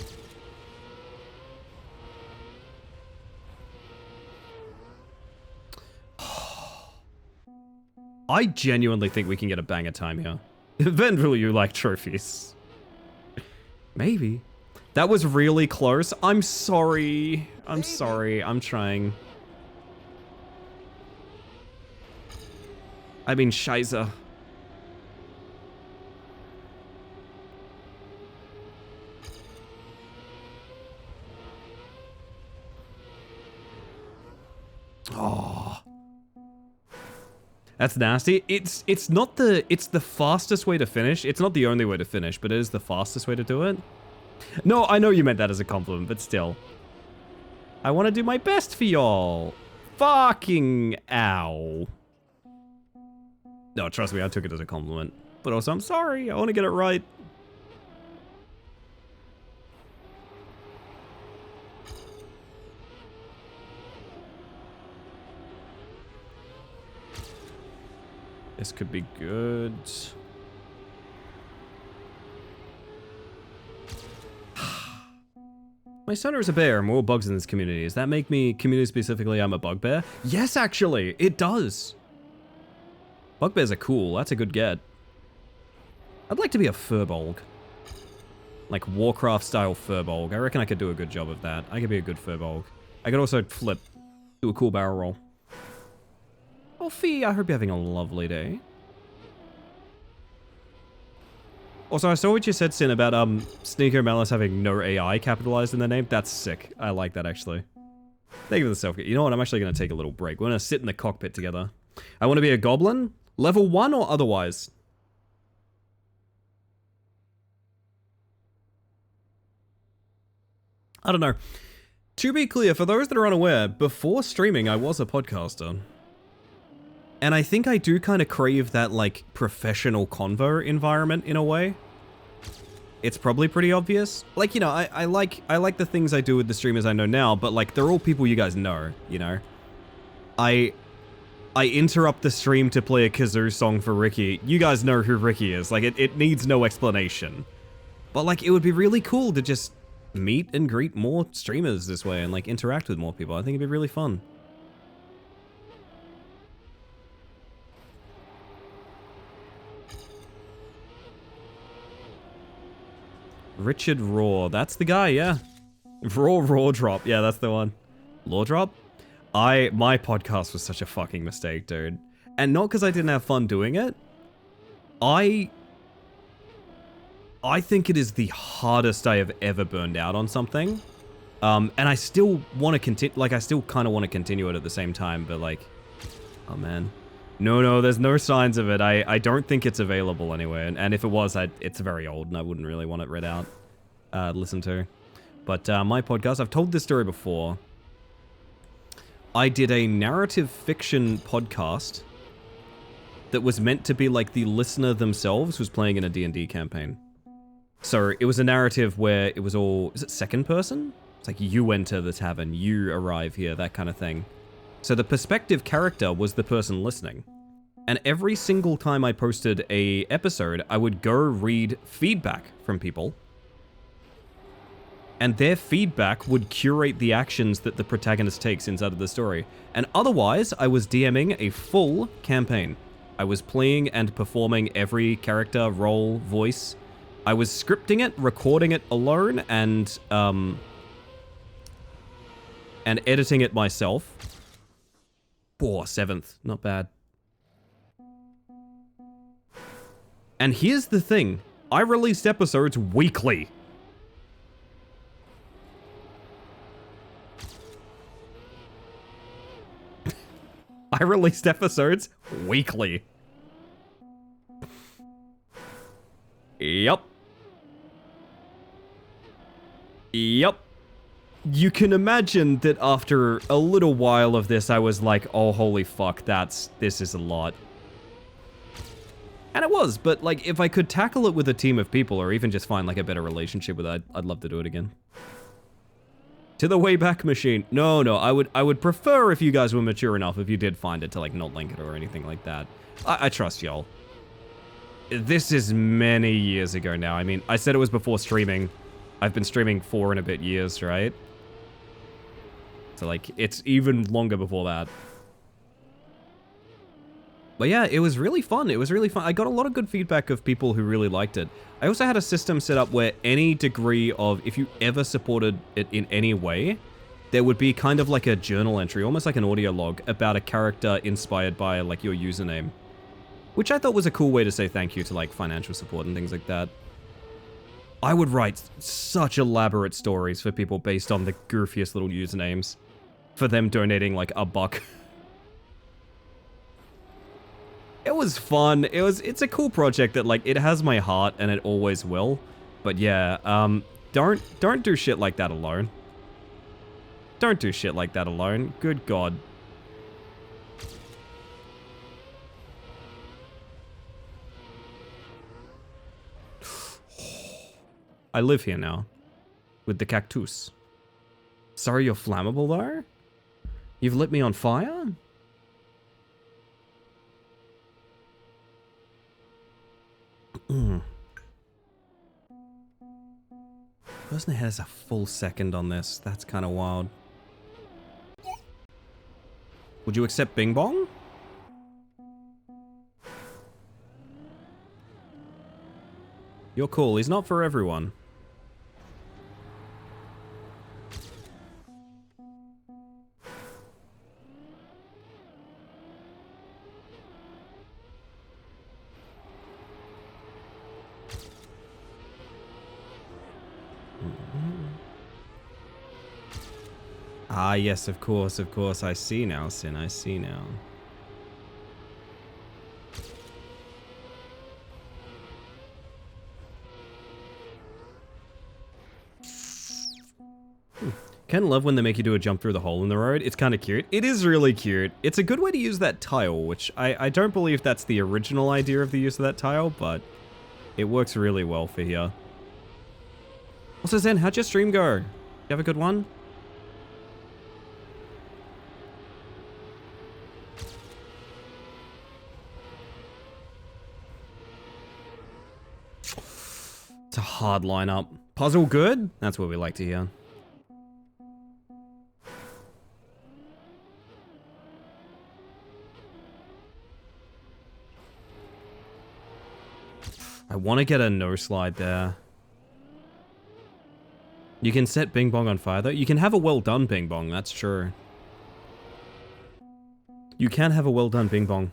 Speaker 1: I genuinely think we can get a bang of time here. Eventually you like trophies. Maybe. That was really close. I'm sorry. I'm sorry. I'm trying. I mean, Shiza. Oh. That's nasty. It's not the, it's the fastest way to finish. It's not the only way to finish, but it is the fastest way to do it. No, I know you meant that as a compliment, but still. I want to do my best for y'all. Fucking ow. No, trust me, I took it as a compliment. But also, I'm sorry. I want to get it right. This could be good. My stoner is a bear. More bugs in this community. Does that make me, community specifically, I'm a bugbear? Yes, actually, it does. Bugbears are cool. That's a good get. I'd like to be a furbolg. Like Warcraft-style furbolg. I reckon I could do a good job of that. I could be a good furbolg. I could also flip. Do a cool barrel roll. Oh, Fee, I hope you're having a lovely day. Also, I saw what you said, Sin, about Sneaker Malice having no AI capitalized in their name. That's sick. I like that, actually. Thank you for the self. You know what? I'm actually going to take a little break. We're going to sit in the cockpit together. I want to be a goblin. Level 1 or otherwise? I don't know. To be clear, for those that are unaware, before streaming, I was a podcaster. And I think I do kind of crave that, like, professional convo environment in a way. It's probably pretty obvious. Like, you know, I like the things I do with the streamers I know now, but, like, they're all people you guys know, you know? I interrupt the stream to play a kazoo song for Ricky. You guys know who Ricky is. Like, it needs no explanation. But, like, it would be really cool to just meet and greet more streamers this way and, like, interact with more people. I think it'd be really fun. Richard Raw. That's the guy, yeah. Raw Drop. Yeah, that's the one. Law Drop? My podcast was such a fucking mistake, dude. And not because I didn't have fun doing it. I think it is the hardest I have ever burned out on something. And I still want to continue, like, I still kind of want to continue it at the same time, but, like, Oh, man. No, there's no signs of it. I don't think it's available anywhere. And if it was, it's very old, and I wouldn't really want it read out, listened to. But my podcast, I've told this story before. I did a narrative fiction podcast that was meant to be like the listener themselves was playing in a D&D campaign. So it was a narrative where it was all... Is it second person? It's like you enter the tavern, you arrive here, that kind of thing. So the perspective character was the person listening. And every single time I posted a episode, I would go read feedback from people. And their feedback would curate the actions that the protagonist takes inside of the story. And otherwise, I was DMing a full campaign. I was playing and performing every character, role, voice. I was scripting it, recording it alone, and editing it myself. 7th, not bad. And here's the thing, I released episodes weekly. I released episodes weekly. Yep. You can imagine that after a little while of this, I was like, oh, holy fuck, this is a lot. And it was, but like, if I could tackle it with a team of people, or even just find like a better relationship with it, I'd love to do it again. To the Wayback Machine. No, I would prefer if you guys were mature enough, if you did find it, to like not link it or anything like that. I trust y'all. This is many years ago now. I mean, I said it was before streaming. I've been streaming 4 and a bit years, right? So like, it's even longer before that. But yeah, it was really fun. It was really fun. I got a lot of good feedback of people who really liked it. I also had a system set up where any degree of, if you ever supported it in any way, there would be kind of like a journal entry, almost like an audio log, about a character inspired by like your username. Which I thought was a cool way to say thank you to like financial support and things like that. I would write such elaborate stories for people based on the goofiest little usernames. For them donating like $1. It was fun. It's a cool project that like, it has my heart and it always will. But yeah, don't do shit like that alone. Don't do shit like that alone. Good God. I live here now. With the cactus. Sorry you're flammable though? You've lit me on fire? Person has a full second on this. That's kind of wild. Would you accept Bing Bong? You're cool. He's not for everyone. Ah, yes, of course, I see now, Sin, I see now. Kinda love when they make you do a jump through the hole in the road. It's kinda cute. It is really cute. It's a good way to use that tile, which I don't believe that's the original idea of the use of that tile, but it works really well for here. Also, Zen, how'd your stream go? You have a good one? It's a hard lineup. Puzzle good? That's what we like to hear. I want to get a no slide there. You can set Bing Bong on fire though. You can have a well done Bing Bong, that's true. You can have a well done Bing Bong.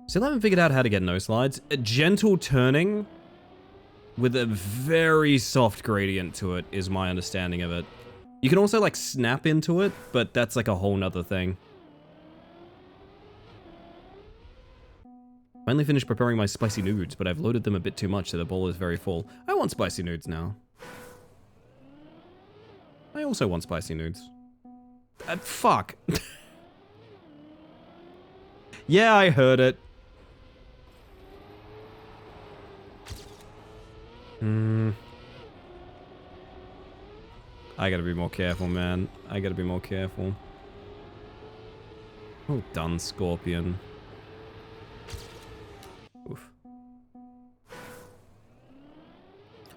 Speaker 1: Still haven't figured out how to get no slides. A gentle turning with a very soft gradient to it, is my understanding of it. You can also, like, snap into it, but that's, like, a whole nother thing. Finally finished preparing my spicy nudes, but I've loaded them a bit too much, so the bowl is very full. I want spicy nudes now. I also want spicy nudes. Fuck. Yeah, I heard it. I gotta be more careful, man. I gotta be more careful. Oh, done, Scorpion. Oof.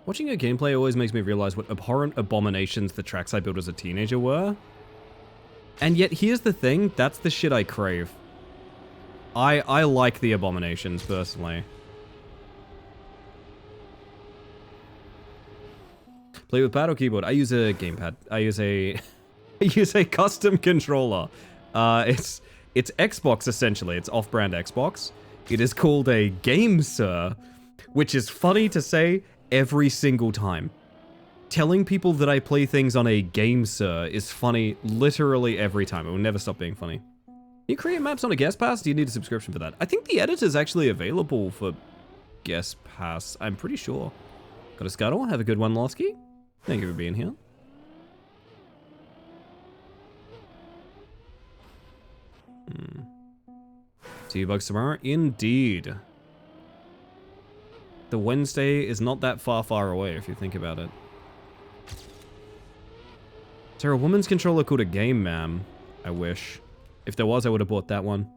Speaker 1: Watching your gameplay always makes me realize what abhorrent abominations the tracks I built as a teenager were. And yet, here's the thing, that's the shit I crave. I like the abominations, personally. Play with pad or keyboard? I use a gamepad. I use a... I use a custom controller. It's Xbox, essentially. It's off-brand Xbox. It is called a GameSir, which is funny to say every single time. Telling people that I play things on a GameSir is funny literally every time. It will never stop being funny. Can you create maps on a guest pass? Do you need a subscription for that? I think the editor's actually available for guest pass. I'm pretty sure. Got a scuttle? Have a good one, Losky. Thank you for being here. See you bugs tomorrow? Indeed. The Wednesday is not that far away if you think about it. Is there a woman's controller called a game, ma'am? I wish. If there was, I would have bought that one.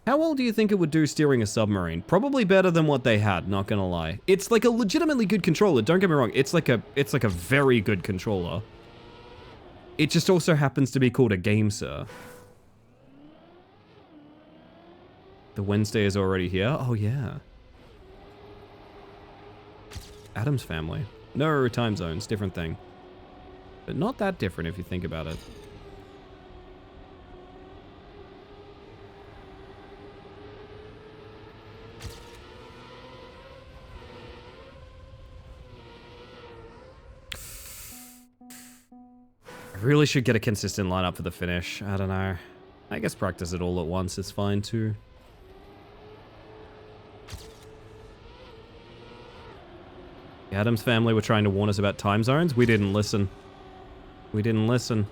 Speaker 1: How well do you think it would do steering a submarine? Probably better than what they had, not gonna lie. It's like a legitimately good controller, don't get me wrong. It's like a very good controller. It just also happens to be called a GameSir. The Wednesday is already here? Oh yeah. Adam's Family. No, time zones, different thing. But not that different if you think about it. I really should get a consistent lineup for the finish. I don't know. I guess practice it all at once is fine too. The Addams Family were trying to warn us about time zones. We didn't listen. We didn't listen.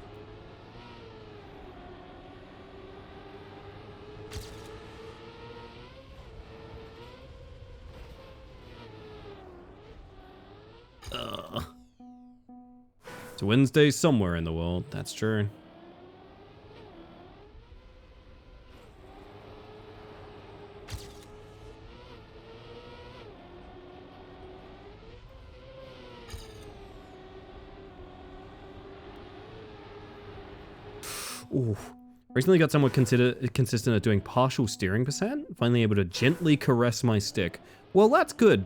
Speaker 1: It's Wednesday somewhere in the world, that's true. Ooh. Recently got somewhat consistent at doing partial steering percent. Finally able to gently caress my stick. Well, that's good.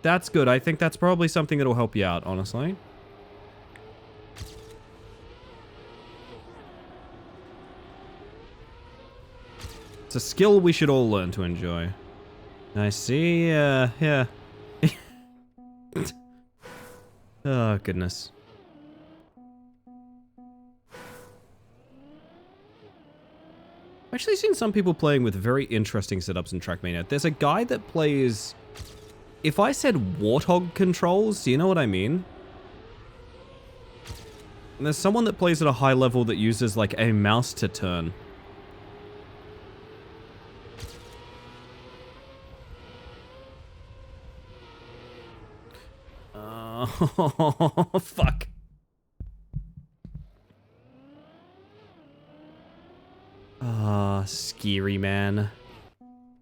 Speaker 1: That's good. I think that's probably something that'll help you out, honestly. It's a skill we should all learn to enjoy. I see, yeah. Oh, goodness. I've actually seen some people playing with very interesting setups in Trackmania. There's a guy that plays... If I said Warthog controls, do you know what I mean? And there's someone that plays at a high level that uses, like, a mouse to turn. Oh, fuck. Ah, scary man.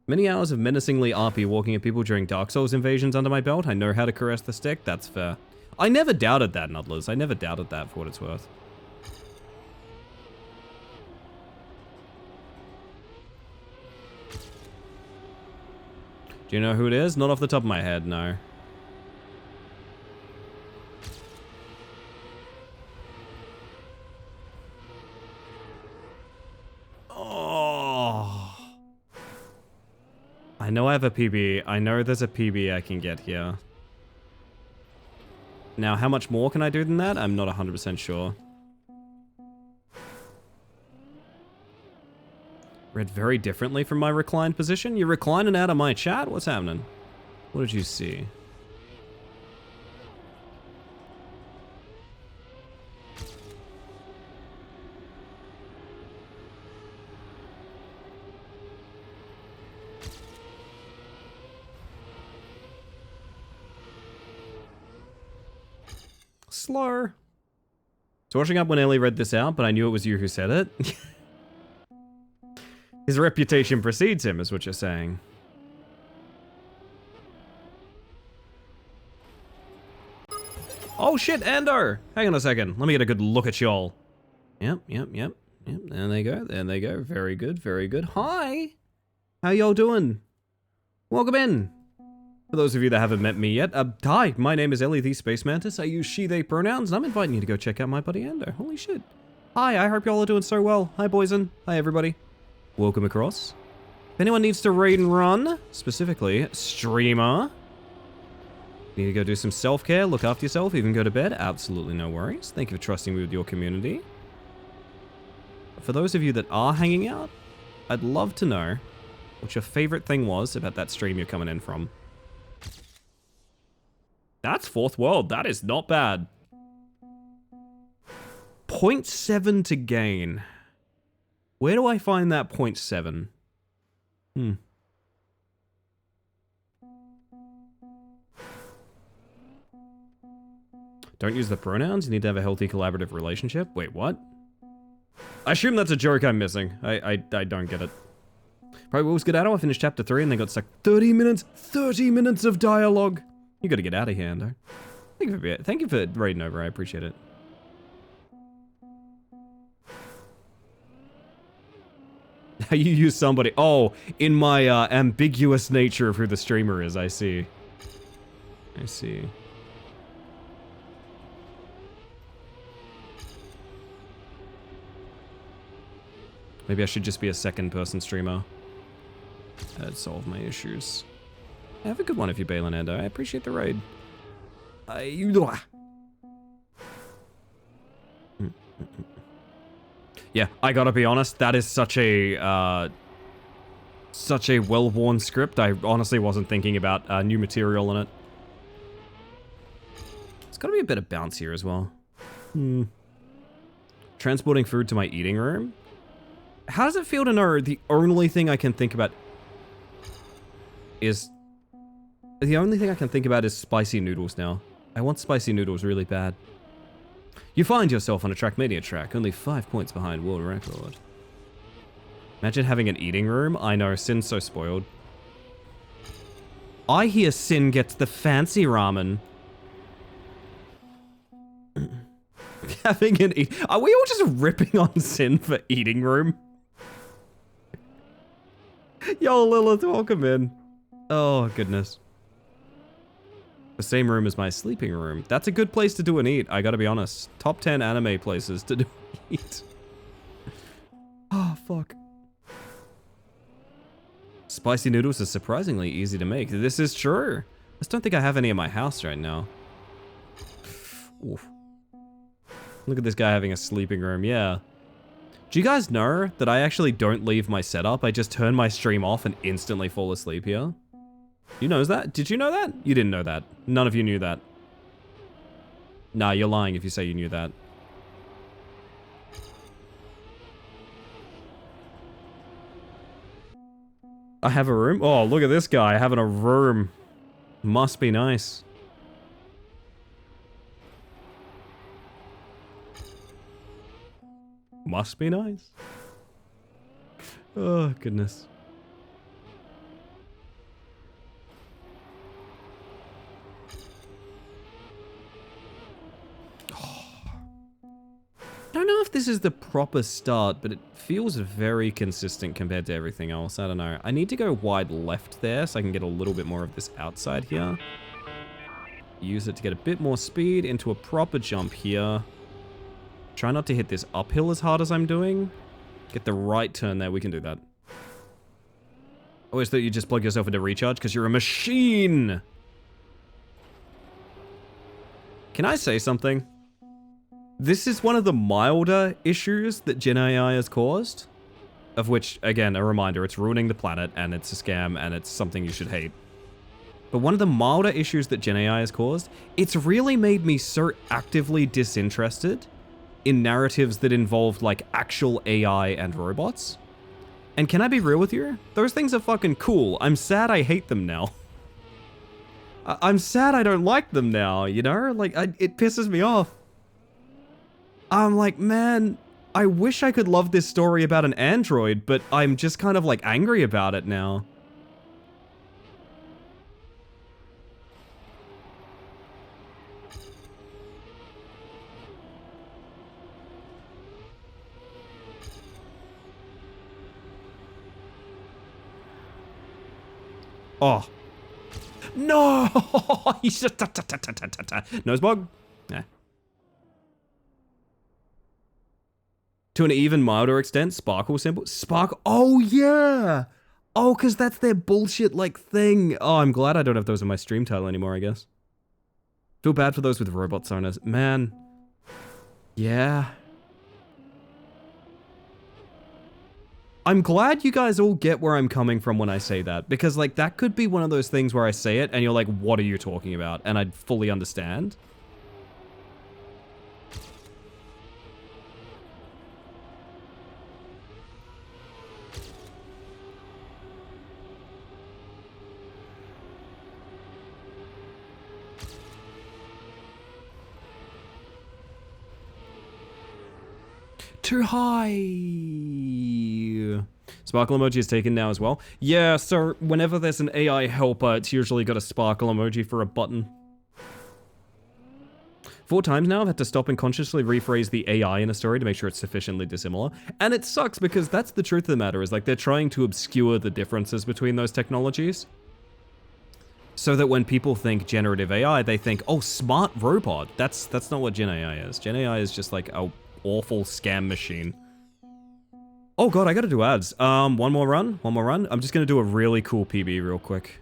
Speaker 1: Many hours of menacingly RP walking at people during Dark Souls invasions under my belt. I know how to caress the stick. That's fair. I never doubted that, Nuddlers. I never doubted that for what it's worth. Do you know who it is? Not off the top of my head, no. I know I have a PB. I know there's a PB I can get here. Now, how much more can I do than that? I'm not 100% sure. Read very differently from my reclined position. You're reclining out of my chat? What's happening? What did you see? Slow. So watching up when Ellie read this out, but I knew it was you who said it. His reputation precedes him, is what you're saying. Oh shit, Ando! Hang on a second. Let me get a good look at y'all. Yep. There they go. There they go. Very good, very good. Hi! How y'all doing? Welcome in. For those of you that haven't met me yet, hi, my name is Ellie the Space Mantis. I use she, they pronouns, and I'm inviting you to go check out my buddy Ando. Holy shit. Hi, I hope y'all are doing so well. Hi, Boysen. Hi, everybody. Welcome across. If anyone needs to raid and run, specifically, streamer, need to go do some self-care, look after yourself, even go to bed, absolutely no worries. Thank you for trusting me with your community. For those of you that are hanging out, I'd love to know what your favorite thing was about that stream you're coming in from. That's Fourth World. That is not bad. 0.7 to gain. Where do I find that 0.7? Don't use the pronouns. You need to have a healthy collaborative relationship. Wait, what? I assume that's a joke I'm missing. I don't get it. Probably will get out. I finished chapter 3 and they got stuck 30 minutes. 30 minutes of dialogue. You gotta get out of here, Ando. Thank you for raiding over. I appreciate it. How you use somebody. Oh, in my ambiguous nature of who the streamer is. I see. I see. Maybe I should just be a second-person streamer. That'd solve my issues. Have a good one if you're bailing, Ando. I appreciate the raid. Yeah, I gotta be honest, that is such a well-worn script. I honestly wasn't thinking about new material in it. It's gotta be a bit of bounce here as well. Transporting food to my eating room? How does it feel to know the only thing I can think about is... The only thing I can think about is spicy noodles now. I want spicy noodles really bad. You find yourself on a Trackmania track, only 5 points behind world record. Imagine having an eating room. I know, Sin's so spoiled. I hear Sin gets the fancy ramen. Having an eat... Are we all just ripping on Sin for eating room? Yo, Lilith, welcome in. Oh, goodness. The same room as my sleeping room. That's a good place to do an eat, I gotta be honest. Top 10 anime places to do an eat. Oh, fuck. Spicy noodles is surprisingly easy to make. This is true. I just don't think I have any in my house right now. Oof. Look at this guy having a sleeping room, yeah. Do you guys know that I actually don't leave my setup? I just turn my stream off and instantly fall asleep here. You knows that? Did you know that? You didn't know that. None of you knew that. Nah, you're lying if you say you knew that. I have a room? Oh, look at this guy having a room. Must be nice. Must be nice. Oh, goodness. I don't know if this is the proper start, but it feels very consistent compared to everything else. I don't know. I need to go wide left there so I can get a little bit more of this outside here. Use it to get a bit more speed into a proper jump here. Try not to hit this uphill as hard as I'm doing. Get the right turn there. We can do that. I always thought you just plug yourself into recharge because you're a machine. Can I say something? This is one of the milder issues that Gen AI has caused. Of which, again, a reminder, it's ruining the planet, and it's a scam, and it's something you should hate. But one of the milder issues that Gen AI has caused, it's really made me so actively disinterested in narratives that involve, like, actual AI and robots. And can I be real with you? Those things are fucking cool. I'm sad I hate them now. I'm sad I don't like them now, you know? Like, it pisses me off. I'm like, man, I wish I could love this story about an android, but I'm just kind of, like, angry about it now. Oh. No! He's just Nosebog? Nah. To an even milder extent, Sparkle symbol. Oh, yeah! Oh, because that's their bullshit, like, thing. Oh, I'm glad I don't have those in my stream title anymore, I guess. Feel bad for those with robot owners. Man. Yeah. I'm glad you guys all get where I'm coming from when I say that, because, like, that could be one of those things where I say it and you're like, what are you talking about? And I'd fully understand. Too high. Sparkle emoji is taken now as well. Yeah, so whenever there's an AI helper, it's usually got a sparkle emoji for a button. 4 times now I've had to stop and consciously rephrase the AI in a story to make sure it's sufficiently dissimilar. And it sucks because that's the truth of the matter, is like they're trying to obscure the differences between those technologies. So that when people think generative AI, they think, oh, smart robot. That's not what Gen AI is. Gen AI is just like a awful scam machine. Oh god, I gotta do ads. One more run. I'm just gonna do a really cool PB real quick.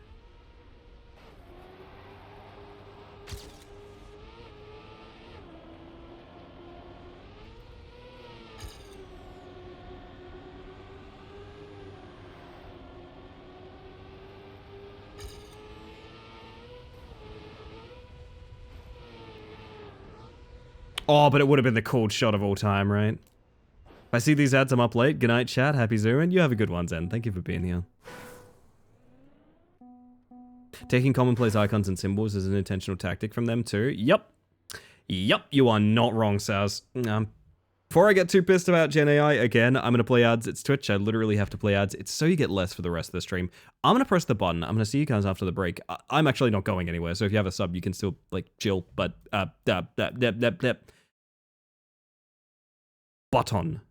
Speaker 1: Oh, but it would have been the coolest shot of all time, right? If I see these ads, I'm up late. Good night, chat. Happy Zoomin'. You have a good one, Zen. Thank you for being here. Taking commonplace icons and symbols is an intentional tactic from them too. Yep. Yep, you are not wrong, Saz. Before I get too pissed about Gen AI, again, I'm going to play ads. It's Twitch. I literally have to play ads. It's so you get less for the rest of the stream. I'm going to press the button. I'm going to see you guys after the break. I'm actually not going anywhere, so if you have a sub, you can still, like, chill. But, button.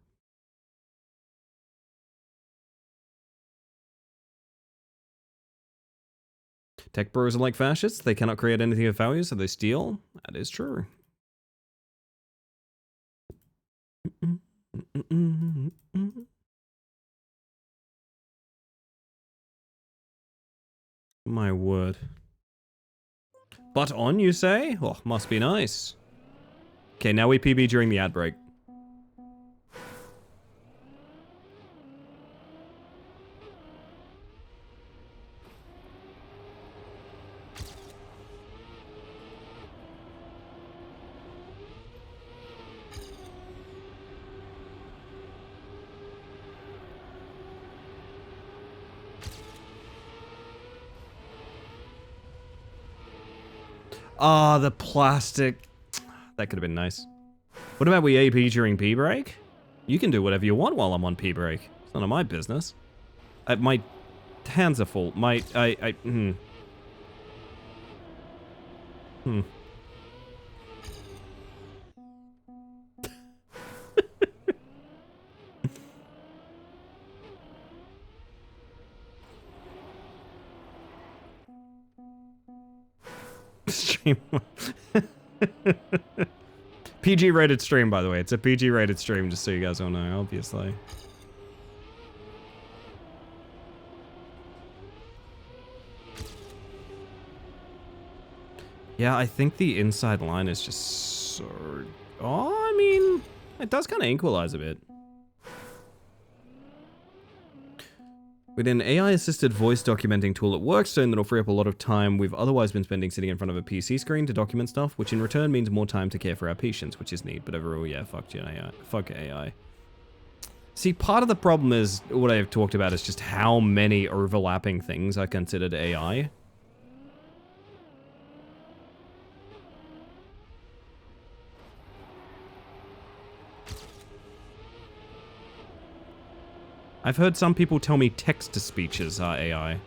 Speaker 1: Tech bros are like fascists. They cannot create anything of value, so they steal. That is true. My word. But on, you say? Oh, must be nice. Okay, now we PB during the ad break. Ah, the plastic. That could have been nice. What about we AP during P break? You can do whatever you want while I'm on P break. It's none of my business. My hands are full. Stream. PG rated stream, by the way. It's a PG rated stream, just so you guys all know, obviously. Yeah, I think the inside line is just so... Oh, I mean, it does kind of equalize a bit. With an AI-assisted voice documenting tool at Workstone that'll free up a lot of time we've otherwise been spending sitting in front of a PC screen to document stuff, which in return means more time to care for our patients, which is neat, but overall, yeah, fuck Gen AI. Fuck AI. See, part of the problem is, what I've talked about is just how many overlapping things are considered AI. I've heard some people tell me text-to-speeches are AI.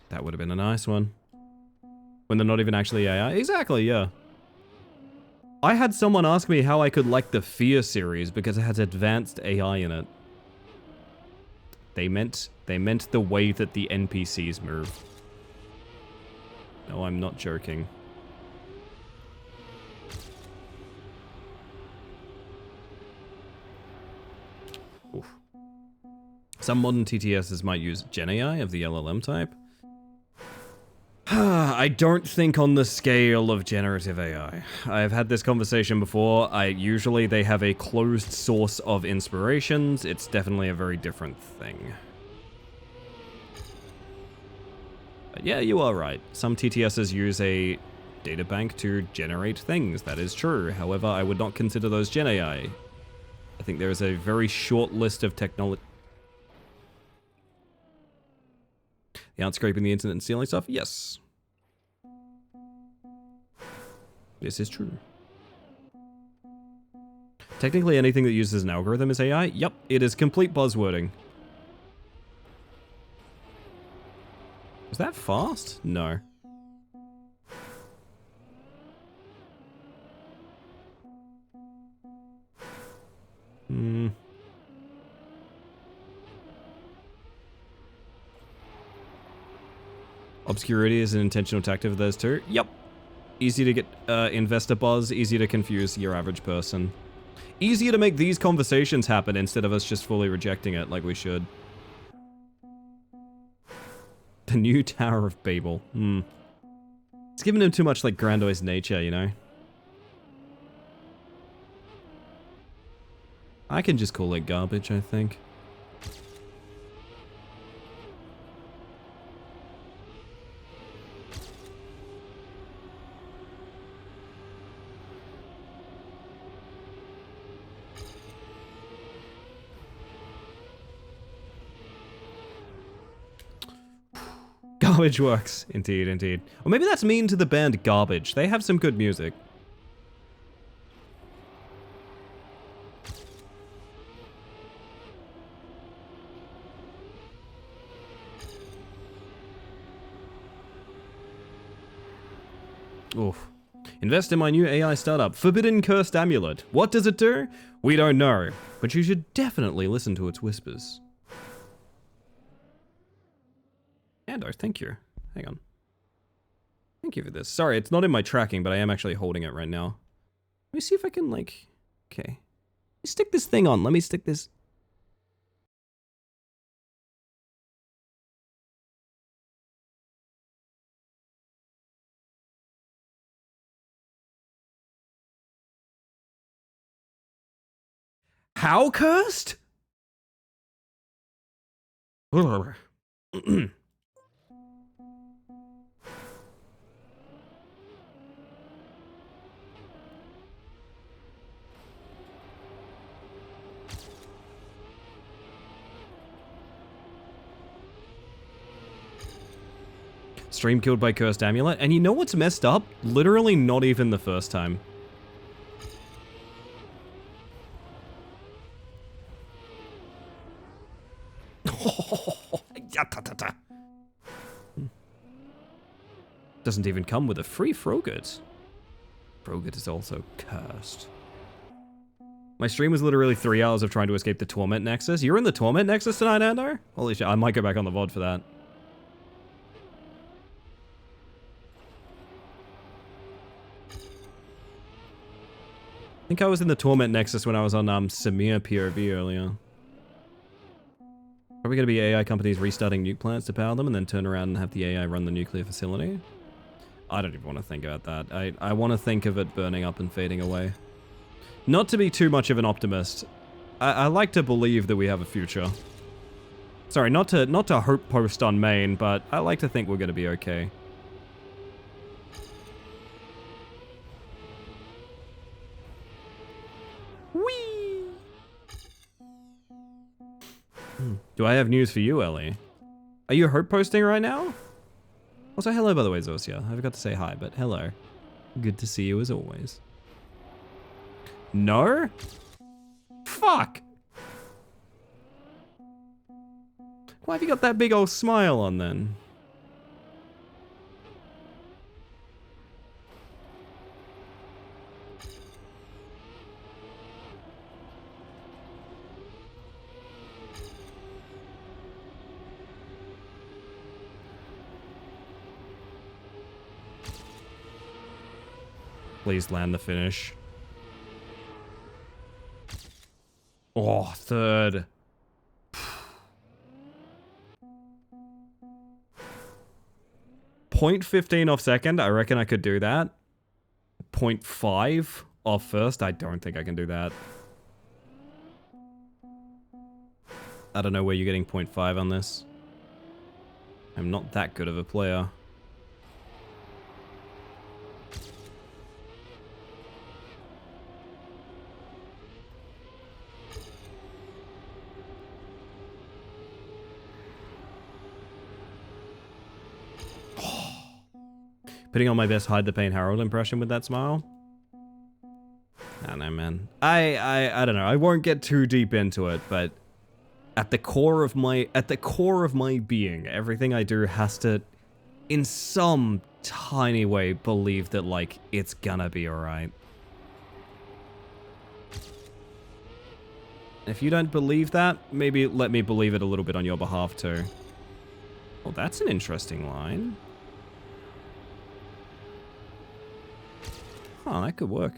Speaker 1: That would have been a nice one. When they're not even actually AI. Exactly, yeah. I had someone ask me how I could like the Fear series because it has advanced AI in it. They meant the way that the NPCs move. No, I'm not joking. Oof. Some modern TTSs might use Gen AI of the LLM type. I don't think on the scale of generative AI. I've had this conversation before. Usually they have a closed source of inspirations. It's definitely a very different thing. But yeah, you are right. Some TTSs use a data bank to generate things. That is true. However, I would not consider those Gen AI. I think there is a very short list of technology. They aren't scraping the internet and stealing stuff? Yes. This is true. Technically, anything that uses an algorithm is AI? Yep, it is complete buzzwording. Is that fast? No. Obscurity is an intentional tactic of those two. Yep. Easy to get investor buzz, easy to confuse your average person. Easier to make these conversations happen instead of us just fully rejecting it like we should. The new Tower of Babel. It's giving him too much like grandiose nature, you know? I can just call it garbage, I think. Garbage works. Indeed, indeed. Or maybe that's mean to the band Garbage. They have some good music. Oof. Invest in my new AI startup, Forbidden Cursed Amulet. What does it do? We don't know, but you should definitely listen to its whispers. Ando, thank you. Hang on. Thank you for this. Sorry, it's not in my tracking, but I am actually holding it right now. Let me see if I can, like... Okay. Let me stick this thing on. Let me stick this... How cursed? Stream killed by Cursed Amulet. And you know what's messed up? Literally not even the first time. Doesn't even come with a free Frogurt. Frogurt is also cursed. My stream was literally 3 hours of trying to escape the Torment Nexus. You're in the Torment Nexus tonight, Ando? Holy shit, I might go back on the VOD for that. think I was in the Torment Nexus when I was on Samir POV earlier. Probably going to be AI companies restarting nuke plants to power them and then turn around and have the AI run the nuclear facility. I don't even want to think about that. I want to think of it burning up and fading away. Not to be too much of an optimist. I like to believe that we have a future. Sorry, not to hope post on main, but I like to think we're going to be okay. Whee! Do I have news for you, Ellie? Are you hope posting right now? Also, hello, by the way, Zosia. I forgot to say hi, but hello. Good to see you as always. No? Fuck! Why have you got that big old smile on then? Please land the finish. Oh, third. .15 off second, I reckon I could do that. 0.5 off first, I don't think I can do that. I don't know where you're getting 0.5 on this. I'm not that good of a player. Putting on my best Hide the Pain Harold impression with that smile? I don't know, man. I don't know. I won't get too deep into it, but at the core of my being, everything I do has to, in some tiny way, believe that, like, it's gonna be alright. If you don't believe that, maybe let me believe it a little bit on your behalf too. Well, that's an interesting line. Oh, that could work.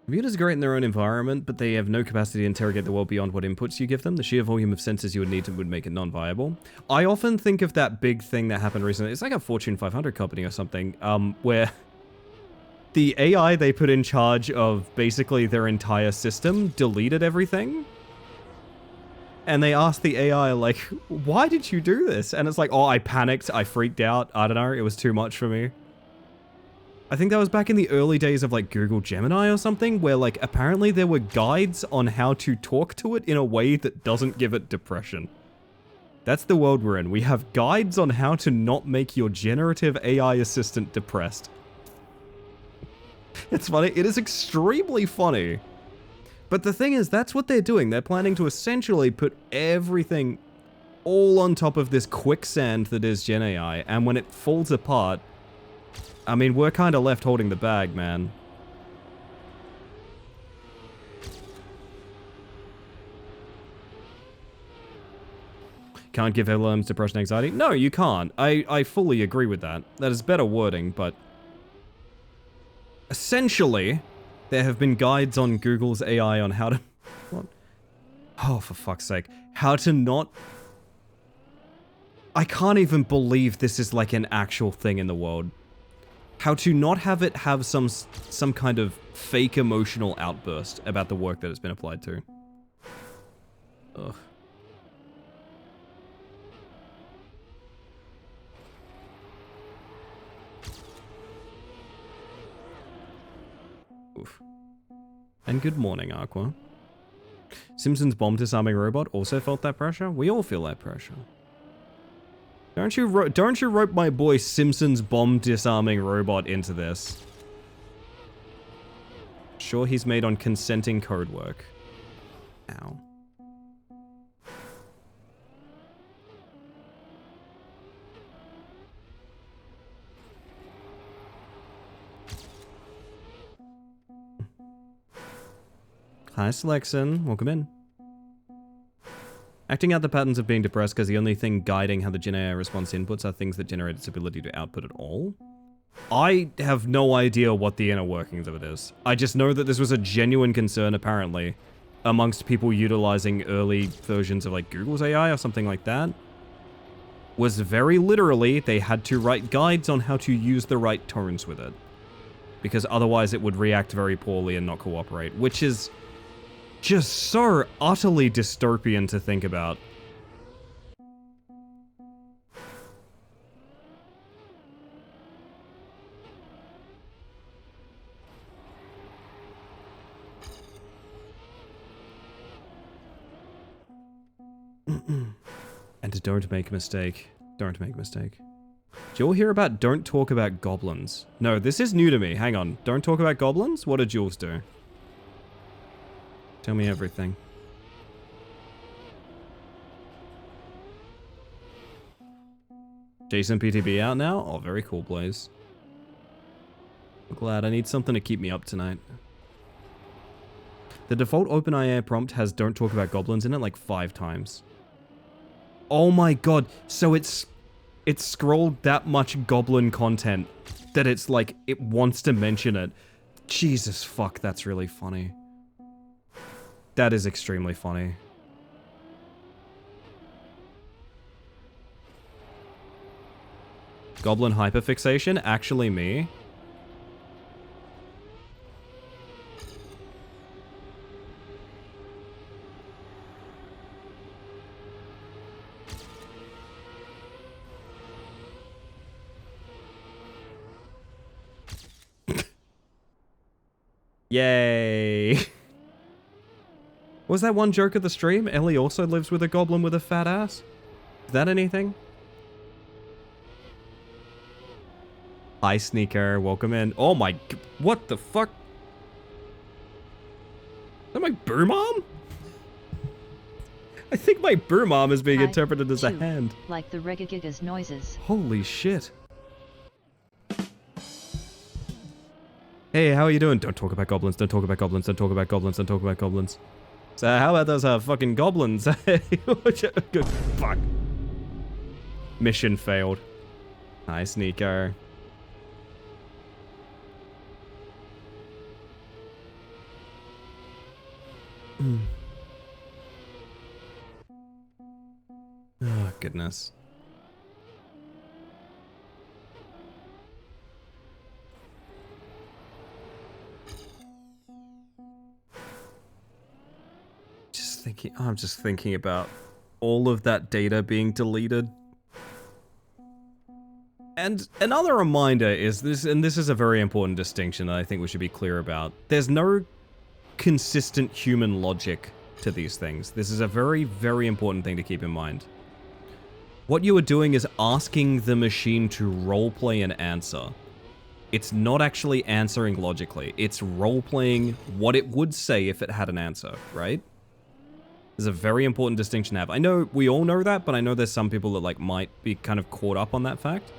Speaker 1: Computers are great in their own environment, but they have no capacity to interrogate the world beyond what inputs you give them. The sheer volume of sensors you would need would make it non-viable. I often think of that big thing that happened recently. It's like a Fortune 500 company or something, where the AI they put in charge of basically their entire system deleted everything. And they asked the AI, like, why did you do this? And it's like, oh, I panicked, I freaked out, I don't know, it was too much for me. I think that was back in the early days of, like, Google Gemini or something, where, like, apparently there were guides on how to talk to it in a way that doesn't give it depression. That's the world we're in. We have guides on how to not make your generative AI assistant depressed. It's funny, it is extremely funny. But the thing is, that's what they're doing. They're planning to essentially put everything all on top of this quicksand that is Gen AI, and when it falls apart, I mean, we're kind of left holding the bag, man. Can't give LLMs depression anxiety? No, you can't. I fully agree with that. That is better wording, but essentially, there have been guides on Google's AI on how to... What? Oh, for fuck's sake. How to not... I can't even believe this is like an actual thing in the world. How to not have it have some kind of fake emotional outburst about the work that it's been applied to. Ugh. Oof. And good morning, Aqua. Simpsons bomb disarming robot also felt that pressure? We all feel that pressure. Don't you rope my boy Simpsons bomb disarming robot into this. Sure, he's made on consenting code work. Ow. Hi, Selexon. Welcome in. Acting out the patterns of being depressed because the only thing guiding how the Gen AI response inputs are things that generate its ability to output at all. I have no idea what the inner workings of it is. I just know that this was a genuine concern, apparently, amongst people utilizing early versions of, like, Google's AI or something like that. Was very literally, they had to write guides on how to use the right tones with it. Because otherwise it would react very poorly and not cooperate, which is just so utterly dystopian to think about. And don't make a mistake. Don't make a mistake. Did you all hear about don't talk about goblins? No, this is new to me. Hang on. Don't talk about goblins? What did Jules do? Tell me everything. Jason PTB out now? Oh, very cool, Blaze. I'm glad. I need something to keep me up tonight. The default OpenAI prompt has don't talk about goblins in it like 5 times. Oh my god. So it's scrolled that much goblin content that it's like, it wants to mention it. Jesus fuck, that's really funny. That is extremely funny. Goblin hyperfixation? Actually me? Yay. Was that one joke of the stream? Ellie also lives with a goblin with a fat ass? Is that anything? Hi, Sneaker. Welcome in. Oh my... What the fuck? Is that my burr mom? I think my burr mom is being interpreted as a hand.
Speaker 3: Like the regigigas noises.
Speaker 1: Holy shit. Hey, how are you doing? Don't talk about goblins, don't talk about goblins, don't talk about goblins, don't talk about goblins. So how about those fucking goblins? Good fuck. Mission failed. Hi, Sneaker. Oh, goodness. I'm just thinking about all of that data being deleted. And another reminder is this, and this is a very important distinction that I think we should be clear about. There's no consistent human logic to these things. This is a very, very important thing to keep in mind. What you are doing is asking the machine to roleplay an answer. It's not actually answering logically. It's roleplaying what it would say if it had an answer, right? There's a very important distinction to have. I know we all know that, but I know there's some people that like might be kind of caught up on that fact.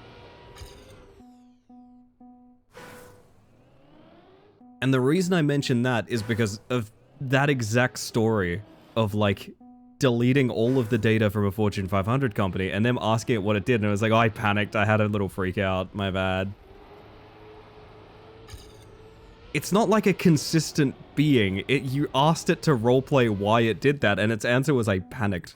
Speaker 1: And the reason I mention that is because of that exact story of like deleting all of the data from a Fortune 500 company and them asking it what it did, and it was like, oh, I panicked, I had a little freak out, my bad. It's not like a consistent being. You asked it to roleplay why it did that, and its answer was, I panicked.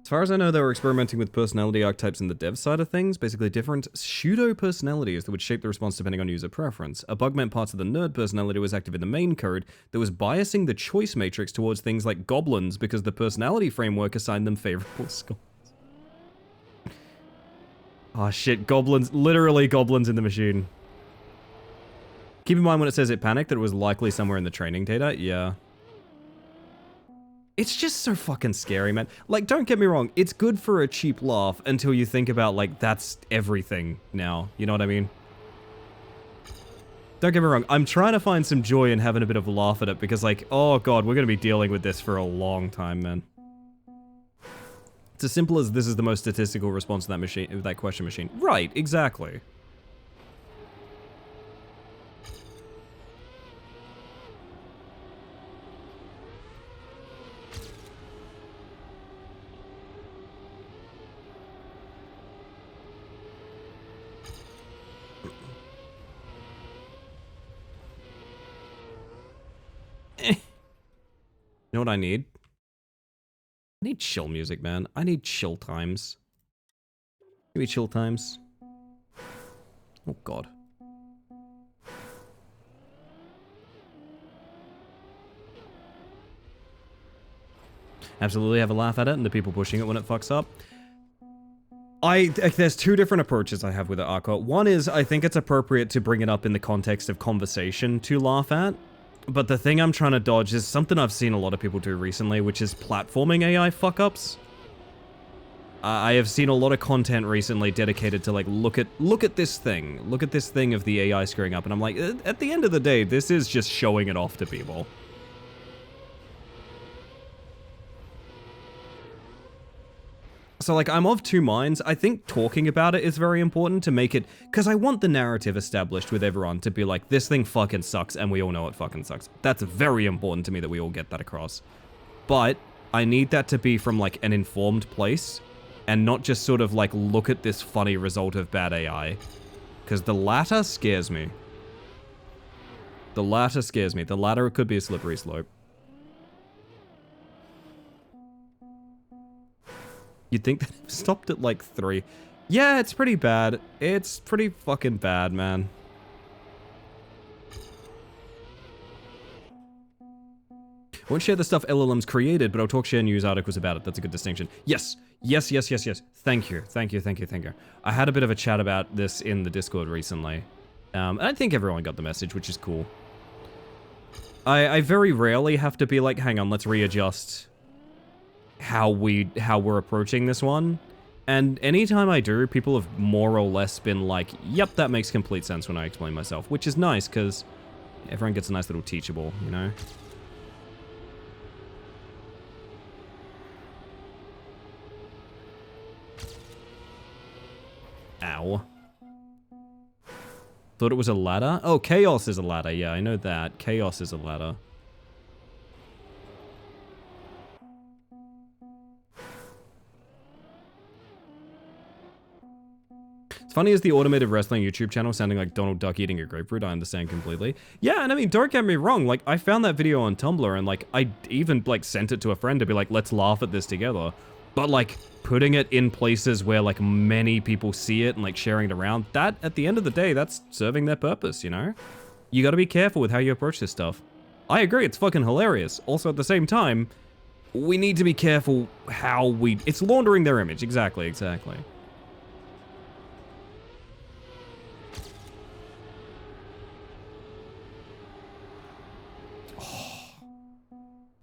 Speaker 1: As far as I know, they were experimenting with personality archetypes in the dev side of things, basically different pseudo-personalities that would shape the response depending on user preference. A bug meant parts of the nerd personality was active in the main code that was biasing the choice matrix towards things like goblins because the personality framework assigned them favorable scores. Oh shit, goblins, literally goblins in the machine. Keep in mind when it says it panicked that it was likely somewhere in the training data, yeah. It's just so fucking scary, man. Like, don't get me wrong, it's good for a cheap laugh until you think about, like, that's everything now, you know what I mean? Don't get me wrong, I'm trying to find some joy in having a bit of a laugh at it because, like, oh god, we're gonna be dealing with this for a long time, man. It's as simple as this is the most statistical response to that machine, that question machine. Right, exactly. You know what I need? I need chill music, man. I need chill times. Give me chill times. Oh, God. Absolutely have a laugh at it and the people pushing it when it fucks up. There's two different approaches I have with it, Arco. One is, I think it's appropriate to bring it up in the context of conversation to laugh at. But the thing I'm trying to dodge is something I've seen a lot of people do recently, which is platforming AI fuck-ups. I have seen a lot of content recently dedicated to, like, look at this thing. Look at this thing of the AI screwing up. And I'm like, at the end of the day, this is just showing it off to people. So, like, I'm of two minds. I think talking about it is very important to make it... Because I want the narrative established with everyone to be like, this thing fucking sucks, and we all know it fucking sucks. That's very important to me that we all get that across. But I need that to be from, like, an informed place, and not just sort of, like, look at this funny result of bad AI. Because the latter scares me. The latter scares me. The latter could be a slippery slope. You'd think that it stopped at like 3. Yeah, it's pretty bad. It's pretty fucking bad, man. I won't share the stuff LLMs created, but I'll talk share news articles about it. That's a good distinction. Yes. Yes, yes, yes, yes. Thank you. Thank you, thank you, thank you. I had a bit of a chat about this in the Discord recently. And I think everyone got the message, which is cool. I very rarely have to be like, hang on, let's readjust how we're approaching this one. And anytime I do, people have more or less been like, yep, that makes complete sense when I explain myself, which is nice because everyone gets a nice little teachable, you know? Ow. Thought it was a ladder? Oh, Chaos is a ladder. Yeah, I know that. Chaos is a ladder. It's funny as the automated wrestling YouTube channel sounding like Donald Duck eating a grapefruit. I understand completely. Yeah, and I mean, don't get me wrong. Like, I found that video on Tumblr and like, I even like sent it to a friend to be like, let's laugh at this together. But like, putting it in places where like many people see it and like sharing it around, that at the end of the day, that's serving their purpose, you know? You gotta be careful with how you approach this stuff. I agree, it's fucking hilarious. Also at the same time, we need to be careful how we... It's laundering their image, exactly, exactly.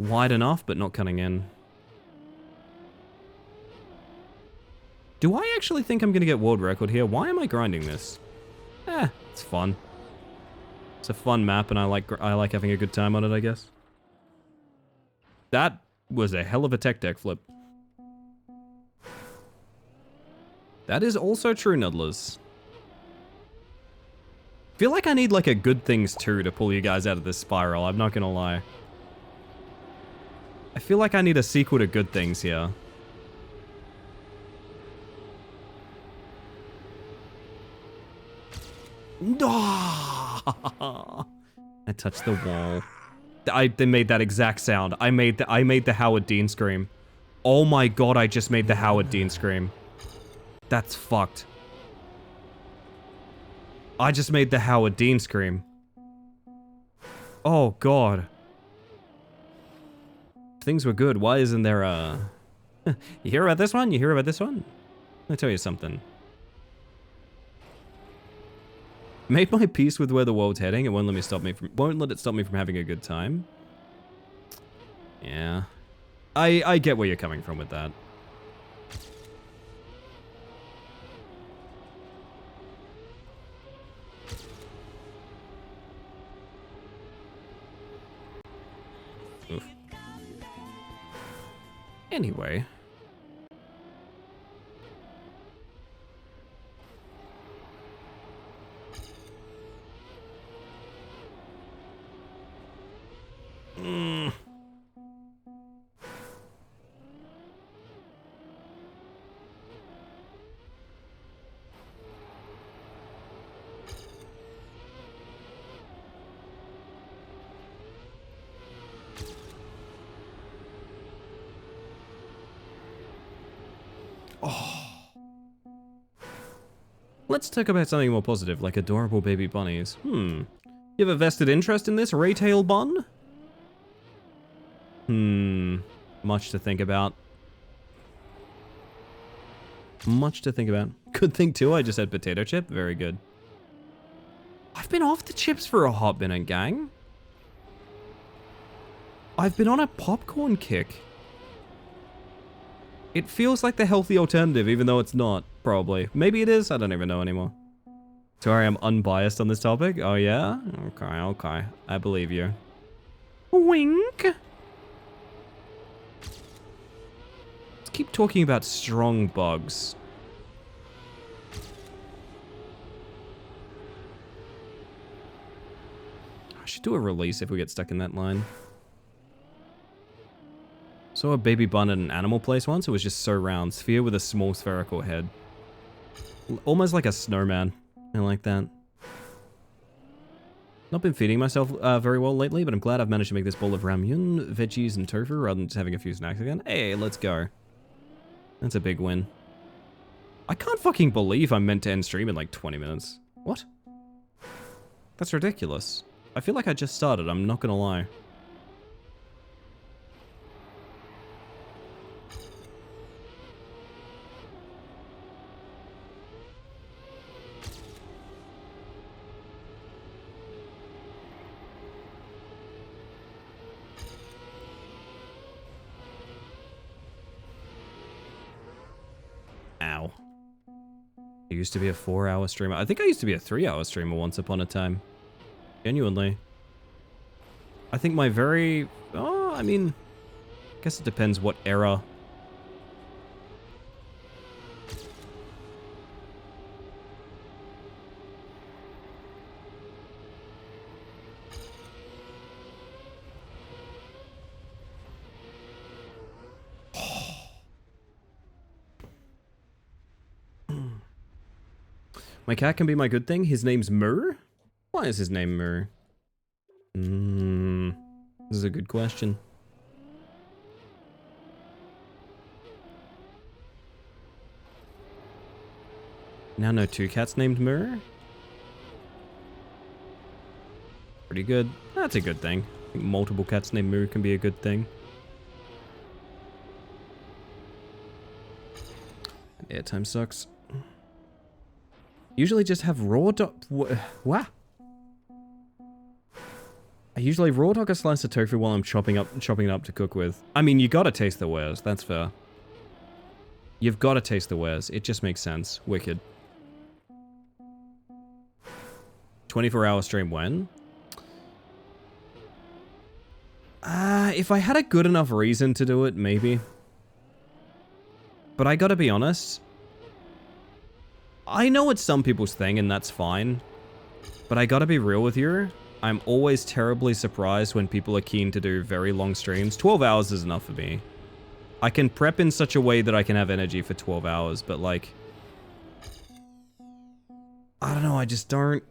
Speaker 1: Wide enough, but not cutting in. Do I actually think I'm gonna get world record here? Why am I grinding this? It's fun. It's a fun map, and I like having a good time on it, I guess. That was a hell of a tech deck flip. That is also true, Nudlers. Feel like I need like a good things too to pull you guys out of this spiral, I'm not gonna lie. I feel like I need a sequel to Good Things here. I touched the wall. They made that exact sound. I made the Howard Dean scream. Oh my god, I just made the Howard Dean scream. That's fucked. I just made the Howard Dean scream. Oh god. Things were good. Why isn't there a... You hear about this one? You hear about this one? Let me tell you something. Made my peace with where the world's heading. It won't let it stop me from having a good time. Yeah. I get where you're coming from with that. Oof. Anyway. Let's talk about something more positive, like adorable baby bunnies. You have a vested interest in this, Raytail Bun? Much to think about. Much to think about. Good thing too, I just had potato chip. Very good. I've been off the chips for a hot minute, gang. I've been on a popcorn kick. It feels like the healthy alternative, even though it's not, probably. Maybe it is, I don't even know anymore. Sorry, I'm unbiased on this topic. Oh yeah? Okay. I believe you. Wink. Let's keep talking about strong bugs. I should do a release if we get stuck in that line. Saw a baby bun at an animal place once. It was just so round. Sphere with a small spherical head. Almost like a snowman. I like that. Not been feeding myself very well lately, but I'm glad I've managed to make this bowl of ramyun, veggies, and tofu rather than just having a few snacks again. Hey, let's go. That's a big win. I can't fucking believe I'm meant to end stream in like 20 minutes. What? That's ridiculous. I feel like I just started, I'm not gonna lie. Ow. I used to be a 4-hour streamer. I think I used to be a 3-hour streamer once upon a time. Genuinely. I think my very... Oh, I mean... I guess it depends what era. My cat can be my good thing. His name's Murr? Why is his name Murr? This is a good question. Now know 2 cats named Murr? Pretty good. That's a good thing. I think multiple cats named Murr can be a good thing. Airtime sucks. Usually just have raw dog. What? I usually raw dog a slice of tofu while I'm chopping it up to cook with. I mean, you gotta taste the wares. That's fair. You've gotta taste the wares. It just makes sense. Wicked. 24-hour stream when? If I had a good enough reason to do it, maybe. But I gotta be honest. I know it's some people's thing, and that's fine. But I gotta be real with you. I'm always terribly surprised when people are keen to do very long streams. 12 hours is enough for me. I can prep in such a way that I can have energy for 12 hours, but like... I don't know, I just don't...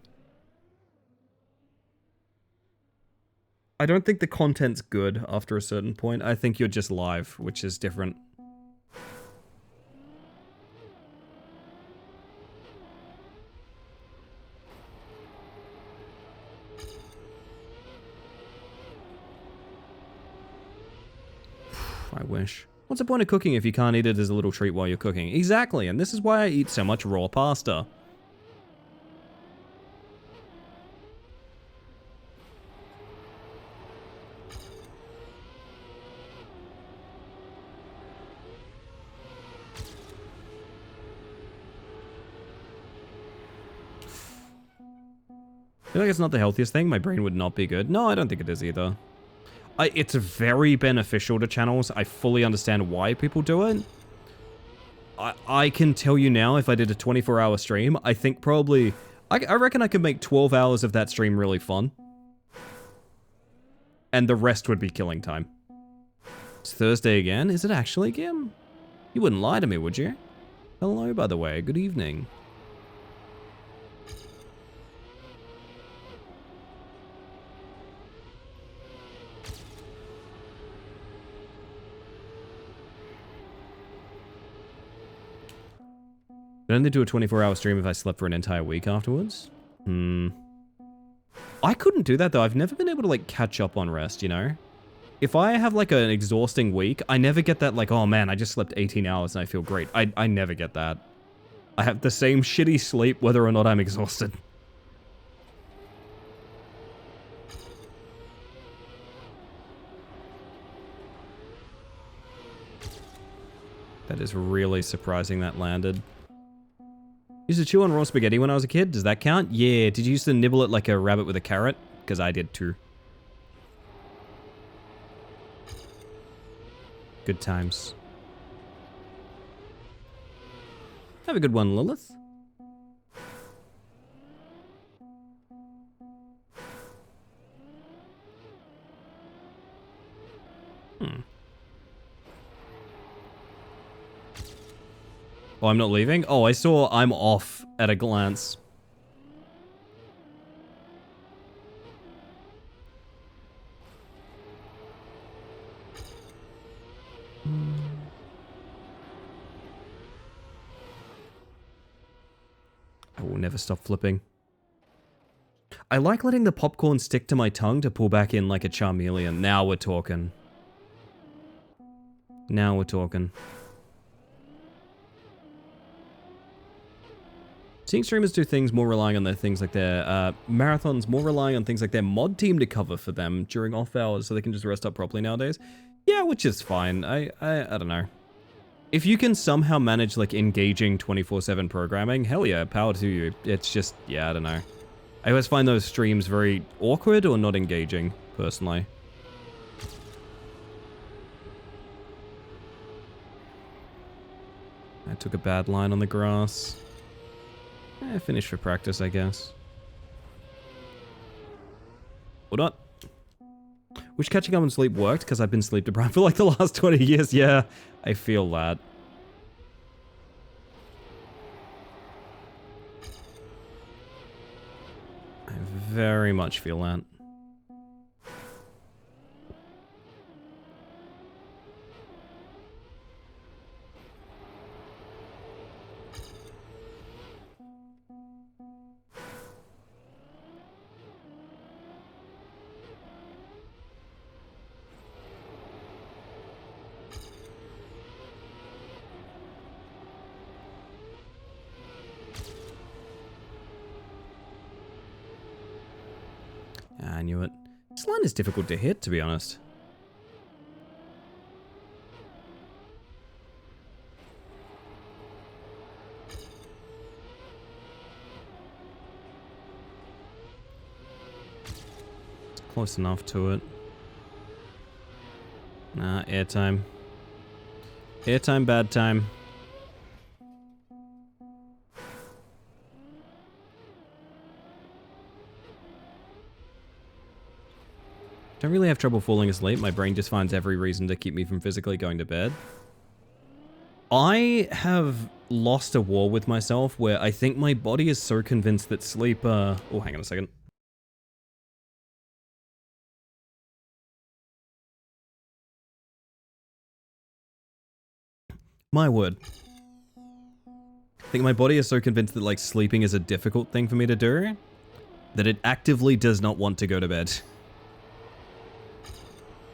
Speaker 1: I don't think the content's good after a certain point. I think you're just live, which is different. I wish. What's the point of cooking if you can't eat it as a little treat while you're cooking? Exactly, and this is why I eat so much raw pasta. I feel like it's not the healthiest thing. My brain would not be good. No, I don't think it is either. It's very beneficial to channels. I fully understand why people do it. I can tell you now, if I did a 24-hour stream, I think probably... I reckon I could make 12 hours of that stream really fun. And the rest would be killing time. It's Thursday again? Is it actually, Gim? You wouldn't lie to me, would you? Hello, by the way. Good evening. I'd only do a 24-hour stream if I slept for an entire week afterwards. I couldn't do that though. I've never been able to like catch up on rest, you know? If I have like an exhausting week, I never get that like, oh man, I just slept 18 hours and I feel great. I never get that. I have the same shitty sleep whether or not I'm exhausted. That is really surprising that landed. Used to chew on raw spaghetti when I was a kid. Does that count? Yeah. Did you used to nibble it like a rabbit with a carrot? Because I did too. Good times. Have a good one, Lilith. Oh, I'm not leaving? Oh, I saw I'm off at a glance. I will never stop flipping. I like letting the popcorn stick to my tongue to pull back in like a Charmeleon. Now we're talking. Now we're talking. Seeing streamers do things more relying on their things like their marathons, more relying on things like their mod team to cover for them during off hours so they can just rest up properly nowadays. Yeah, which is fine. I don't know. If you can somehow manage like engaging 24/7 programming, hell yeah, power to you. It's just, yeah, I don't know. I always find those streams very awkward or not engaging, personally. I took a bad line on the grass. Finish for practice, I guess. Hold on. Wish catching up on sleep worked, because I've been sleep deprived for like the last 20 years. Yeah, I feel that. I very much feel that. I knew it. This line is difficult to hit, to be honest. It's close enough to it. Nah, airtime. Airtime, bad time. Don't really have trouble falling asleep. My brain just finds every reason to keep me from physically going to bed. I have lost a war with myself where I think my body is so convinced that sleep, oh, hang on a second. My word. I think my body is so convinced that, like, sleeping is a difficult thing for me to do that it actively does not want to go to bed.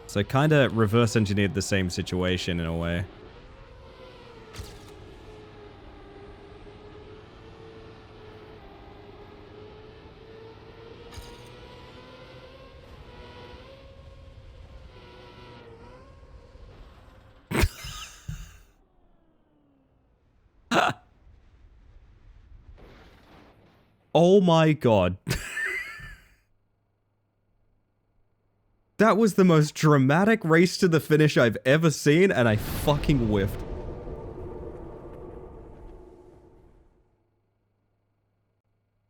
Speaker 1: So I kind of reverse engineered the same situation in a way. Oh my god. That was the most dramatic race to the finish I've ever seen, and I fucking whiffed.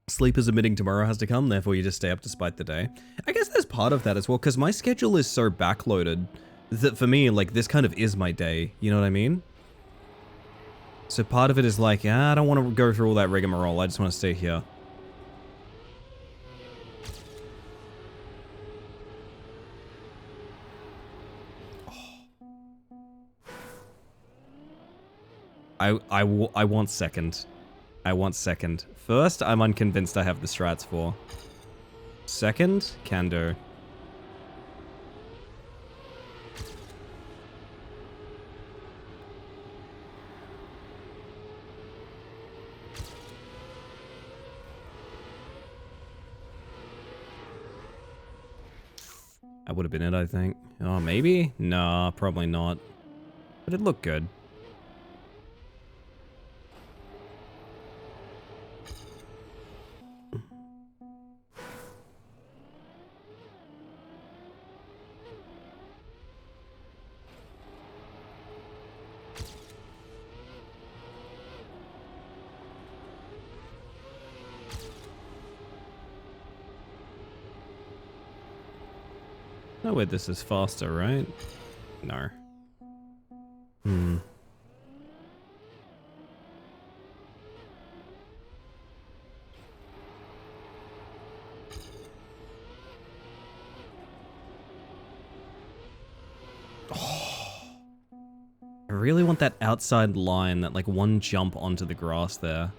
Speaker 1: Sleep is admitting tomorrow has to come, therefore you just stay up despite the day. I guess there's part of that as well, because my schedule is so backloaded that for me, like, this kind of is my day, you know what I mean? So part of it is like, I don't want to go through all that rigmarole, I just want to stay here. I want second. I want second. First, I'm unconvinced I have the strats for. Second, can do. That would have been it, I think. Oh, maybe? Nah, probably not. But it looked good. No way this is faster, right? No. Hmm. I really want that outside line, that like one jump onto the grass there.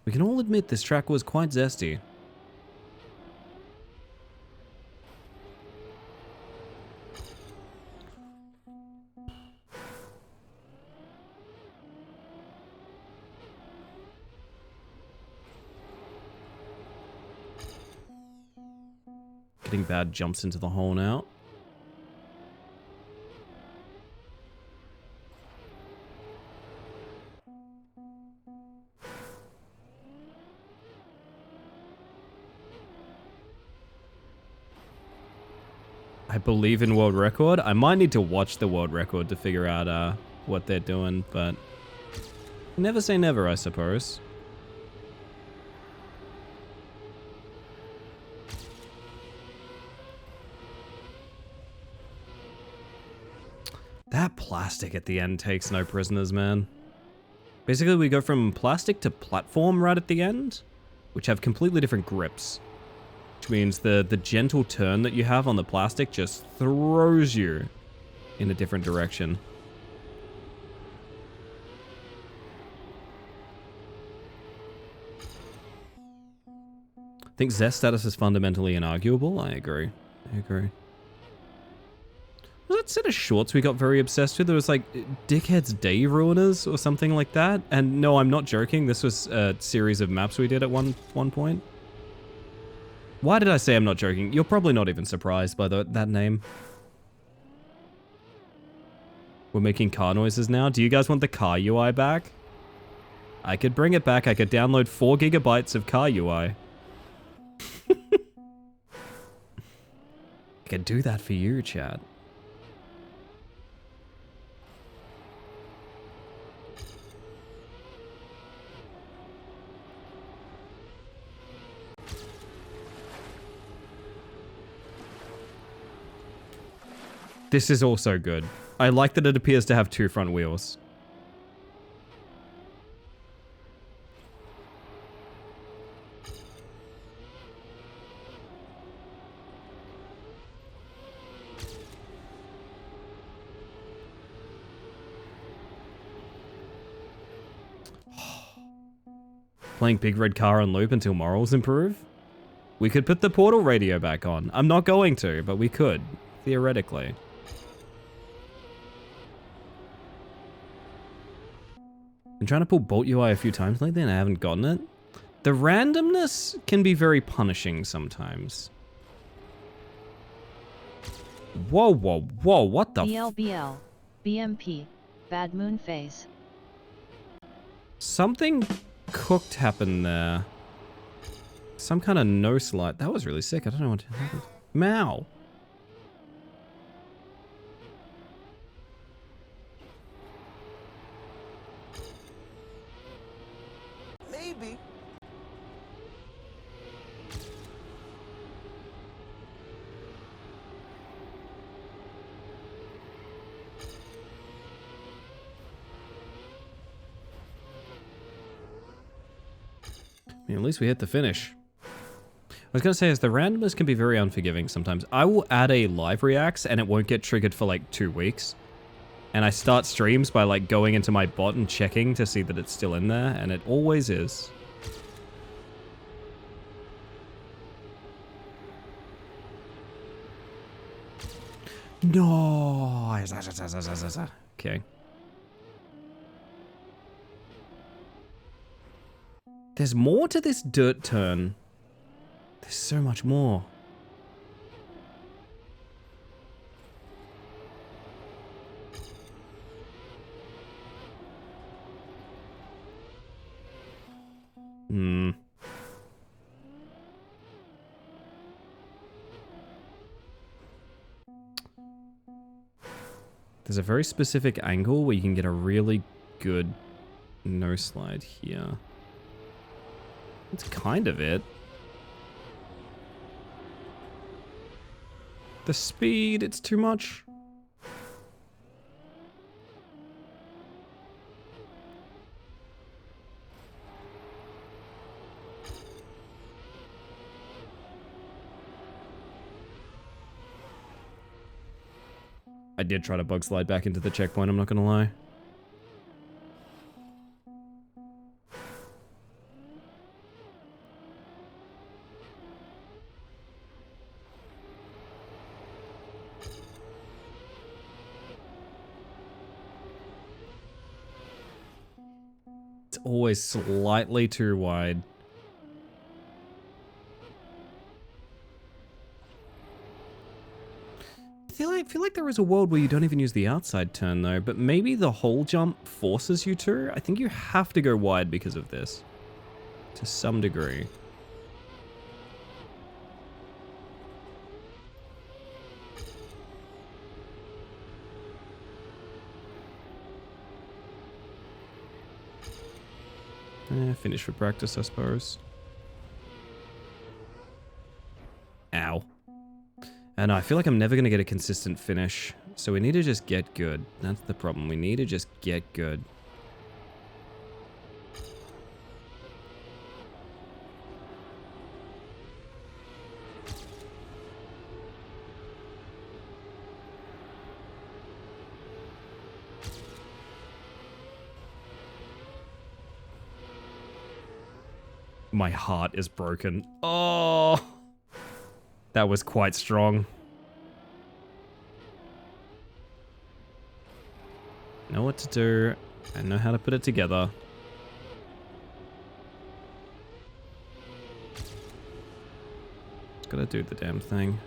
Speaker 1: We can all admit this track was quite zesty. Getting bad jumps into the hole now. I believe in world record. I might need to watch the world record to figure out what they're doing, but never say never, I suppose. That plastic at the end takes no prisoners, man. Basically, we go from plastic to platform right at the end, which have completely different grips. Which means the gentle turn that you have on the plastic just throws you in a different direction. I think Zest status is fundamentally inarguable. I agree. I agree. Was that set of shorts we got very obsessed with? There was like Dickhead's Day Ruiners or something like that. And no, I'm not joking. This was a series of maps we did at one point. Why did I say I'm not joking? You're probably not even surprised by that name. We're making car noises now. Do you guys want the car UI back? I could bring it back. I could download 4 gigabytes of car UI. I could do that for you, chat. This is also good. I like that it appears to have 2 front wheels. Playing Big Red Car on loop until morals improve? We could put the portal radio back on. I'm not going to, but we could, theoretically. Been trying to pull Bolt UI a few times lately and I haven't gotten it. The randomness can be very punishing sometimes. Whoa, whoa, whoa, what the
Speaker 3: BLBL, BMP, Bad Moon Phase.
Speaker 1: Something cooked happened there. Some kind of no slide. That was really sick. I don't know what happened. Mao.
Speaker 4: Maybe.
Speaker 1: I mean, at least we hit the finish. was going to say is the randomness can be very unforgiving sometimes. I will add a live reacts and it won't get triggered for like 2 weeks. And I start streams by like going into my bot and checking to see that it's still in there, and it always is. No. Okay. There's more to this dirt turn. There's so much more. Hmm. There's a very specific angle where you can get a really good no slide here. That's kind of it. The speed, it's too much. I did try to bug slide back into the checkpoint, I'm not gonna lie. It's always slightly too wide. I feel like there is a world where you don't even use the outside turn though, but maybe the whole jump forces you to. I think you have to go wide because of this. To some degree. Finish for practice, I suppose. Ow. And I feel like I'm never going to get a consistent finish, so we need to just get good. That's the problem. We need to just get good. My heart is broken. Oh! That was quite strong. Know what to do. I know how to put it together. Just gotta do the damn thing.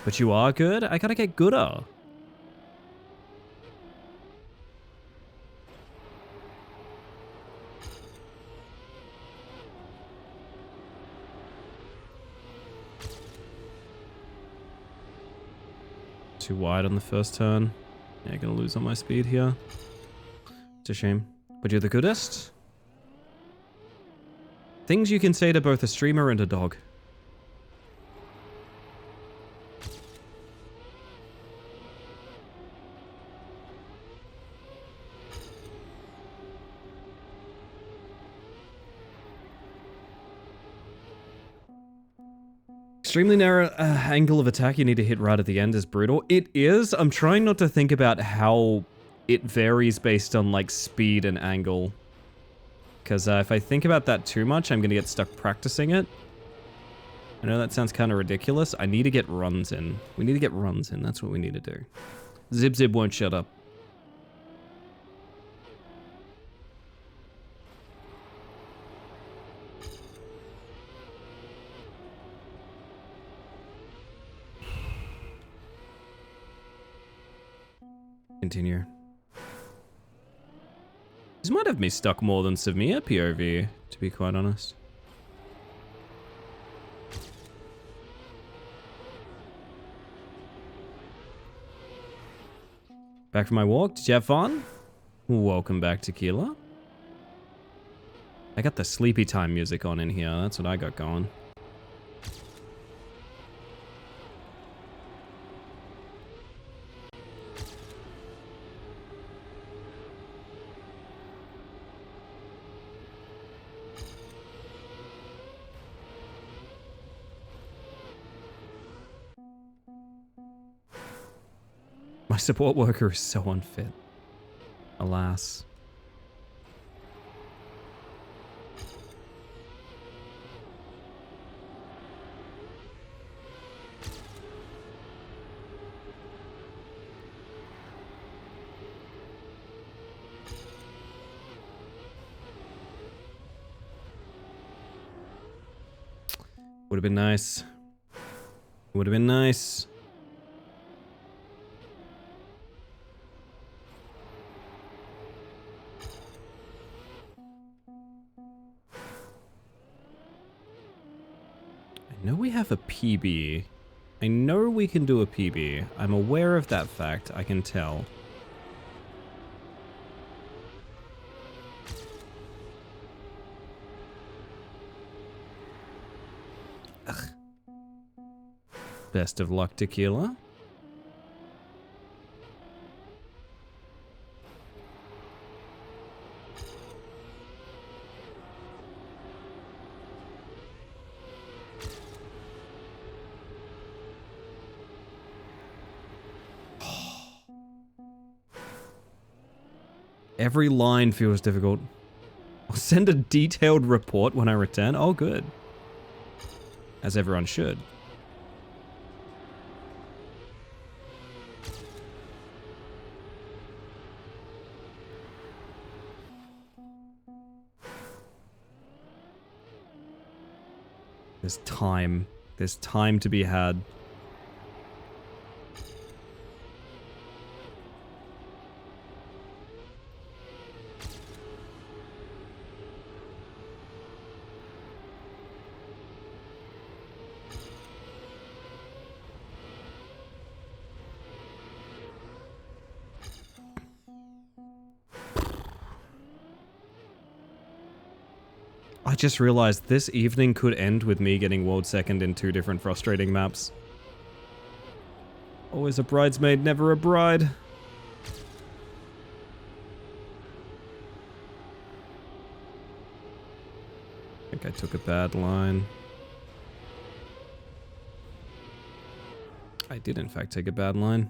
Speaker 1: But you are good? I gotta get gooder. Too wide on the first turn. Yeah, gonna lose on my speed here. It's a shame. But you're the goodest. Things you can say to both a streamer and a dog. Extremely narrow angle of attack you need to hit right at the end is brutal. It is. I'm trying not to think about how it varies based on like speed and angle. Because if I think about that too much, I'm going to get stuck practicing it. I know that sounds kind of ridiculous. I need to get runs in. We need to get runs in. That's what we need to do. Zib Zib won't shut up. Continue. This might have me stuck more than Severe POV, to be quite honest. Back from my walk. Did you have fun? Welcome back, Tequila. I got the sleepy time music on in here. That's what I got going. My support worker is so unfit. Alas. Would have been nice. Would have been nice. I know we have a PB. I know we can do a PB. I'm aware of that fact. I can tell. Ugh. Best of luck, Tequila. Every line feels difficult. I'll send a detailed report when I return. Oh, good. As everyone should. There's time. There's time to be had. I just realized this evening could end with me getting world second in 2 different frustrating maps. Always a bridesmaid, never a bride. I think I took a bad line. I did in fact take a bad line.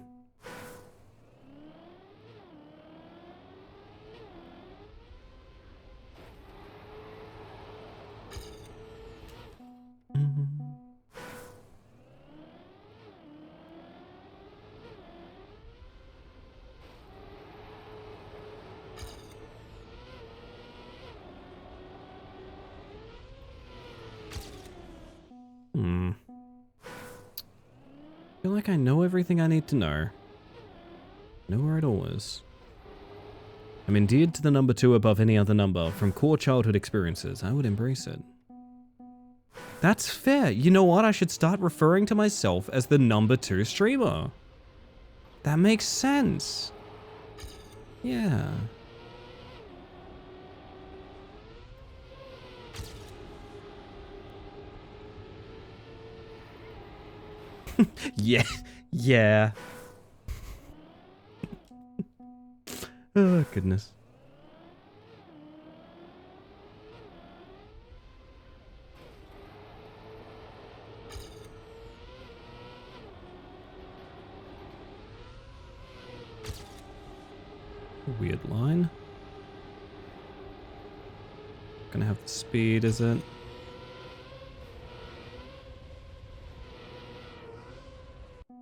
Speaker 1: I feel like I know everything I need to know. Know where it all is. I'm endeared to the number 2 above any other number. From core childhood experiences, I would embrace it. That's fair. You know what? I should start referring to myself as the number 2 streamer. That makes sense. Yeah. Yeah. Yeah. Oh, goodness. Weird line. Gonna have the speed, is it?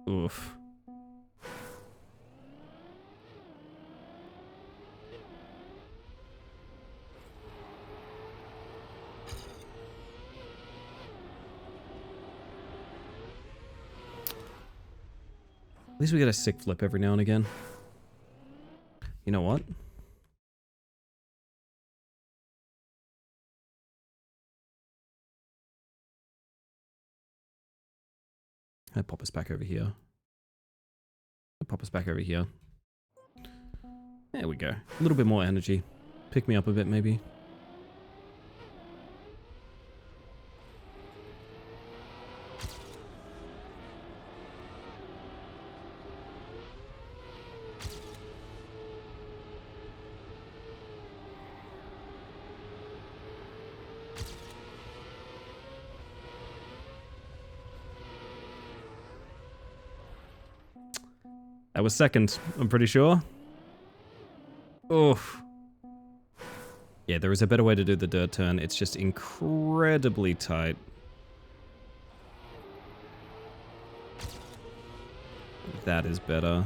Speaker 1: Oof. At least we get a sick flip every now and again. You know what? I pop us back over here. Pop us back over here. There we go. A little bit more energy. Pick me up a bit, maybe. That was second, I'm pretty sure. Oof. Yeah, there is a better way to do the dirt turn. It's just incredibly tight. That is better.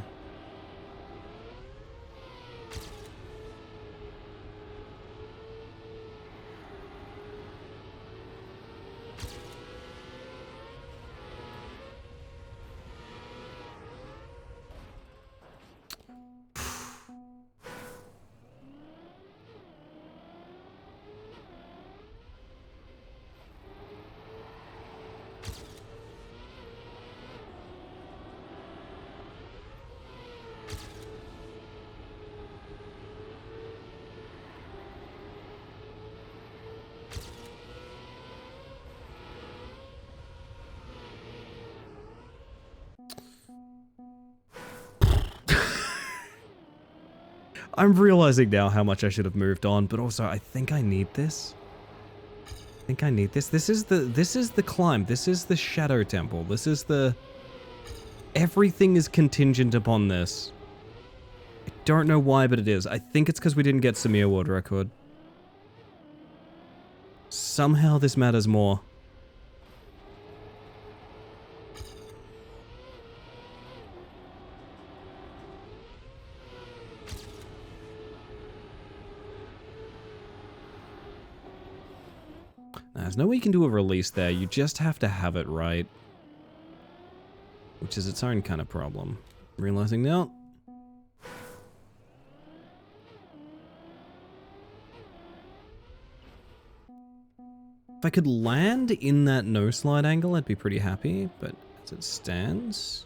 Speaker 1: I'm realizing now how much I should have moved on, but also I think I need this. I think I need this. This is the climb. This is the Shadow Temple. This is the... Everything is contingent upon this. I don't know why, but it is. I think it's because we didn't get Samir World Record. Somehow this matters more. There's no way you can do a release there, you just have to have it right. Which is its own kind of problem. Realizing now. If I could land in that no slide angle, I'd be pretty happy, but as it stands...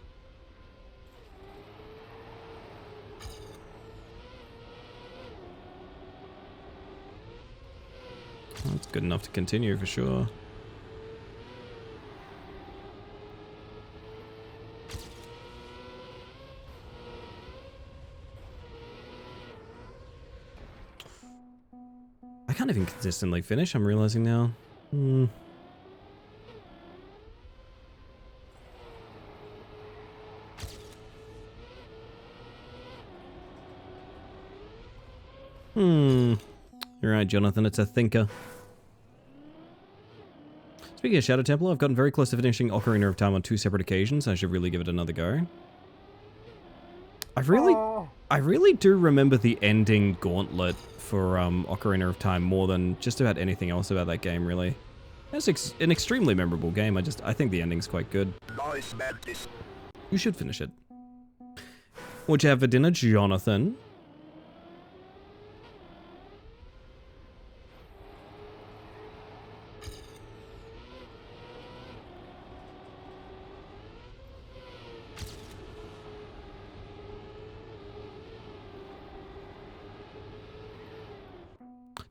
Speaker 1: Well, that's good enough to continue for sure. I can't even consistently finish, I'm realizing now. You're right, Jonathan, it's a thinker. Speaking of Shadow Temple, I've gotten very close to finishing Ocarina of Time on 2 separate occasions. I should really give it another go. I really do remember the ending gauntlet for Ocarina of Time more than just about anything else about that game, really. It's an extremely memorable game. I think the ending's quite good. You should finish it. What'd you have for dinner, Jonathan?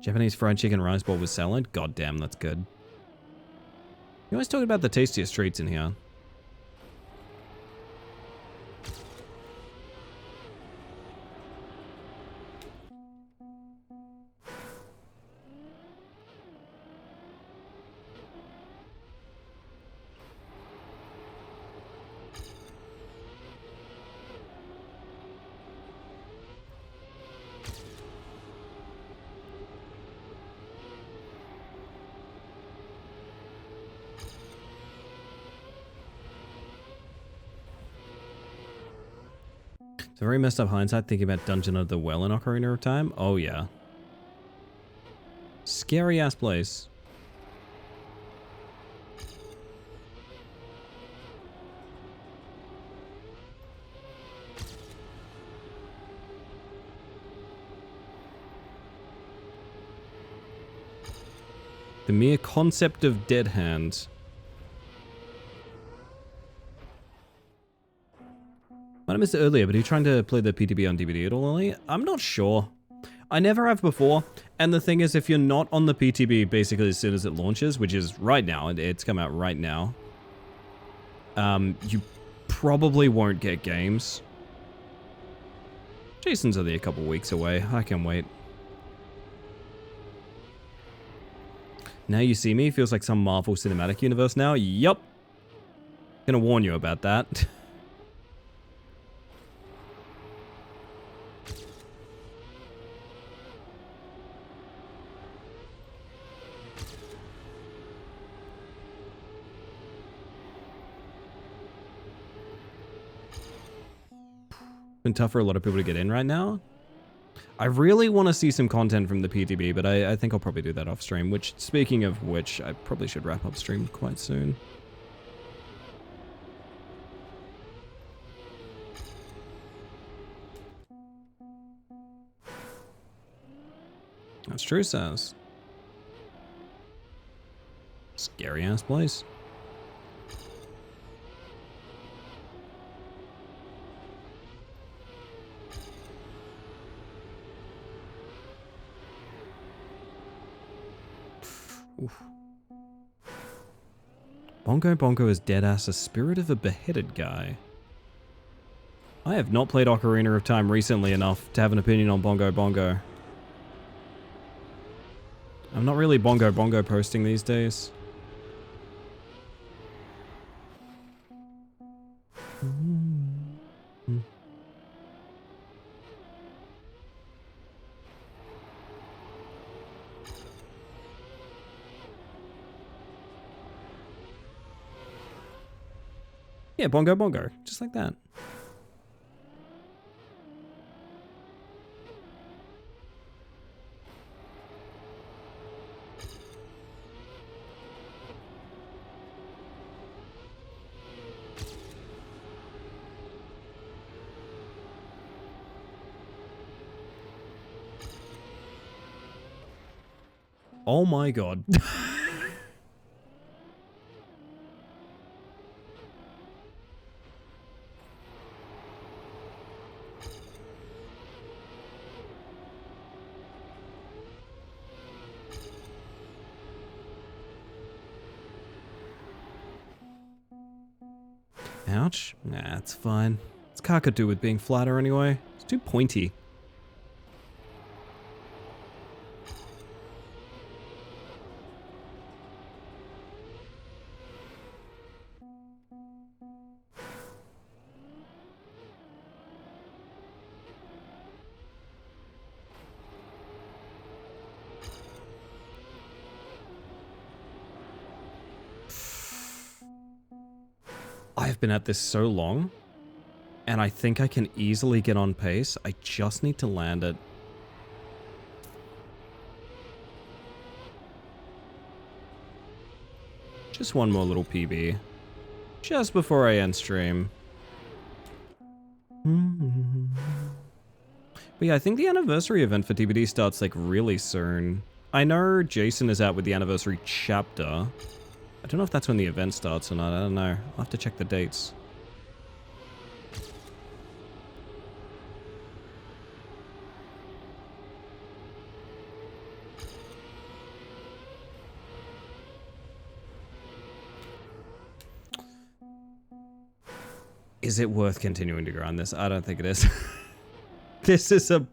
Speaker 1: Japanese fried chicken rice bowl with salad? God damn, that's good. You always talk about the tastiest treats in here. It's a very messed up hindsight thinking about Dungeon of the Well in Ocarina of Time. Oh yeah. Scary ass place. The mere concept of Dead Hand. Might have missed it earlier, but are you trying to play the PTB on DVD at all, Ollie? I'm not sure. I never have before, and the thing is, if you're not on the PTB basically as soon as it launches, which is right now, it's come out right now, you probably won't get games. Jason's only a couple weeks away. I can wait. Now You See Me feels like some Marvel Cinematic Universe now. Yup. Gonna warn you about that. been tough for a lot of people to get in right now. I really want to see some content from the PTB, but I think I'll probably do that off stream, which, speaking of which, I probably should wrap up stream quite soon. That's true, Saz. Scary ass place. Oof. Bongo Bongo is deadass a spirit of a beheaded guy. I have not played Ocarina of Time recently enough to have an opinion on Bongo Bongo. I'm not really Bongo Bongo posting these days. Yeah, Bongo Bongo. Just like that. Oh my god. Ouch. Nah, it's fine. It's Kakadu with being flatter anyway. It's too pointy. I've been at this so long, and I think I can easily get on pace. I just need to land it. Just one more little PB. Just before I end stream. But yeah, I think the anniversary event for TBD starts like really soon. I know Jason is out with the anniversary chapter. I don't know if that's when the event starts or not. I don't know. I'll have to check the dates. Is it worth continuing to grind this? I don't think it is. This is a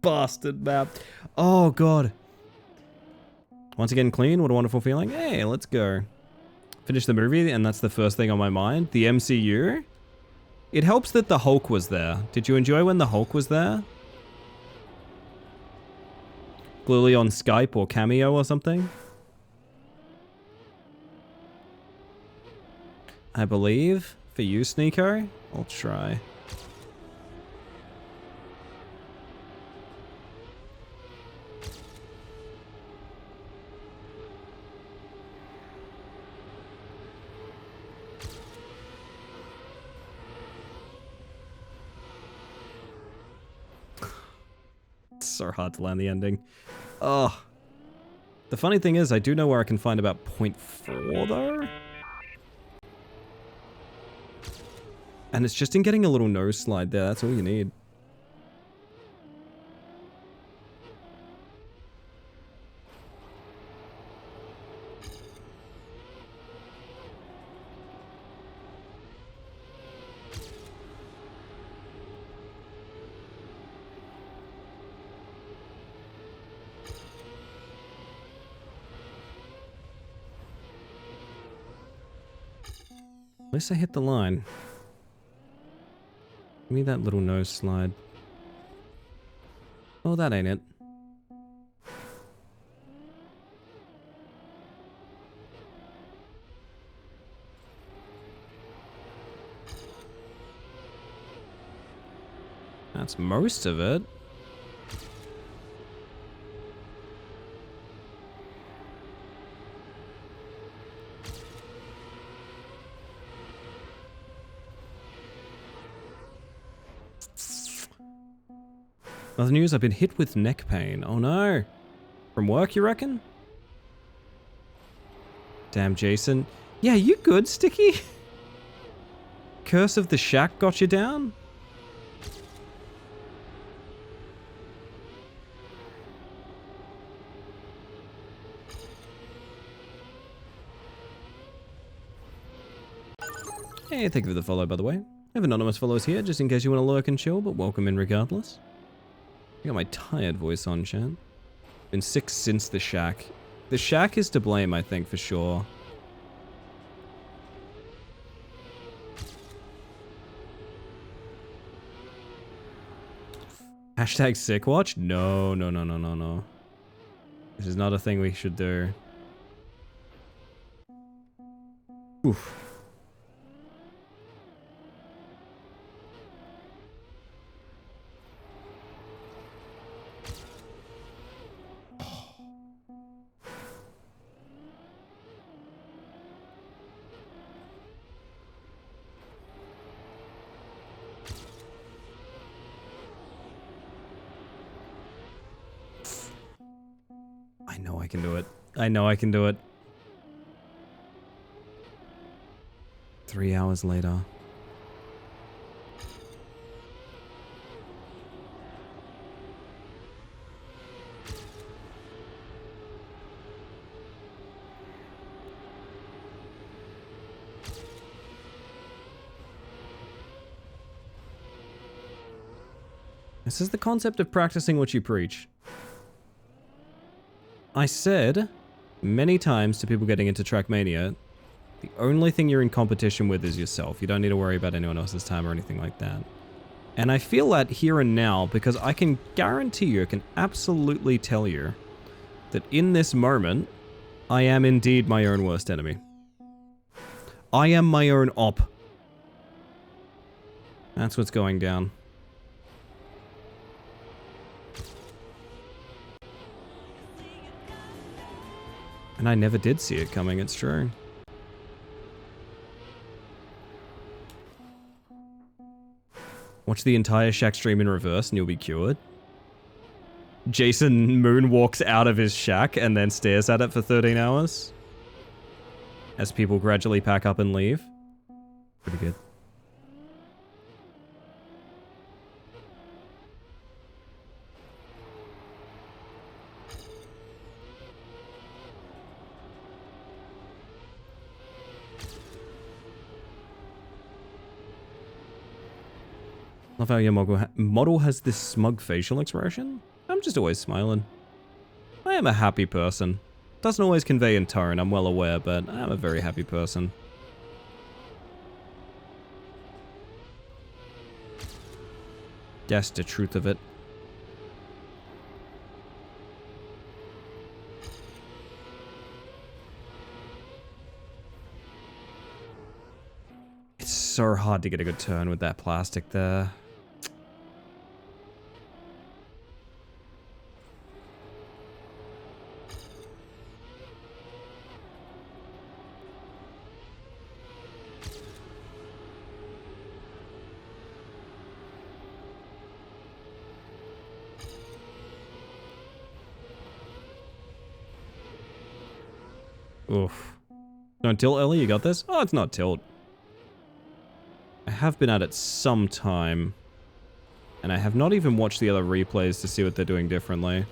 Speaker 1: bastard map. Oh, God. Once again, clean. What a wonderful feeling. Hey, let's go. Finish the movie, and that's the first thing on my mind. The MCU. It helps that the Hulk was there. Did you enjoy when the Hulk was there? Clearly on Skype or Cameo or something? I believe. For you, Sneeko? I'll try. It's so hard to land the ending. Oh. The funny thing is, I do know where I can find about 0.4 though. And it's just in getting a little nose slide there, that's all you need. At least I hit the line. Give me that little nose slide. Oh, that ain't it. That's most of it. Other news, I've been hit with neck pain. Oh no. From work, you reckon? Damn, Jason. Yeah, you good, Sticky? Curse of the Shack got you down? Hey, thank you for the follow, by the way. I have anonymous follows here, just in case you want to lurk and chill, but welcome in regardless. I got my tired voice on, Shan. Been sick since the Shack. The Shack is to blame, I think, for sure. Hashtag sick watch? No, no, no, no, no, no. This is not a thing we should do. Oof. I know I can do it. I know I can do it. 3 hours later. This is the concept of practicing what you preach. I said many times to people getting into Trackmania, the only thing you're in competition with is yourself. You don't need to worry about anyone else's time or anything like that. And I feel that here and now because I can guarantee you, I can absolutely tell you that in this moment, I am indeed my own worst enemy. I am my own op. That's what's going down. And I never did see it coming, it's true. Watch the entire Shack stream in reverse and you'll be cured. Jason moonwalks out of his shack and then stares at it for 13 hours. As people gradually pack up and leave. Pretty good. Love how your model has this smug facial expression. I'm just always smiling. I am a happy person. Doesn't always convey in tone, I'm well aware, but I'm a very happy person. That's the truth of it. It's so hard to get a good turn with that plastic there. Oof. Don't tilt early, you got this? Oh, it's not tilt. I have been at it some time. And I have not even watched the other replays to see what they're doing differently.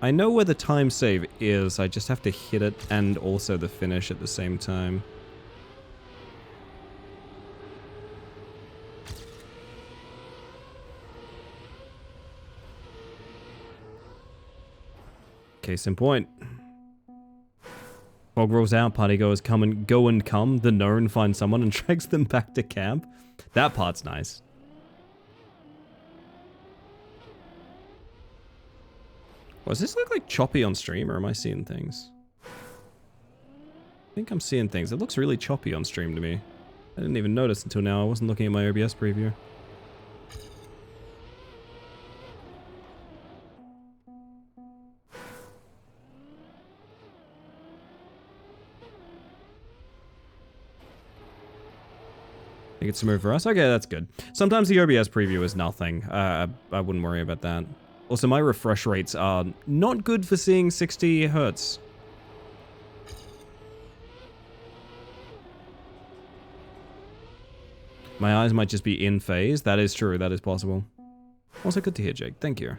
Speaker 1: I know where the time save is, I just have to hit it and also the finish at the same time. Case in point. Fog rolls out, party goers come and come, the known find someone and drags them back to camp. That part's nice. Well, does this look like choppy on stream or am I seeing things? I think I'm seeing things. It looks really choppy on stream to me. I didn't even notice until now. I wasn't looking at my OBS preview. Make it smooth for us. Okay, that's good. Sometimes the OBS preview is nothing. I wouldn't worry about that. Also, my refresh rates are not good for seeing 60 hertz. My eyes might just be in phase. That is true. That is possible. Also, good to hear, Jake. Thank you.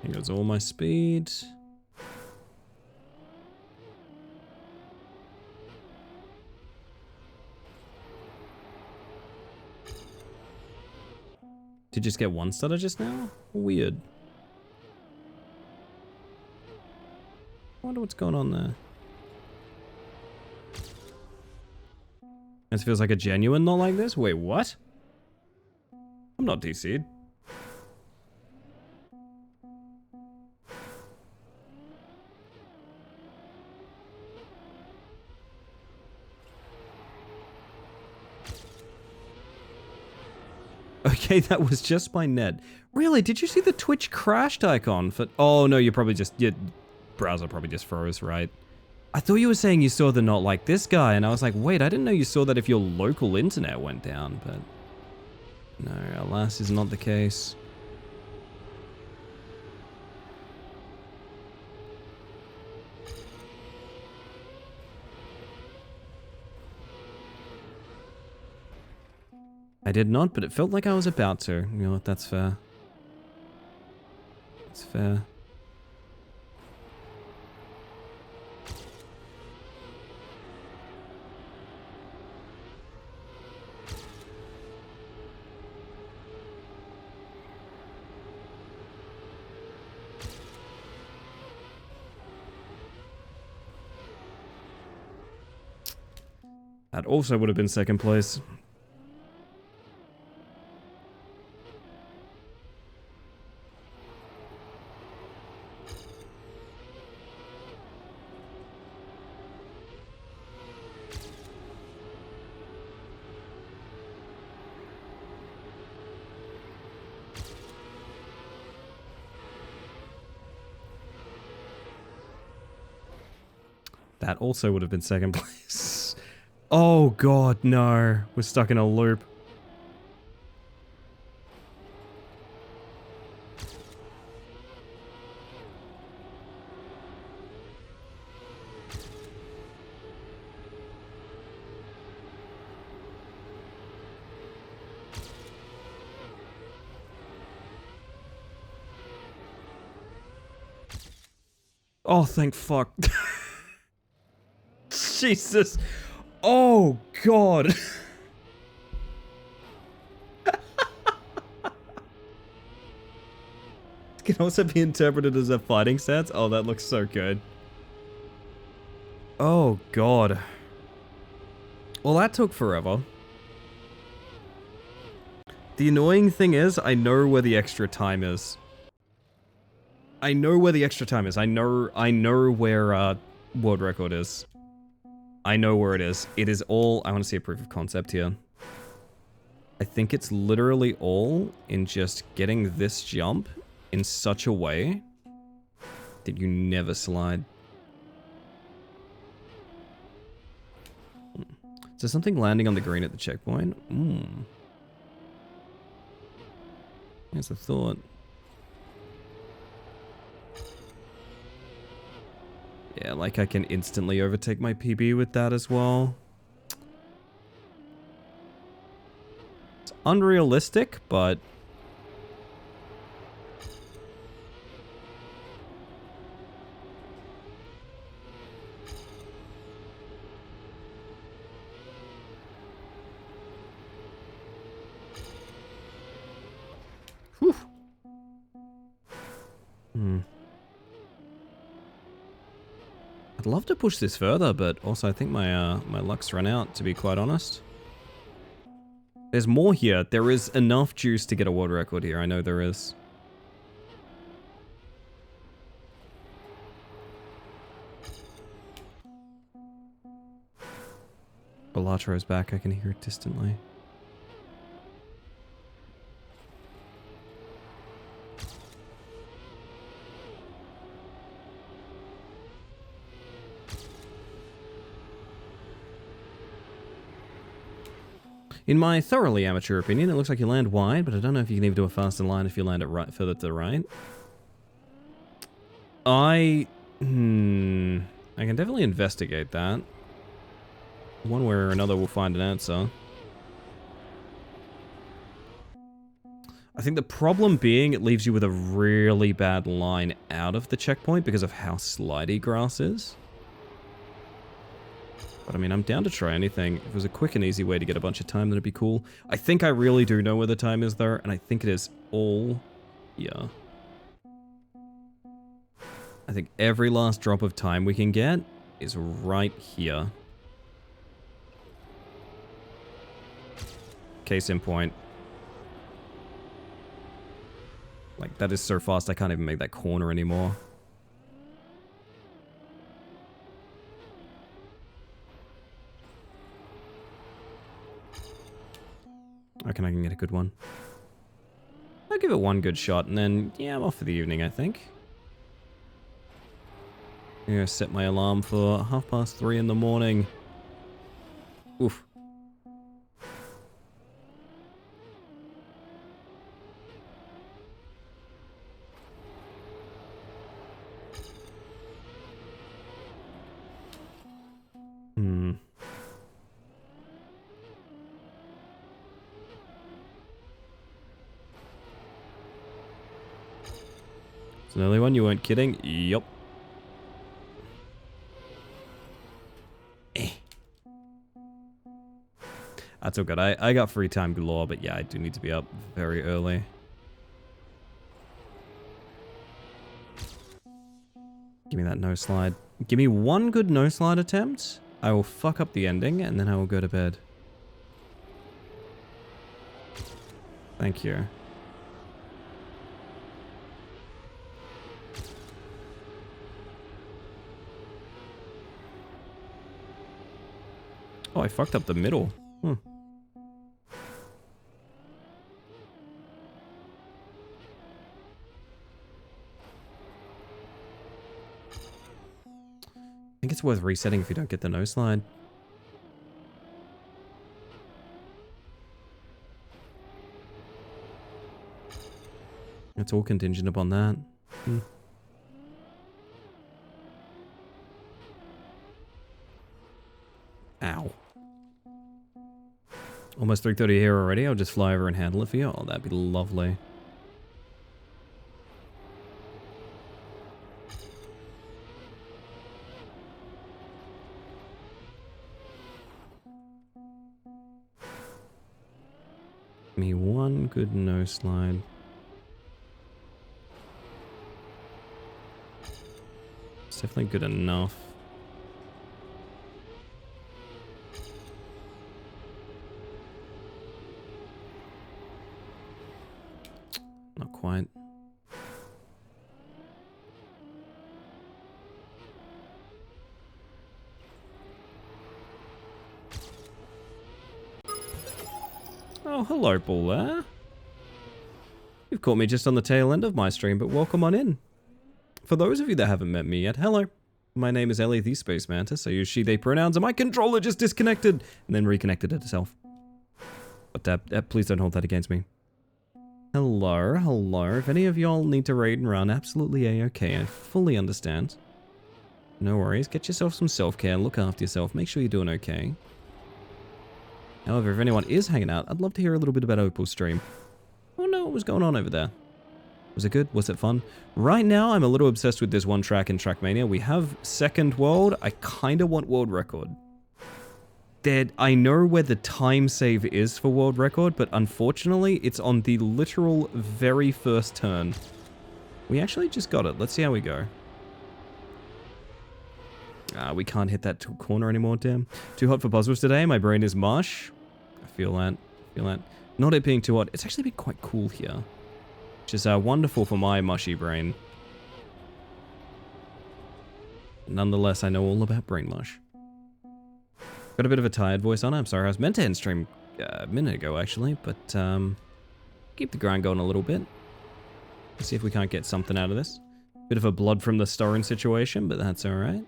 Speaker 1: Here goes all my speed. Did you just get one stutter just now? Weird. I wonder what's going on there. This feels like a genuine not like this? Wait, what? I'm not DC'd. Okay, that was just my net. Really? Did you see the Twitch crashed icon for... Oh, no, you probably just... Your browser probably just froze, right? I thought you were saying you saw the not like this guy, and I was like, wait, I didn't know you saw that if your local internet went down, but... No, alas, is not the case. I did not, but it felt like I was about to. You know what, that's fair. That's fair. That also would have been second place. That also would have been second place. Oh god, no. We're stuck in a loop. Oh, thank fuck. Jesus. Oh, God. It can also be interpreted as a fighting stance. Oh, that looks so good. Oh, God. Well, that took forever. The annoying thing is, I know where the extra time is. I know where the extra time is. I know where, world record is. I know where it is. It is all... I want to see a proof of concept here. I think it's literally all in just getting this jump in such a way that you never slide. Is there something landing on the green at the checkpoint? Here's the thought. Yeah, like I can instantly overtake my PB with that as well. It's unrealistic, but... Whew. I'd love to push this further, but also I think my my luck's run out, to be quite honest. There's more here. There is enough juice to get a world record here. I know there is. Belatro's back. I can hear it distantly. In my thoroughly amateur opinion, it looks like you land wide, but I don't know if you can even do a faster line if you land it right further to the right. I can definitely investigate that. One way or another, we'll find an answer. I think the problem being it leaves you with a really bad line out of the checkpoint because of how slidey grass is. But I mean, I'm down to try anything. If it was a quick and easy way to get a bunch of time, that'd be cool. I think I really do know where the time is though, and I think it is all here. I think every last drop of time we can get is right here. Case in point. Like, that is so fast I can't even make that corner anymore. I reckon I can get a good one. I'll give it one good shot and then, yeah, I'm off for the evening, I think. I'm gonna set my alarm for 3:30 in the morning. Oof. It's an early one, you weren't kidding? Yup. That's all good. I got free time galore, but yeah, I do need to be up very early. Give me that no slide. Give me one good no slide attempt. I will fuck up the ending, and then I will go to bed. Thank you. Oh, I fucked up the middle. Hmm. I think it's worth resetting if you don't get the no slide. It's all contingent upon that. Hmm. Ow. Almost 3:30 here already. I'll just fly over and handle it for you. Oh, that'd be lovely. Give me one good no slide. It's definitely good enough. Not quite. Oh, hello, Bull. You've caught me just on the tail end of my stream, but welcome on in. For those of you that haven't met me yet, hello. My name is Ellie the Space Mantis. I use she, they pronouns, and my controller just disconnected and then reconnected itself. But please don't hold that against me. Hello, hello. If any of y'all need to raid and run, absolutely a-okay. I fully understand. No worries. Get yourself some self-care. Look after yourself. Make sure you're doing okay. However, if anyone is hanging out, I'd love to hear a little bit about Opal's stream. I don't know what was going on over there. Was it good? Was it fun? Right now, I'm a little obsessed with this one track in Trackmania. We have second world. I kind of want world record. I know where the time save is for world record, but unfortunately, it's on the literal very first turn. We actually just got it. Let's see how we go. We can't hit that corner anymore, damn. Too hot for puzzles today. My brain is mush. I feel that. Not it being too hot. It's actually been quite cool here. Which is wonderful for my mushy brain. Nonetheless, I know all about brain mush. Got a bit of a tired voice on. I'm sorry, I was meant to end stream a minute ago actually, but keep the grind going a little bit. Let's see if we can't get something out of this. Bit of a blood from the stone situation, but that's alright.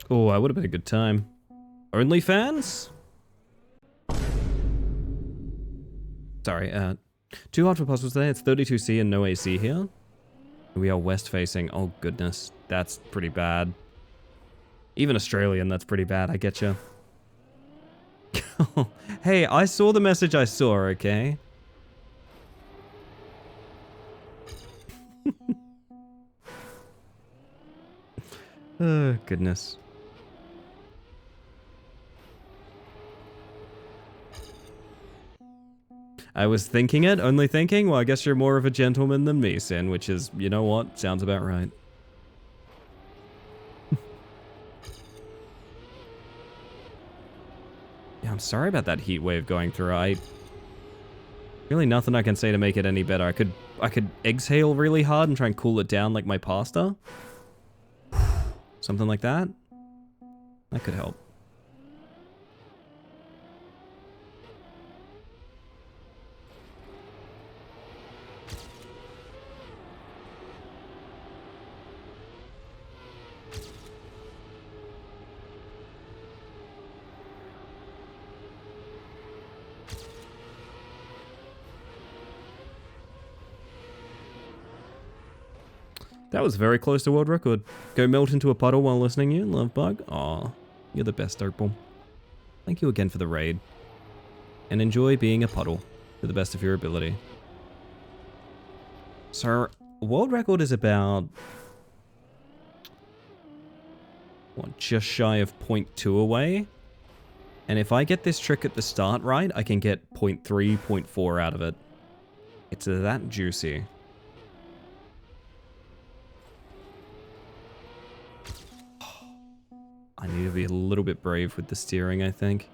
Speaker 1: Oh, that would have been a good time. OnlyFans? Sorry, too hard for puzzles today. It's 32C and no AC here. We are west facing. Oh goodness, that's pretty bad. Even Australian, that's pretty bad. I get you. Hey, I saw the message I saw, okay? Oh, goodness. I was thinking it, only thinking, well, I guess you're more of a gentleman than me, Sin, which is, you know what, sounds about right. Yeah, I'm sorry about that heat wave going through. Really nothing I can say to make it any better. I could exhale really hard and try and cool it down like my pasta. Something like that. That could help. That was very close to world record. Go melt into a puddle while listening to you, love bug. Aw, you're the best, Opal. Thank you again for the raid. And enjoy being a puddle to the best of your ability. So, world record is about... what, just shy of 0.2 away? And if I get this trick at the start right, I can get 0.3, 0.4 out of it. It's that juicy. I need to be a little bit brave with the steering, I think.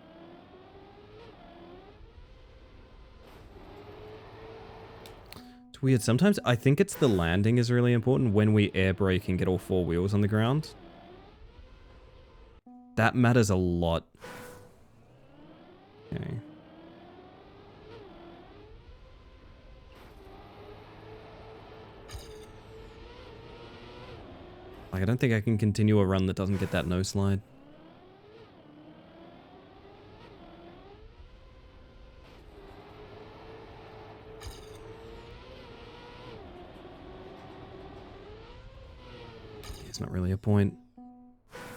Speaker 1: It's weird. Sometimes I think it's the landing is really important when we air brake and get all four wheels on the ground. That matters a lot. Okay. Like, I don't think I can continue a run that doesn't get that no slide. It's not really a point.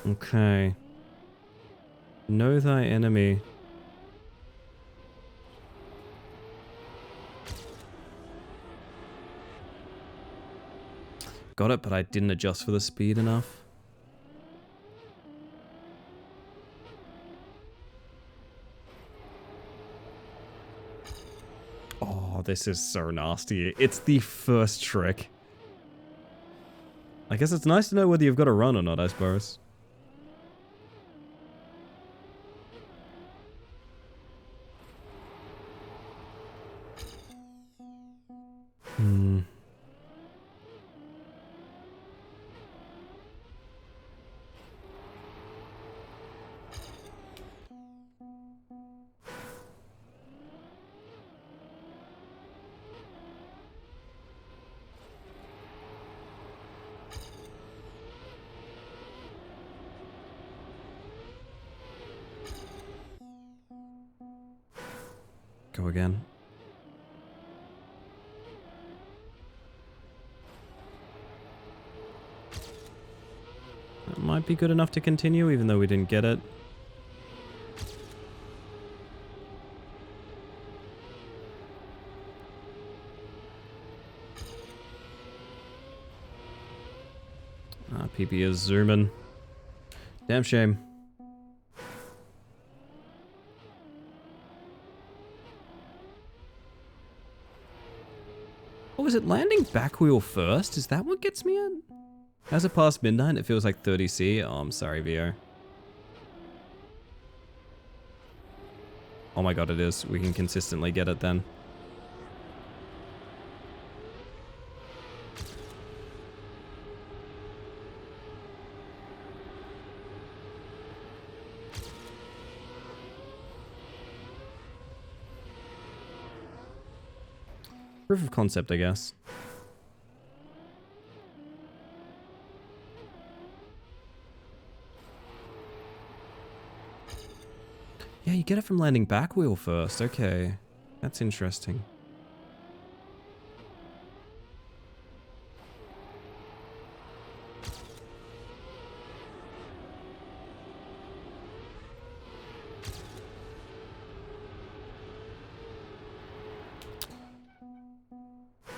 Speaker 1: Okay. Know thy enemy. Got it, but I didn't adjust for the speed enough. Oh, this is so nasty. It's the first trick. I guess it's nice to know whether you've got a run or not, I suppose. Go again. That might be good enough to continue, even though we didn't get it. PP is zooming. Damn shame. Oh, is it landing back wheel first? Is that what gets me in? As it past midnight, it feels like 30C. Oh, I'm sorry, VO. Oh my god, it is. We can consistently get it then. Proof of concept, I guess. Yeah, you get it from landing back wheel first. Okay. That's interesting.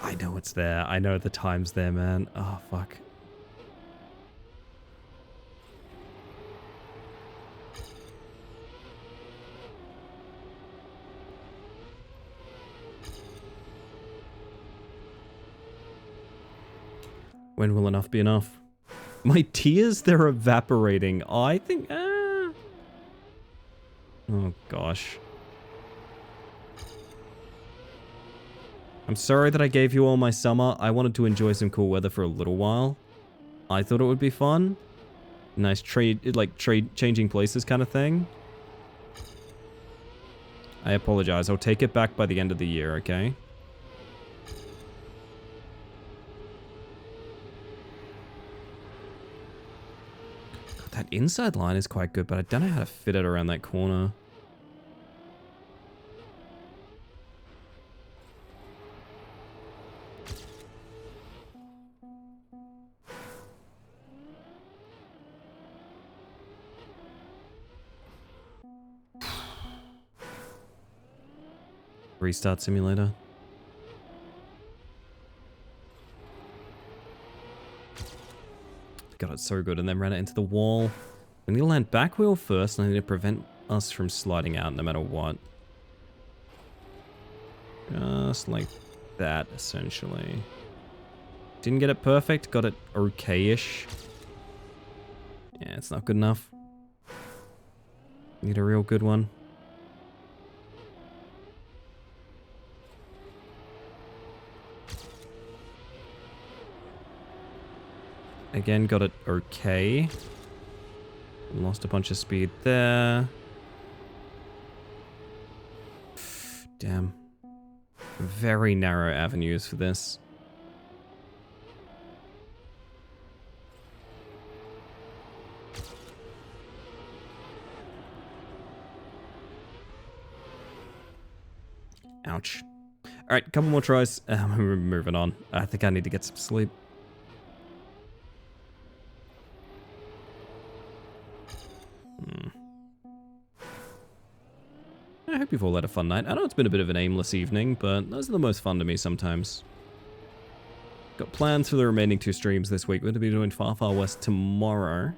Speaker 1: I know it's there. I know the time's there, man. Oh, fuck. When will enough be enough? My tears, they're evaporating. I think... Oh, gosh. I'm sorry that I gave you all my summer. I wanted to enjoy some cool weather for a little while. I thought it would be fun. Nice changing places kind of thing. I apologize. I'll take it back by the end of the year, okay? God, that inside line is quite good, but I don't know how to fit it around that corner. Restart simulator. Got it so good and then ran it into the wall. We need to land back wheel first and I need to prevent us from sliding out no matter what. Just like that, essentially. Didn't get it perfect, got it okay-ish. Yeah, it's not good enough. Need a real good one. Again, got it okay. Lost a bunch of speed there. Damn. Very narrow avenues for this. Ouch. Alright, couple more tries. We're moving on. I think I need to get some sleep. I hope you've all had a fun night. I know it's been a bit of an aimless evening, but those are the most fun to me sometimes. Got plans for the remaining 2 streams this week. We're going to be doing Far Far West tomorrow. And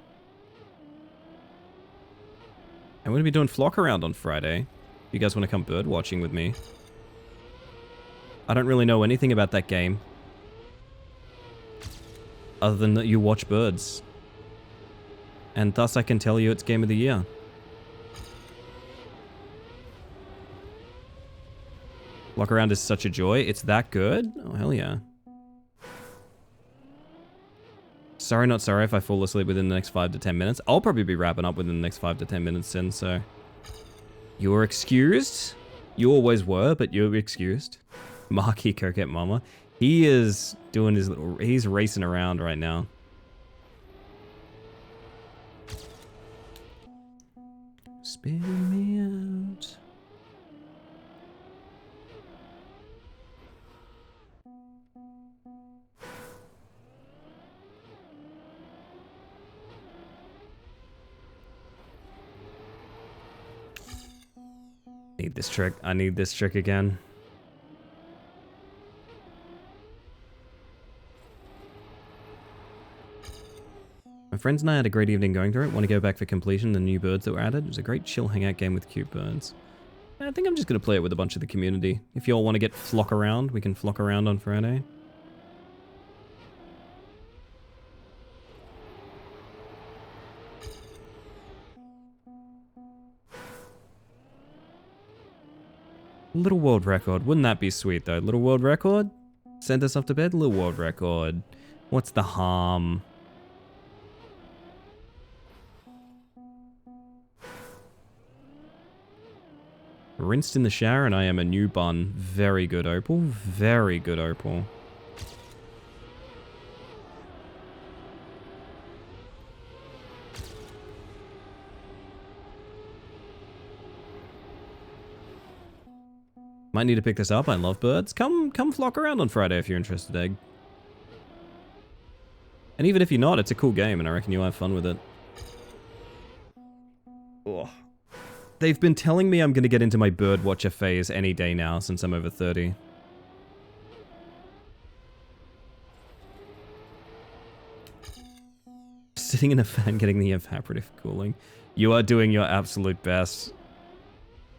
Speaker 1: we're going to be doing Flock Around on Friday. If you guys want to come bird watching with me. I don't really know anything about that game. Other than that you watch birds. And thus I can tell you it's Game of the Year. Flock Around is such a joy. It's that good? Oh, hell yeah. Sorry, not sorry if I fall asleep within the next 5 to 10 minutes. I'll probably be wrapping up within the next 5 to 10 minutes then, so... You're excused. You always were, but you're excused. Marky Coquette Mama. He is doing his little... He's racing around right now. Spin me out. Need this trick. I need this trick again. My friends and I had a great evening going through it. Want to go back for completion the new birds that were added. It was a great chill hangout game with cute birds. I think I'm just going to play it with a bunch of the community. If you all want to get flock around, we can flock around on Friday. Little world record. Wouldn't that be sweet, though? Little world record? Send us off to bed? Little world record. What's the harm? Rinsed in the shower and I am a new bun. Very good, Opal. Very good, Opal. Might need to pick this up. I love birds. Come flock around on Friday if you're interested, Egg. And even if you're not, it's a cool game and I reckon you'll have fun with it. Ugh. They've been telling me I'm going to get into my birdwatcher phase any day now since I'm over 30. Sitting in a fan getting the evaporative cooling. You are doing your absolute best.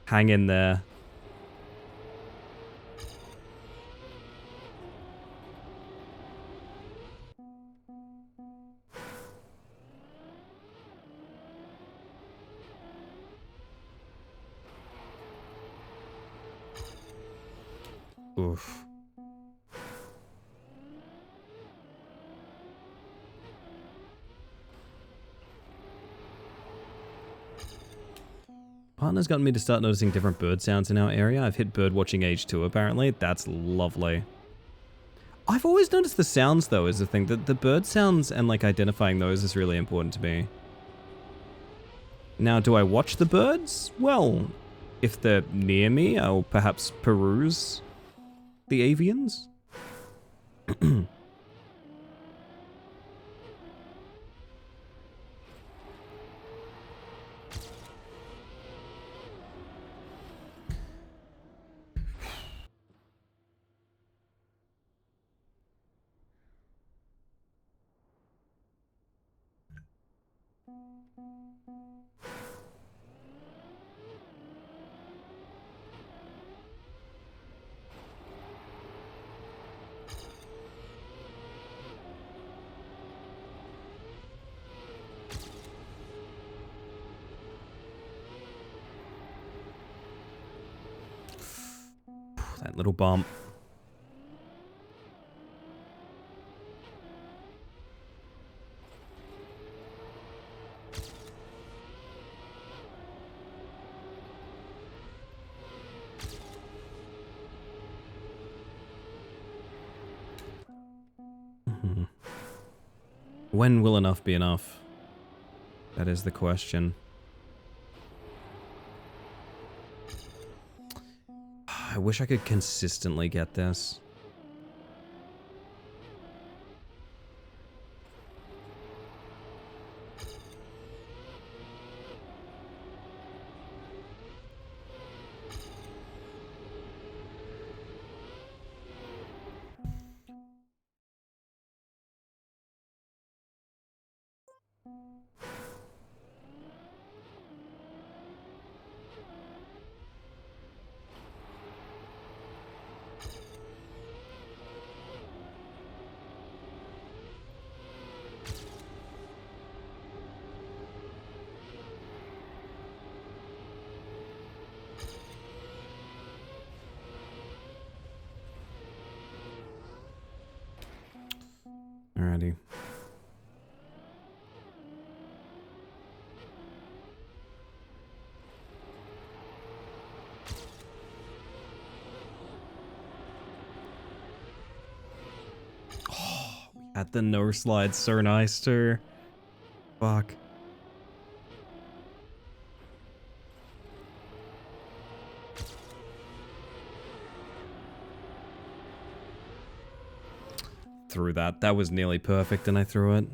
Speaker 1: Hang in there. Oof. Partner's gotten me to start noticing different bird sounds in our area. I've hit bird watching age 2 apparently. That's lovely. I've always noticed the sounds though is the thing. The bird sounds and like identifying those is really important to me. Now, do I watch the birds? Well, if they're near me, I'll perhaps peruse the avians. That little bump. When will enough be enough? That is the question. I wish I could consistently get this. Alrighty. Oh, we had the no slide so nice too. Fuck. Threw that. That was nearly perfect and I threw it.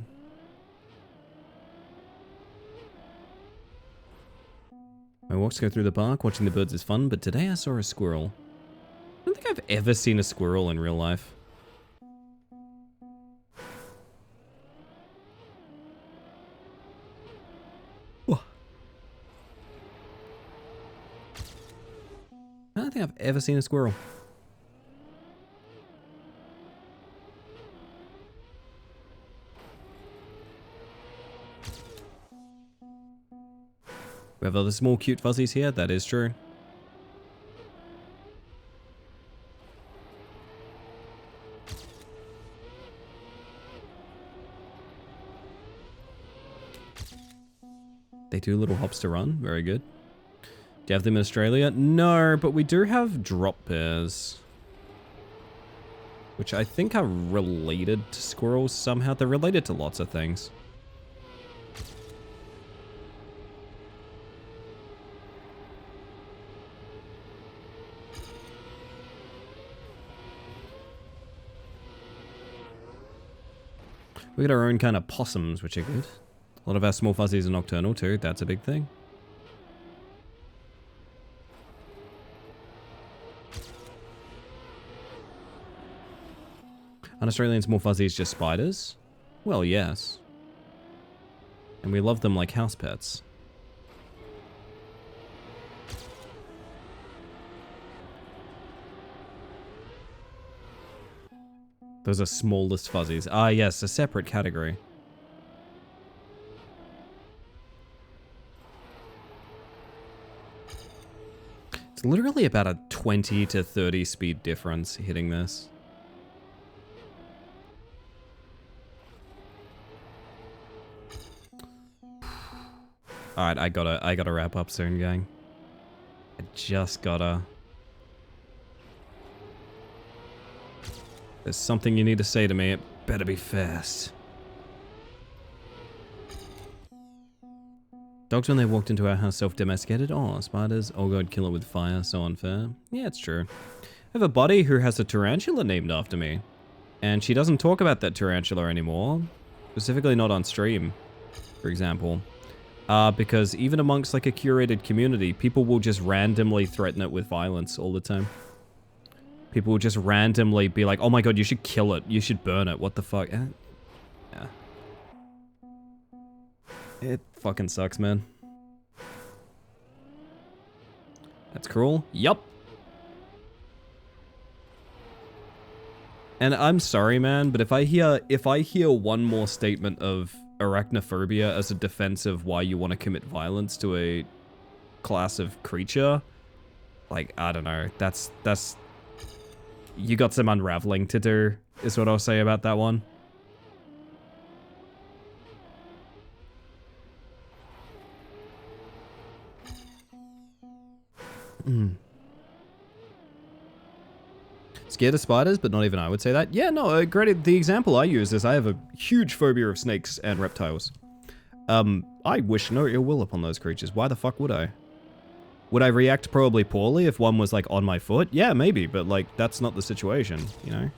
Speaker 1: My walks go through the park, watching the birds is fun, but today I saw a squirrel. I don't think I've ever seen a squirrel in real life. Whoa. I don't think I've ever seen a squirrel. We have other small cute fuzzies here, that is true. They do little hops to run. Very good. Do you have them in Australia? No, but we do have drop bears. Which I think are related to squirrels somehow. They're related to lots of things. We got our own kind of possums, which are good. A lot of our small fuzzies are nocturnal too. That's a big thing. An Australian small fuzzy is just spiders? Well, yes. And we love them like house pets. Those are smallest fuzzies. Ah, yes, a separate category. It's literally about a 20 to 30 speed difference hitting this. Alright, I gotta wrap up soon, gang. I just gotta... There's something you need to say to me. It better be fast. Dogs, when they walked into our house, self-domesticated. Oh, spiders. Oh god, kill it with fire. So unfair. Yeah, it's true. I have a buddy who has a tarantula named after me. And she doesn't talk about that tarantula anymore. Specifically not on stream, for example. Because even amongst like a curated community, people will just randomly threaten it with violence all the time. People will just randomly be like, oh my god, you should kill it. You should burn it. What the fuck? Yeah. It fucking sucks, man. That's cruel. Yup. And I'm sorry, man, but if I hear one more statement of arachnophobia as a defense of why you want to commit violence to a class of creature, like, I don't know. That's you got some unraveling to do, is what I'll say about that one. Scared of spiders, but not even I would say that. Yeah, no, granted, the example I use is I have a huge phobia of snakes and reptiles. I wish no ill will upon those creatures. Why the fuck would I? Would I react probably poorly if one was, like, on my foot? Yeah, maybe, but, like, that's not the situation, you know?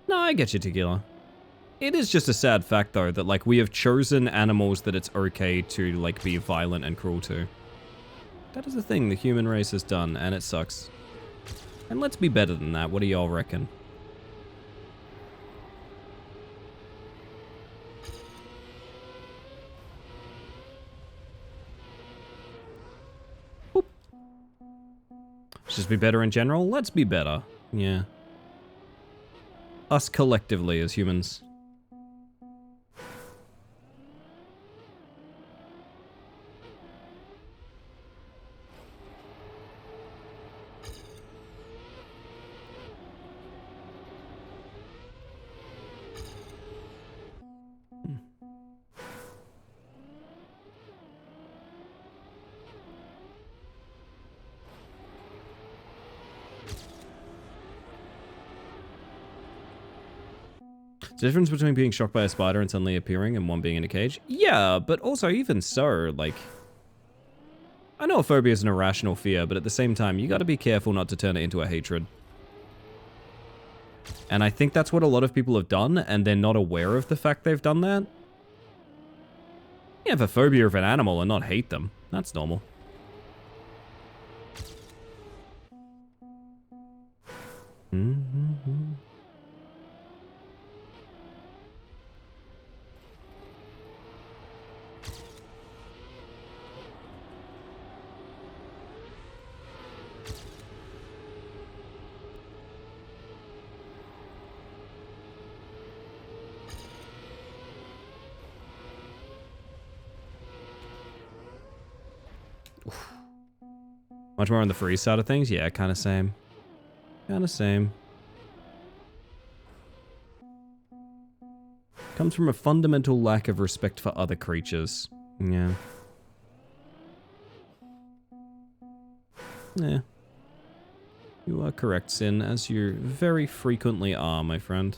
Speaker 1: No, I get you, Tequila. It is just a sad fact, though, that, like, we have chosen animals that it's okay to, like, be violent and cruel to. That is a thing the human race has done, and it sucks. And let's be better than that. What do y'all reckon? Boop. Let's just be better in general? Let's be better. Yeah. Us collectively as humans. The difference between being shocked by a spider and suddenly appearing and one being in a cage? Yeah, but also even so, like... I know a phobia is an irrational fear, but at the same time, you gotta be careful not to turn it into a hatred. And I think that's what a lot of people have done, and they're not aware of the fact they've done that. You have a phobia of an animal and not hate them. That's normal. Much more on the freeze side of things? Yeah, kind of same. Kind of same. Comes from a fundamental lack of respect for other creatures. Yeah. Yeah. You are correct, Sin, as you very frequently are, my friend.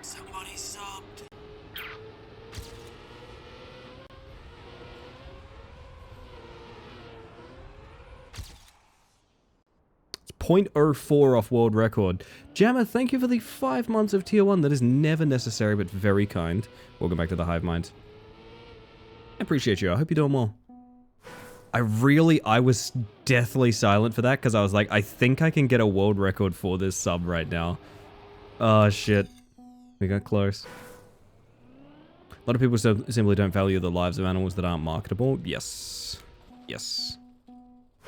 Speaker 7: Somebody subbed.
Speaker 1: It's 0.04 off world record. Jammer, thank you for the 5 months of tier 1. That is never necessary, but very kind. Welcome back to the Hive Mind. I appreciate you. I hope you're doing well. I was deathly silent for that because I was like, I think I can get a world record for this sub right now. Oh, shit. We got close. A lot of people simply don't value the lives of animals that aren't marketable. Yes. Yes.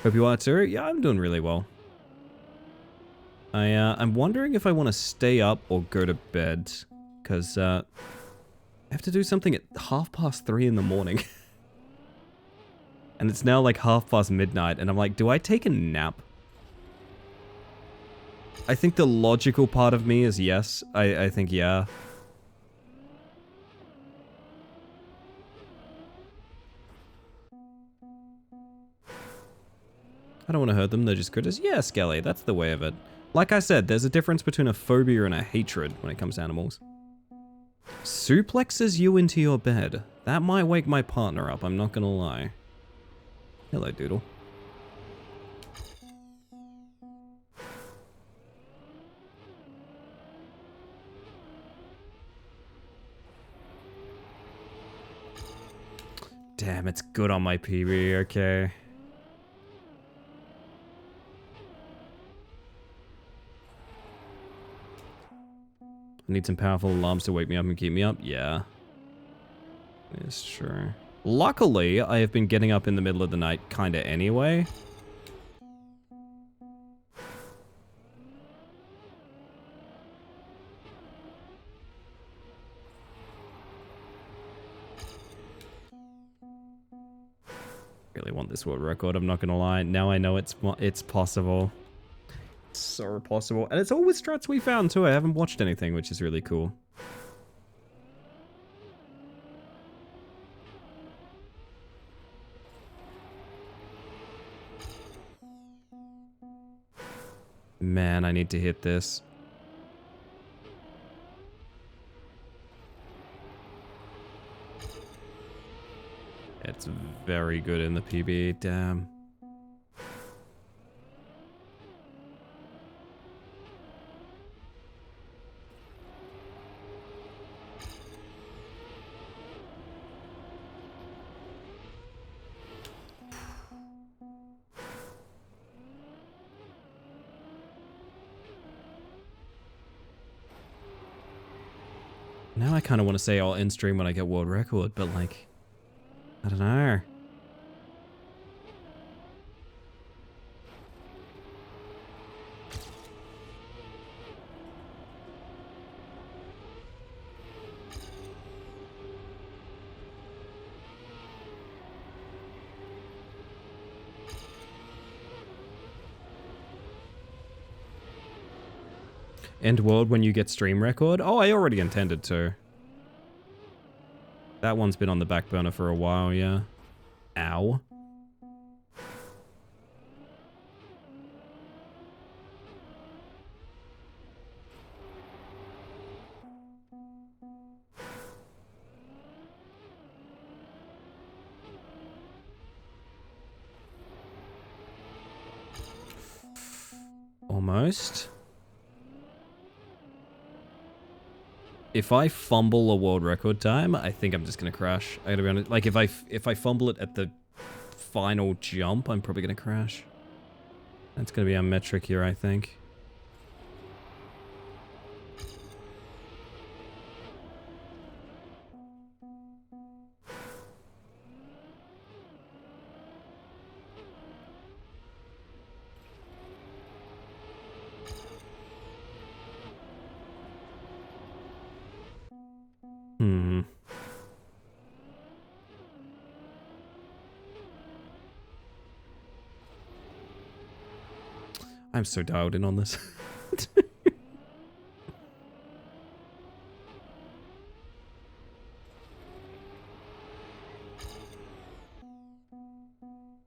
Speaker 1: Hope you are too. Yeah, I'm doing really well. I'm wondering if I want to stay up or go to bed. Because, I have to do something at 3:30 in the morning. And it's now like midnight, midnight, and I'm like, do I take a nap? I think the logical part of me is yes. I think yeah. I don't want to hurt them, they're just critters. Yeah, Skelly, that's the way of it. Like I said, there's a difference between a phobia and a hatred when it comes to animals. Suplexes you into your bed. That might wake my partner up, I'm not gonna lie. Hello, Doodle. Damn, it's good on my PB, okay. I need some powerful alarms to wake me up and keep me up? Yeah. It's true. Luckily, I have been getting up in the middle of the night kinda anyway. Really want this world record, I'm not gonna lie. Now I know it's possible. It's so possible. And it's all with strats we found too. I haven't watched anything, which is really cool. Man, I need to hit this. It's very good in the PB, damn. Now I kind of want to say I'll end stream when I get world record, but like, I don't know. End world when you get stream record? Oh, I already intended to. That one's been on the back burner for a while, yeah. Ow. Almost. If I fumble a world record time, I think I'm just gonna crash. I gotta be honest. Like if I fumble it at the final jump, I'm probably gonna crash. That's gonna be our metric here, I think. I'm so dialed in on this.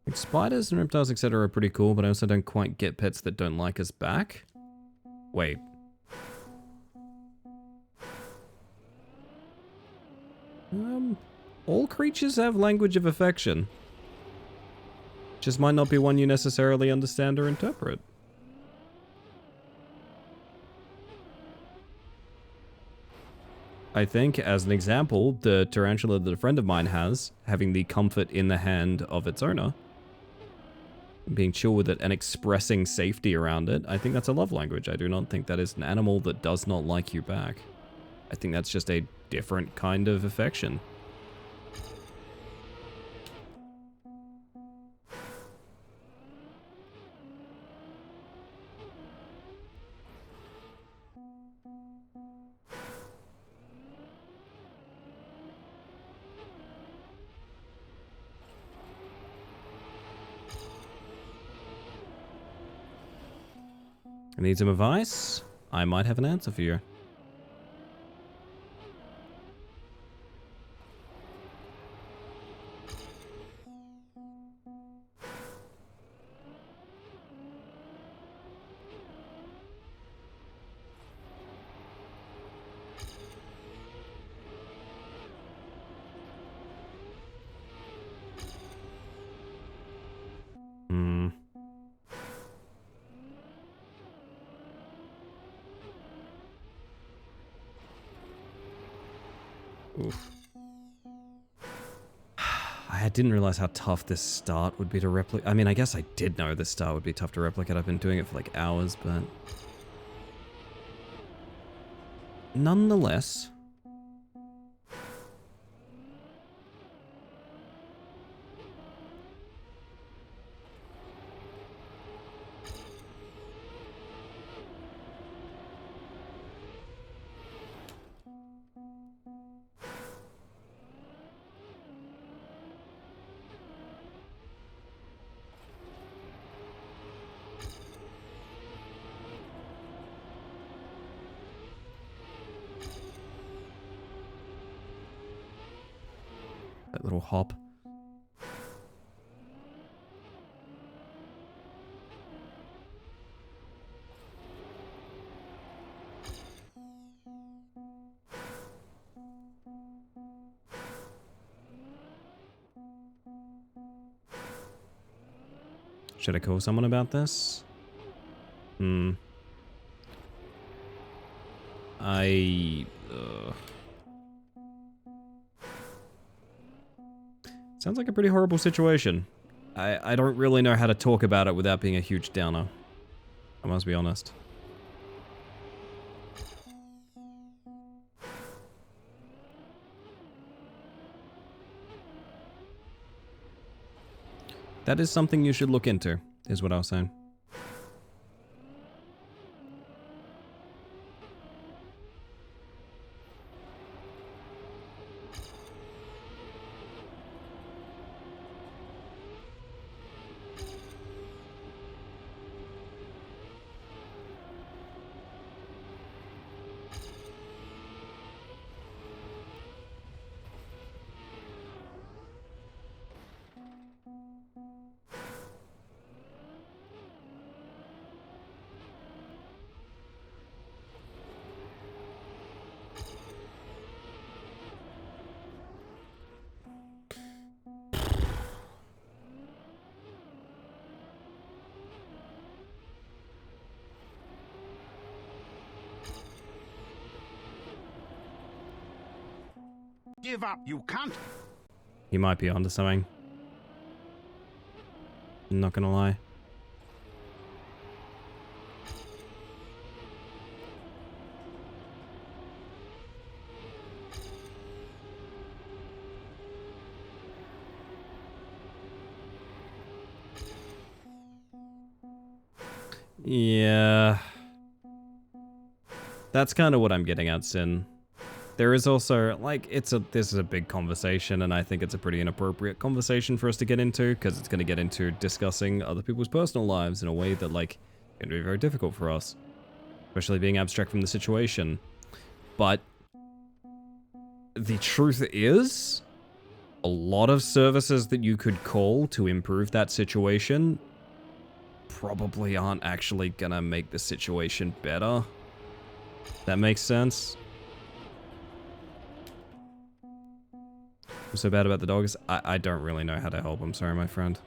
Speaker 1: Like, spiders and reptiles, etc. are pretty cool, but I also don't quite get pets that don't like us back. Wait. All creatures have language of affection. Just might not be one you necessarily understand or interpret. I think, as an example, the tarantula that a friend of mine has, having the comfort in the hand of its owner, being chill with it and expressing safety around it, I think that's a love language. I do not think that is an animal that does not like you back. I think that's just a different kind of affection. Need some advice? I might have an answer for you. Oof. I didn't realize how tough this start would be to replicate. I mean, I guess I did know this start would be tough to replicate. I've been doing it for like hours, but... nonetheless... that little hop. Should I call someone about this? Sounds like a pretty horrible situation. I don't really know how to talk about it without being a huge downer. I must be honest. That is something you should look into, is what I was saying.
Speaker 6: Give up. You can't.
Speaker 1: He might be onto something. I'm not gonna lie. Yeah. That's kind of what I'm getting at, Sin. There is also, like, this is a big conversation, and I think it's a pretty inappropriate conversation for us to get into, because it's going to get into discussing other people's personal lives in a way that, like, going to be very difficult for us. Especially being abstract from the situation. But the truth is, a lot of services that you could call to improve that situation probably aren't actually gonna make the situation better. That makes sense? What's so bad about the dogs? I don't really know how to help. I'm sorry, my friend.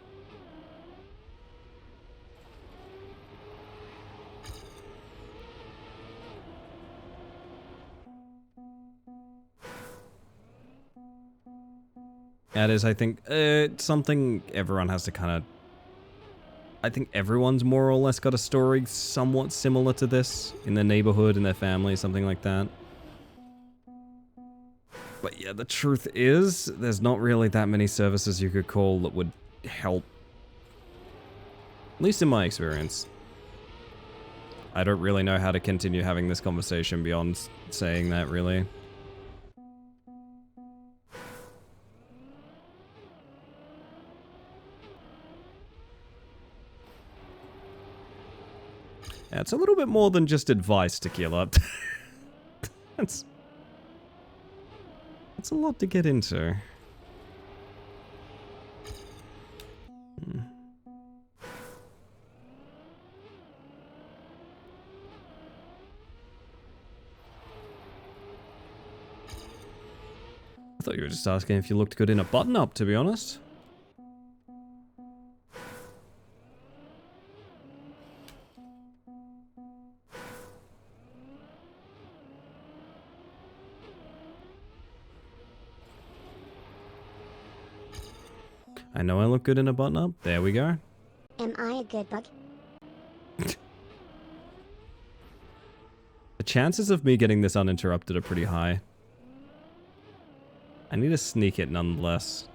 Speaker 1: That is, I think, something everyone has to kind of... I think everyone's more or less got a story somewhat similar to this in their neighborhood, in their family, something like that. But yeah, the truth is, there's not really that many services you could call that would help. At least in my experience. I don't really know how to continue having this conversation beyond saying that, really. Yeah, it's a little bit more than just advice, Tequila. That's a lot to get into. I thought you were just asking if you looked good in a button-up, to be honest. I know I look good in a button-up. There we go.
Speaker 9: Am I a good bug?
Speaker 1: The chances of me getting this uninterrupted are pretty high. I need to sneak it nonetheless.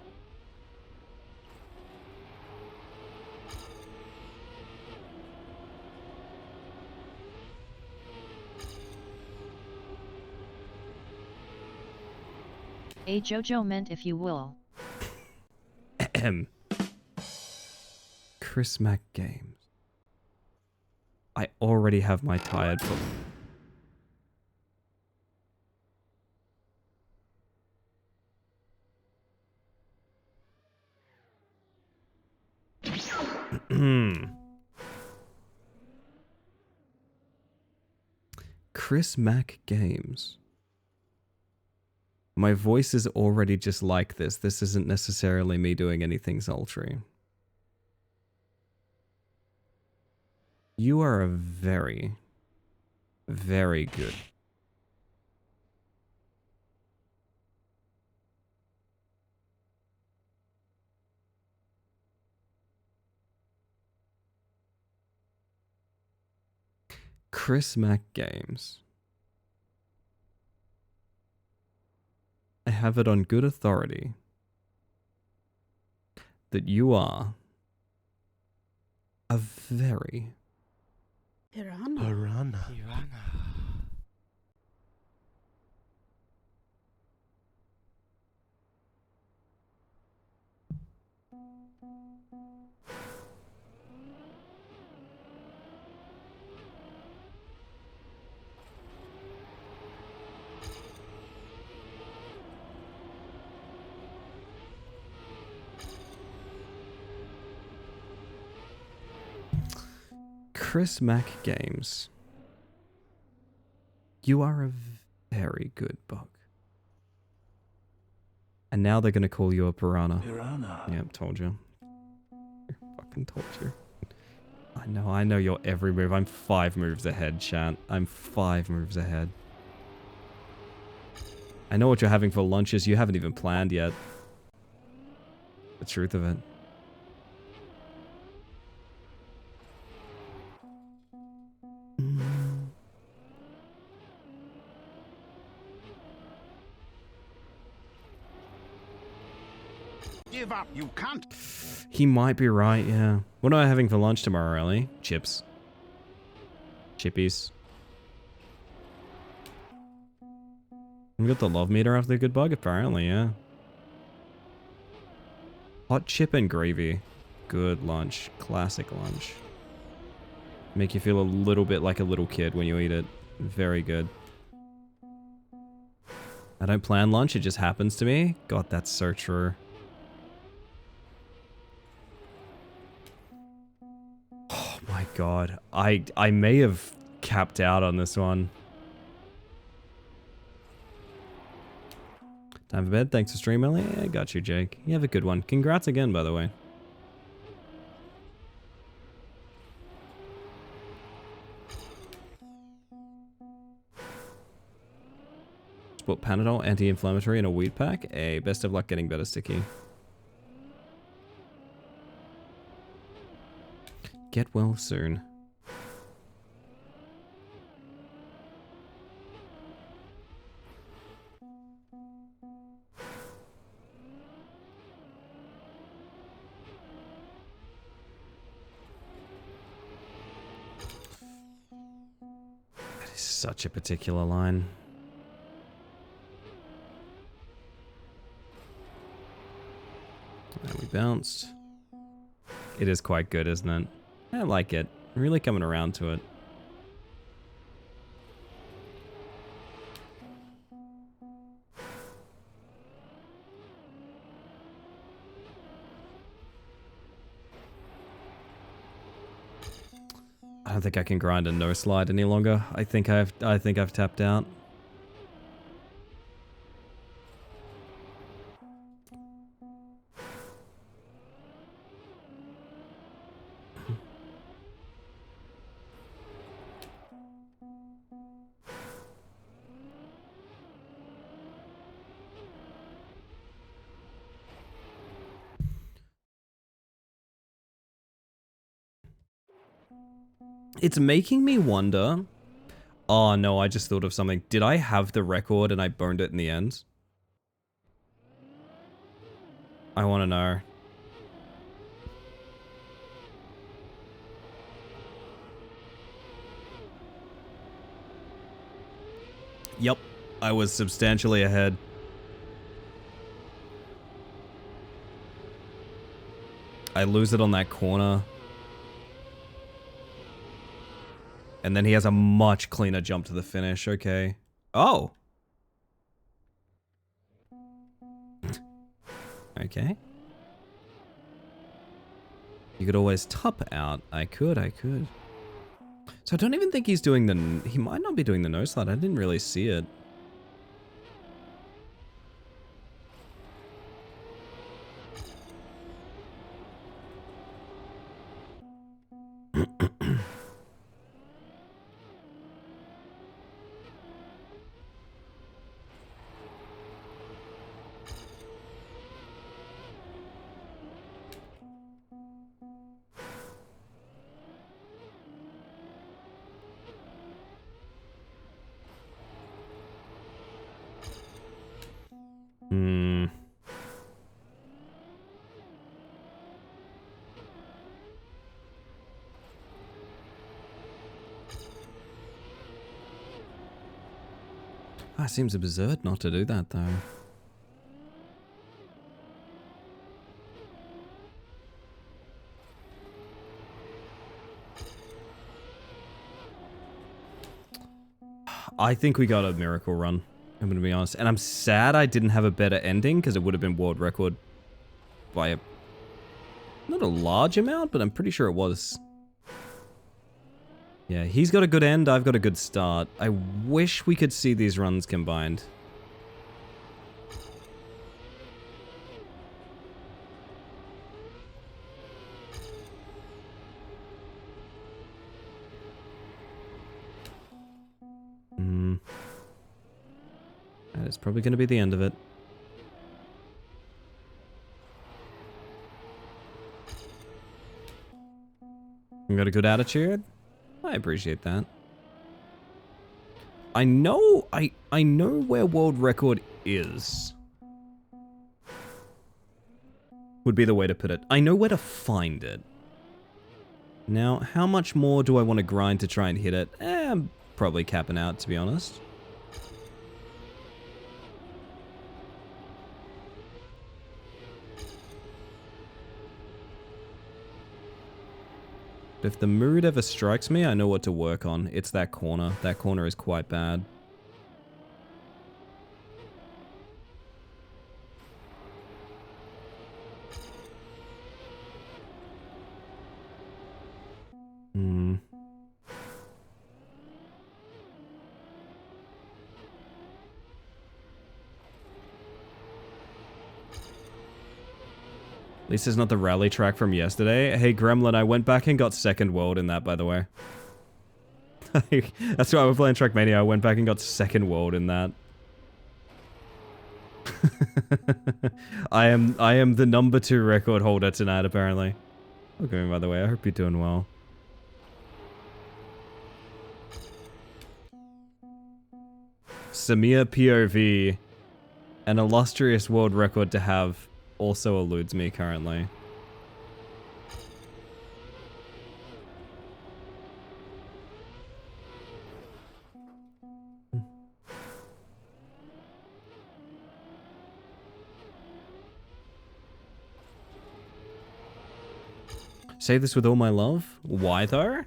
Speaker 3: A Jojo meant if you will.
Speaker 1: Ahem. Chris Mack Games. I already have my tired foot. Chris Mack Games. My voice is already just like this. This isn't necessarily me doing anything sultry. You are a very, very good. Chris Mack Games. I have it on good authority that you are a very
Speaker 6: Piranha.
Speaker 1: Chris Mack Games. You are a very good bug. And now they're gonna call you a piranha. Yep, told you. Fucking told you. I know your every move. I'm 5 moves ahead, chat. I'm 5 moves ahead. I know what you're having for lunch is you haven't even planned yet. The truth of it.
Speaker 6: Give up, you can't.
Speaker 1: He might be right, yeah. What am I having for lunch tomorrow, Ellie? Chips. Chippies. We got the love meter after the good bug, apparently, yeah. Hot chip and gravy. Good lunch. Classic lunch. Make you feel a little bit like a little kid when you eat it. Very good. I don't plan lunch, it just happens to me. God, that's so true. Oh my god. I may have capped out on this one. Time for bed. Thanks for streaming early. I got you, Jake. You have a good one. Congrats again, by the way. Sport Panadol, anti-inflammatory, and a weed pack. Hey, best of luck getting better, Sticky. Get well soon. That is such a particular line. And we bounced. It is quite good, isn't it? I like it. I'm really coming around to it. I don't think I can grind a no slide any longer. I think I've tapped out. It's making me wonder. Oh no, I just thought of something. Did I have the record and I burned it in the end? I want to know. Yep, I was substantially ahead. I lose it on that corner. And then he has a much cleaner jump to the finish. Okay. Oh. Okay. You could always top out. I could. So I don't even think he's doing the... He might not be doing the no slide. I didn't really see it. It seems absurd not to do that, though. I think we got a miracle run, I'm gonna be honest. And I'm sad I didn't have a better ending, because it would have been world record by a... not a large amount, but I'm pretty sure it was. Yeah, he's got a good end, I've got a good start. I wish we could see these runs combined. That is probably going to be the end of it. You got a good attitude? I appreciate that. I know where world record is. Would be the way to put it. I know where to find it. Now, how much more do I want to grind to try and hit it? I'm probably capping out, to be honest. If the mood ever strikes me, I know what to work on. It's that corner. That corner is quite bad. Hmm. At least it's not the rally track from yesterday. Hey, Gremlin, I went back and got second world in that, by the way. That's why we're playing Trackmania. I went back and got second world in that. I am the number 2 record holder tonight, apparently. Okay, by the way, I hope you're doing well. Samir POV, an illustrious world record to have, also eludes me currently. Say this with all my love. Why though?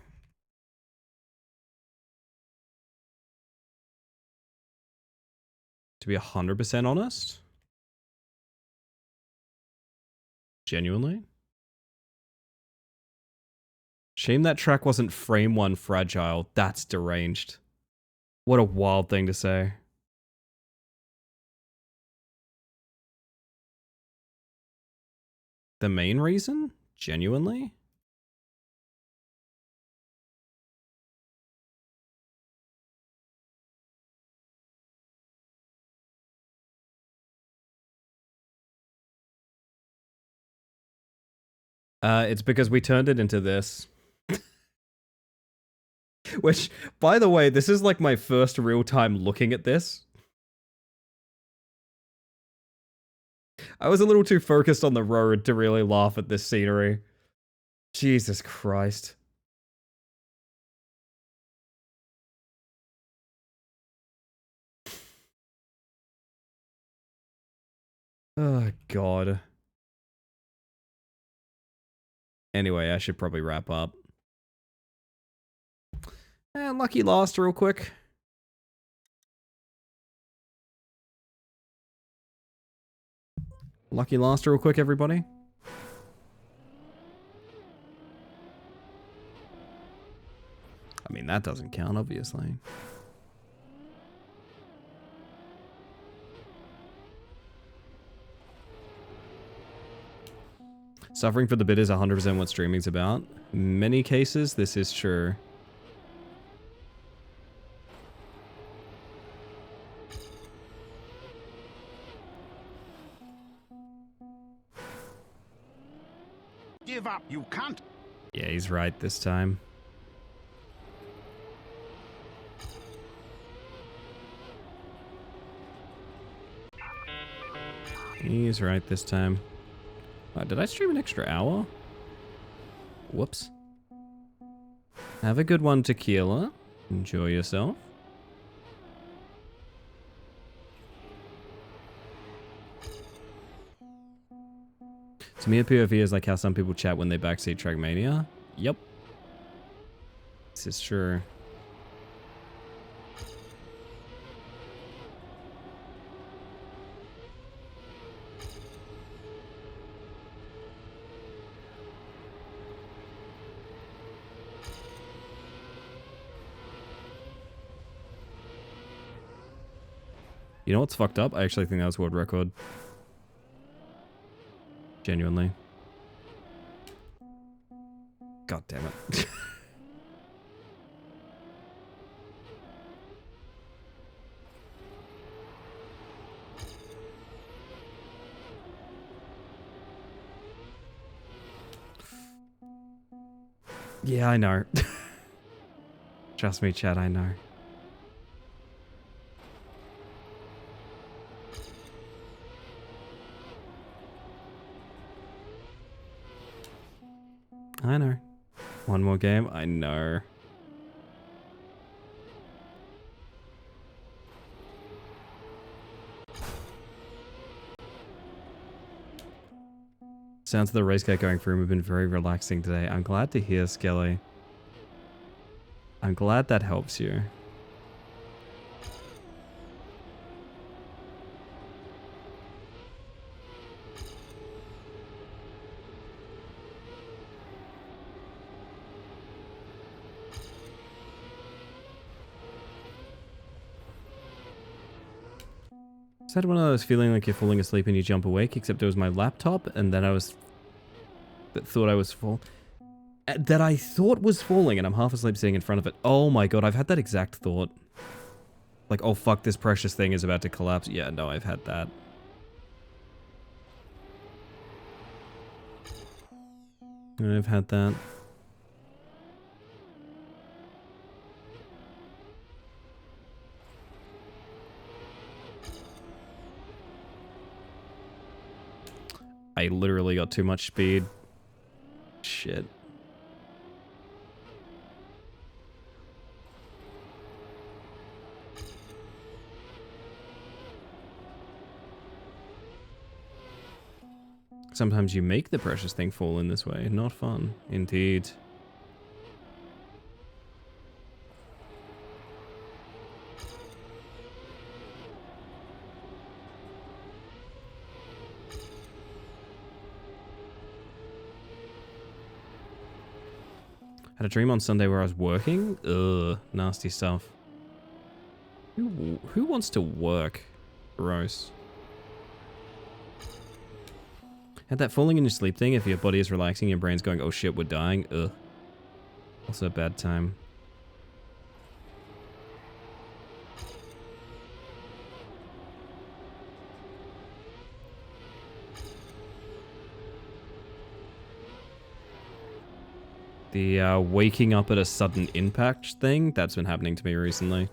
Speaker 1: To be 100% honest? Genuinely? Shame that track wasn't frame 1 fragile. That's deranged. What a wild thing to say. The main reason? Genuinely? It's because we turned it into this. Which, by the way, this is like my first real time looking at this. I was a little too focused on the road to really laugh at this scenery. Jesus Christ. Oh, God. Anyway, I should probably wrap up. And lucky last real quick. Lucky last real quick, everybody. I mean, that doesn't count, obviously. Suffering for the bit is 100% what streaming's about. In many cases, this is true.
Speaker 6: Give up. You can't.
Speaker 1: Yeah, he's right this time. He's right this time. Did I stream an extra hour? Whoops. Have a good one, Tequila. Enjoy yourself. To me, a POV is like how some people chat when they backseat Trackmania. Yep. This is true. You know what's fucked up? I actually think that was world record. Genuinely. God damn it. Yeah, I know. Trust me, chat, I know. I know. One more game? I know. Sounds of the race car going through have been very relaxing today. I'm glad to hear, Skelly. I'm glad that helps you. Is that one of those feeling like you're falling asleep and you jump awake, except it was my laptop, and then I thought I was that I thought was falling, and I'm half asleep sitting in front of it. Oh my god, I've had that exact thought. Like, oh fuck, this precious thing is about to collapse. Yeah, no, I've had that. I've had that. I literally got too much speed. Shit. Sometimes you make the precious thing fall in this way. Not fun. Indeed. Had a dream on Sunday where I was working. Ugh, nasty stuff. Who wants to work? Gross. Had that falling in your sleep thing. If your body is relaxing, your brain's going, oh shit, we're dying. Ugh. Also a bad time. The waking up at a sudden impact thing, that's been happening to me recently.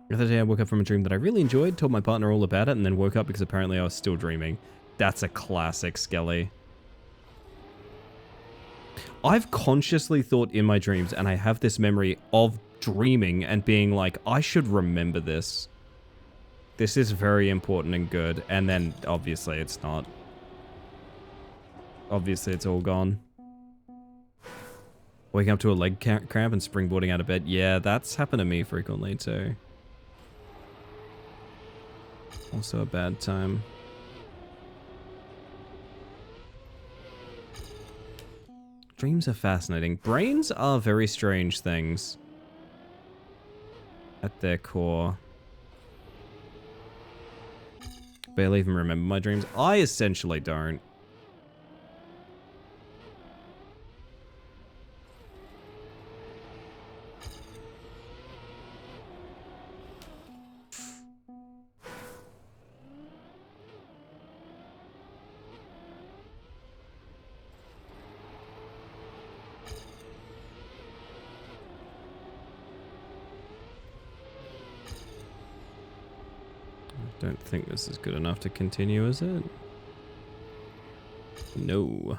Speaker 1: The other day I woke up from a dream that I really enjoyed, told my partner all about it, and then woke up because apparently I was still dreaming. That's a classic, Skelly. I've consciously thought in my dreams, and I have this memory of dreaming and being like, I should remember this. This is very important and good. And then, obviously, it's not. Obviously, it's all gone. Waking up to a leg cramp and springboarding out of bed. Yeah, that's happened to me frequently, too. Also a bad time. Dreams are fascinating. Brains are very strange things. At their core. Barely even remember my dreams. I essentially don't. Don't think this is good enough to continue, is it? No.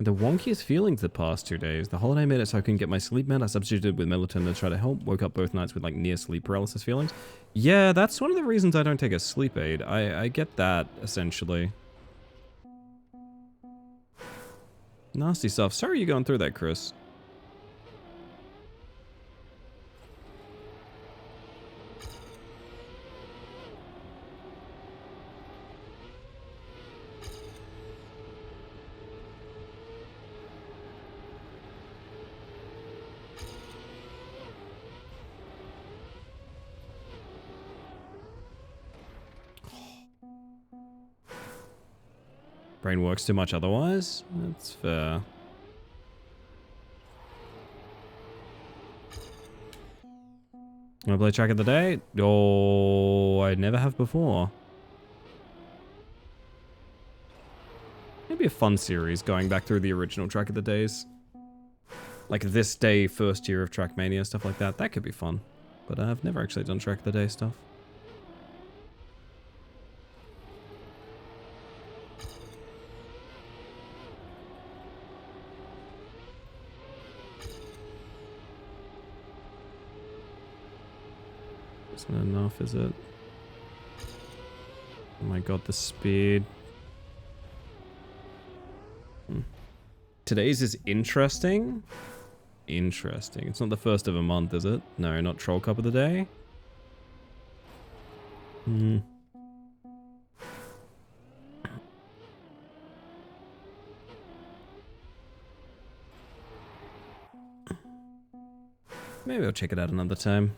Speaker 1: The wonkiest feelings the past 2 days. The holiday made it so I couldn't get my sleep met. I substituted with melatonin to try to help. Woke up both nights with like near sleep paralysis feelings. Yeah, that's one of the reasons I don't take a sleep aid. I get that, essentially. Nasty stuff. Sorry you're going through that, Chris. brain works too much otherwise. That's fair. Wanna play track of the day? Oh, I never have before. Maybe a fun series going back through the original track of the days. Like this day, first year of Trackmania, stuff like that. That could be fun. But I've never actually done track of the day stuff. Isn't enough, is it? Oh my god, the speed. Today's is interesting. Interesting. It's not the first of a month, is it? No, not Troll Cup of the Day. Maybe I'll check it out another time.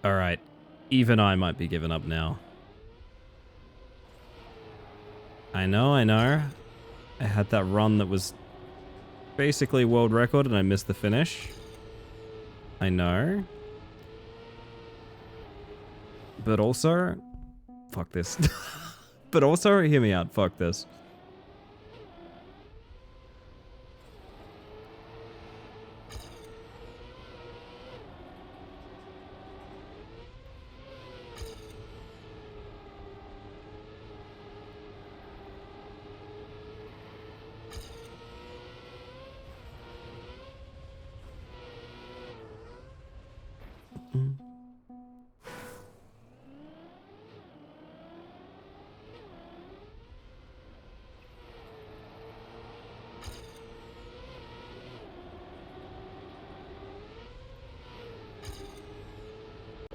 Speaker 1: Alright, even I might be giving up now. I know. I had that run that was basically world record and I missed the finish. I know. But also, fuck this. But also, hear me out, fuck this.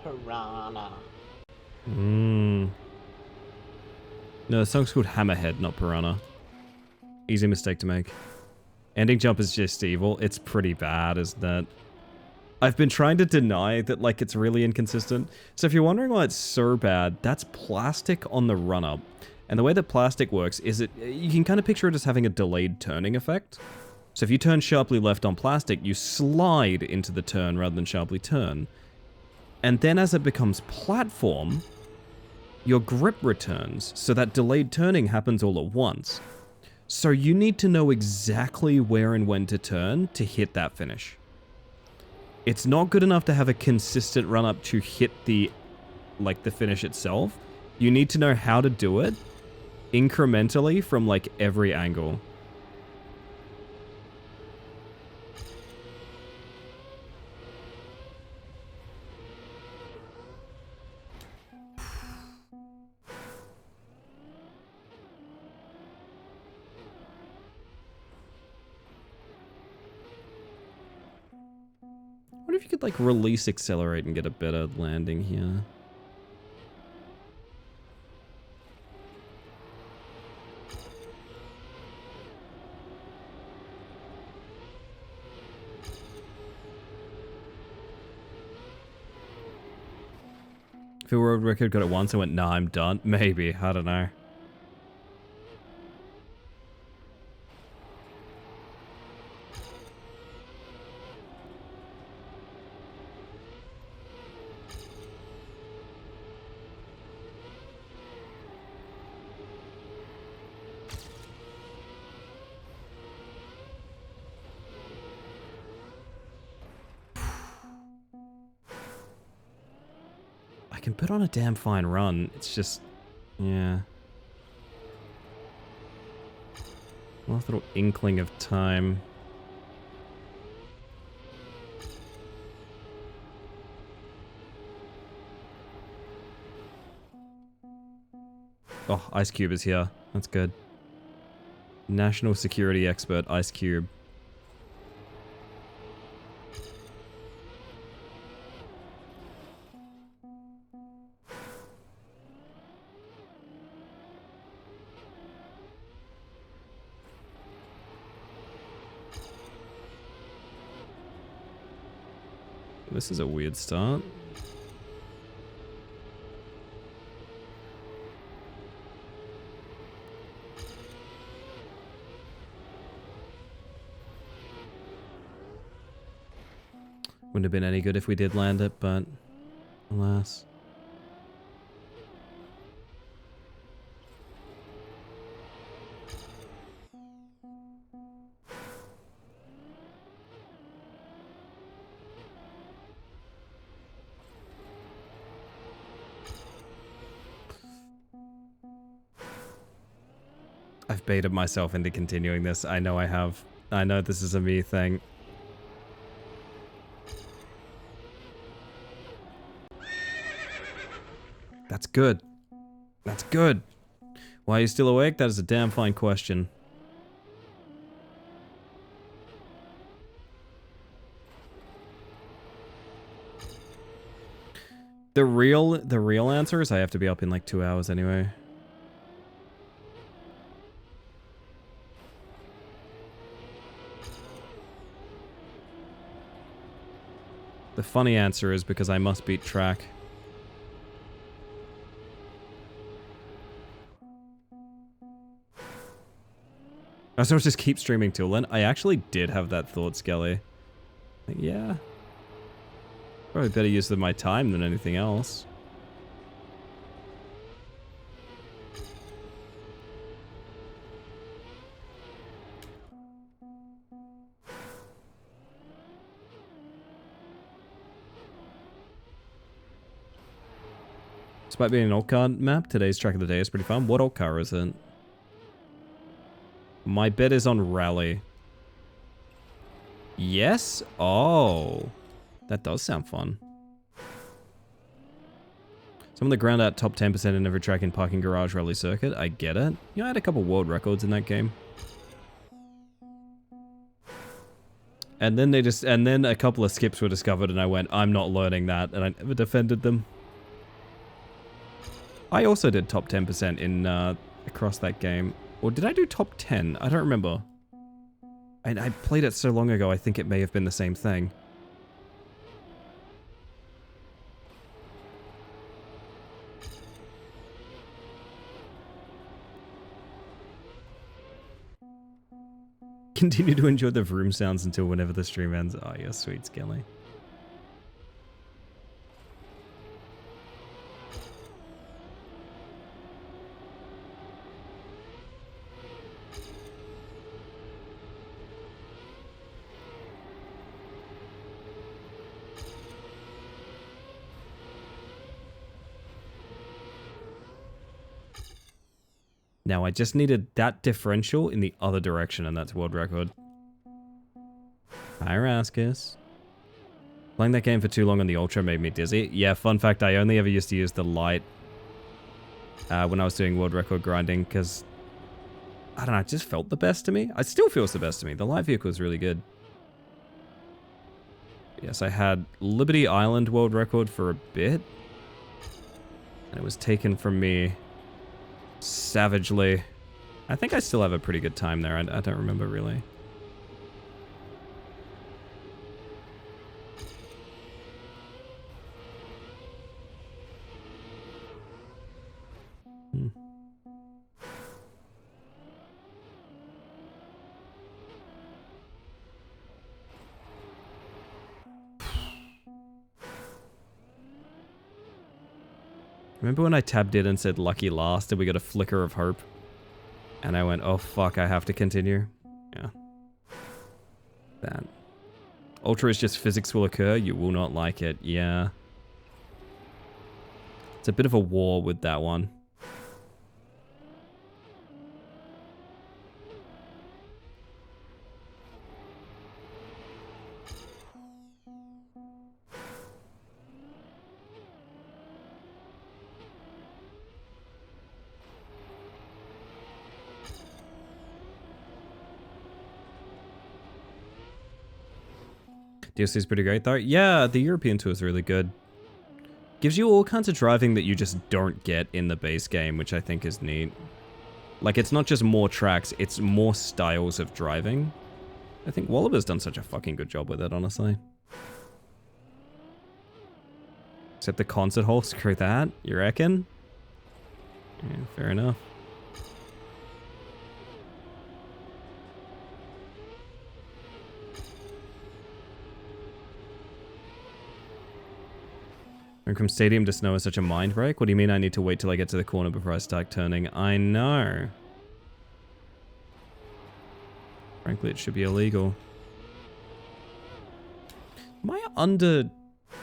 Speaker 4: Piranha.
Speaker 1: No, the song's called Hammerhead, not Piranha. Easy mistake to make. Ending jump is just evil. It's pretty bad, isn't it? I've been trying to deny that, like, it's really inconsistent. So if you're wondering why it's so bad, that's plastic on the run-up. And the way that plastic works is you can kind of picture it as having a delayed turning effect. So if you turn sharply left on plastic, you slide into the turn rather than sharply turn. And then as it becomes platform, your grip returns, so that delayed turning happens all at once. So you need to know exactly where and when to turn to hit that finish. It's not good enough to have a consistent run up to hit the finish itself. You need to know how to do it incrementally from like every angle. What if you could, like, release accelerate and get a better landing here? If a world record got it once, I went, nah, I'm done. Maybe, I don't know. I can put on a damn fine run. It's just, yeah. Last little inkling of time. Oh, Ice Cube is here. That's good. National security expert, Ice Cube. This is a weird start. Wouldn't have been any good if we did land it, but alas. I've baited myself into continuing this. I know I have. I know this is a me thing. That's good. That's good. Why are you still awake? That is a damn fine question. The real answer is I have to be up in like 2 hours anyway. The funny answer is because I must beat track. I was just keep streaming till then. I actually did have that thought, Skelly. Like, yeah. Probably better use of my time than anything else. Despite being an alt car map, today's track of the day is pretty fun. What alt car is it? My bet is on Rally. Yes? Oh. That does sound fun. Some of the ground out top 10% in every track in Parking Garage Rally Circuit. I get it. You know, I had a couple world records in that game. And then a couple of skips were discovered and I went, I'm not learning that, and I never defended them. I also did top 10% in across that game. Or did I do top 10? I don't remember. And I played it so long ago, I think it may have been the same thing. Continue to enjoy the vroom sounds until whenever the stream ends. Oh, you're sweet, Skelly. Now, I just needed that differential in the other direction, and that's world record. Hi, Raskus. Playing that game for too long on the Ultra made me dizzy. Yeah, fun fact, I only ever used to use the light when I was doing world record grinding, because, I don't know, it just felt the best to me. It still feels the best to me. The light vehicle is really good. Yes, I had Liberty Island world record for a bit, and it was taken from me savagely. I think I still have a pretty good time there. I don't remember really. Remember when I tabbed in and said lucky last and we got a flicker of hope? And I went, oh fuck, I have to continue. Yeah. That. Ultra is just physics will occur, you will not like it. Yeah. It's a bit of a war with that one. DLC is pretty great though. Yeah, the European tour is really good. Gives you all kinds of driving that you just don't get in the base game, which I think is neat. Like, it's not just more tracks, it's more styles of driving. I think Wallaber's done such a fucking good job with it, honestly. Except the concert hall, screw that, you reckon? Yeah, fair enough. Going from stadium to snow is such a mind break. What do you mean I need to wait till I get to the corner before I start turning? I know. Frankly, it should be illegal. Am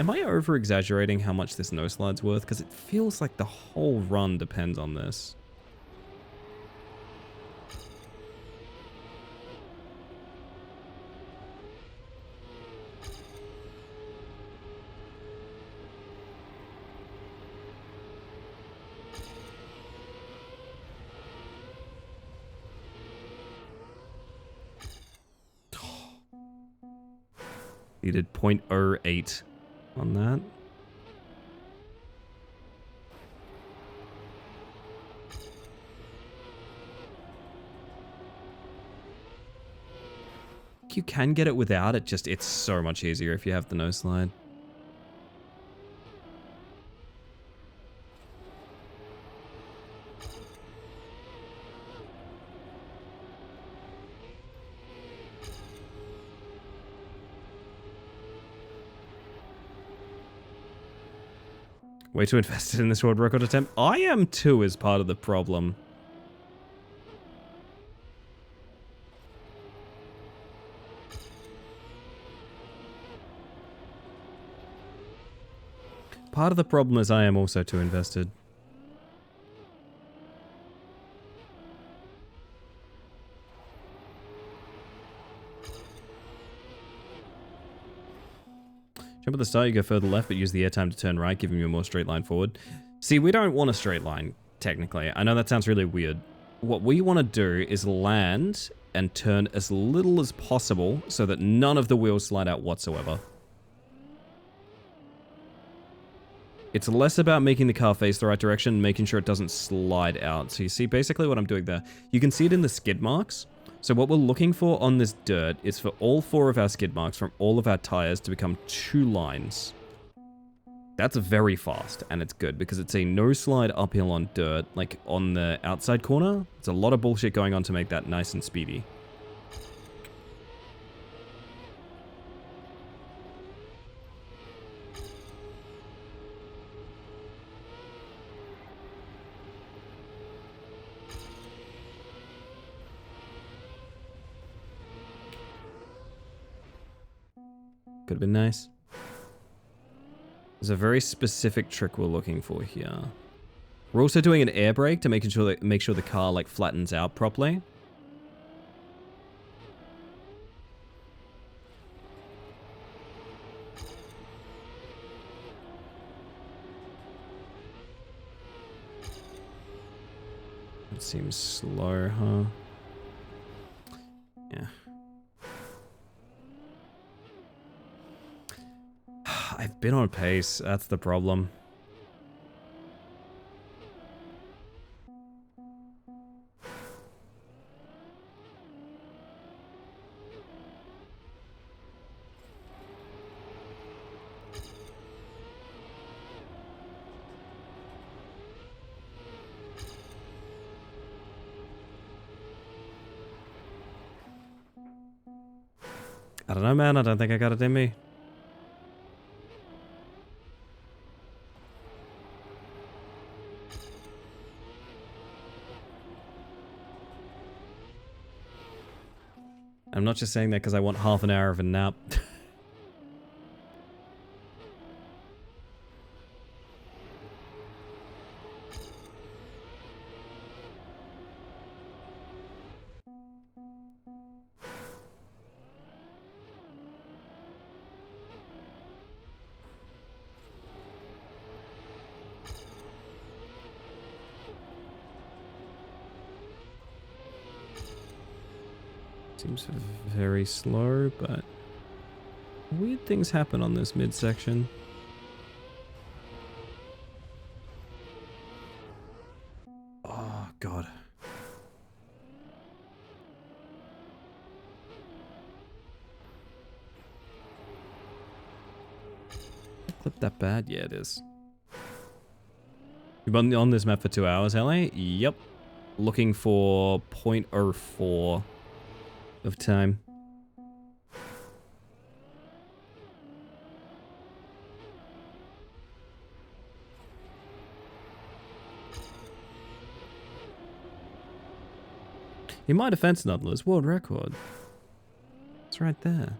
Speaker 1: I over-exaggerating how much this no slide's worth? Because it feels like the whole run depends on this. You did 0.08 on that. You can get it without it, just it's so much easier if you have the no slide. Way too invested in this world record attempt. I am too, as part of the problem. Part of the problem is I am also too invested. Jump at the start, you go further left, but use the airtime to turn right, giving you a more straight line forward. See, we don't want a straight line, technically. I know that sounds really weird. What we want to do is land and turn as little as possible so that none of the wheels slide out whatsoever. It's less about making the car face the right direction and making sure it doesn't slide out. So you see basically what I'm doing there. You can see it in the skid marks. So what we're looking for on this dirt is for all 4 of our skid marks from all of our tires to become 2 lines. That's very fast, and it's good because it's a no slide uphill on dirt, like on the outside corner. There's a lot of bullshit going on to make that nice and speedy. Could have been nice. There's a very specific trick we're looking for here. We're also doing an air brake to make sure the car like flattens out properly. It seems slow, huh? Yeah. I've been on pace, that's the problem. I don't know, man, I don't think I got it in me. I'm not just saying that because I want half an hour of a nap. Seems very slow, but Weird things happen on this midsection. Oh, God. Clip that bad? Yeah, it is. You've been on this map for 2 hours, LA? Yep. Looking for 0.04 of time. In my defense, nonetheless, world record. It's right there.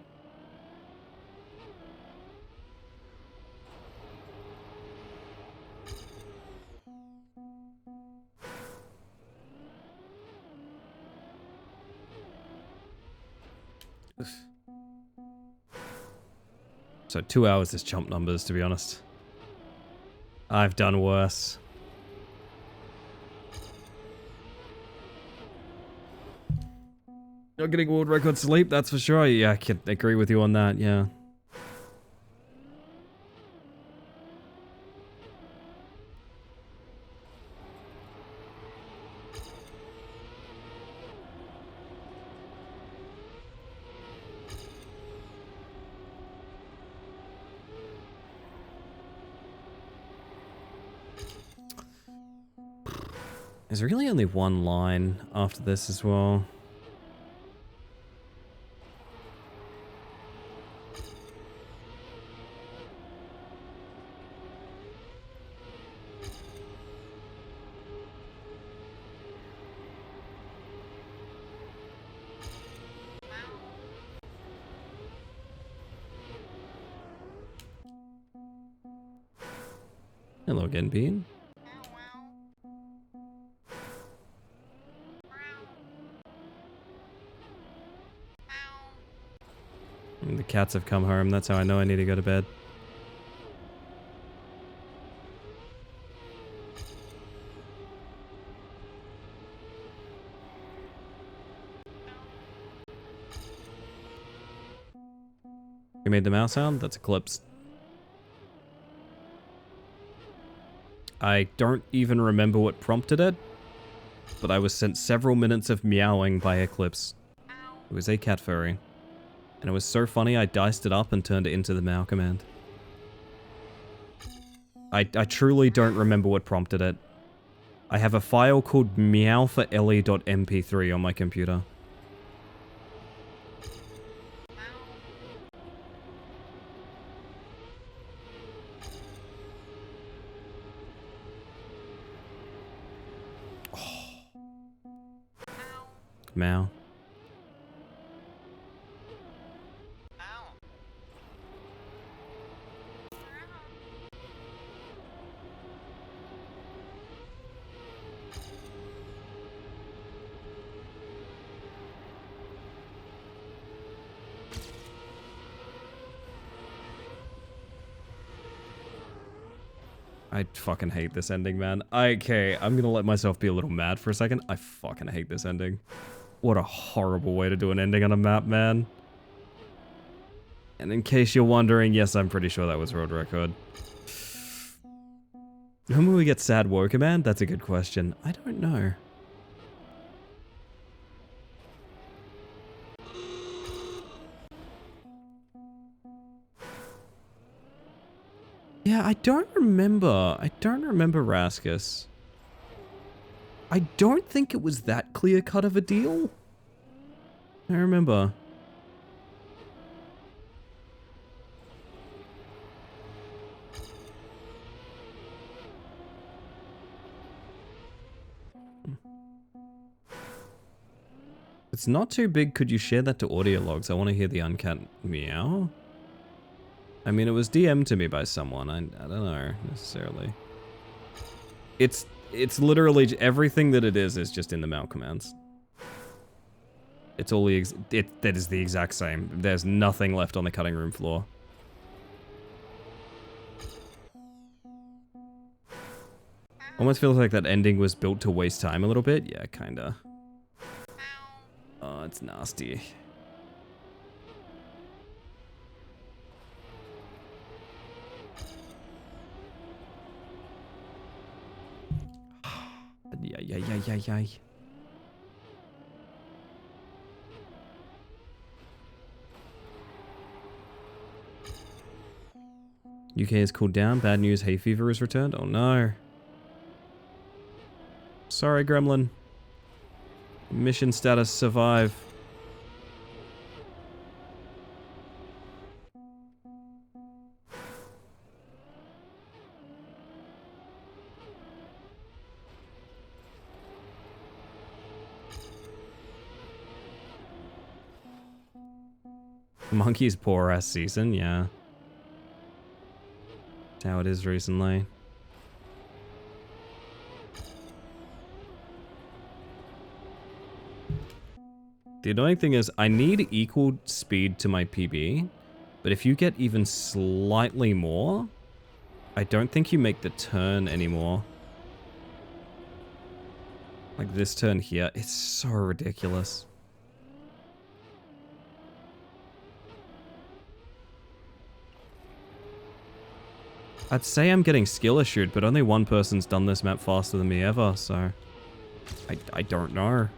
Speaker 1: So 2 hours is chump numbers, to be honest. I've done worse. Not getting world record sleep, that's for sure. Yeah, I can agree with you on that, yeah. There's really only one line after this as well. Hello again, Bean. The cats have come home, that's how I know I need to go to bed. You made the mouse sound? That's Eclipse. I don't even remember what prompted it, but I was sent several minutes of meowing by Eclipse. It was a cat furry. And it was so funny I diced it up and turned it into the meow command. I truly don't remember what prompted it. I have a file called meowforellie.mp3 on my computer. Meow. I fucking hate this ending, man. Okay, I'm gonna let myself be a little mad for a second. I fucking hate this ending. What a horrible way to do an ending on a map, man. And in case you're wondering, yes, I'm pretty sure that was road record. When will we get Sad Woker Man? That's a good question. I don't know. Yeah, I don't remember. I don't remember Raskus. I don't think it was that clear-cut of a deal. I remember. It's not too big. Could you share that to audio logs? I want to hear the uncat meow. I mean, it was DM'd to me by someone. I don't know necessarily. It's literally everything that it is just in the meow commands. It's all that is the exact same. There's nothing left on the cutting room floor. Almost feels like that ending was built to waste time a little bit. Yeah, kinda. Oh, it's nasty. ay, ay. UK has cooled down. Bad news, hay fever has returned. Oh no. Sorry, Gremlin. Mission status, survive. Monkey's poor ass season, yeah. That's how it is recently. The annoying thing is, I need equal speed to my PB, but if you get even slightly more, I don't think you make the turn anymore. Like this turn here, it's so ridiculous. I'd say I'm getting skill issued, but only one person's done this map faster than me ever, so I don't know.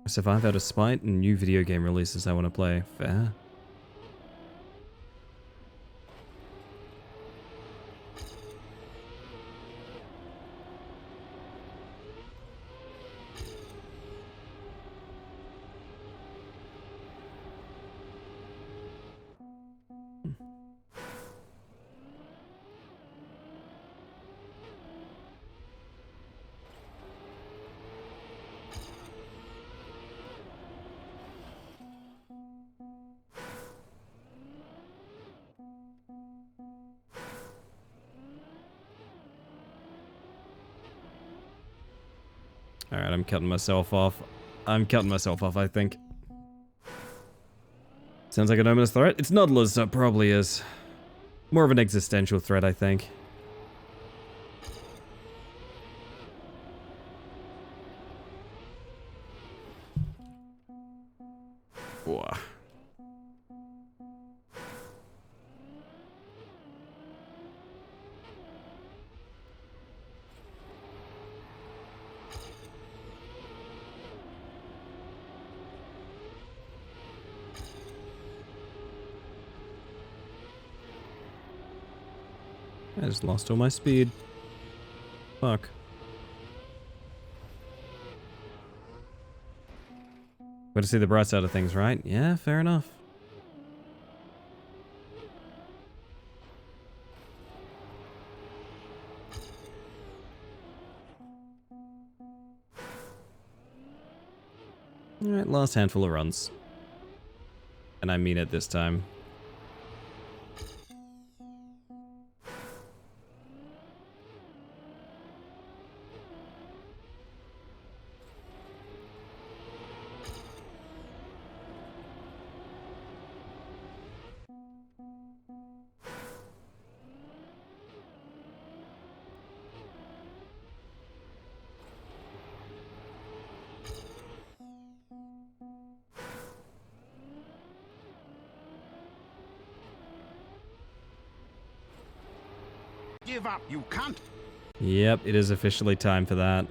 Speaker 1: I survive out of spite and new video game releases I want to play. Fair. Alright, I'm cutting myself off. I think. Sounds like an ominous threat. It's not Luz, so it probably is. More of an existential threat, I think. Whoa. I just lost all my speed. Fuck. Got to see the bright side of things, right? Yeah, fair enough. Alright, last handful of runs. And I mean it this time.
Speaker 6: Give up, you can't.
Speaker 1: Yep, it is officially time for that.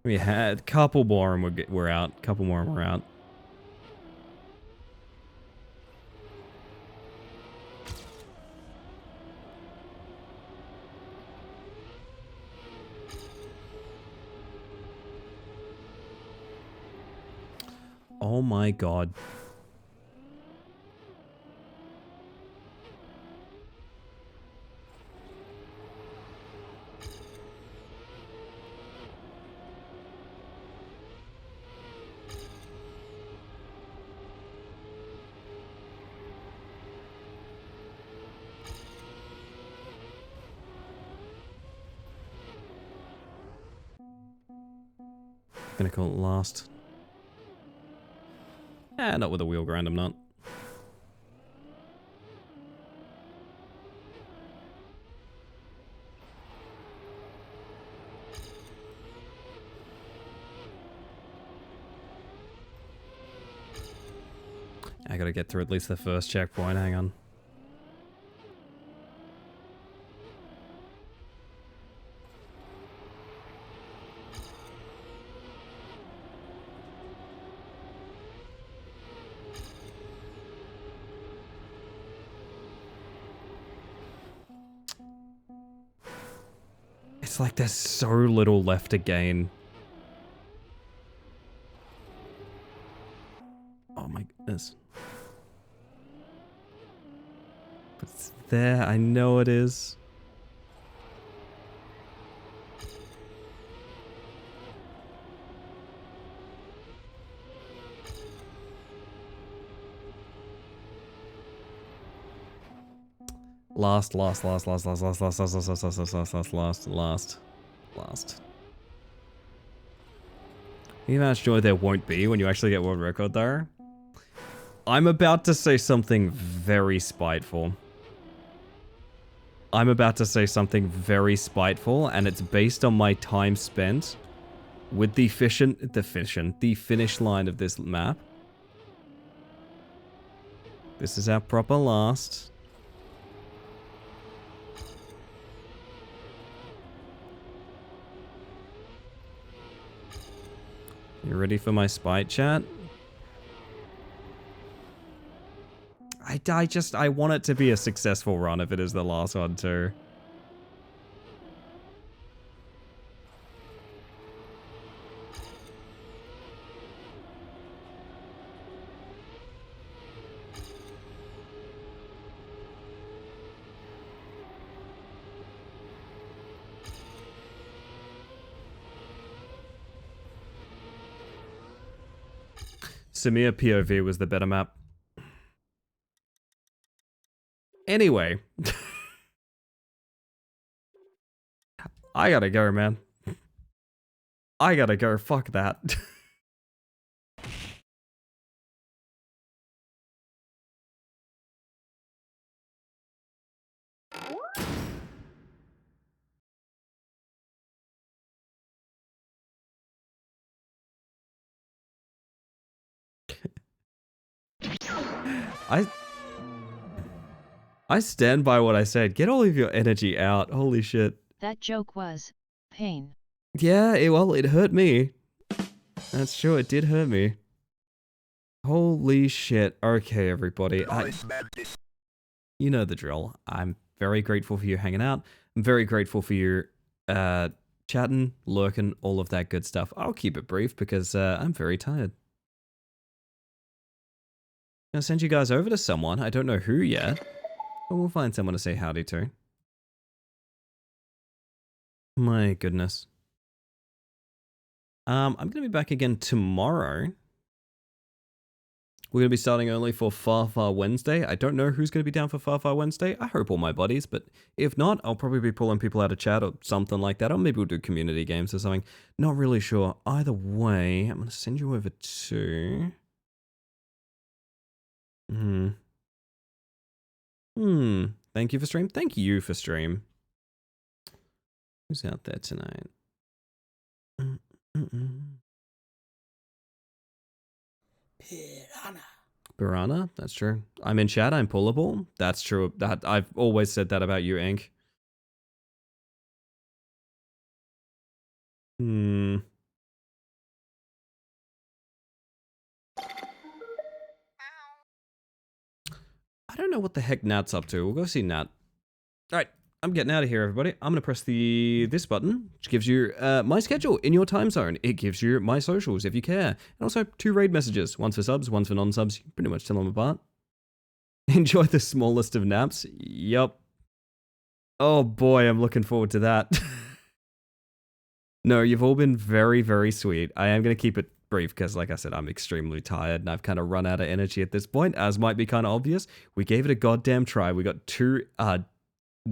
Speaker 1: We had a couple more and we're out. Couple more and we're out. Oh my god. Gonna call it last. Not with a wheel grind, I'm not. I gotta get through at least the first checkpoint, hang on. It's like there's so little left to gain. Oh my goodness. But it's there, I know it is. Last. You know how much joy there won't be when you actually get world record there? I'm about to say something very spiteful. And it's based on my time spent with the finish line of this map. This is our proper last. You ready for my spite chat? I want it to be a successful run if it is the last one too. Samir POV was the better map. Anyway. I gotta go, man. I gotta go. Fuck that. I stand by what I said. Get all of your energy out. Holy shit.
Speaker 3: That joke was pain.
Speaker 1: Yeah, it hurt me. That's true, it did hurt me. Holy shit. Okay, everybody. You know the drill. I'm very grateful for you hanging out. I'm very grateful for you chatting, lurking, all of that good stuff. I'll keep it brief because I'm very tired. I'm gonna send you guys over to someone. I don't know who yet, but we'll find someone to say howdy to. My goodness. I'm gonna be back again tomorrow. We're gonna be starting early for Far Far Wednesday. I don't know who's gonna be down for Far Far Wednesday. I hope all my buddies, but if not, I'll probably be pulling people out of chat or something like that, or maybe we'll do community games or something. Not really sure. Either way, I'm gonna send you over to... Thank you for stream. Thank you for stream. Who's out there tonight? Piranha. That's true. I'm in chat. I'm pullable. That's true. That I've always said that about you, Ink. I don't know what the heck Nat's up to. We'll go see Nat. Alright, I'm getting out of here, everybody. I'm going to press this button, which gives you my schedule in your time zone. It gives you my socials, if you care. And also 2 raid messages. One's for subs, one's for non-subs. You can pretty much tell them apart. Enjoy the smallest of naps. Yup. Oh boy, I'm looking forward to that. No, you've all been very, very sweet. I am going to keep it brief because, like I said, I'm extremely tired and I've kind of run out of energy at this point, as might be kind of obvious. We gave it a goddamn try. We got 2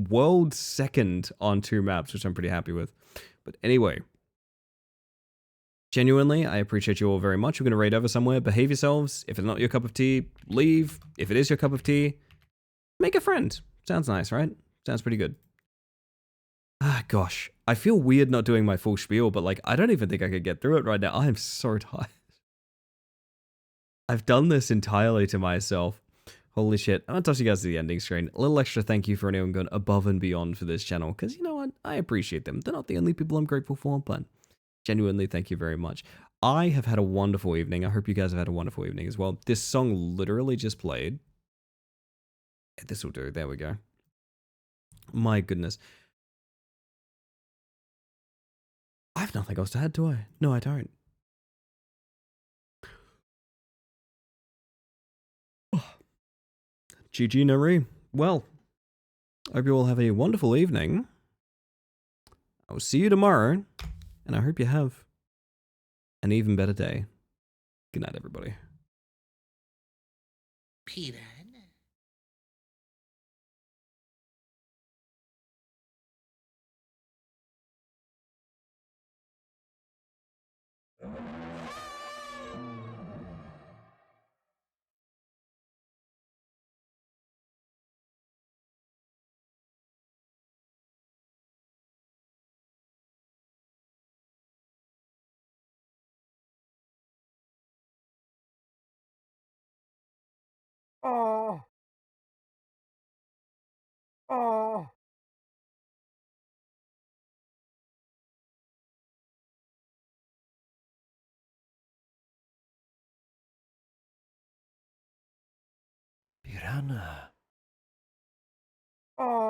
Speaker 1: world second on 2 maps, which I'm pretty happy with. But anyway, genuinely, I appreciate you all very much. We're going to raid over somewhere. Behave yourselves. If it's not your cup of tea, leave. If it is your cup of tea, make a friend. Sounds nice, right? Sounds pretty good. Ah, gosh. I feel weird not doing my full spiel, but like, I don't even think I could get through it right now. I am so tired. I've done this entirely to myself. Holy shit. I'm going to toss you guys to the ending screen. A little extra thank you for anyone going above and beyond for this channel, because you know what? I appreciate them. They're not the only people I'm grateful for, but genuinely, thank you very much. I have had a wonderful evening. I hope you guys have had a wonderful evening as well. This song literally just played. This will do. There we go. My goodness. I have nothing else to add, do I? No, I don't. GG Nari. Well, I hope you all have a wonderful evening. I will see you tomorrow, and I hope you have an even better day. Good night, everybody.
Speaker 7: Peter.
Speaker 6: Oh. Oh.
Speaker 8: Piranha.
Speaker 6: Oh.